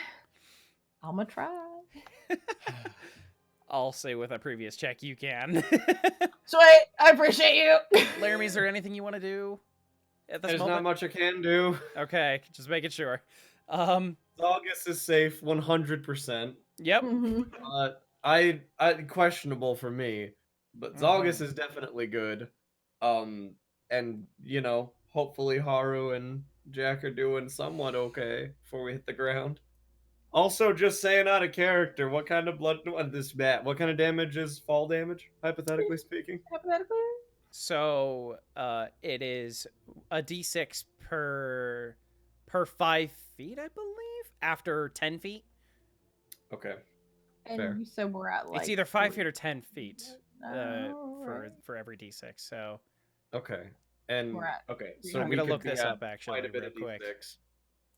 [SPEAKER 2] I'm gonna try.
[SPEAKER 1] I'll say with a previous check, you can.
[SPEAKER 2] Sweet, I appreciate you.
[SPEAKER 1] Laramie, is there anything you want to do at this
[SPEAKER 5] There's
[SPEAKER 1] moment?
[SPEAKER 5] not much I can do.
[SPEAKER 1] Okay, just making sure.
[SPEAKER 5] August is safe 100%.
[SPEAKER 1] Yep.
[SPEAKER 5] I questionable for me, but Zalgus is definitely good. And you know, hopefully Haru and Jacq are doing somewhat okay before we hit the ground. Also, just saying out of character, what kind of blood what kind of damage is fall damage, hypothetically speaking?
[SPEAKER 2] Hypothetically?
[SPEAKER 1] So, it is a d6 per 5 feet, I believe, after 10 feet.
[SPEAKER 5] Okay.
[SPEAKER 2] And
[SPEAKER 5] Fair.
[SPEAKER 2] you said we're at like
[SPEAKER 1] It's either 5 feet or 10 feet
[SPEAKER 2] right.
[SPEAKER 1] for every d6. So,
[SPEAKER 5] Okay. And
[SPEAKER 2] We're at
[SPEAKER 5] okay,
[SPEAKER 2] three
[SPEAKER 5] so
[SPEAKER 1] I'm
[SPEAKER 5] we
[SPEAKER 1] gonna
[SPEAKER 5] could
[SPEAKER 1] look this
[SPEAKER 5] add
[SPEAKER 1] up actually
[SPEAKER 5] quite a bit
[SPEAKER 1] real
[SPEAKER 5] of
[SPEAKER 1] quick.
[SPEAKER 5] D6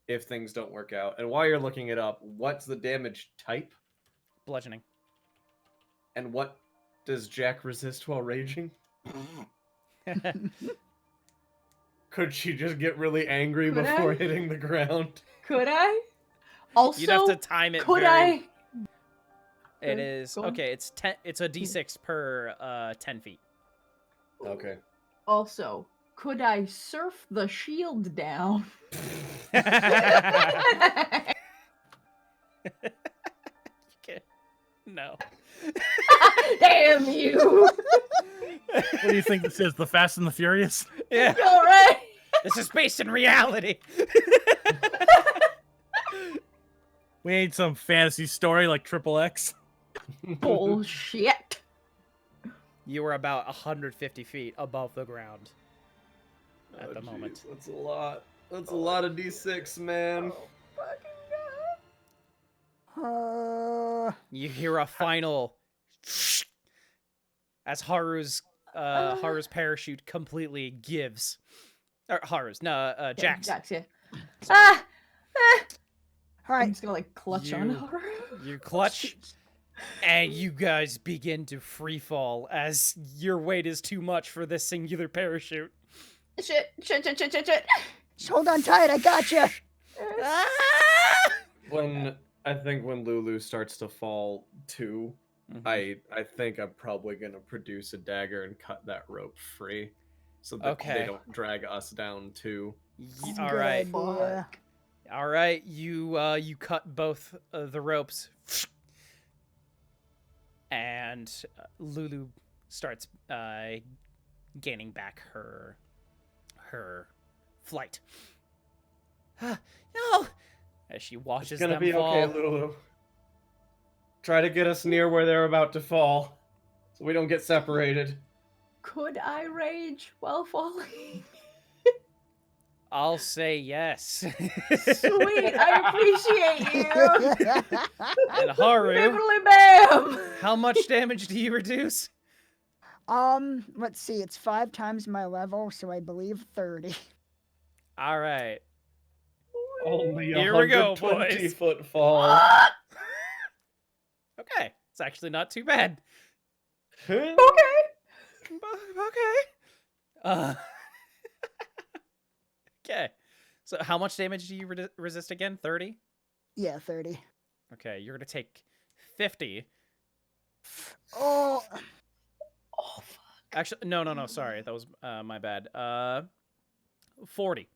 [SPEAKER 5] if things don't work out. And while you're looking it up, what's the damage type?
[SPEAKER 1] Bludgeoning.
[SPEAKER 5] And what does Jacq resist while raging? Could she just get really angry
[SPEAKER 2] Could
[SPEAKER 5] before
[SPEAKER 2] I?
[SPEAKER 5] hitting the ground?
[SPEAKER 2] Could I? Also,
[SPEAKER 1] You'd have to time it.
[SPEAKER 2] could
[SPEAKER 1] very...
[SPEAKER 2] I?
[SPEAKER 1] It is
[SPEAKER 2] Go on.
[SPEAKER 1] okay. It's 10. It's a d6 per 10 feet.
[SPEAKER 5] Okay.
[SPEAKER 2] Also, could I surf the shield down?
[SPEAKER 1] No.
[SPEAKER 2] Damn you!
[SPEAKER 4] What do you think this is? The Fast and the Furious?
[SPEAKER 1] Yeah.
[SPEAKER 2] All right.
[SPEAKER 1] This is based in reality.
[SPEAKER 4] We ain't some fantasy story like Triple X.
[SPEAKER 2] Bullshit.
[SPEAKER 1] You were about 150 feet above the ground at the
[SPEAKER 5] jeez,
[SPEAKER 1] moment.
[SPEAKER 5] That's a lot. That's a lot of D6, man.
[SPEAKER 1] You hear a final as Haru's parachute completely gives. Or Haru's, no, Jack's.
[SPEAKER 2] Jack's, yeah. Ah!
[SPEAKER 3] All
[SPEAKER 2] I'm
[SPEAKER 3] right.
[SPEAKER 2] just gonna like clutch on
[SPEAKER 1] You-
[SPEAKER 2] her.
[SPEAKER 1] You clutch, and you guys begin to free fall as your weight is too much for this singular parachute.
[SPEAKER 2] Shit.
[SPEAKER 3] Just hold on tight. I gotcha.
[SPEAKER 5] I think when Lulu starts to fall too, I think I'm probably gonna produce a dagger and cut that rope free, so that
[SPEAKER 1] Okay.
[SPEAKER 5] they don't drag us down too.
[SPEAKER 3] That's a
[SPEAKER 1] All
[SPEAKER 3] good
[SPEAKER 1] right,
[SPEAKER 3] idea.
[SPEAKER 1] all right. You cut both the ropes, and Lulu starts gaining back her flight. No, as she watches
[SPEAKER 5] It's gonna
[SPEAKER 1] them
[SPEAKER 5] be
[SPEAKER 1] fall.
[SPEAKER 5] okay, Lulu. Try to get us near where they're about to fall, so we don't get separated.
[SPEAKER 2] Could I rage while falling?
[SPEAKER 1] I'll say yes.
[SPEAKER 2] Sweet, I appreciate you.
[SPEAKER 1] And Haru,
[SPEAKER 2] Bibbly bam.
[SPEAKER 1] how much damage do you reduce?
[SPEAKER 3] Let's see. It's 5 times my level, so I believe 30.
[SPEAKER 1] All right.
[SPEAKER 5] Only a
[SPEAKER 1] Here we go, boys.
[SPEAKER 5] 120-foot fall.
[SPEAKER 1] Okay, it's actually not too bad.
[SPEAKER 2] Okay.
[SPEAKER 1] Okay. Okay. So how much damage do you resist again? 30?
[SPEAKER 3] Yeah, 30.
[SPEAKER 1] Okay, you're gonna take 50.
[SPEAKER 3] Oh,
[SPEAKER 2] Oh, fuck.
[SPEAKER 1] Actually, no. Sorry, that was my bad. 40.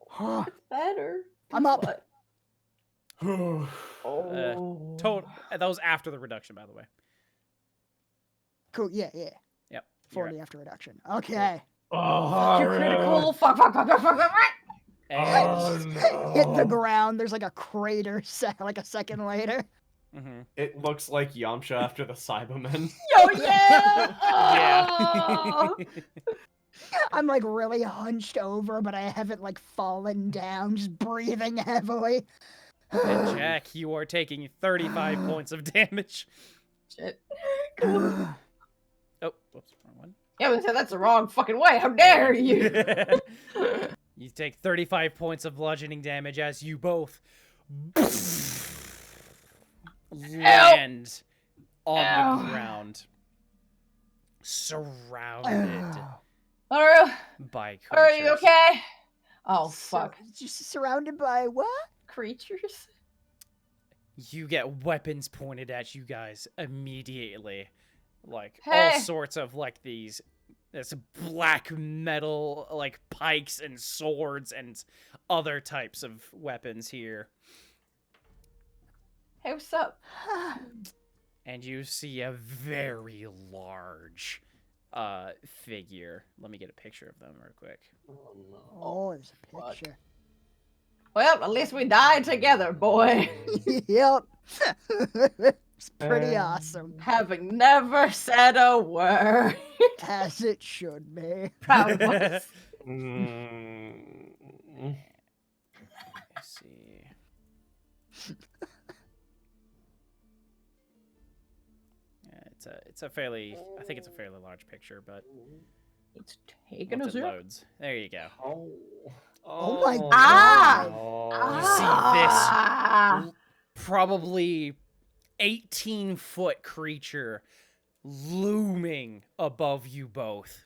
[SPEAKER 3] huh.
[SPEAKER 2] Better.
[SPEAKER 3] I'm up.
[SPEAKER 2] What? Oh.
[SPEAKER 1] Total. That was after the reduction, by the way.
[SPEAKER 3] Cool. Yeah.
[SPEAKER 1] Yep. you're
[SPEAKER 3] 40 after reduction. Okay.
[SPEAKER 5] Oh,
[SPEAKER 2] You're critical. Fuck.
[SPEAKER 1] And,
[SPEAKER 3] Hit the ground. There's like a crater like a second later.
[SPEAKER 1] mhm.
[SPEAKER 5] It looks like Yamcha after the Cybermen.
[SPEAKER 2] Yo, yeah.
[SPEAKER 1] Yeah.
[SPEAKER 2] Oh.
[SPEAKER 3] I'm like really hunched over, but I haven't like fallen down, just breathing heavily.
[SPEAKER 1] And Jacq, you are taking 35 points of damage.
[SPEAKER 2] Shit.
[SPEAKER 1] Oh, whoops, wrong one.
[SPEAKER 2] Yeah, but that's the wrong fucking way. How dare you?
[SPEAKER 1] You take 35 points of bludgeoning damage as you both land on the ground, surrounded
[SPEAKER 2] Haru,
[SPEAKER 1] by creatures.
[SPEAKER 2] are you okay? Oh, fuck.
[SPEAKER 3] Just surrounded by what?
[SPEAKER 2] Creatures?
[SPEAKER 1] You get weapons pointed at you guys immediately. Like, all
[SPEAKER 2] Hey.
[SPEAKER 1] sorts of, like, this black metal, like, pikes and swords and other types of weapons here.
[SPEAKER 2] Hey, what's up?
[SPEAKER 1] And you see a very large figure. Let me get a picture of them real quick.
[SPEAKER 5] Oh no.
[SPEAKER 3] Oh, there's a
[SPEAKER 2] Fuck.
[SPEAKER 3] picture.
[SPEAKER 2] Well, at least we died together, boy.
[SPEAKER 3] Yep. It's pretty awesome.
[SPEAKER 2] Having never said a word.
[SPEAKER 3] As it should be.
[SPEAKER 2] Proud of us.
[SPEAKER 5] Mm.
[SPEAKER 1] Let's see. Yeah, it's a fairly, I think it's a fairly large picture, but
[SPEAKER 2] It's taking
[SPEAKER 1] once
[SPEAKER 2] us
[SPEAKER 1] it
[SPEAKER 2] out.
[SPEAKER 1] loads. There you go.
[SPEAKER 5] Oh.
[SPEAKER 3] Oh my
[SPEAKER 5] no.
[SPEAKER 2] God.
[SPEAKER 5] Oh.
[SPEAKER 1] You see this probably 18-foot creature looming above you both.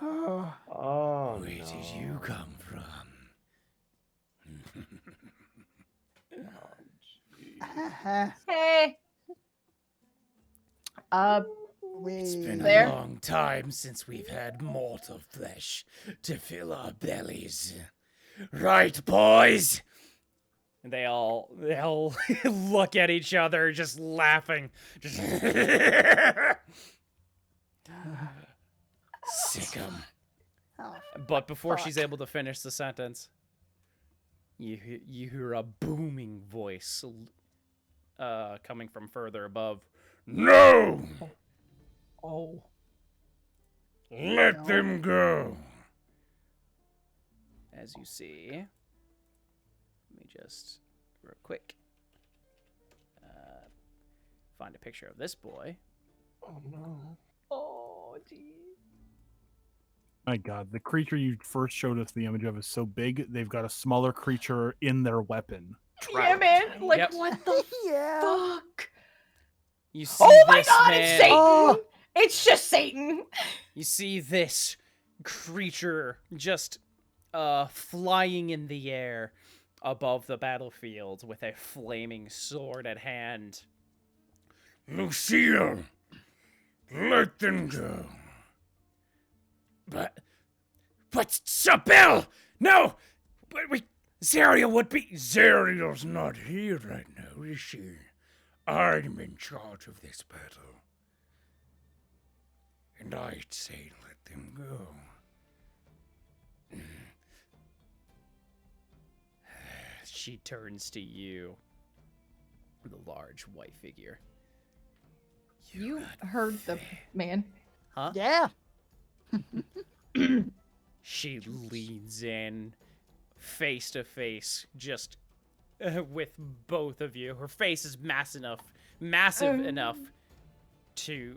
[SPEAKER 3] Oh,
[SPEAKER 5] Oh,
[SPEAKER 6] Where did
[SPEAKER 5] no.
[SPEAKER 6] you come from?
[SPEAKER 2] Hey.
[SPEAKER 6] It's been
[SPEAKER 2] There.
[SPEAKER 6] a long time since we've had mortal flesh to fill our bellies. Right, boys?
[SPEAKER 1] And they all look at each other, just laughing. Just
[SPEAKER 6] Sick 'em.
[SPEAKER 3] oh,
[SPEAKER 1] But before
[SPEAKER 3] Fuck.
[SPEAKER 1] she's able to finish the sentence, you hear a booming voice coming from further above.
[SPEAKER 6] No!
[SPEAKER 2] Oh.
[SPEAKER 6] Let
[SPEAKER 3] No.
[SPEAKER 6] them go!
[SPEAKER 1] As you see, let me just real quick find a picture of this boy.
[SPEAKER 5] Oh no.
[SPEAKER 2] Oh, geez.
[SPEAKER 4] My God, the creature you first showed us the image of is so big, they've got a smaller creature in their weapon.
[SPEAKER 2] Yeah, man. Like,
[SPEAKER 1] Yep.
[SPEAKER 2] what the
[SPEAKER 3] yeah.
[SPEAKER 2] fuck?
[SPEAKER 1] You see
[SPEAKER 2] Oh my
[SPEAKER 1] this
[SPEAKER 2] god,
[SPEAKER 1] man.
[SPEAKER 2] it's Satan!
[SPEAKER 3] Oh.
[SPEAKER 2] It's just Satan!
[SPEAKER 1] You see this creature just flying in the air above the battlefield with a flaming sword at hand.
[SPEAKER 6] Lucia! Let them go! But Sabelle! No! But Zariel would be... Zariel's not here right now, is she? I'm in charge of this battle. And I'd say let them go.
[SPEAKER 1] She turns to you, the large white figure.
[SPEAKER 2] You heard the man.
[SPEAKER 1] Huh?
[SPEAKER 3] Yeah.
[SPEAKER 1] She leans in, face to face, just with both of you. Her face is massive enough to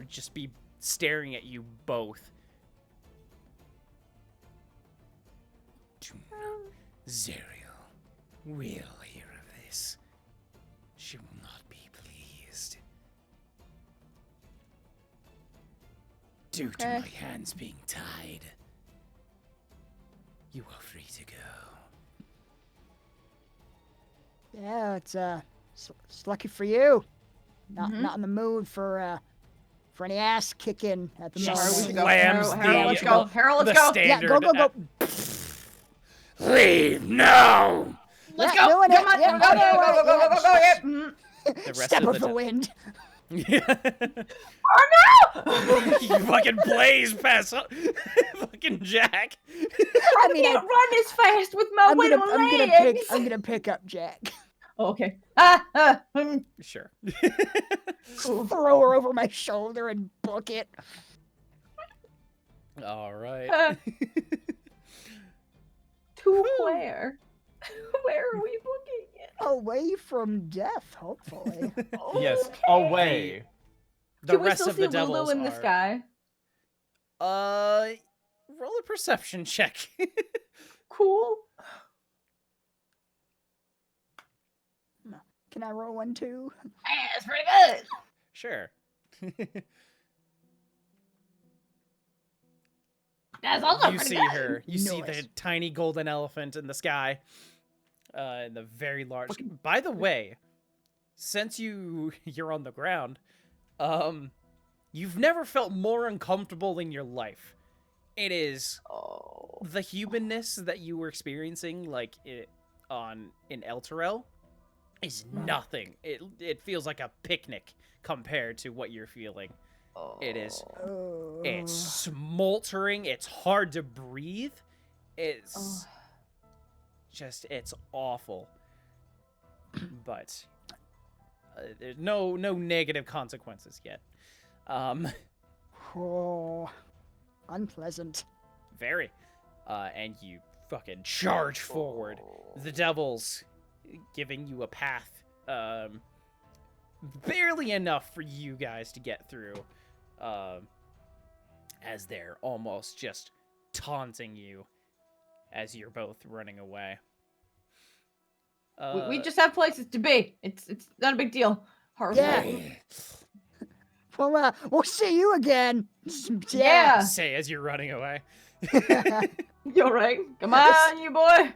[SPEAKER 1] just be staring at you both.
[SPEAKER 6] Zariel will hear of this. She will not be pleased. Due to
[SPEAKER 2] Okay.
[SPEAKER 6] my hands being tied, you are free to go.
[SPEAKER 3] Yeah, it's lucky for you. Not
[SPEAKER 2] Mhm.
[SPEAKER 3] not in the mood for any ass kicking at the
[SPEAKER 1] She
[SPEAKER 2] Harold,
[SPEAKER 3] moment.
[SPEAKER 1] slams
[SPEAKER 2] Harold, let's
[SPEAKER 1] the,
[SPEAKER 2] go. Harold, let's
[SPEAKER 1] the
[SPEAKER 2] go.
[SPEAKER 3] Yeah,
[SPEAKER 1] standard.
[SPEAKER 3] go, go, go.
[SPEAKER 6] Leave now!
[SPEAKER 2] Let's
[SPEAKER 3] Yeah,
[SPEAKER 2] go.
[SPEAKER 3] doing
[SPEAKER 2] Come
[SPEAKER 3] it.
[SPEAKER 2] on.
[SPEAKER 3] Yeah,
[SPEAKER 2] Go, go,
[SPEAKER 3] yeah,
[SPEAKER 2] go, go, go, go, go, go.
[SPEAKER 3] yeah.
[SPEAKER 2] Yep. Mhm.
[SPEAKER 1] The rest
[SPEAKER 3] Step
[SPEAKER 1] of
[SPEAKER 3] of
[SPEAKER 1] the
[SPEAKER 3] the wind.
[SPEAKER 2] Oh no!
[SPEAKER 1] You fucking blaze past fucking Jacq.
[SPEAKER 3] I mean,
[SPEAKER 2] can't run as fast with my
[SPEAKER 3] I'm
[SPEAKER 2] little legs.
[SPEAKER 3] gonna pick up Jacq.
[SPEAKER 2] Oh, okay.
[SPEAKER 1] Sure.
[SPEAKER 2] Cool.
[SPEAKER 3] Throw her over my shoulder and book it.
[SPEAKER 1] All right.
[SPEAKER 2] To where? Where are we booking it?
[SPEAKER 3] Away from death, hopefully.
[SPEAKER 5] Yes,
[SPEAKER 2] Okay.
[SPEAKER 5] away.
[SPEAKER 1] The
[SPEAKER 2] Can we
[SPEAKER 1] rest
[SPEAKER 2] still
[SPEAKER 1] of
[SPEAKER 2] see
[SPEAKER 1] the
[SPEAKER 2] Lulu
[SPEAKER 1] devils
[SPEAKER 2] in the
[SPEAKER 1] are.
[SPEAKER 2] sky?
[SPEAKER 1] Roll a perception check.
[SPEAKER 2] Cool.
[SPEAKER 3] Can I roll one too?
[SPEAKER 2] Yeah, it's pretty good.
[SPEAKER 1] Sure.
[SPEAKER 2] That's also
[SPEAKER 1] You
[SPEAKER 2] pretty
[SPEAKER 1] see
[SPEAKER 2] good.
[SPEAKER 1] her. You see the
[SPEAKER 3] Nice.
[SPEAKER 1] tiny golden elephant in the sky. And the very large. By the way, since you're on the ground, you've never felt more uncomfortable in your life. It is
[SPEAKER 2] Oh.
[SPEAKER 1] the humanness that you were experiencing, like in Elturel, is nothing. It feels like a picnic compared to what you're feeling. It is.
[SPEAKER 3] Oh.
[SPEAKER 1] It's smoldering. It's hard to breathe. It's just. It's awful. But there's no negative consequences yet.
[SPEAKER 3] Oh. Unpleasant.
[SPEAKER 1] Very. And you fucking charge forward. The devils giving you a path. Barely enough for you guys to get through. As they're almost just taunting you as you're both running away.
[SPEAKER 2] We just have places to be. It's not a big deal. Haru's
[SPEAKER 3] Yeah.
[SPEAKER 2] like,
[SPEAKER 3] Well, we'll see you again.
[SPEAKER 2] Yeah.
[SPEAKER 1] Say as you're running away.
[SPEAKER 2] You're right. Come on, you boy.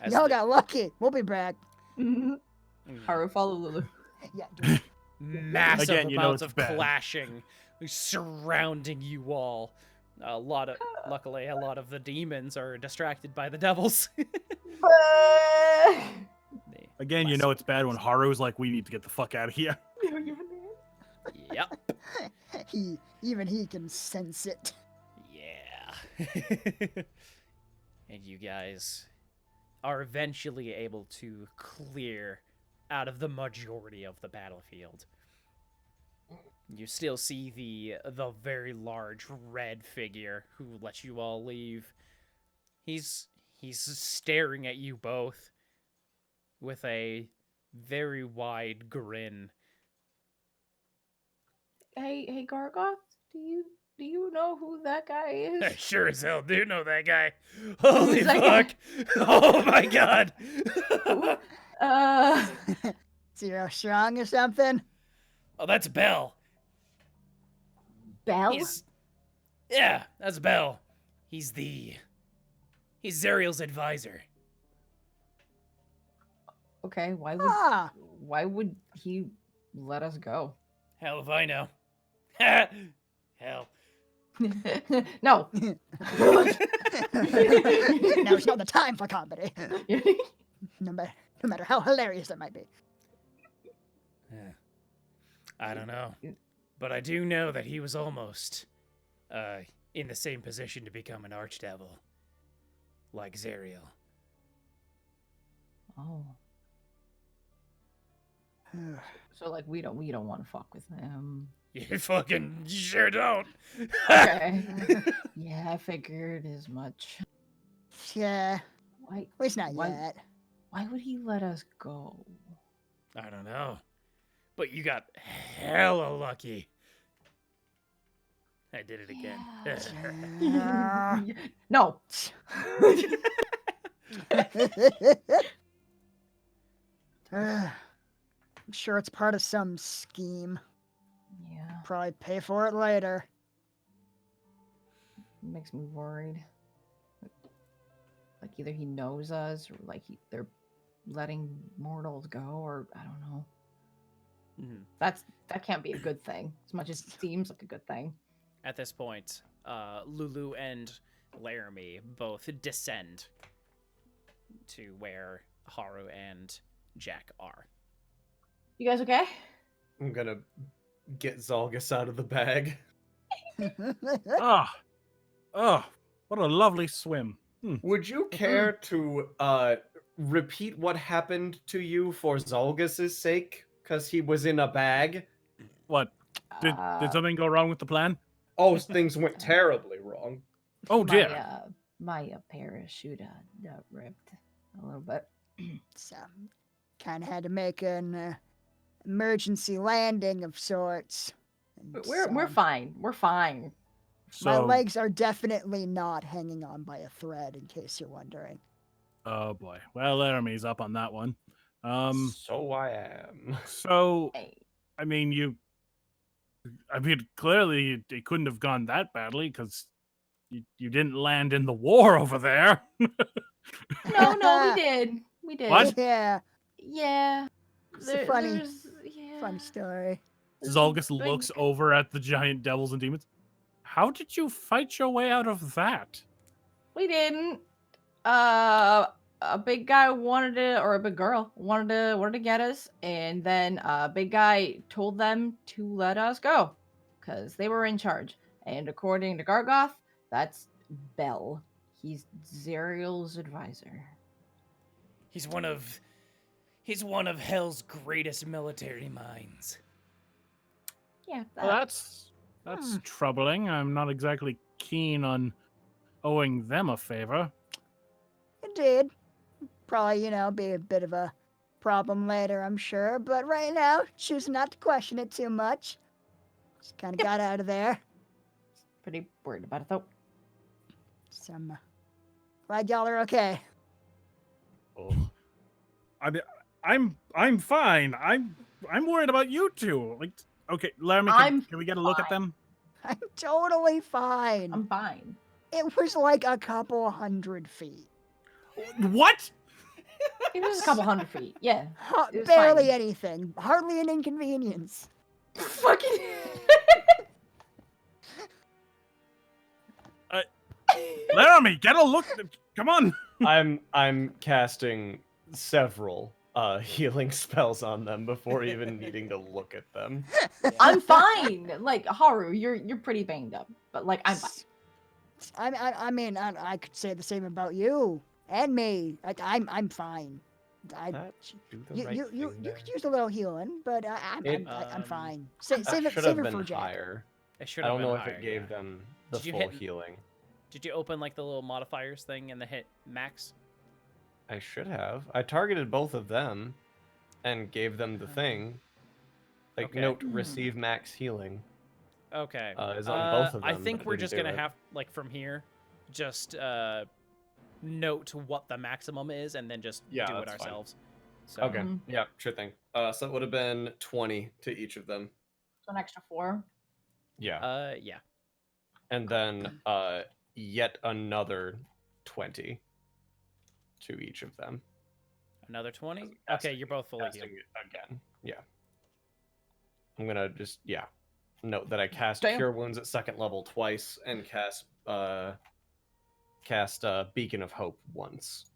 [SPEAKER 1] As
[SPEAKER 3] Y'all
[SPEAKER 1] the-
[SPEAKER 3] got lucky. We'll be back.
[SPEAKER 2] Haru, follow Lulu.
[SPEAKER 3] Yeah. Dude.
[SPEAKER 1] Massive
[SPEAKER 4] Again, you know
[SPEAKER 1] amounts
[SPEAKER 4] it's
[SPEAKER 1] of
[SPEAKER 4] bad.
[SPEAKER 1] clashing surrounding you all. Luckily, a lot of the demons are distracted by the devils.
[SPEAKER 4] Again, you know it's bad when Haru's like, we need to get the fuck out of here.
[SPEAKER 1] Yep.
[SPEAKER 3] Even he can sense it.
[SPEAKER 1] Yeah. And you guys are eventually able to clear out of the majority of the battlefield. You still see the very large red figure who let you all leave. He's staring at you both with a very wide grin.
[SPEAKER 2] Hey, Gargoth, do you know who that guy
[SPEAKER 6] I
[SPEAKER 2] is?
[SPEAKER 6] sure as hell do know that guy. Holy
[SPEAKER 2] Who's that
[SPEAKER 6] fuck. Oh my god.
[SPEAKER 3] Zero strong or something?
[SPEAKER 6] Oh, that's Bell.
[SPEAKER 2] Bell?
[SPEAKER 6] Yeah, that's Bell. He's Zariel's advisor.
[SPEAKER 2] Okay, why would he let us go?
[SPEAKER 6] Hell if I know. Hell.
[SPEAKER 2] No.
[SPEAKER 3] Now's not the time for comedy. No matter how hilarious it might be.
[SPEAKER 6] I don't know. But I do know that he was almost in the same position to become an archdevil. Like Zariel.
[SPEAKER 2] Oh. So like we don't want to fuck with him.
[SPEAKER 6] You fucking sure don't.
[SPEAKER 2] Okay. Yeah, I figured as much.
[SPEAKER 3] Yeah,
[SPEAKER 2] Why
[SPEAKER 3] at least not
[SPEAKER 2] Why-
[SPEAKER 3] yet.
[SPEAKER 2] why would he let us go?
[SPEAKER 6] I don't know. But you got hella lucky. I did it again.
[SPEAKER 3] Yeah.
[SPEAKER 2] No.
[SPEAKER 3] I'm sure it's part of some scheme.
[SPEAKER 2] Yeah,
[SPEAKER 3] Probably pay for it later.
[SPEAKER 2] it makes me worried. Like either he knows us or like they're letting mortals go or I don't know. That can't be a good thing as much as it seems like a good thing.
[SPEAKER 1] At this point, Lulu and Laramie both descend to where Haru and Jacq are.
[SPEAKER 2] You guys okay?
[SPEAKER 5] I'm gonna get Zalgus out of the bag.
[SPEAKER 4] Oh, what a lovely swim.
[SPEAKER 5] Would you care to repeat what happened to you for Zalgus's sake? Because he was in a bag?
[SPEAKER 4] What? Did
[SPEAKER 2] Uh,
[SPEAKER 4] something go wrong with the plan?
[SPEAKER 5] Oh, things went terribly wrong.
[SPEAKER 4] Oh
[SPEAKER 2] my,
[SPEAKER 4] dear.
[SPEAKER 2] my parachute got ripped a little bit.
[SPEAKER 3] So, kind of had to make an emergency landing of sorts. And
[SPEAKER 2] We're
[SPEAKER 3] so,
[SPEAKER 2] fine. We're fine.
[SPEAKER 3] My
[SPEAKER 4] So,
[SPEAKER 3] legs are definitely not hanging on by a thread, in case you're wondering.
[SPEAKER 4] oh boy. Well, Laramie's up on that one.
[SPEAKER 5] So I am.
[SPEAKER 4] So,
[SPEAKER 2] Hey.
[SPEAKER 4] I mean, clearly it couldn't have gone that badly because you didn't land in the war over there.
[SPEAKER 2] No, we did. We did.
[SPEAKER 4] What?
[SPEAKER 3] Yeah,
[SPEAKER 2] Yeah.
[SPEAKER 3] it's a funny,
[SPEAKER 2] There's yeah.
[SPEAKER 3] funny story.
[SPEAKER 4] Zolgus
[SPEAKER 2] Big-
[SPEAKER 4] looks over at the giant devils and demons. How did you fight your way out of that?
[SPEAKER 2] We didn't. A big guy wanted to, or a big girl wanted to get us, and then a big guy told them to let us go, because they were in charge. And according to Gargoth, that's Bell. He's Zerial's advisor.
[SPEAKER 6] He's one of Hell's greatest military minds.
[SPEAKER 2] Yeah,
[SPEAKER 4] Well, that's troubling. I'm not exactly keen on owing them a favor.
[SPEAKER 3] Indeed. Probably, be a bit of a problem later, I'm sure. But right now, choosing not to question it too much. Just kind of got out of there.
[SPEAKER 2] pretty worried about it though.
[SPEAKER 3] So glad y'all are okay.
[SPEAKER 4] Oh. I'm fine. I'm worried about you two. Like, okay, Laramie, can we get a look at them?
[SPEAKER 3] I'm totally fine.
[SPEAKER 2] I'm fine.
[SPEAKER 3] It was like a couple 100 feet.
[SPEAKER 4] What?
[SPEAKER 2] It was a couple 100 feet. Yeah. It was
[SPEAKER 3] Barely
[SPEAKER 2] fine.
[SPEAKER 3] anything. Hardly an inconvenience.
[SPEAKER 2] Fucking.
[SPEAKER 4] Laramie, get a look. Come on.
[SPEAKER 5] I'm casting several healing spells on them before even needing to look at them.
[SPEAKER 2] I'm fine. Like Haru, you're pretty banged up, but like I'm fine.
[SPEAKER 3] I mean, I could say the same about you and me. I'm fine.
[SPEAKER 5] That should do the right
[SPEAKER 3] You
[SPEAKER 5] thing there.
[SPEAKER 3] could use a little healing, but I'm
[SPEAKER 5] It-
[SPEAKER 3] fine.
[SPEAKER 5] That
[SPEAKER 3] Save it
[SPEAKER 5] should have
[SPEAKER 3] for
[SPEAKER 5] been
[SPEAKER 3] Jacq.
[SPEAKER 5] higher.
[SPEAKER 1] It should
[SPEAKER 5] I
[SPEAKER 1] have
[SPEAKER 5] don't
[SPEAKER 1] been
[SPEAKER 5] know
[SPEAKER 1] higher,
[SPEAKER 5] if it gave
[SPEAKER 1] yeah.
[SPEAKER 5] them the
[SPEAKER 1] Did you
[SPEAKER 5] full
[SPEAKER 1] hit-
[SPEAKER 5] healing.
[SPEAKER 1] Did you open like the little modifiers thing and the hit max?
[SPEAKER 5] I should have. I targeted both of them and gave them the thing. Like,
[SPEAKER 1] Okay.
[SPEAKER 5] note, receive max healing.
[SPEAKER 1] Okay.
[SPEAKER 5] Is on both of them.
[SPEAKER 1] I think
[SPEAKER 5] but
[SPEAKER 1] we're
[SPEAKER 5] didn't
[SPEAKER 1] just
[SPEAKER 5] do
[SPEAKER 1] gonna
[SPEAKER 5] it.
[SPEAKER 1] have like from here, just note what the maximum is and then just
[SPEAKER 5] Yeah,
[SPEAKER 1] do it
[SPEAKER 5] that's fine.
[SPEAKER 1] ourselves. So,
[SPEAKER 5] Okay,
[SPEAKER 2] Mhm.
[SPEAKER 5] yeah, sure thing. So it would have been 20 to each of them.
[SPEAKER 2] So an extra 4.
[SPEAKER 5] Yeah.
[SPEAKER 1] yeah.
[SPEAKER 5] And then yet another 20 to each of them.
[SPEAKER 1] Another 20? Okay,
[SPEAKER 5] Casting-
[SPEAKER 1] you're both fully healed.
[SPEAKER 5] casting it again. Yeah. I'm gonna just note that I cast
[SPEAKER 2] Damn.
[SPEAKER 5] Cure Wounds at 2nd level twice and cast Beacon of Hope once.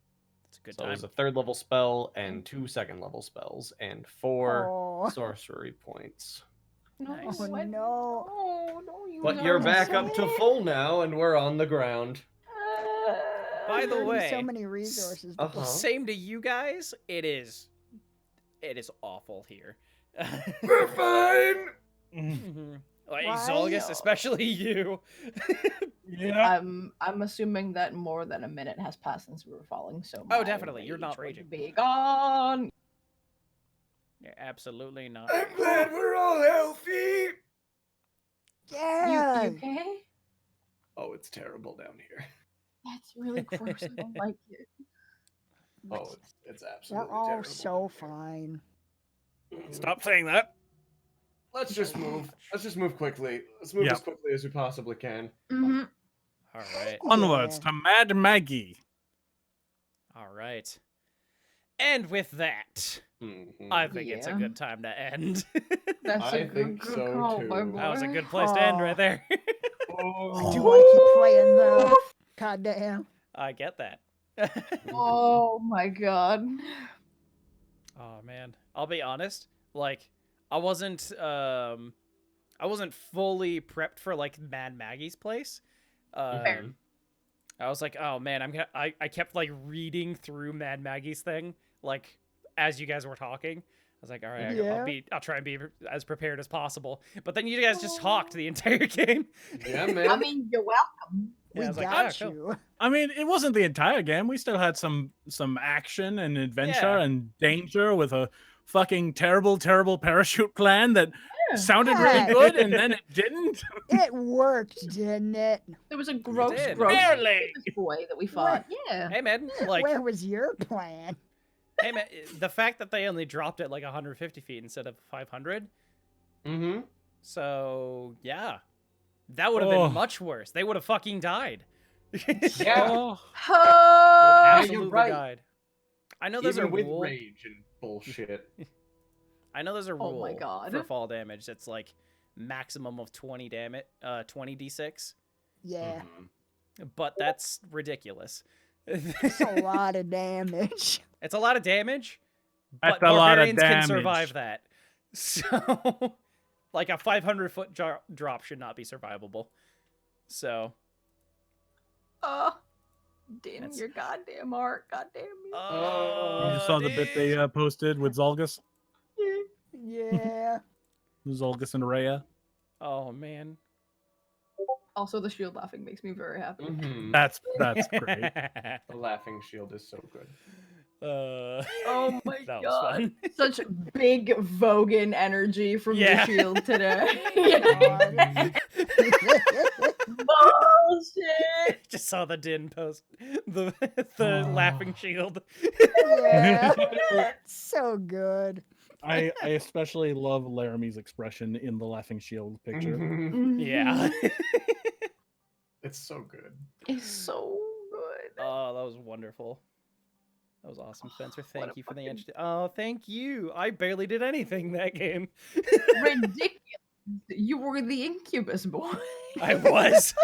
[SPEAKER 1] It's a good
[SPEAKER 5] So it
[SPEAKER 1] time.
[SPEAKER 5] was a 3rd level spell and 2 2nd level spells and 4
[SPEAKER 3] Aw.
[SPEAKER 5] sorcery points.
[SPEAKER 2] No,
[SPEAKER 1] Nice.
[SPEAKER 3] Oh, no.
[SPEAKER 2] don't use
[SPEAKER 5] But you're
[SPEAKER 2] those.
[SPEAKER 5] back up to full now, and we're on the ground.
[SPEAKER 1] By the
[SPEAKER 3] Already
[SPEAKER 1] way,
[SPEAKER 3] so many resources. to
[SPEAKER 5] Uh-huh.
[SPEAKER 3] pull.
[SPEAKER 1] Same to you guys. It is awful here.
[SPEAKER 5] We're fine.
[SPEAKER 1] Mhm. Like
[SPEAKER 3] Why?
[SPEAKER 1] Zolgus, especially you.
[SPEAKER 4] Yeah.
[SPEAKER 2] I'm assuming that more than a minute has passed since we were falling. So
[SPEAKER 1] Oh,
[SPEAKER 2] my
[SPEAKER 1] definitely, you're not
[SPEAKER 2] rage would
[SPEAKER 1] raging.
[SPEAKER 2] Be gone.
[SPEAKER 1] You're absolutely not.
[SPEAKER 5] I'm glad we're all healthy.
[SPEAKER 3] Yeah.
[SPEAKER 2] You okay?
[SPEAKER 5] Oh, it's terrible down here.
[SPEAKER 2] That's really gross. I don't like it.
[SPEAKER 5] Oh, it's
[SPEAKER 3] We're
[SPEAKER 5] absolutely
[SPEAKER 3] all
[SPEAKER 5] terrible.
[SPEAKER 3] so fine.
[SPEAKER 4] Stop saying that.
[SPEAKER 5] Let's just move. Let's just move quickly. Let's move
[SPEAKER 4] Yep.
[SPEAKER 5] as quickly as we possibly can.
[SPEAKER 2] Mm-hmm.
[SPEAKER 1] All right.
[SPEAKER 4] Onwards to Mad Maggie.
[SPEAKER 1] All right. And with that,
[SPEAKER 5] Mhm.
[SPEAKER 1] I think it's a
[SPEAKER 2] Yeah.
[SPEAKER 1] good time to end.
[SPEAKER 2] That's
[SPEAKER 5] I
[SPEAKER 2] a good,
[SPEAKER 5] think
[SPEAKER 2] good
[SPEAKER 5] so,
[SPEAKER 2] call,
[SPEAKER 5] too.
[SPEAKER 2] my boy.
[SPEAKER 1] That was a good place to end right there.
[SPEAKER 3] I
[SPEAKER 5] Oh.
[SPEAKER 3] do want to keep playing though. God damn.
[SPEAKER 1] I get that.
[SPEAKER 2] Oh my god.
[SPEAKER 1] Oh man, I'll be honest. Like, I wasn't fully prepped for like Mad Maggie's place.
[SPEAKER 2] Fair.
[SPEAKER 1] I was like, oh man, I kept like reading through Mad Maggie's thing like as you guys were talking. was like, all right,
[SPEAKER 3] Yeah.
[SPEAKER 1] I'll try and be as prepared as possible. But then you guys just talked the entire game.
[SPEAKER 5] Yeah, man.
[SPEAKER 2] I mean, you're welcome.
[SPEAKER 1] Yeah, I
[SPEAKER 3] We
[SPEAKER 1] was like,
[SPEAKER 3] got
[SPEAKER 1] "Oh, cool."
[SPEAKER 3] you.
[SPEAKER 4] I mean, it wasn't the entire game. We still had some action and adventure
[SPEAKER 1] Yeah.
[SPEAKER 4] and danger with a fucking terrible parachute plan that sounded really
[SPEAKER 3] Heck.
[SPEAKER 4] good and then it didn't.
[SPEAKER 3] It worked, didn't it?
[SPEAKER 2] There was a gross
[SPEAKER 1] did.
[SPEAKER 4] Barely.
[SPEAKER 2] boy that we fought. Yeah.
[SPEAKER 1] Hey man, like,
[SPEAKER 3] Where was your plan?
[SPEAKER 1] hey man, the fact that they only dropped it like 150 feet instead of 500.
[SPEAKER 5] Mm-hmm.
[SPEAKER 1] So yeah, that would have
[SPEAKER 4] Oh.
[SPEAKER 1] been much worse. They would have fucking died.
[SPEAKER 5] Yeah.
[SPEAKER 4] Oh.
[SPEAKER 2] Oh,
[SPEAKER 1] Absolutely
[SPEAKER 5] you're right.
[SPEAKER 1] died. I know there's
[SPEAKER 5] Even
[SPEAKER 1] a
[SPEAKER 5] with
[SPEAKER 1] rule.
[SPEAKER 5] rage and bullshit.
[SPEAKER 1] I know there's a
[SPEAKER 2] Oh my
[SPEAKER 1] rule
[SPEAKER 2] God.
[SPEAKER 1] for fall damage that's like maximum of 20 damage, 20 d6,
[SPEAKER 3] Yeah,
[SPEAKER 5] Mhm.
[SPEAKER 1] but that's ridiculous.
[SPEAKER 3] it's a lot of damage.
[SPEAKER 1] It's a lot of damage,
[SPEAKER 4] That's
[SPEAKER 1] but
[SPEAKER 4] a lot of
[SPEAKER 1] barbarians can
[SPEAKER 4] damage.
[SPEAKER 1] survive that. So, like a 500-foot drop should not be survivable. So,
[SPEAKER 2] damn
[SPEAKER 1] That's-
[SPEAKER 2] your goddamn art. Goddamn you.
[SPEAKER 4] You just saw the bit they posted with Zolgus,
[SPEAKER 3] Yeah.
[SPEAKER 4] Zolgus and Rhea.
[SPEAKER 1] Oh man.
[SPEAKER 2] Also, the shield laughing makes me very happy.
[SPEAKER 5] Mhm.
[SPEAKER 4] That's great.
[SPEAKER 5] The laughing shield is so good.
[SPEAKER 2] Oh my
[SPEAKER 1] that was
[SPEAKER 2] god.
[SPEAKER 1] fun.
[SPEAKER 2] Such big Vogan energy from
[SPEAKER 1] Yeah.
[SPEAKER 2] the shield today. Bullshit.
[SPEAKER 1] Just saw the Din post the laughing shield.
[SPEAKER 3] Yeah. So good.
[SPEAKER 4] I especially love Laramie's expression in the laughing shield picture.
[SPEAKER 5] Mhm.
[SPEAKER 1] Yeah.
[SPEAKER 5] It's so good.
[SPEAKER 2] It's so good.
[SPEAKER 1] Oh, that was wonderful. That was awesome, Spencer.
[SPEAKER 2] What
[SPEAKER 1] Thank
[SPEAKER 2] a
[SPEAKER 1] you for the
[SPEAKER 2] fucking-
[SPEAKER 1] interest. Oh, thank you. I barely did anything that game.
[SPEAKER 2] Ridiculous. You were the incubus boy.
[SPEAKER 1] I was.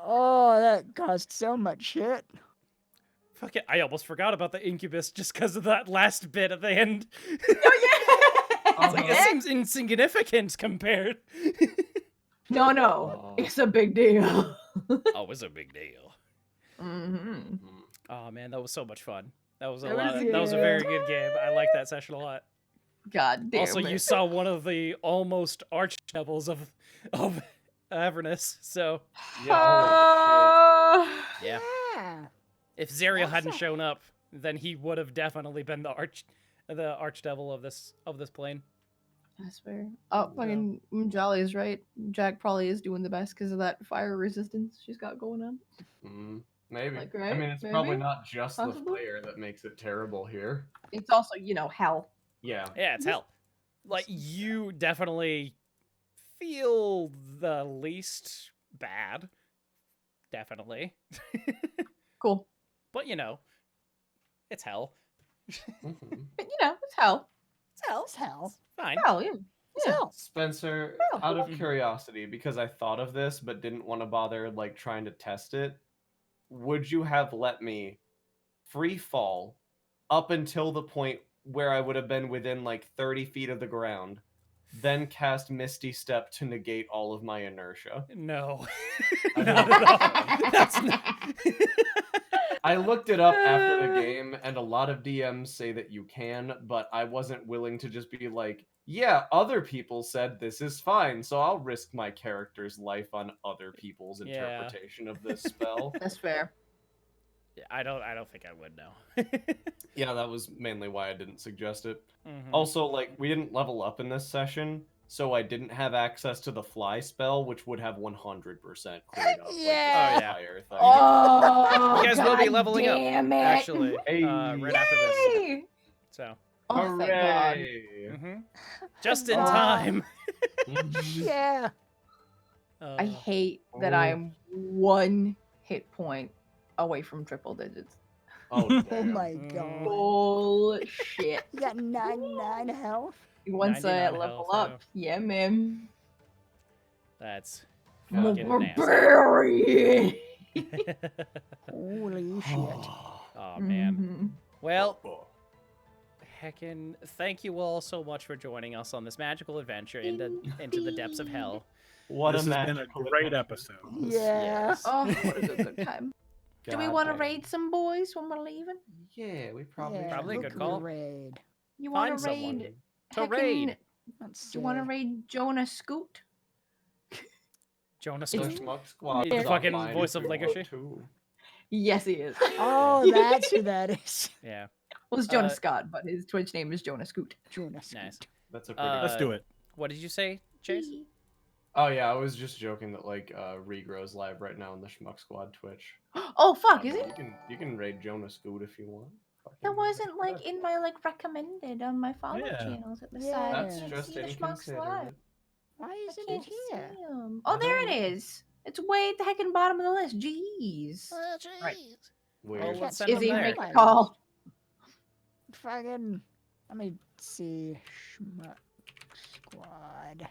[SPEAKER 3] Oh, that caused so much shit.
[SPEAKER 1] Fuck it. I almost forgot about the incubus just because of that last bit at the end.
[SPEAKER 2] Oh,
[SPEAKER 1] It's like, it seems insignificant compared.
[SPEAKER 2] No, it's a big deal.
[SPEAKER 1] Oh, it's a big deal.
[SPEAKER 2] Mm-hmm.
[SPEAKER 1] Oh man, that was so much fun. That was a
[SPEAKER 2] That
[SPEAKER 1] lot.
[SPEAKER 2] was
[SPEAKER 1] That was a
[SPEAKER 2] good.
[SPEAKER 1] very good game. I liked that session a lot.
[SPEAKER 2] God damn
[SPEAKER 1] Also,
[SPEAKER 2] it.
[SPEAKER 1] you saw one of the almost archdevils of Avernus. So
[SPEAKER 2] Ah.
[SPEAKER 1] yeah,
[SPEAKER 3] Yeah.
[SPEAKER 1] if Zariel
[SPEAKER 3] That's
[SPEAKER 1] hadn't
[SPEAKER 3] a-
[SPEAKER 1] shown up, then he would have definitely been the archdevil of this plane.
[SPEAKER 2] I swear. Oh, fucking Jolly is right. Jacq probably is doing the best because of that fire resistance she's got going on.
[SPEAKER 5] Maybe.
[SPEAKER 2] Like,
[SPEAKER 5] I
[SPEAKER 2] right?
[SPEAKER 5] mean, it's probably
[SPEAKER 2] Maybe?
[SPEAKER 5] not just the
[SPEAKER 2] Possibly?
[SPEAKER 5] player that makes it terrible here.
[SPEAKER 2] It's also, hell.
[SPEAKER 5] Yeah.
[SPEAKER 1] Yeah, it's hell. Like you definitely feel the least bad. Definitely.
[SPEAKER 2] Cool.
[SPEAKER 1] But it's hell.
[SPEAKER 5] Mhm.
[SPEAKER 2] But, it's hell.
[SPEAKER 1] It's hell.
[SPEAKER 3] It's hell.
[SPEAKER 1] Fine.
[SPEAKER 2] Hell, yeah.
[SPEAKER 3] It's
[SPEAKER 2] Yeah.
[SPEAKER 3] hell.
[SPEAKER 5] Spencer,
[SPEAKER 2] Oh.
[SPEAKER 5] out of curiosity, because I thought of this but didn't want to bother trying to test it, would you have let me free fall up until the point where I would have been within 30 feet of the ground, then cast Misty Step to negate all of my inertia?
[SPEAKER 1] No.
[SPEAKER 5] I
[SPEAKER 1] Not
[SPEAKER 5] don't
[SPEAKER 1] at
[SPEAKER 5] think
[SPEAKER 1] all.
[SPEAKER 5] so.
[SPEAKER 1] That's not.
[SPEAKER 5] I looked it up after the game, and a lot of DMs say that you can, but I wasn't willing to just be like, yeah, other people said this is fine, so I'll risk my character's life on other people's
[SPEAKER 1] Yeah.
[SPEAKER 5] interpretation of this spell.
[SPEAKER 2] That's fair.
[SPEAKER 1] I don't think I would know.
[SPEAKER 5] Yeah, that was mainly why I didn't suggest it.
[SPEAKER 1] Mhm.
[SPEAKER 5] Also, we didn't level up in this session, so I didn't have access to the fly spell, which would have 100% cleared up
[SPEAKER 3] Yeah.
[SPEAKER 5] the
[SPEAKER 1] Oh, yeah.
[SPEAKER 5] entire thing.
[SPEAKER 2] Oh,
[SPEAKER 1] You guys will be leveling up,
[SPEAKER 2] damn it.
[SPEAKER 1] actually,
[SPEAKER 5] Hey.
[SPEAKER 1] right after this.
[SPEAKER 2] Yay!
[SPEAKER 1] So,
[SPEAKER 2] Oh, thank God.
[SPEAKER 5] Hooray!
[SPEAKER 1] just in
[SPEAKER 3] Wow.
[SPEAKER 1] time.
[SPEAKER 3] Yeah.
[SPEAKER 2] I hate that I am 1 hit point away from triple digits.
[SPEAKER 5] Oh,
[SPEAKER 3] Oh
[SPEAKER 5] damn.
[SPEAKER 3] my
[SPEAKER 1] Mm.
[SPEAKER 3] god.
[SPEAKER 2] Bullshit.
[SPEAKER 3] You got 99 health?
[SPEAKER 2] Once I
[SPEAKER 1] 99
[SPEAKER 2] level
[SPEAKER 1] health,
[SPEAKER 2] up, yeah, man.
[SPEAKER 1] That's
[SPEAKER 2] I'm a
[SPEAKER 1] fucking nasty.
[SPEAKER 2] barbarian.
[SPEAKER 3] Holy shit.
[SPEAKER 1] Oh man.
[SPEAKER 2] Mhm.
[SPEAKER 1] Well, heckin' thank you all so much for joining us on this magical adventure into the depths of hell.
[SPEAKER 5] What
[SPEAKER 4] This
[SPEAKER 5] a
[SPEAKER 4] has been a
[SPEAKER 5] magical
[SPEAKER 4] great
[SPEAKER 5] adventure.
[SPEAKER 4] episode.
[SPEAKER 3] Yeah.
[SPEAKER 1] Yes.
[SPEAKER 2] Oh, what a good time. Do we
[SPEAKER 5] God
[SPEAKER 2] want to
[SPEAKER 5] damn.
[SPEAKER 2] raid some boys when we're leaving?
[SPEAKER 5] Yeah, we probably
[SPEAKER 3] Yeah,
[SPEAKER 1] Probably a
[SPEAKER 3] who
[SPEAKER 1] good
[SPEAKER 3] can we
[SPEAKER 1] call.
[SPEAKER 3] Raid.
[SPEAKER 2] You want
[SPEAKER 1] Find
[SPEAKER 2] to
[SPEAKER 1] someone
[SPEAKER 2] raid?
[SPEAKER 1] to
[SPEAKER 2] heckin-
[SPEAKER 1] raid.
[SPEAKER 3] Let's
[SPEAKER 2] You want to
[SPEAKER 3] see.
[SPEAKER 2] raid Jonah Scoot?
[SPEAKER 1] Jonas
[SPEAKER 5] The
[SPEAKER 1] Scoot.
[SPEAKER 5] Schmuck Squad.
[SPEAKER 1] The
[SPEAKER 5] is
[SPEAKER 1] fucking
[SPEAKER 5] online
[SPEAKER 1] voice
[SPEAKER 5] if
[SPEAKER 1] of
[SPEAKER 5] you want
[SPEAKER 1] Legacy?
[SPEAKER 5] to.
[SPEAKER 2] Yes, he is.
[SPEAKER 3] Oh, that's who that is.
[SPEAKER 1] Yeah.
[SPEAKER 2] Well, it's Jonah
[SPEAKER 1] Uh,
[SPEAKER 2] Scott, but his Twitch name is Jonah Scoot.
[SPEAKER 3] Jonas.
[SPEAKER 1] Nice.
[SPEAKER 5] That's a pretty.
[SPEAKER 1] Uh,
[SPEAKER 4] Let's do it.
[SPEAKER 1] What did you say, Chase?
[SPEAKER 5] Oh yeah, I was just joking that like Regrow's live right now on the Schmuck Squad Twitch.
[SPEAKER 2] Oh fuck, is it?
[SPEAKER 5] You can raid Jonah Scoot if you want.
[SPEAKER 2] That
[SPEAKER 5] Fucking-
[SPEAKER 2] wasn't like in my like recommended on my follow
[SPEAKER 4] Yeah.
[SPEAKER 2] channels at the
[SPEAKER 3] Yeah.
[SPEAKER 2] side. I
[SPEAKER 5] That's
[SPEAKER 2] can't
[SPEAKER 5] just
[SPEAKER 2] see the Schmucks live.
[SPEAKER 5] inconsiderate.
[SPEAKER 3] Why
[SPEAKER 2] I
[SPEAKER 3] isn't
[SPEAKER 2] can't
[SPEAKER 3] it here?
[SPEAKER 2] see 'em.
[SPEAKER 5] I
[SPEAKER 2] Oh, there
[SPEAKER 5] don't
[SPEAKER 2] it
[SPEAKER 5] know.
[SPEAKER 2] is. It's way at the heckin' bottom of the list. Jeez. Right.
[SPEAKER 5] Weird.
[SPEAKER 1] Well,
[SPEAKER 3] can't
[SPEAKER 1] let's
[SPEAKER 3] see
[SPEAKER 1] send
[SPEAKER 2] Izzy,
[SPEAKER 1] them
[SPEAKER 2] make
[SPEAKER 1] there.
[SPEAKER 2] a call.
[SPEAKER 3] Fucking. Let me see. Schmuck Squad.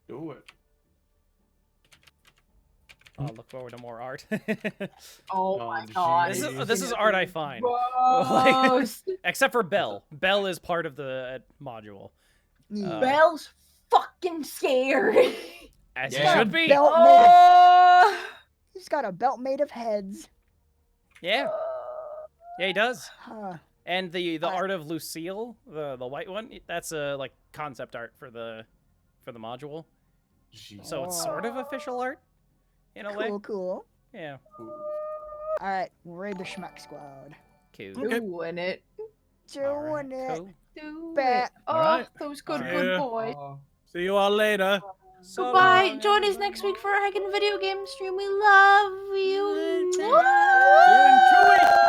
[SPEAKER 5] Do it.
[SPEAKER 1] I'll look forward to more art.
[SPEAKER 2] Oh
[SPEAKER 5] Oh,
[SPEAKER 2] my god.
[SPEAKER 1] this is art I find.
[SPEAKER 2] Gross.
[SPEAKER 1] Except for Belle. Belle is part of the module.
[SPEAKER 3] Yeah.
[SPEAKER 2] Belle's fucking scared.
[SPEAKER 1] As
[SPEAKER 5] Yeah.
[SPEAKER 1] he should be.
[SPEAKER 3] Belt made of,
[SPEAKER 2] Oh.
[SPEAKER 3] he's got a belt made of heads.
[SPEAKER 1] Yeah. Yeah, he does.
[SPEAKER 3] Huh.
[SPEAKER 1] And the
[SPEAKER 3] I-
[SPEAKER 1] art of Lucille, the white one, that's a like concept art for the module.
[SPEAKER 5] Jeez.
[SPEAKER 1] So it's sort of official art in a way.
[SPEAKER 3] Cool, cool.
[SPEAKER 1] Yeah.
[SPEAKER 3] All right, we'll raid the Schmuck Squad.
[SPEAKER 1] Cool.
[SPEAKER 4] Okay.
[SPEAKER 2] Doing it.
[SPEAKER 3] Doing it.
[SPEAKER 1] Cool.
[SPEAKER 2] Do
[SPEAKER 3] Bet.
[SPEAKER 2] it. Oh,
[SPEAKER 4] Alright.
[SPEAKER 2] those good,
[SPEAKER 1] Alright.
[SPEAKER 2] good
[SPEAKER 4] Yeah.
[SPEAKER 2] boys.
[SPEAKER 4] See you all later.
[SPEAKER 1] So
[SPEAKER 2] Goodbye.
[SPEAKER 1] long,
[SPEAKER 2] Join us
[SPEAKER 1] everyone.
[SPEAKER 2] next week for a heckin' video game stream. We love you.
[SPEAKER 4] See you in 2 weeks.